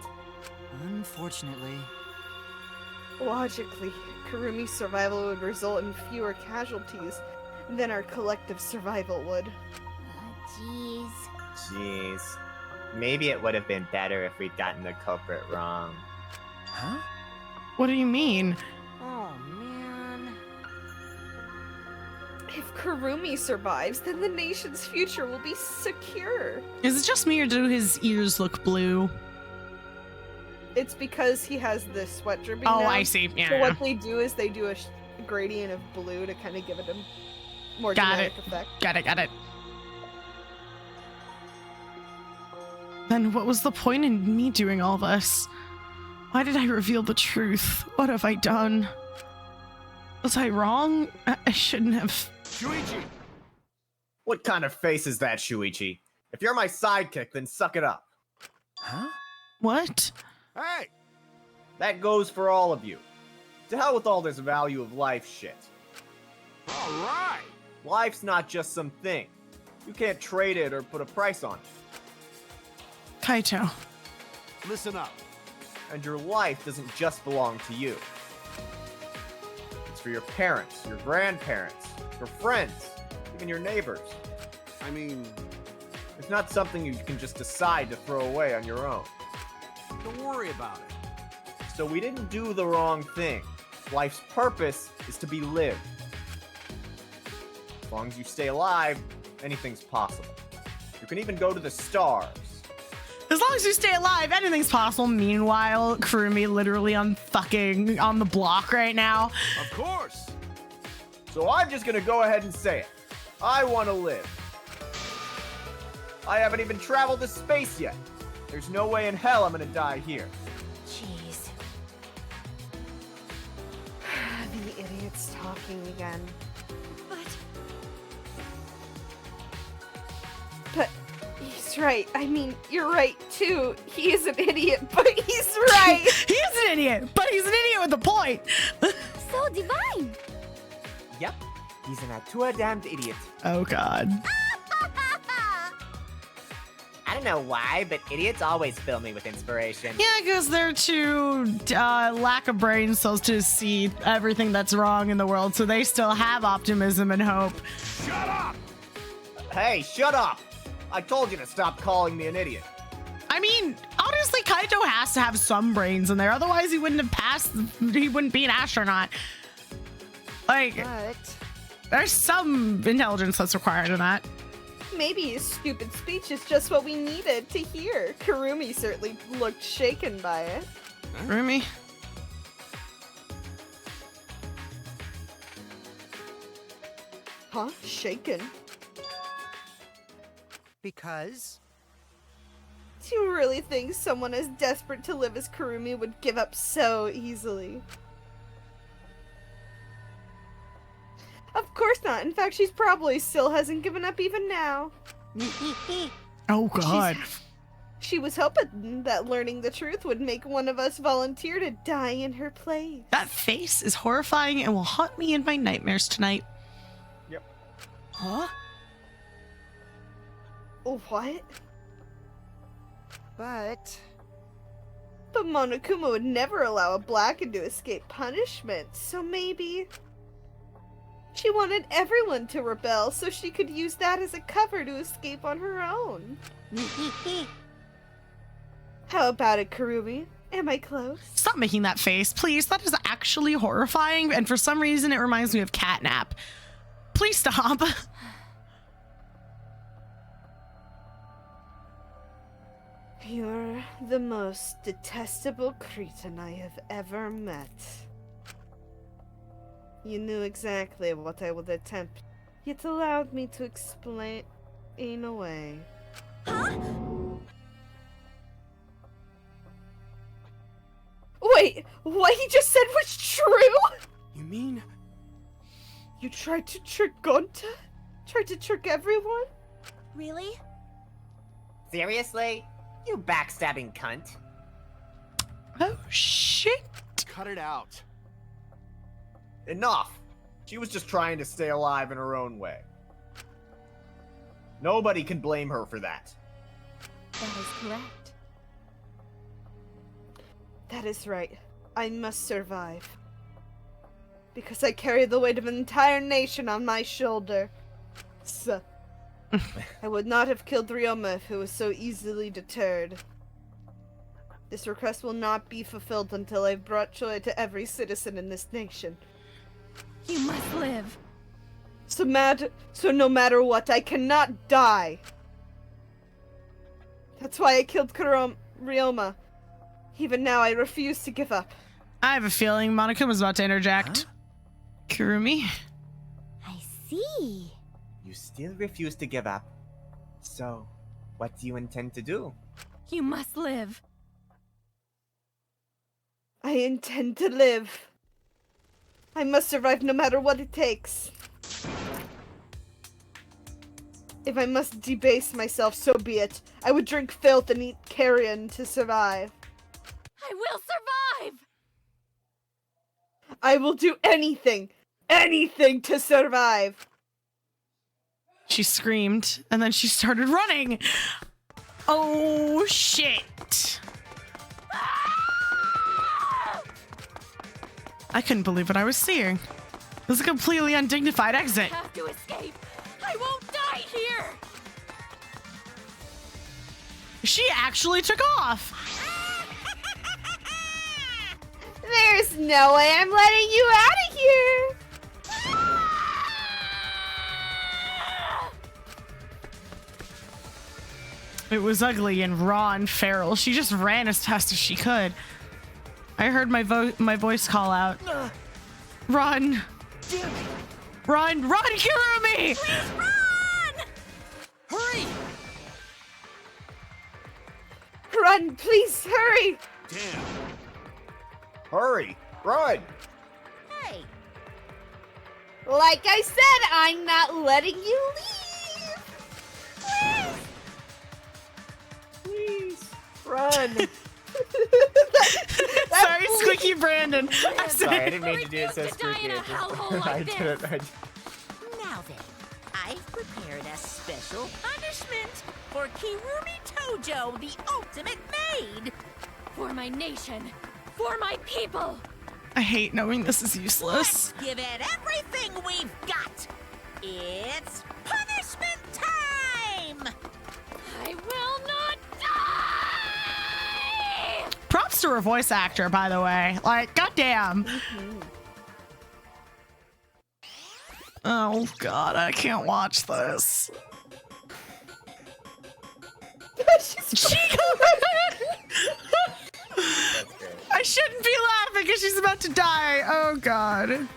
Unfortunately. Logically, Kurumi's survival would result in fewer casualties than our collective survival would. Jeez. Jeez. Maybe it would have been better if we'd gotten the culprit wrong. Huh? What do you mean? Oh, man. If Kurumi survives, then the nation's future will be secure. Is it just me or do his ears look blue? It's because he has this sweat dripping Oh, now. I see. Yeah. So what they do is they do a gradient of blue to kind of give it a more dramatic effect. Got it. Then what was the point in me doing all this? Why did I reveal the truth? What have I done? Was I wrong? I shouldn't have. Shuichi! What kind of face is that, Shuichi? If you're my sidekick, then suck it up. Huh? What? Hey! That goes for all of you. To hell with all this value of life shit. All right! Life's not just some thing. You can't trade it or put a price on it. Kaito. Listen up. And your life doesn't just belong to you. It's for your parents, your grandparents, your friends, even your neighbors. I mean... It's not something you can just decide to throw away on your own. Don't worry about it. So we didn't do the wrong thing. Life's purpose is to be lived. As long as you stay alive, anything's possible. You can even go to the stars. As long as you stay alive, anything's possible. Meanwhile, Kurumi literally on the block right now. Of course! So I'm just gonna go ahead and say it. I want to live. I haven't even traveled to space yet. There's no way in hell I'm gonna die here. Jeez. The idiot's talking again. But he's right. I mean, you're right too. He is an idiot, but he's right. He is an idiot, but he's an idiot with a point. So divine. Yep, he's an damned idiot. Oh god. I don't know why, but idiots always fill me with inspiration. Yeah, because they're too lack of brain cells to see everything that's wrong in the world, so they still have optimism and hope. Shut up! Hey, shut up! I told you to stop calling me an idiot. I mean, honestly, Kaito has to have some brains in there, otherwise he wouldn't have passed. He wouldn't be an astronaut. Like, there's some intelligence that's required in that. Maybe his stupid speech is just what we needed to hear. Kurumi certainly looked shaken by it. Kurumi? Huh? Shaken? Because? Do you really think someone as desperate to live as Kurumi would give up so easily? Of course not. In fact, she's probably still hasn't given up even now. Oh god. She was hoping that learning the truth would make one of us volunteer to die in her place. That face is horrifying and will haunt me in my nightmares tonight. Yep. Huh? What? But Monokuma would never allow a Blackened to escape punishment, so maybe she wanted everyone to rebel so she could use that as a cover to escape on her own. How about it, Kurumi? Am I close? Stop making that face, please. That is actually horrifying, and for some reason it reminds me of Catnap. Please stop. You're the most detestable cretin I have ever met. You knew exactly what I would attempt, yet allowed me to explain away. Huh? Wait, what he just said was true? You mean? You tried to trick Gonta? Tried to trick everyone? Really? Seriously? You backstabbing cunt. Oh shit. Cut it out. Enough! She was just trying to stay alive in her own way. Nobody can blame her for that. That is correct. That is right. I must survive. Because I carry the weight of an entire nation on my shoulder. So, I would not have killed Ryoma if it was so easily deterred. This request will not be fulfilled until I've brought joy to every citizen in this nation. You must live. So no matter what, I cannot die. That's why I killed Ryoma. Even now, I refuse to give up. I have a feeling Monokuma was about to interject. Huh? Kurumi? I see. You still refuse to give up. So, what do you intend to do? You must live. I intend to live. I must survive no matter what it takes. If I must debase myself, so be it. I would drink filth and eat carrion to survive. I will survive! I will do anything to survive. She screamed, and then she started running. Oh, shit. I couldn't believe what I was seeing. It was a completely undignified exit. I have to escape. I won't die here. She actually took off. There's no way I'm letting you out of here. It was ugly and raw and feral. She just ran as fast as she could. I heard my voice call out. Run! Damn it! Run! Kirumi! Please run! Hurry! Run, please, hurry! Damn. Hurry! Run! Hey, Like I said, I'm not letting you leave! Please! Run! Sorry, Squeaky Brandon. I'm Sorry, I didn't mean to do it so refuse to die in squeaky. a hellhole like this. now then, I've prepared a special punishment for Kirumi Tojo, the ultimate maid. For my nation. For my people. I hate knowing this is useless. Let's give it everything we've got. It's punishment time! I will not die! Props to her voice actor, by the way. Like, goddamn. Oh, God, I can't watch this. I shouldn't be laughing because she's about to die. Oh, God.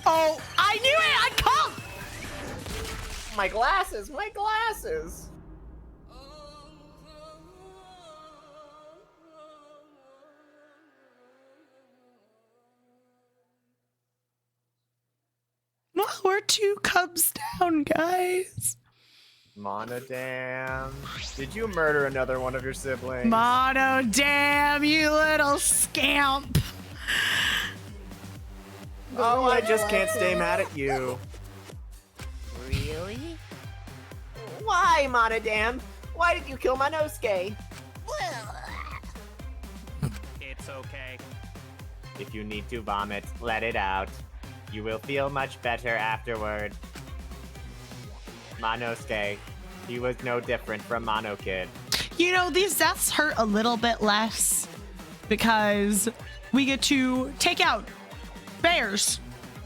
Oh, I knew it! I called! My glasses! My glasses! Well, we're 2 cubs down, guys. Monodam. Did you murder another one of your siblings? Mono, damn, you little scamp. Oh, I just can't stay mad at you. Really? Why, Monodam? Why did you kill Monosuke? It's okay. If you need to vomit, let it out. You will feel much better afterward. Monosuke, he was no different from Mono Kid. You know, these deaths hurt a little bit less because we get to take out bears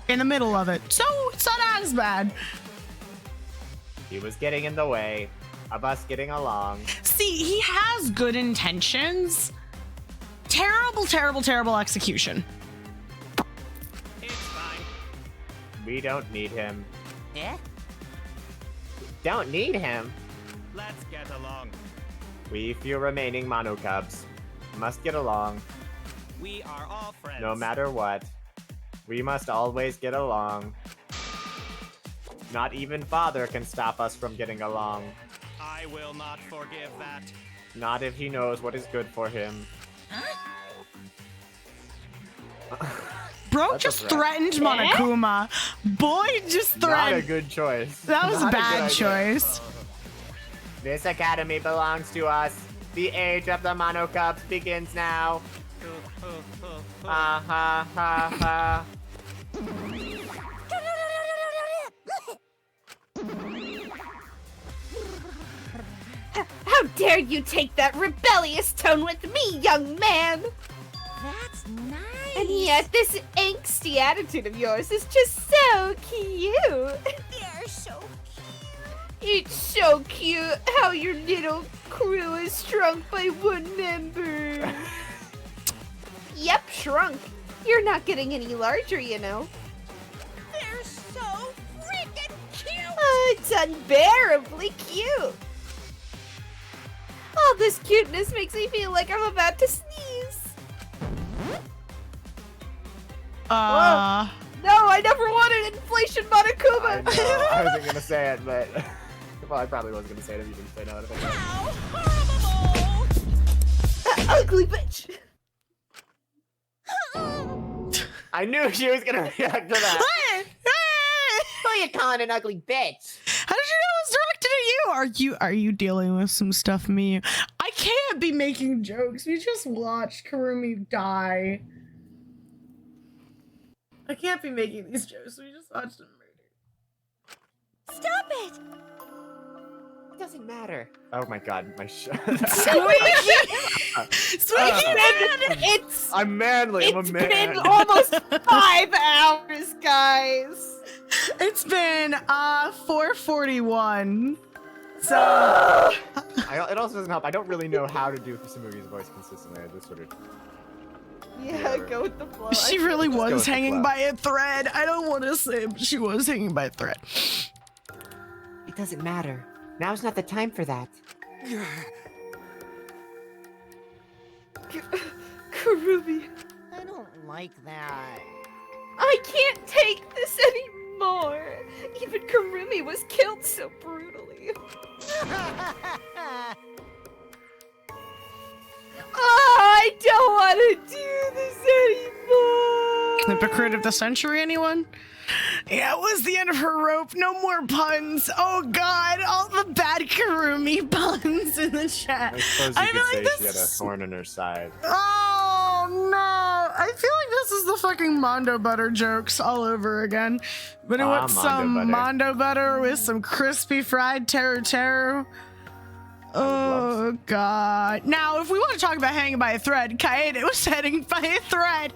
in the middle of it. So it's not as bad. He was getting in the way of us getting along. See, he has good intentions. Terrible, terrible, terrible execution. It's fine. We don't need him. Eh? Don't need him. Let's get along. We few remaining Mono Cubs must get along. We are all friends. No matter what, we must always get along. Not even Father can stop us from getting along. I will not forgive that. Not if he knows what is good for him. Bro That's just a threat. threatened Monokuma. Boy just Not a threatened. good choice. That was a Not bad good idea. choice. This academy belongs to us. The age of the Mono Cubs begins now. Ha ha ha ha. How dare you take that rebellious tone with me, young man? That's nice. And yet this angsty attitude of yours is just so cute. They're so It's so cute how your little crew is shrunk by one member. Yep, shrunk. You're not getting any larger, you know. They're so freaking cute. It's unbearably cute. All this cuteness makes me feel like I'm about to sneeze. Whoa. No, I never wanted inflation Monokuma. I know, I wasn't gonna say it, but well, I probably was gonna say it if you didn't say no. Ugly bitch. I knew she was gonna react to that. Who are you calling an ugly bitch? How did you know it was directed at you? Are you dealing with some stuff, me? I can't be making jokes. We just watched Kurumi die. I can't be making these jokes. We just watched him murder. Stop it! It doesn't matter. Oh my god, my shit. I'm manly. I'm a man. It's been almost 5 hours, guys. It's been 4:41. So It also doesn't help. I don't really know how to do Samugi's voice consistently. I just sort of. Yeah, go with the flow. she really Just go with was the hanging flow. by a thread. I don't want to say, but she was hanging by a thread. It doesn't matter. Now's not the time for that. Kurumi, I don't like that. I can't take this anymore. Even Kurumi was killed so brutally. I don't want to do this anymore. Hypocrite of the century, anyone? Yeah, it was the end of her rope. No more puns. Oh god, all the bad Kurumi puns in the chat. I suppose you could say she had a thorn in her side. Oh no! I feel like this is the fucking Mondo butter jokes all over again. But it wants some Mondo butter with some crispy fried taro. Oh god. Now, if we want to talk about hanging by a thread, Kaede was hanging by a thread.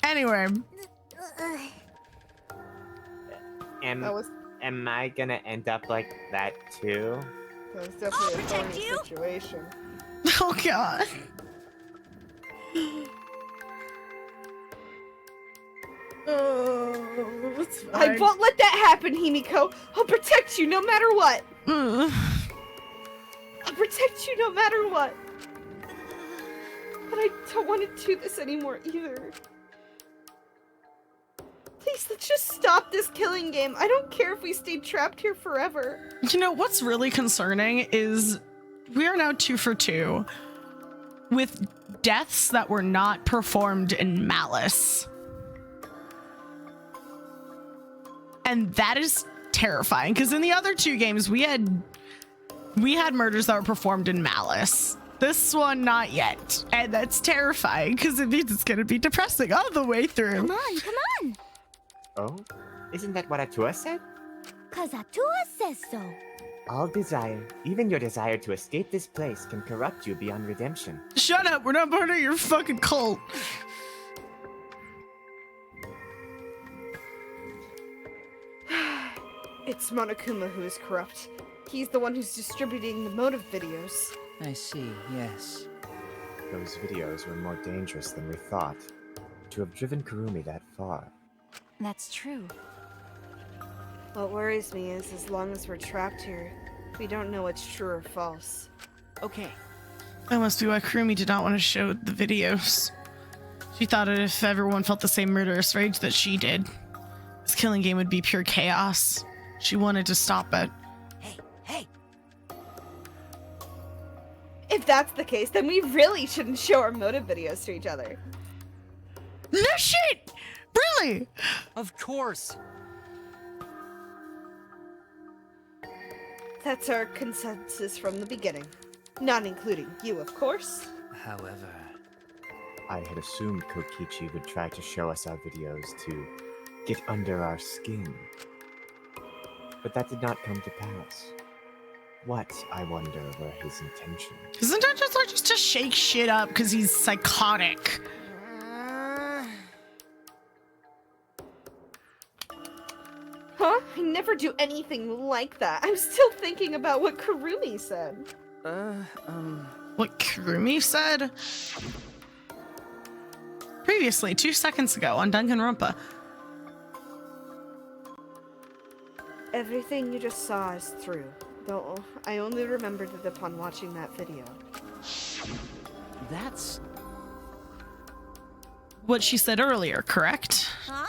Anyway. Am I gonna end up like that too? That was definitely a funny situation. Oh god. Oh, it's I fine. won't let that happen, Himiko. I'll protect you no matter what. I'll protect you no matter what. But I don't want to do this anymore either. Please, let's just stop this killing game. I don't care if we stay trapped here forever. You know, what's really concerning is we are now 2 for 2 with deaths that were not performed in malice. And that is terrifying because in the other 2 games we had murders that were performed in malice. This one, not yet. And that's terrifying because it means it's going to be depressing all the way through. Come on. Oh? Isn't that what Atua said? 'Cause Atua says so. All desire, even your desire to escape this place, can corrupt you beyond redemption. Shut up. We're not part of your fucking cult. It's Monokuma who is corrupt. He's the one who's distributing the motive videos. I see, yes. Those videos were more dangerous than we thought. To have driven Kurumi that far. That's true. What worries me is as long as we're trapped here, we don't know what's true or false. Okay, That must be why Kurumi did not want to show the videos. She thought if everyone felt the same murderous rage that she did, this killing game would be pure chaos. She wanted to stop it. Hey! If that's the case, then we really shouldn't show our motive videos to each other. No shit! Really? Of course. That's our consensus from the beginning. Not including you, of course. However, I had assumed Kokichi would try to show us our videos to get under our skin. But that did not come to pass. What, I wonder, were his intentions? His intentions are just to shake shit up because he's psychotic. Huh? I never do anything like that. I'm still thinking about what Kurumi said. What Kurumi said? Previously, 2 seconds ago on Danganronpa. Everything you just saw is true, though I only remembered it upon watching that video. that's... What she said earlier, correct? Huh?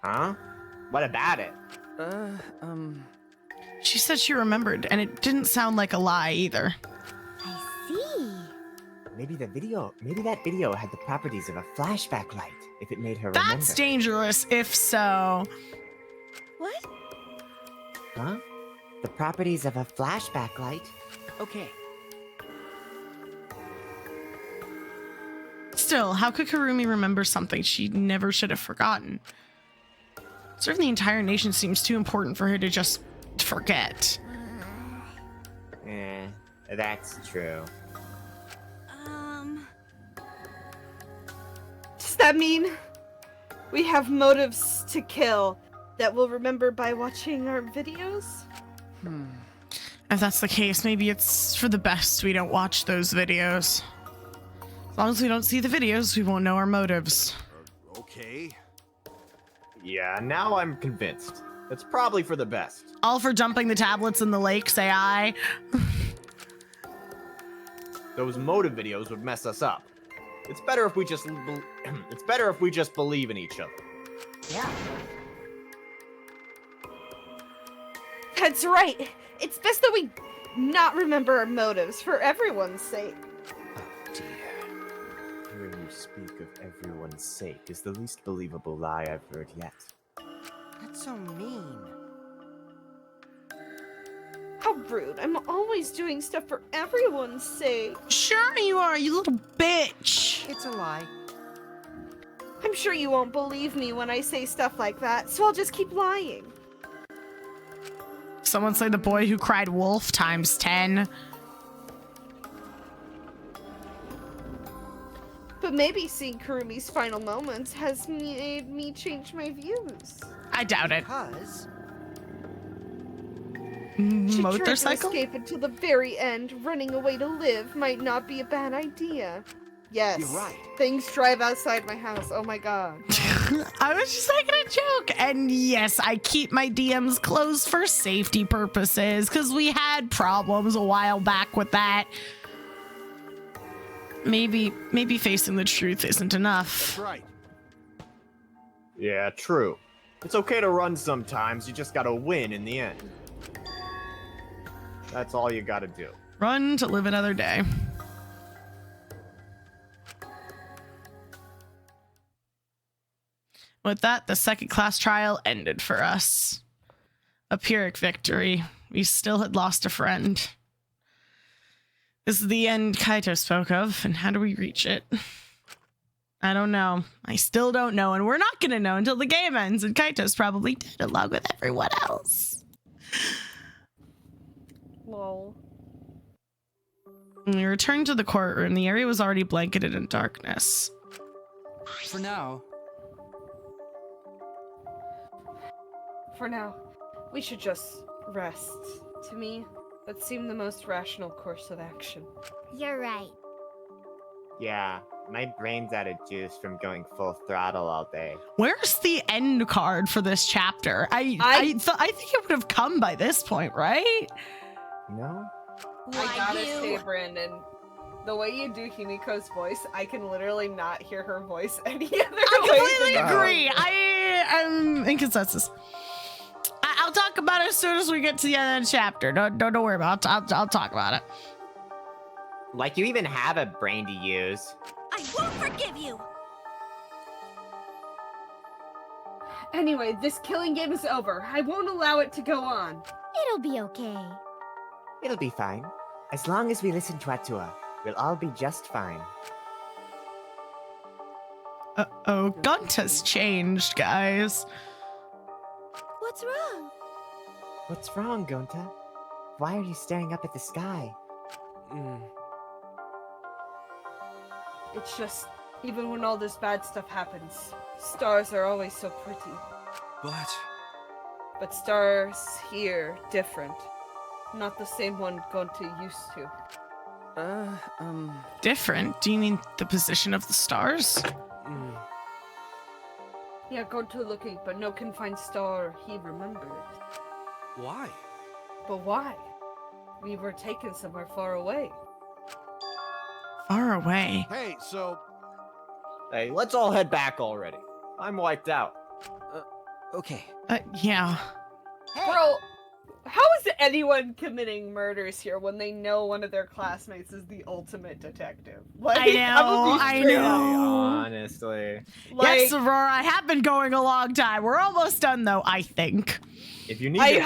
Huh? What about it? She said she remembered, and it didn't sound like a lie either. I see. Maybe that video had the properties of a flashback light, if it made her remember. That's dangerous, if so. What? Huh? The properties of a flashback light? Okay. Still, how could Kurumi remember something she never should have forgotten? Serving the entire nation seems too important for her to just forget. That's true. Does that mean we have motives to kill that we'll remember by watching our videos? If that's the case, maybe it's for the best we don't watch those videos. As long as we don't see the videos, we won't know our motives. Okay. Yeah, now I'm convinced. It's probably for the best. All for dumping the tablets in the lake, say I. Those motive videos would mess us up. It's better if we just believe in each other. Yeah. That's right. It's best that we not remember our motives for everyone's sake. Hearing you speak of everyone's sake is the least believable lie I've heard yet. That's so mean. How rude. I'm always doing stuff for everyone's sake. Sure you are, you little bitch. It's a lie. I'm sure you won't believe me when I say stuff like that, so I'll just keep lying. Someone say the boy who cried wolf times 10. But maybe seeing Kurumi's final moments has made me change my views. I doubt it. Because She tried to Motorcycle? escape until the very end. Running away to live might not be a bad idea. Yes. You're right. Things drive outside my house. Oh my god. I was just making a joke. And yes, I keep my DMs closed for safety purposes because we had problems a while back with that. Maybe facing the truth isn't enough. That's right. Yeah, true. It's okay to run sometimes, you just gotta win in the end. That's all you gotta do. Run to live another day. With that, the second class trial ended for us. A Pyrrhic victory. We still had lost a friend. This is the end Kaito spoke of, and how do we reach it? I don't know. I still don't know, and we're not gonna know until the game ends, and Kaito's probably dead along with everyone else. Lol. When we returned to the courtroom, the area was already blanketed in darkness. For now. For now, we should just rest. To me, that seemed the most rational course of action. You're right. Yeah, my brain's out of juice from going full throttle all day. Where's the end card for this chapter? I think it would have come by this point, right? No? I gotta say, Brandon, the way you do Himiko's voice, I can literally not hear her voice any other way. I completely agree. I'm in consensus. I'll talk about it as soon as we get to the end of the chapter. Don't worry about it. I'll talk about it. Like you even have a brain to use. I won't forgive you! Anyway, this killing game is over. I won't allow it to go on. It'll be okay. It'll be fine. As long as we listen to Atua, we'll all be just fine. Uh-oh, Gunta's changed, guys. What's wrong? What's wrong, Gonta? Why are you staring up at the sky? It's just, even when all this bad stuff happens, stars are always so pretty. But stars here, different. Not the same one Gonta used to. Different? Do you mean the position of the stars? Yeah, Gonta looking, but no can find star he remembered. Why? But why? We were taken somewhere far away. Far away? Hey, so... Hey, let's all head back already. I'm wiped out. Okay. Yeah. Bro, how is anyone committing murders here when they know one of their classmates is the ultimate detective? Like, I know. Honestly. Yes, Aurora, I have been going a long time. We're almost done, though, I think. If you need to pick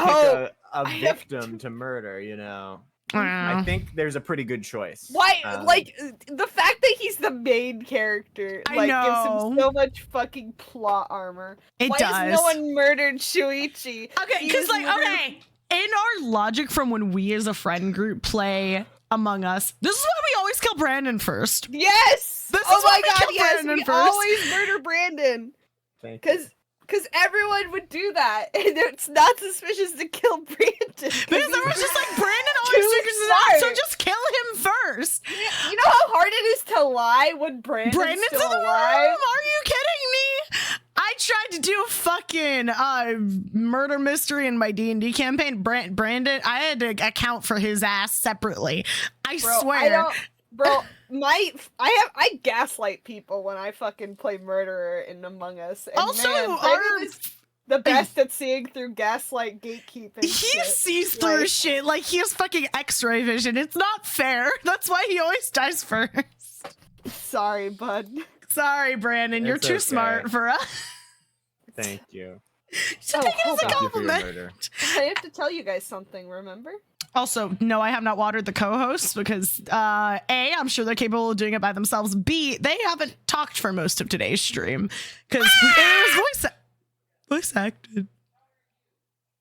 a victim to murder, you know, I think there's a pretty good choice. Why? Like, the fact that he's the main character, I like, know. gives him so much fucking plot armor. It Why does. has no one murdered Shuichi? Okay, because, like, okay, in our logic from when we as a friend group play Among Us, this is why we always kill Brandon first. Yes! This is oh why my we god, kill yes! Brandon We first. always murder Brandon. Thank you. Because everyone would do that, and it's not suspicious to kill Brandon. Because everyone's just like, Brandon always figures it out, so just kill him first. You know how hard it is to lie when Brandon's still in the alive? room? Are you kidding me? I tried to do a fucking murder mystery in my D&D campaign. Brandon, I had to account for his ass separately. I swear. I gaslight people when I fucking play murderer in Among Us. And Also, Brandon is the best at seeing through gaslight gatekeeping. He sees through shit like he has fucking X-ray vision. It's not fair. That's why he always dies first. Sorry, bud. Sorry, Brandon. You're It's too okay. smart for us. Thank you. Take it as a Thank you for your compliment. murder. I have to tell you guys something, remember? Also, no, I have not watered the co-hosts because A, I'm sure they're capable of doing it by themselves. B, they haven't talked for most of today's stream because it was voice acted.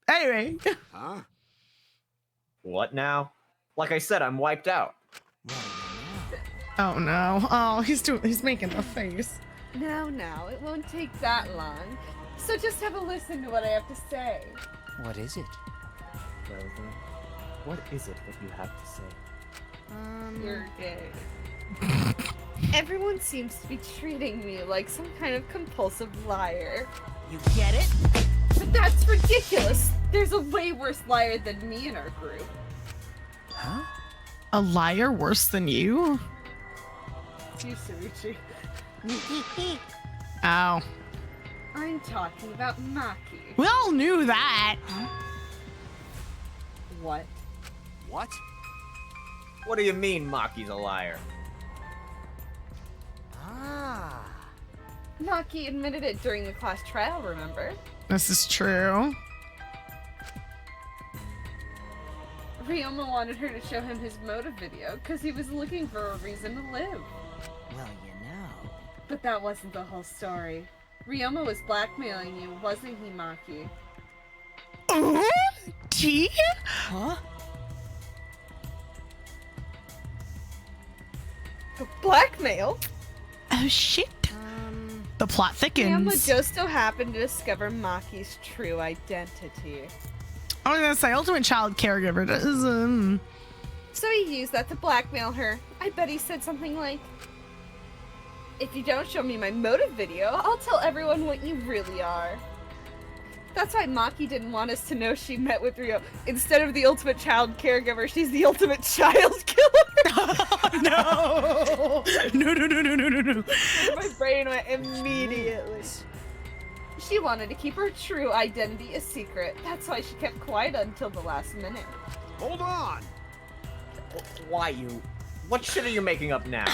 Anyway. Huh? What now? Like I said, I'm wiped out. Oh no. Oh, he's making a face. No, it won't take that long. So just have a listen to what I have to say. What is it? Well then, what is it that you have to say? You're gay. Everyone seems to be treating me like some kind of compulsive liar. You get it? But that's ridiculous. There's a way worse liar than me in our group. Huh? A liar worse than you? It's you, Suichi. Ow. I'm talking about Maki. We all knew that. What? What? What do you mean Maki's a liar? Ah. Maki admitted it during the class trial, remember? This is true. Ryoma wanted her to show him his motive video because he was looking for a reason to live. Well, you know. But that wasn't the whole story. Ryoma was blackmailing you, wasn't he, Maki? T? Huh? Blackmail? Oh shit. The plot thickens. Ryoma just so happened to discover Maki's true identity. I was gonna say ultimate child caregiver does. So he used that to blackmail her. I bet he said something like, if you don't show me my motive video, I'll tell everyone what you really are. That's why Maki didn't want us to know she met with Ryo. Instead of the ultimate child caregiver, she's the ultimate child killer. No. No. My brain went immediately. She wanted to keep her true identity a secret. That's why she kept quiet until the last minute. Hold on! Why you? What shit are you making up now?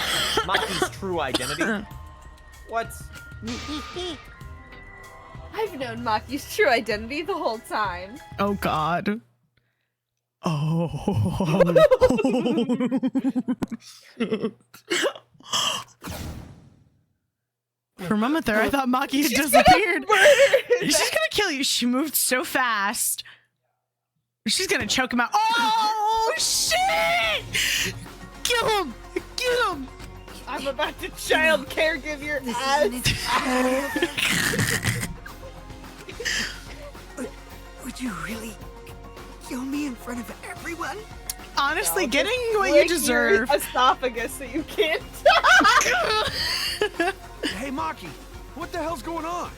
Maki's true identity? What? I've known Maki's true identity the whole time. Oh God. Oh. For a moment there, I thought Maki had disappeared. She's gonna kill you. She moved so fast. She's gonna choke him out. Oh shit! Kill him! Get him! I'm about to child caregive your ass. Would you really kill me in front of everyone? Honestly, No, getting just what you lick deserve. Your esophagus so you can't. Hey, Maki, what the hell's going on?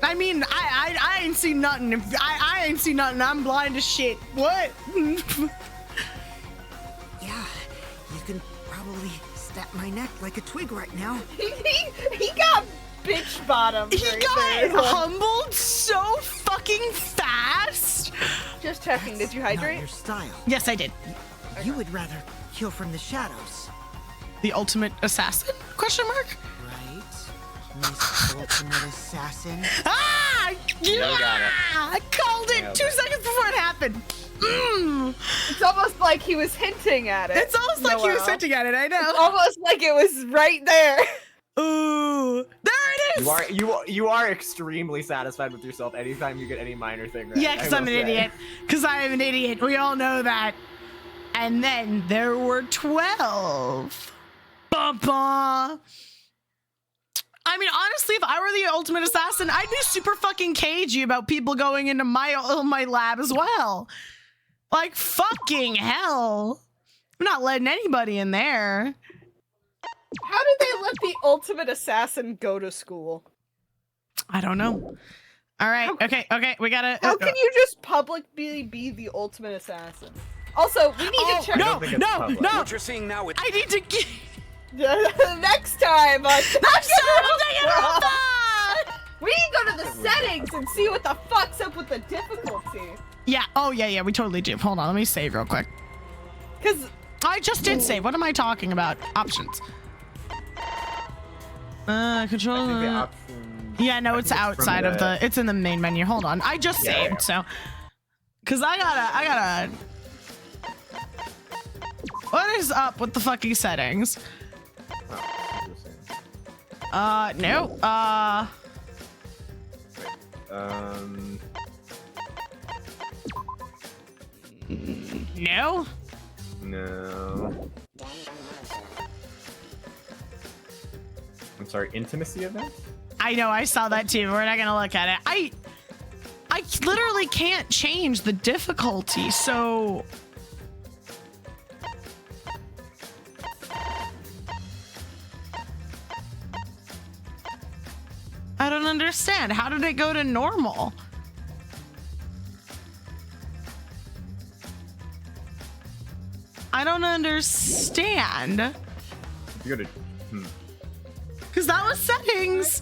I mean, I ain't seen nothing. I ain't seen nothing. I'm blind as shit. What? Yeah, you can probably snap my neck like a twig right now. he got bitch bottom. He got humbled so fucking fast. Just checking. Did you hydrate? Not your style. Yes, I did. You would rather kill from the shadows. The ultimate assassin? Question mark? Right, Miss Ultimate Assassin. Ah! You got it. I called it Nailed 2 it. seconds before it happened. It's almost like he was hinting at it. It's almost like he was Noelle. hinting at it. I know. It's almost like it was right there. Ooh, there it is. You are extremely satisfied with yourself anytime you get any minor thing right. Yeah, because I'm an idiot. Because I am an idiot. We all know that. And then there were 12. Ba-ba. I mean, honestly, if I were the ultimate assassin, I'd be super fucking cagey about people going into my lab as well. Like, fucking hell. I'm not letting anybody in there. How did they let the ultimate assassin go to school? I don't know. All right. Okay. We gotta. How can you just publicly be the ultimate assassin? Also, we need to check. No. What you're seeing now is I need to get. Next time on Danganronpa! We need to go to the settings and see what the fuck's up with the difficulty. Yeah. Oh, yeah. We totally do. Hold on. Let me save real quick. Because I just did save. What am I talking about? Options. Control. I think the option. Yeah, no, it's outside of the. It's in the main menu. Hold on. I just saved, yeah. so. Cause I gotta. What is up with the fucking settings? No. No. No. I'm sorry, intimacy event? I know, I saw that too. We're not gonna look at it. I literally can't change the difficulty, so. I don't understand. How did it go to normal? I don't understand. You gotta. Because that was settings.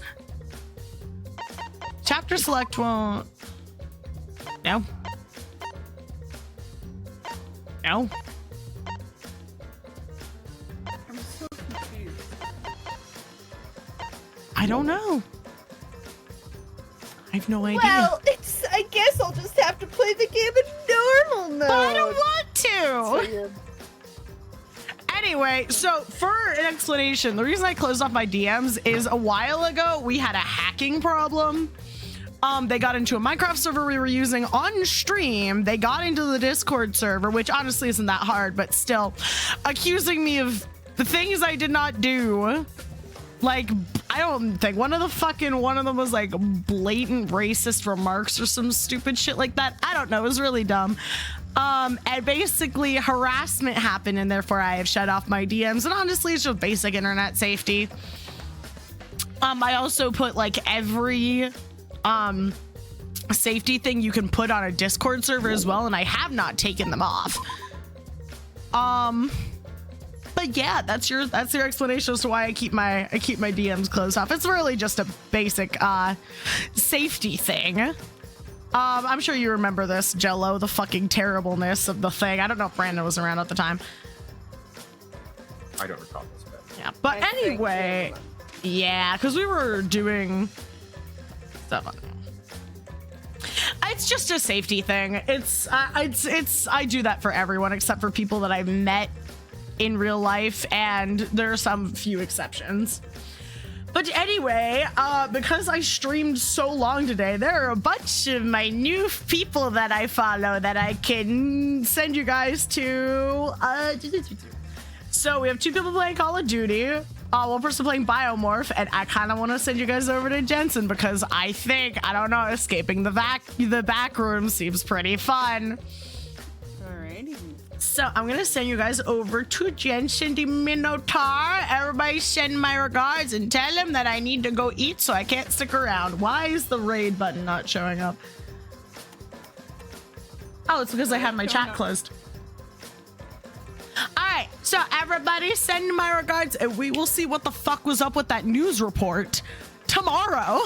Chapter select won't. No. No. I'm so confused. I don't know. I have no idea. Well, I guess I'll just have to play the game in normal mode. But I don't want to. Anyway, so for an explanation, the reason I closed off my DMs is a while ago we had a hacking problem. They got into a Minecraft server we were using on stream. They got into the Discord server, which honestly isn't that hard, but still, accusing me of the things I did not do. Like, I don't think one of them was like blatant racist remarks or some stupid shit like that. I don't know. It was really dumb. And basically harassment happened, and therefore I have shut off my DMs. And honestly, it's just basic internet safety. I also put like every safety thing you can put on a Discord server as well, and I have not taken them off. But yeah, that's your explanation as to why I keep my DMs closed off. It's really just a basic safety thing. I'm sure you remember this, Jello, the fucking terribleness of the thing. I don't know if Brandon was around at the time. I don't recall this, but yeah. But anyway, yeah, because we were doing stuff. It's just a safety thing. It's I do that for everyone except for people that I've met in real life, and there are some few exceptions. But anyway, because I streamed so long today, there are a bunch of my new people that I follow that I can send you guys to. So we have 2 people playing Call of Duty, 1 person playing Biomorph, and I kind of want to send you guys over to Jensen because I think, I don't know, escaping the back room seems pretty fun. Alrighty. So I'm gonna send you guys over to Jensen the Minotaur. Everybody send my regards and tell him that I need to go eat so I can't stick around. Why is the raid button not showing up? Oh, it's because I have my chat closed. Alright, so everybody send my regards and we will see what the fuck was up with that news report tomorrow.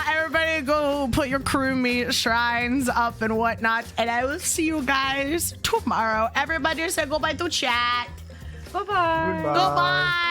Everybody go put your crew meet shrines up and whatnot, and I will see you guys tomorrow. Everybody say goodbye to chat. Bye-bye. Goodbye.